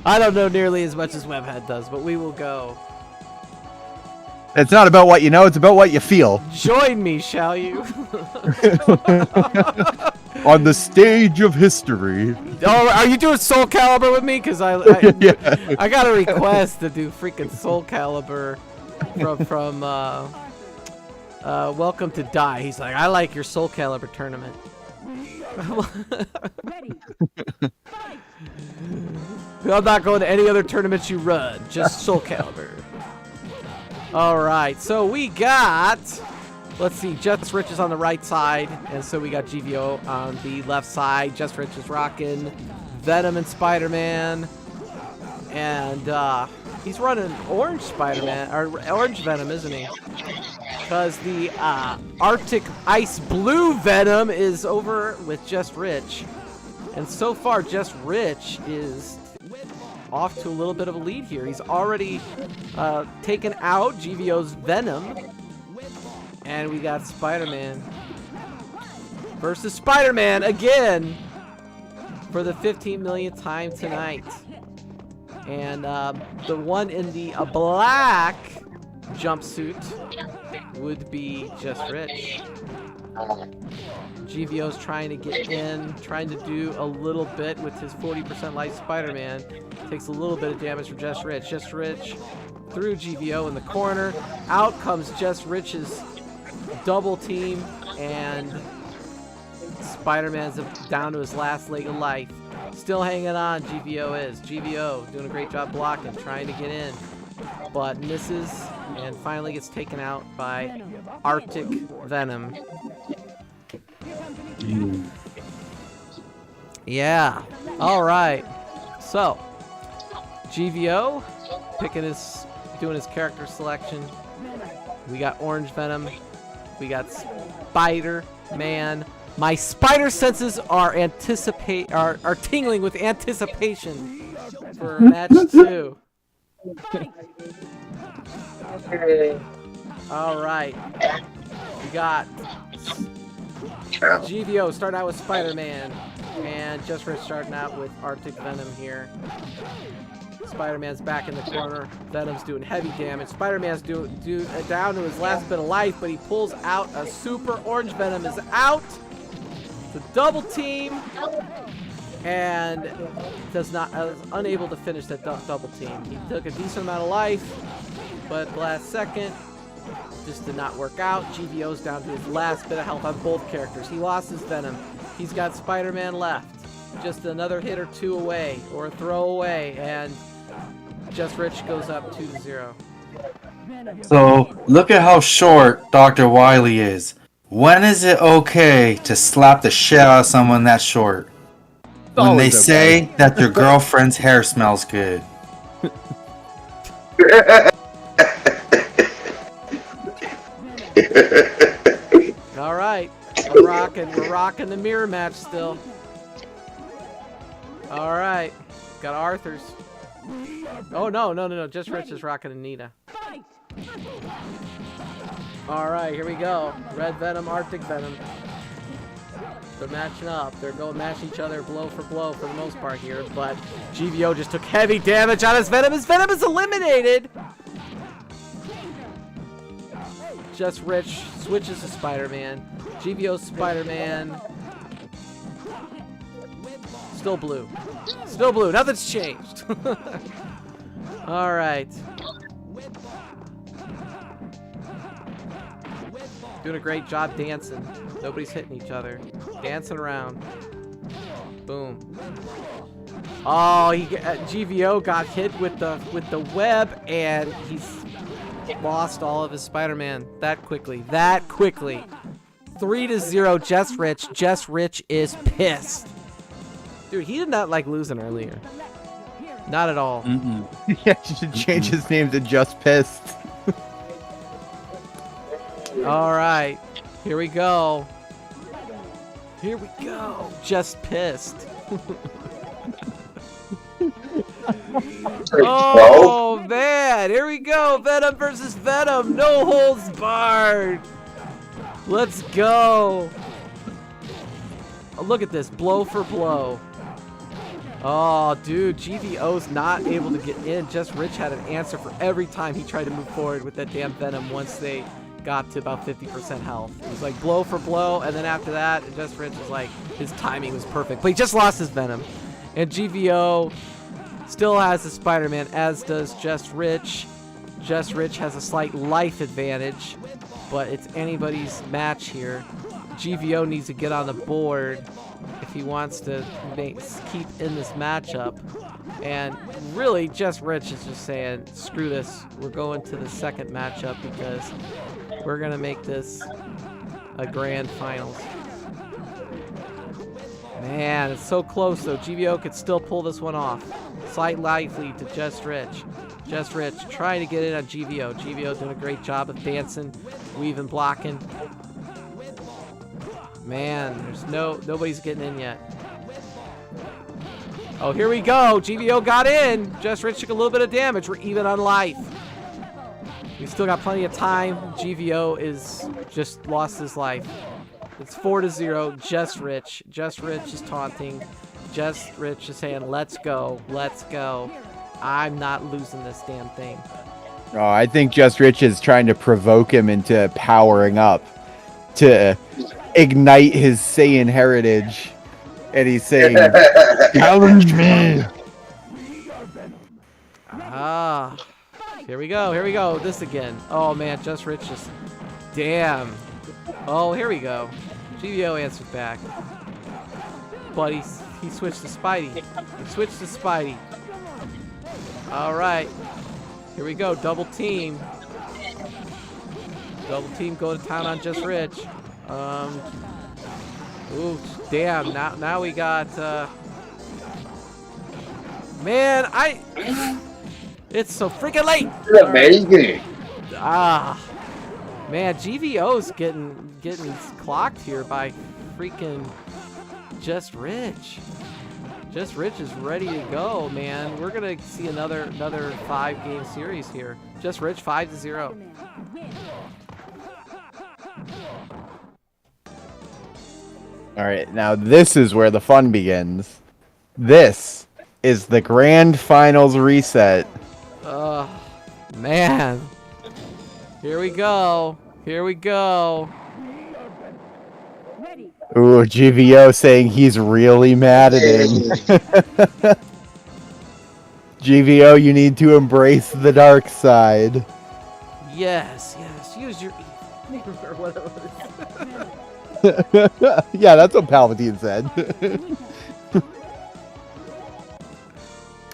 I don't know nearly as much as Webhead does, but we will go. It's not about what you know. It's about what you feel. Join me, shall you? On the stage of history. Oh, are you doing Soul Calibur with me? Because I got a request to do freaking Soul Calibur from Welcome to Die. He's like, I like your Soul Calibur tournament. I'm not going to any other tournaments you run. Just Soul Calibur. All right, so we got, let's see, Just Rich is on the right side, and so we got GVO on the left side. Just Rich is rocking Venom and Spider-Man, and he's running Orange Spider-Man, or Orange Venom, isn't he? Because the Arctic Ice Blue Venom is over with Just Rich, and so far Just Rich is off to a little bit of a lead here. He's already taken out GVO's Venom. And we got Spider-Man versus Spider-Man again for the 15 millionth time tonight. And the one in the black jumpsuit would be Just Rich. GVO's trying to get in, trying to do a little bit with his 40% life Spider-Man. Takes a little bit of damage from Just Rich. Just Rich through GVO in the corner. Out comes Just Rich's double team, and Spider-Man's down to his last leg of life. Still hanging on, GVO is. GVO doing a great job blocking, trying to get in, but misses, and finally gets taken out by Arctic Venom. Yeah. All right. So, GVO doing his character selection. We got Orange Venom. We got Spider-Man. My spider senses are tingling with anticipation for match 2. All right. We got GVO starting out with Spider-Man, and Just Rich starting out with Arctic Venom here. Spider-Man's back in the corner. Venom's doing heavy damage. Spider-Man's down to his last bit of life, but he pulls out a super. Orange Venom is out. It's a double team. and is unable to finish that double team. He took a decent amount of life, but the last second just did not work out. GVO's down to his last bit of health on both characters. He lost his Venom. He's got Spider-Man left. Just another hit or two away, or a throw away, and Just Rich goes up 2-0. So, look at how short Dr. Wily is. When is it okay to slap the shit out of someone that short? When they say that your girlfriend's hair smells good. All right, we're rocking the mirror match still. All right, got Arthur's. Oh no! Just Rich is rocking Anita. All right, here we go. Red Venom, Arctic Venom. They're matching up. They're going match each other blow for the most part here. But GVO just took heavy damage on his Venom. His Venom is eliminated. Just Rich switches to Spider-Man. GVO Spider-Man. Still blue. Still blue. Nothing's changed. All right. Doing a great job dancing. Nobody's hitting each other. Dancing around. Boom. Oh, GVO got hit with the web, and he's lost all of his Spider-Man that quickly. 3-0, Just Rich. Just Rich is pissed. Dude, he did not like losing earlier. Not at all. Yeah, you should change his name to Just Pissed. All right, here we go. Just Pissed. Oh man, here we go. Venom versus Venom. No holds barred. Let's go. Oh, look at this, blow for blow. Oh, dude, GVO's not able to get in. Just Rich had an answer for every time he tried to move forward with that damn Venom once they got to about 50% health. It was like blow for blow, and then after that, Just Rich was like, his timing was perfect. But he just lost his Venom. And GVO still has the Spider-Man, as does Just Rich. Just Rich has a slight life advantage, but it's anybody's match here. GVO needs to get on the board if he wants to keep in this matchup. And really, Just Rich is just saying, screw this. We're going to the second matchup because we're going to make this a grand finals. Man, it's so close, though. GVO could still pull this one off. Slight life lead to Just Rich. Just Rich trying to get in on GVO. GVO doing a great job of dancing, weaving, blocking. Man, there's nobody's getting in yet. Oh, here we go. GVO got in. Just Rich took a little bit of damage. We're even on life. We still got plenty of time. GVO is just lost his life. It's 4-0. Just Rich. Just Rich is taunting. Just Rich is saying, let's go. Let's go. I'm not losing this damn thing. Oh, I think Just Rich is trying to provoke him into powering up to ignite his Saiyan heritage. And he's saying, challenge me. Ah. Here we go. Here we go. This again. Oh, man. Just Rich just... Damn. Oh, here we go. GVO answered back. But he switched to Spidey. He switched to Spidey. All right. Here we go. Double team. Double team go to town on Just Rich. Ooh, damn. Now we got... Man, it's so freaking late. It's amazing. Ah. Man, GVO's getting clocked here by freaking Just Rich. Just Rich is ready to go, man. We're gonna see another 5-game series here. Just Rich 5-0. All right, now this is where the fun begins. This is the grand finals reset. Man. Here we go. Here we go. Ooh, GVO saying he's really mad at him. GVO, you need to embrace the dark side. Yes, use your evil or whatever it is. Yeah, that's what Palpatine said.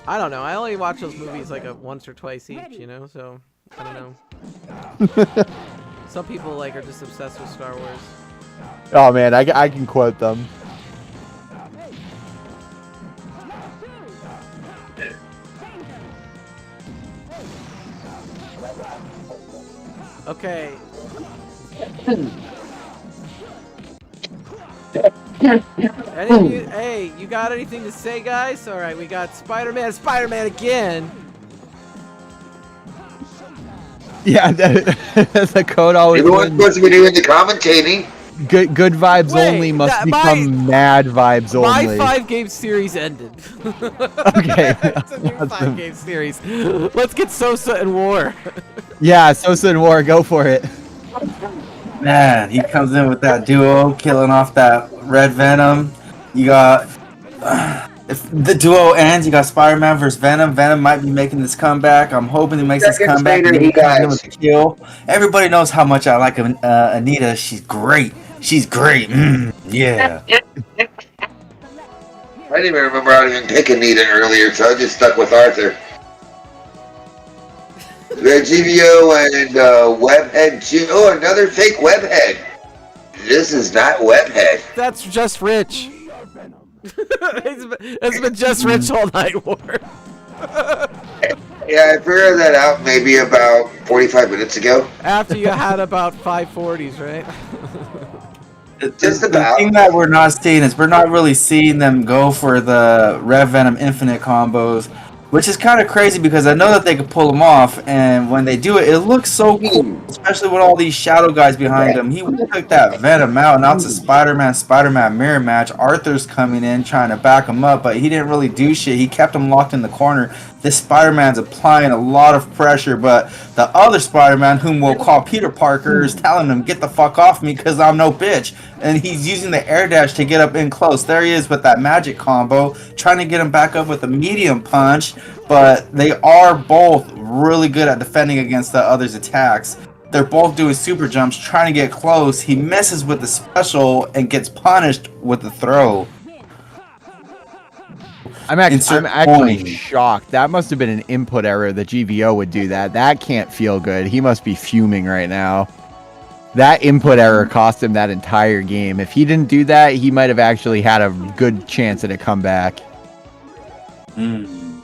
I don't know. I only watch those movies like once or twice each, you know. So I don't know. Some people like are just obsessed with Star Wars. Oh man, I can quote them. Okay. Hey, you got anything to say, guys? All right, we got Spider-Man again. Yeah, the code always. Everyone's supposed to be doing the commentating. Good vibes only must become mad vibes only. My 5-game series ended. Okay. It's a new 5-game series. Let's get Sosa and War. Yeah, Sosa and War, go for it. Man, he comes in with that duo, killing off that Red Venom. You got... if the duo ends, you got Spider-Man versus Venom. Venom might be making this comeback. I'm hoping he makes this comeback. And he comes in with a kill. Everybody knows how much I like Anita. She's great. She's great. Yeah. I didn't even remember how to even pick Anita earlier, so I just stuck with Arthur. We had GVO and Webhead 2. Oh, another fake Webhead. This is not Webhead. That's just Rich. It's been just Rich all night, War. Yeah, I figured that out maybe about 45 minutes ago. After you had about 540s, right? Just about. The thing that we're not seeing is we're not really seeing them go for the Rev Venom Infinite combos, which is kind of crazy because I know that they could pull them off, and when they do it, it looks so cool, especially with all these shadow guys behind him. He took that Venom out, and now it's a Spider-Man mirror match. Arthur's coming in trying to back him up, but he didn't really do shit. He kept him locked in the corner. This Spider-Man's applying a lot of pressure, but the other Spider-Man, whom we'll call Peter Parker, is telling him, get the fuck off me because I'm no bitch. And he's using the air dash to get up in close. There he is with that magic combo, trying to get him back up with a medium punch, but they are both really good at defending against the other's attacks. They're both doing super jumps, trying to get close. He misses with the special and gets punished with the throw. I'm actually shocked. That must have been an input error that GVO would do that. That can't feel good. He must be fuming right now. That input error cost him that entire game. If he didn't do that, he might have actually had a good chance at a comeback. And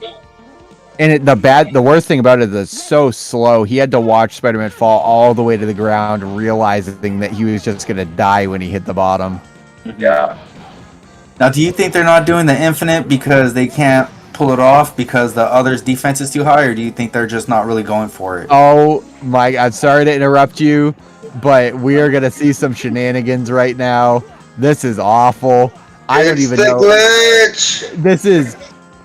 the worst thing about it is it's so slow. He had to watch Spider-Man fall all the way to the ground, realizing that he was just going to die when he hit the bottom. Yeah. Now, do you think they're not doing the infinite because they can't pull it off because the other's defense is too high, or do you think they're just not really going for it? Oh, Mike, I'm sorry to interrupt you, but we are going to see some shenanigans right now. This is awful. I don't even know. Glitch. This is...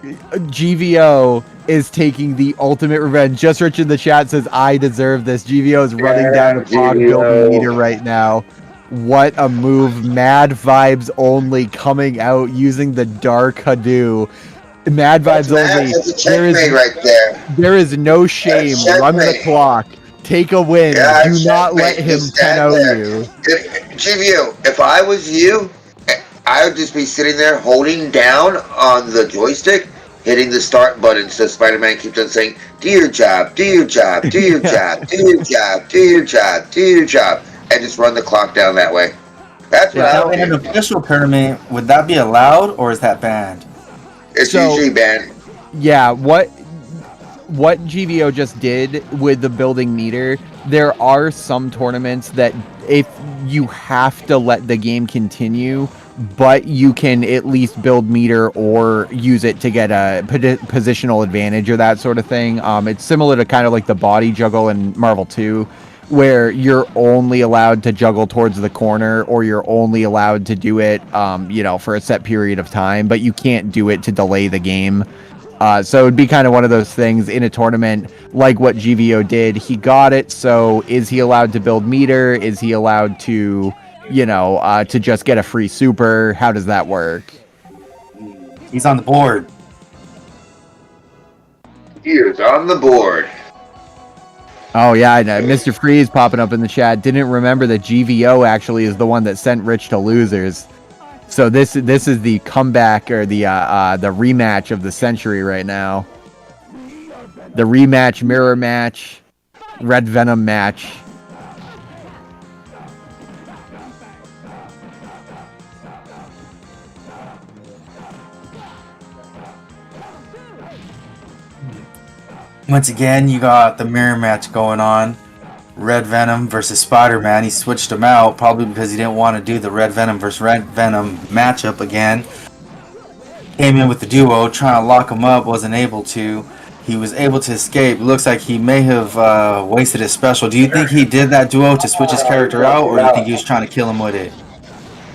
GVO is taking the ultimate revenge. Just Rich in the chat says, I deserve this. GVO is running down the clock building meter right now. What a move. Mad vibes only coming out using the dark Hadoo. Mad vibes only. That's a checkmate right there. There is no shame. Run the clock. Take a win. Yeah, do not let him 10-0 you. GVO, if I was you, I would just be sitting there holding down on the joystick, hitting the start button so Spider-Man keeps on saying, do your job, do your job, do your job, do your job, do your job, do your job, and just run the clock down that way. That's what I would do. In an official tournament, would that be allowed, or is that banned? It's usually banned. Yeah, what GVO just did with the building meter, there are some tournaments that if you have to let the game continue, but you can at least build meter or use it to get a positional advantage or that sort of thing. It's similar to kind of like the body juggle in Marvel 2, where you're only allowed to juggle towards the corner, or you're only allowed to do it, for a set period of time, but you can't do it to delay the game. So it'd be kind of one of those things in a tournament like what GVO did. He got it, so is he allowed to build meter? Is he allowed to to just get a free super? How does that work? He's on the board. Here's on the board. Oh yeah, I know. Mr. Freeze popping up in the chat. Didn't remember that GVO actually is the one that sent Rich to losers. So this is the comeback or the rematch of the century right now. The rematch, mirror match, Red Venom match. Once again, you got the mirror match going on. Red Venom versus Spider-Man. He switched them out, probably because he didn't want to do the Red Venom versus Red Venom matchup again. Came in with the duo, trying to lock him up, wasn't able to. He was able to escape. Looks like he may have wasted his special. Do you think he did that duo to switch his character out, or do you think he was trying to kill him with it?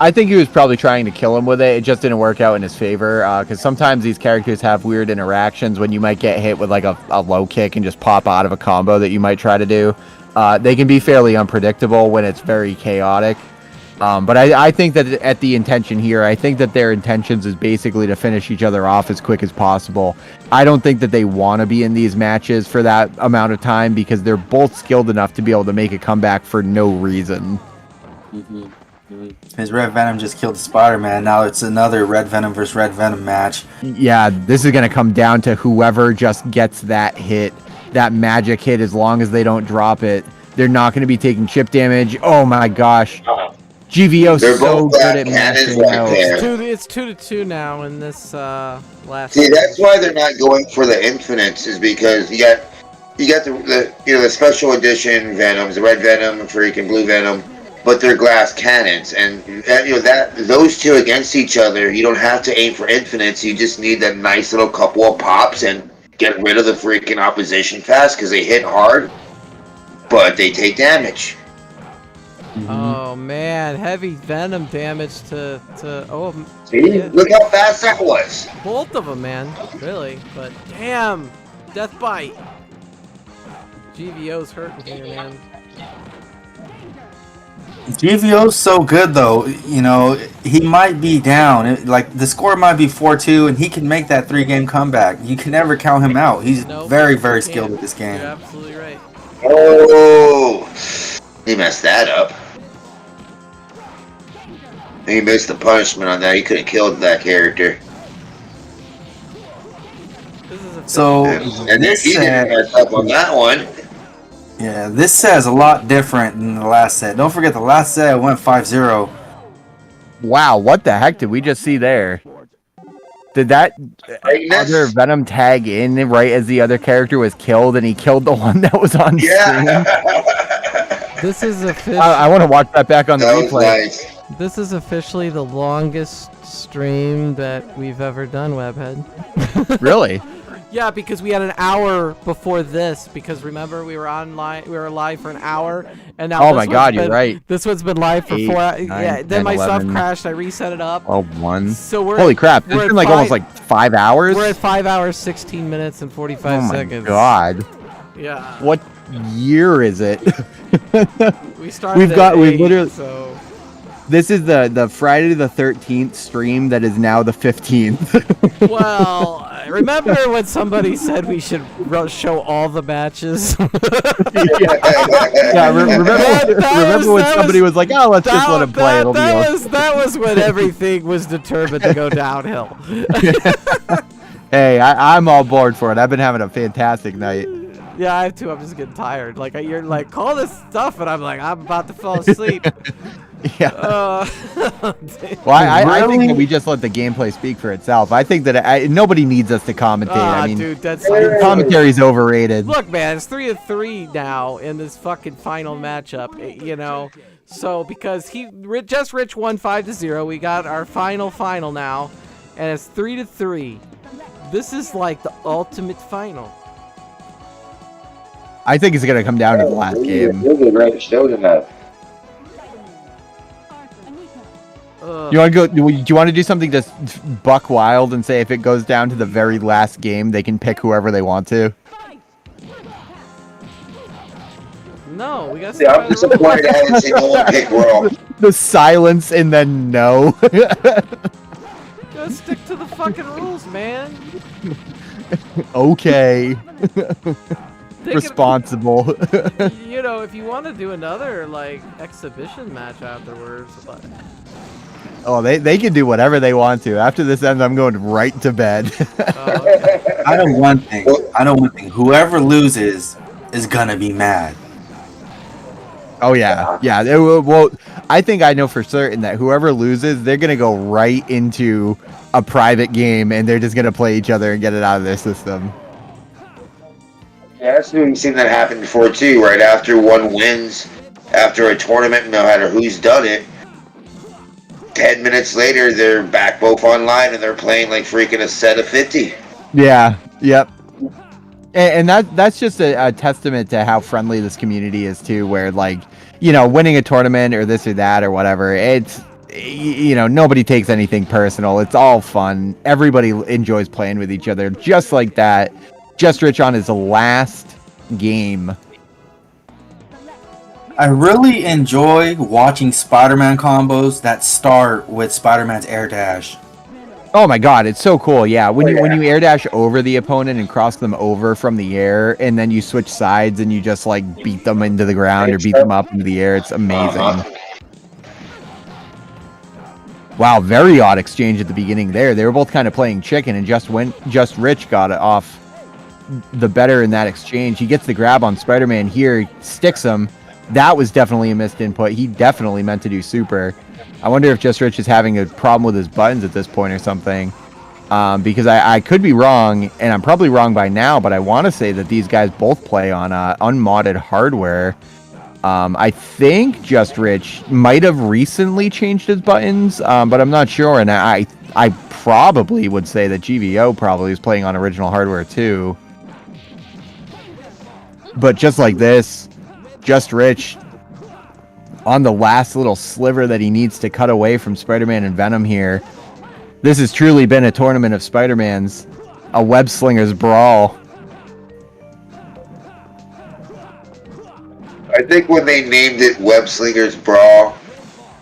I think he was probably trying to kill him with it. It just didn't work out in his favor, because sometimes these characters have weird interactions when you might get hit with like a low kick and just pop out of a combo that you might try to do. They can be fairly unpredictable when it's very chaotic. But I think that at the intention here, I think that their intentions is basically to finish each other off as quick as possible. I don't think that they want to be in these matches for that amount of time because they're both skilled enough to be able to make a comeback for no reason. His Red Venom just killed Spider-Man. Now it's another Red Venom versus Red Venom match. Yeah, this is going to come down to whoever just gets that hit, that magic hit, as long as they don't drop it. They're not going to be taking chip damage. Oh my gosh. GVO's so good at mashing out. It's 2-2 now in this last. See, that's why they're not going for the infinites, is because you got the special edition Venoms, the Red Venom, freaking Blue Venom, but they're glass cannons, and those two against each other, you don't have to aim for infinites. You just need that nice little couple of pops and get rid of the freaking opposition fast because they hit hard, but they take damage. Oh man, heavy venom damage to See, yeah. Look how fast that was. Both of them, man, really. But damn, death bite. GVO's hurting here, man. GVO's so good though. He might be down. Like the score might be 4-2, and he can make that 3-game comeback. You can never count him out. He's very, very skilled with this game. You're absolutely right. Oh, he messed that up. He missed the punishment on that. He could have killed that character. So and he didn't mess up on that one. Yeah, this set is a lot different than the last set. Don't forget, the last set went 5-0. Wow, what the heck did we just see there? Did that other Venom tag in right as the other character was killed, and he killed the one that was on screen? This is officially. I want to watch that back on the replay. Nice. This is officially the longest stream that we've ever done, Webhead. Really? Yeah, because we had an hour before this. Because remember, we were live for an hour, and now. Oh my God, you're right. This one's been live for 4 hours. Yeah, then my 11, stuff crashed. I reset it up. 1. So we're holy crap! It's been like almost like 5 hours. We're at 5 hours, 16 minutes, and 45 seconds. Oh my God! Yeah. What year is it? We started. We've literally. So. This is the Friday the 13th stream that is now the 15th. Well, remember when somebody said we should show all the matches? Yeah, remember when somebody was like, "Oh, let's just let him play." That was when everything was determined to go downhill. Hey, I'm all board for it. I've been having a fantastic night. Yeah, I have too. I'm just getting tired. Like you're like, call this stuff, and I'm like, I'm about to fall asleep. Yeah. Well, I think that we just let the gameplay speak for itself. I think that nobody needs us to commentate. I mean, dude, that's commentary's overrated. Look, man, it's 3-3 now in this fucking final matchup. So because Rich won 5-0, we got our final now, and it's 3-3. This is like the ultimate final. I think it's gonna come down to the last game. You want to go? Do you want to do something just buck wild and say if it goes down to the very last game, they can pick whoever they want to? No, we gotta See, stick I'm by the rules. disappointed I haven't seen no one pick Raw. The silence and then no. Gotta stick to the fucking rules, man. Okay. Think Responsible. you know, if you want to do another like exhibition match afterwards, but Oh, they can do whatever they want to. After this ends, I'm going right to bed. okay. I know one thing. Whoever loses is gonna be mad. Oh yeah, yeah. Well, I think I know for certain that whoever loses, they're gonna go right into a private game, and they're just gonna play each other and get it out of their system. Yeah, we've seen that happen before too. Right after one wins, after a tournament, no matter who's done it, 10 minutes later they're back both online and they're playing like freaking a set of 50. Yeah. Yep. And that's just a testament to how friendly this community is too. Where like, you know, winning a tournament or this or that or whatever, it's, you know, nobody takes anything personal. It's all fun. Everybody enjoys playing with each other, just like that. Just Rich on his last game. I really enjoy watching Spider-Man combos that start with Spider-Man's air dash. Oh my god, it's so cool. Yeah, when you air dash over the opponent and cross them over from the air, and then you switch sides and you just like beat them into the ground or beat them up into the air, it's amazing. Wow, very odd exchange at the beginning there. They were both kind of playing chicken, and just Rich got it off the better in that exchange. He gets the grab on Spider-Man here, sticks him. That was definitely a missed input. He definitely meant to do super. I wonder if Just Rich is having a problem with his buttons at this point or something. Because I could be wrong, and I'm probably wrong by now, but I want to say that these guys both play on unmodded hardware. I think Just Rich might have recently changed his buttons, but I'm not sure. And I probably would say that GVO probably is playing on original hardware too. But just like this, Just Rich on the last little sliver that he needs to cut away from Spider-Man and Venom here. This has truly been a tournament of Spider-Mans, a Webslingers brawl. I think when they named it Webslingers Brawl,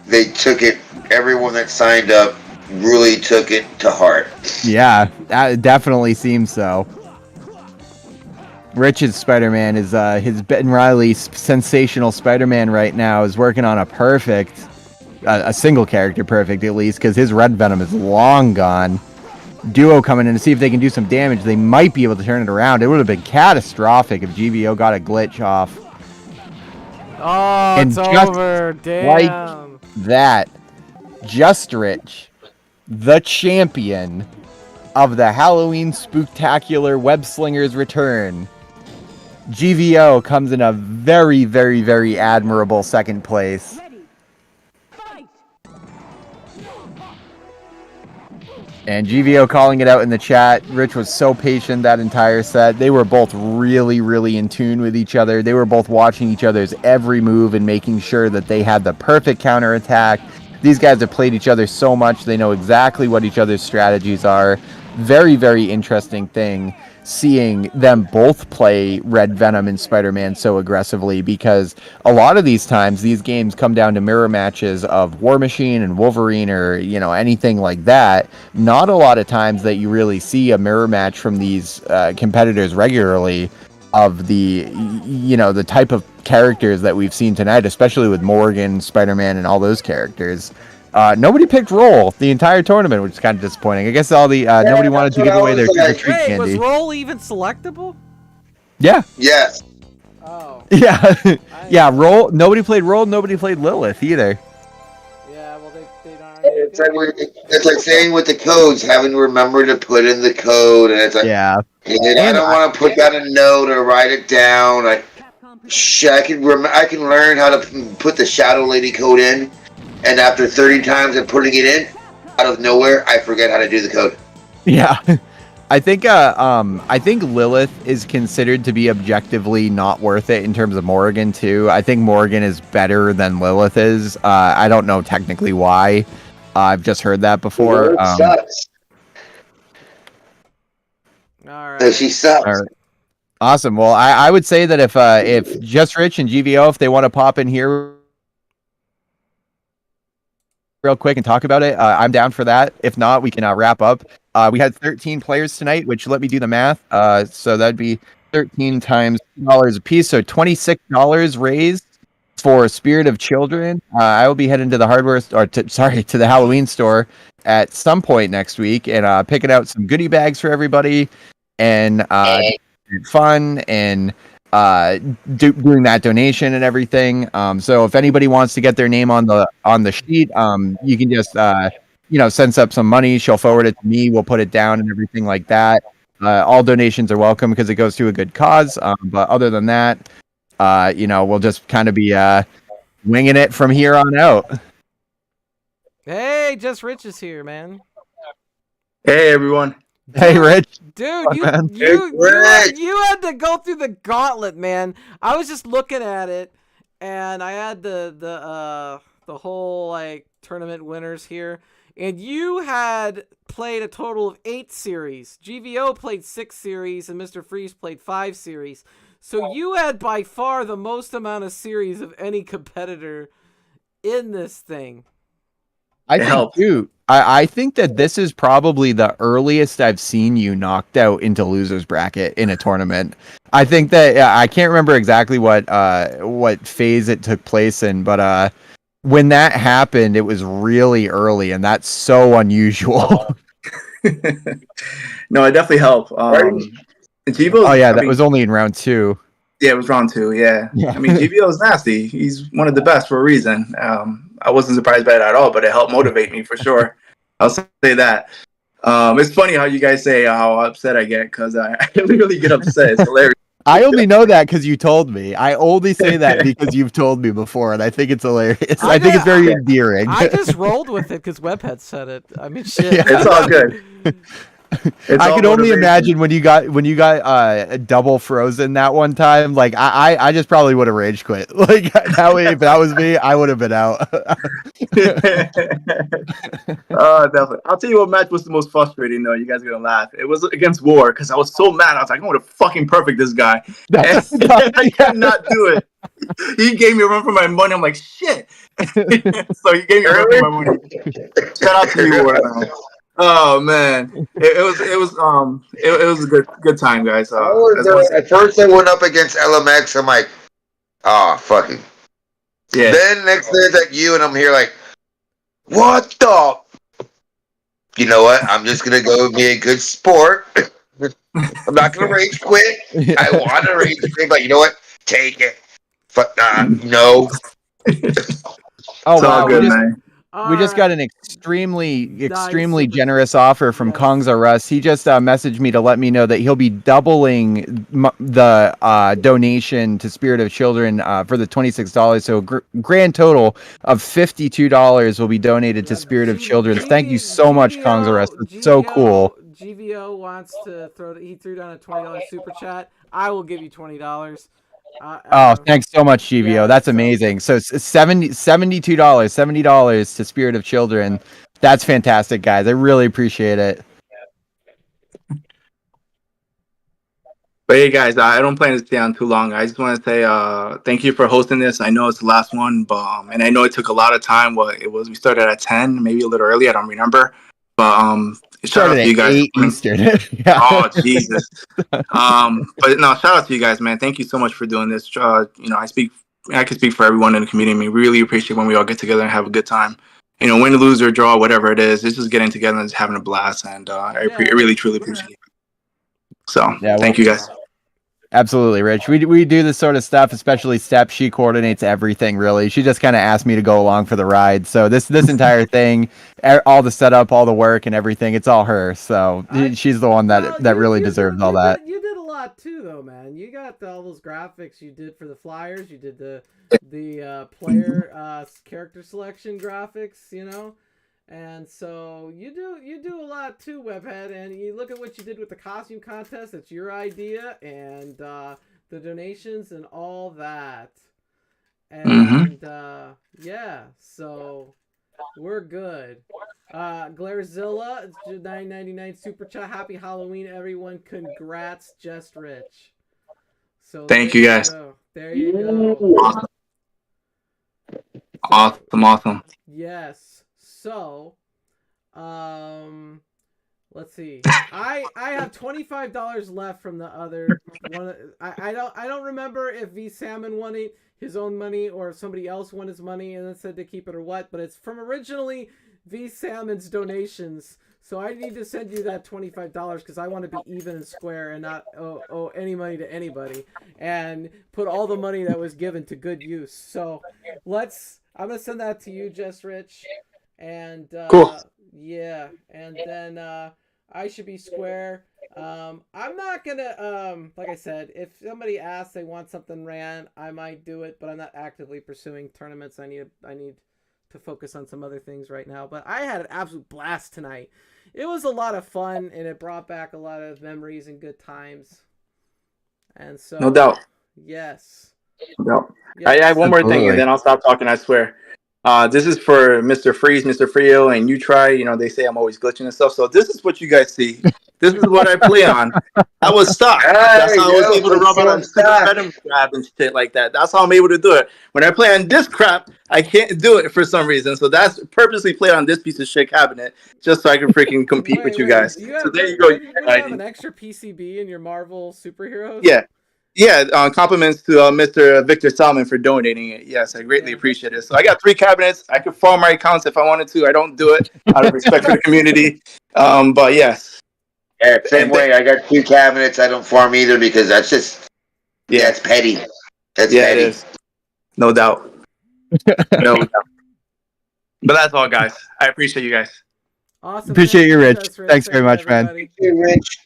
they took it, everyone that signed up really took it to heart. Yeah, that definitely seems so. Rich's Spider-Man is his Ben Reilly's sensational Spider-Man right now is working on a perfect, a single character perfect at least, because his Red Venom is long gone. Duo coming in to see if they can do some damage. They might be able to turn it around. It would have been catastrophic if GVO got a glitch off. Oh, And it's just over. Damn. like that, Just Rich, the champion of the Halloween Spooktacular Webslingers return. GVO comes in a very, very, very admirable second place. And GVO calling it out in the chat. Rich was so patient that entire set. They were both really, really in tune with each other. They were both watching each other's every move and making sure that they had the perfect counterattack. These guys have played each other so much. They know exactly what each other's strategies are. Very, very interesting thing seeing them both play Red Venom and Spider-Man so aggressively, because a lot of these times these games come down to mirror matches of War Machine and Wolverine or, you know, anything like that. Not a lot of times that you really see a mirror match from these competitors regularly of the, you know, the type of characters that we've seen tonight, especially with Morgan, Spider-Man, and all those characters. Nobody picked Roll the entire tournament, which is kind of disappointing. I guess all the nobody wanted to give away their trick-or-treat Wait, candy. was Roll even selectable? Yeah. Yes. Oh. Yeah. Yeah, Roll. Nobody played Roll. Nobody played Lilith either. Yeah, well, they don't. It's like saying with the codes, having to remember to put in the code, and it's like, Yeah. I don't want to put down a note or write it down. I can learn how to put the Shadow Lady code in, and after 30 times of putting it in, out of nowhere, I forget how to do the code. Yeah. I think Lilith is considered to be objectively not worth it in terms of Morgan too. I think Morgan is better than Lilith is. I don't know technically why. I've just heard that before. Sucks. All right. She sucks. All right. Awesome. Well, I would say that if Just Rich and GVO, if they want to pop in here real quick and talk about it, I'm down for that. If not, we can wrap up. We had 13 players tonight, which let me do the math. So that'd be 13 times $2 a piece, so $26 raised for Spirit of Children. I will be heading to the to the Halloween store at some point next week and picking out some goodie bags for everybody and fun and doing that donation and everything. So if anybody wants to get their name on the sheet, you can just send up some money. She'll forward it to me. We'll put it down and everything like that. All donations are welcome because it goes to a good cause. But other than that, we'll just kind of be winging it from here on out. Hey, Just Rich is here, man. Hey everyone. Hey, Rich. Dude, you had to go through the gauntlet, man. I was just looking at it, and I had the whole like tournament winners here, and you had played a total of 8 series. GVO played 6 series, and Mr. Freeze played 5 series. So you had by far the most amount of series of any competitor in this thing. I think that this is probably the earliest I've seen you knocked out into losers bracket in a tournament. I think that I can't remember exactly what phase it took place in, but when that happened, it was really early, and that's so unusual. No, it definitely helped. That was only in round 2. Yeah, it was round 2. Yeah. I mean, GVO is nasty. He's one of the best for a reason. I wasn't surprised by it at all, but it helped motivate me for sure. I'll say that. It's funny how you guys say how upset I get because I literally get upset. It's hilarious. I only know that because you told me. I only say that because you've told me before, and I think it's hilarious. I think it's very endearing. I just rolled with it because Webhead said it. I mean, shit. Yeah, it's all good. I could only imagine when you got double frozen that one time. Like I just probably would have rage quit. Like that way, if that was me, I would have been out. Definitely. I'll tell you what match was the most frustrating though. You guys are gonna laugh. It was against War because I was so mad. I was like, I'm gonna fucking perfect this guy. And I could not do it. He gave me a run for my money. I'm like, shit. So he gave me a run for my money. Shout out to you, War, man. Oh man, it was a good time, guys. At first, I went up against LMX. I'm like, fucking. Yeah. Then next day it's like you, and I'm here like, what the? You know what? I'm just gonna go be a good sport. I'm not gonna rage quit. I want to rage quit, but you know what? Take it. No. Oh wow, good, we just got an extremely generous offer from Kongs R Us. He just messaged me to let me know that he'll be doubling the donation to Spirit of Children for the $26. So grand total of $52 will be donated to Spirit of Children. Thank you so much, Kongs R Us. It's so cool. GVO wants to he threw down a $20 super chat. I will give you $20. Thanks so much, GVO. Yeah, that's amazing. So it's $70 to Spirit of Children. That's fantastic, guys. I really appreciate it. But hey, guys, I don't plan to stay on too long. I just want to say thank you for hosting this. I know it's the last one, but and I know it took a lot of time. We started at 10, maybe a little early. I don't remember. But shout out to you guys. 8 Eastern. Yeah. Oh Jesus. But no, shout out to you guys, man. Thank you so much for doing this. I can speak for everyone in the community. We really appreciate when we all get together and have a good time. Win, lose, or draw, whatever it is. It's just getting together and just having a blast. And I really, truly appreciate it. So thank you guys. Absolutely, Rich. We do this sort of stuff, especially Step. She coordinates everything, really. She just kind of asked me to go along for the ride. So this entire thing, all the setup, all the work, and everything, it's all her. So she's the one that really deserves all that. You did a lot too, though, man. You got all those graphics you did for the flyers. You did the player character selection graphics, And so you do a lot too, Webhead, and you look at what you did with the costume contest. It's your idea, and the donations and all that. And so we're good. Glarzilla, it's $9.99 super chat. Happy Halloween, everyone! Congrats, Just Rich. So Thank there you guys. go. There you go. Awesome. Yes. So, let's see. I have $25 left from the other one. I don't remember if V Salmon won it his own money or if somebody else won his money and then said to keep it or what. But it's from originally V Salmon's donations. So I need to send you that $25 because I want to be even and square and not owe any money to anybody and put all the money that was given to good use. So I'm gonna send that to you, Just Rich, and Cool. Yeah, and then I should be square. I'm not gonna like I said, if somebody asks they want something ran, I might do it, but I'm not actively pursuing tournaments. I need to focus on some other things right now. But I had an absolute blast tonight. It was a lot of fun, and it brought back a lot of memories and good times. And so, No doubt. Yes. No. Yes. I have one more thing, Absolutely. and then I'll stop talking. I swear. This is for Mr. Freeze, Mr. Frio, and you try. You know, they say I'm always glitching and stuff. So this is what you guys see. This is what I play on. I was stuck. That's how I was able to rub it on Venom grab and shit like that. That's how I'm able to do it. When I play on this crap, I can't do it for some reason. So that's purposely played on this piece of shit cabinet just so I can freaking compete with you guys. So there you go. Would you have an extra PCB in your Marvel superheroes? Yeah, compliments to Mr. Victor Salmon for donating it. Yes, I greatly appreciate it. So I got 3 cabinets. I could farm my accounts if I wanted to. I don't do it out of respect for the community. But yes. Yeah, same way. I got 2 cabinets. I don't farm either because that's just that's petty. That's petty. It is. No doubt. No doubt. But that's all, guys. I appreciate you guys. Awesome. Appreciate you, Rich. Thanks very much, man. Thank you, Rich.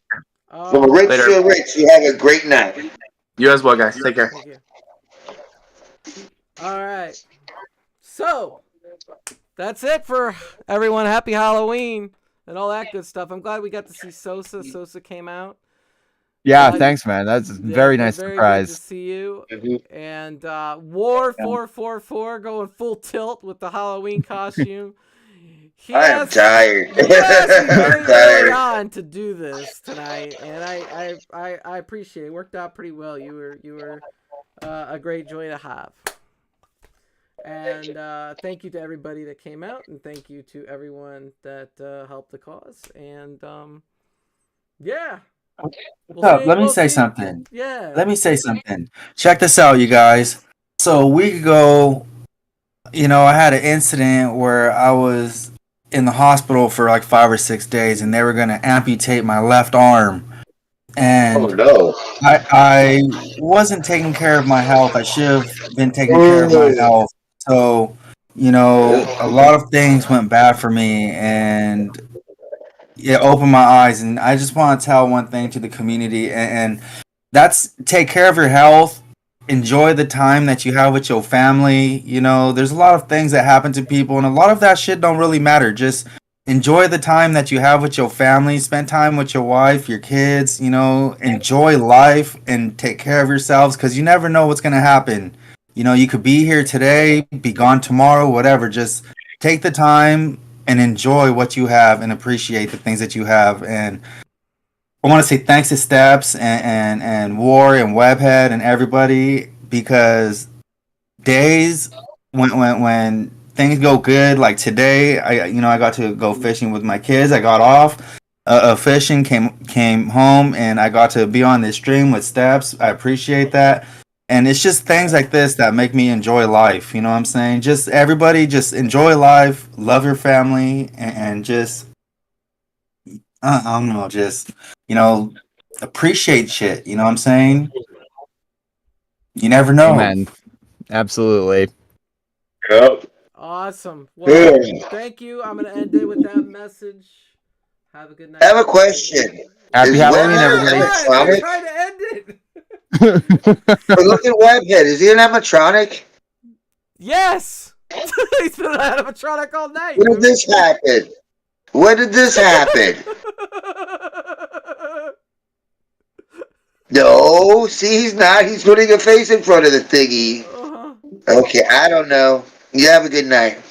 From Rich to Rich, you have a great night. You as well, guys. Take care. Thank you. All right. So, that's it for everyone. Happy Halloween and all that good stuff. I'm glad we got to see Sosa. Sosa came out. Yeah, thanks, man. That's a very nice surprise. Good to see you. And War 444 going full tilt with the Halloween costume. I am tired. I'm tired on to do this tonight, and I appreciate it. It worked out pretty well. You were a great joy to have. And thank you to everybody that came out, and thank you to everyone that helped the cause. And yeah. Let me say something. Yeah. Let me say something. Check this out, you guys. So a week ago, I had an incident where I was in the hospital for like 5 or 6 days, and they were going to amputate my left arm. And I wasn't taking care of my health. I should have been taking care of my health. So, a lot of things went bad for me, and it opened my eyes. And I just want to tell one thing to the community, and that's take care of your health. Enjoy the time that you have with your family. There's a lot of things that happen to people, and a lot of that shit don't really matter. Just enjoy the time that you have with your family. Spend time with your wife, your kids. Enjoy life and take care of yourselves, because you never know what's going to happen. You could be here today, be gone tomorrow, whatever. Just take the time and enjoy what you have and appreciate the things that you have. And I want to say thanks to Steps and War and Webhead and everybody, because days when things go good, like today, I got to go fishing with my kids. I got off fishing, came home, and I got to be on this stream with Steps. I appreciate that. And it's just things like this that make me enjoy life. You know what I'm saying? Just everybody, just enjoy life, love your family, and just I don't know, just appreciate shit. You know what I'm saying? You never know. Amen. Absolutely. Yep. Awesome. Well, thank you. I'm gonna end it with that message. Have a good night. I have a question. Happy Halloween, everybody. I'm trying to end it. But look at Webhead. Is he an animatronic? Yes. He's been an animatronic all night. When did this happen? When did this happen? No, see, he's not. He's putting a face in front of the thingy. Okay, I don't know. You have a good night.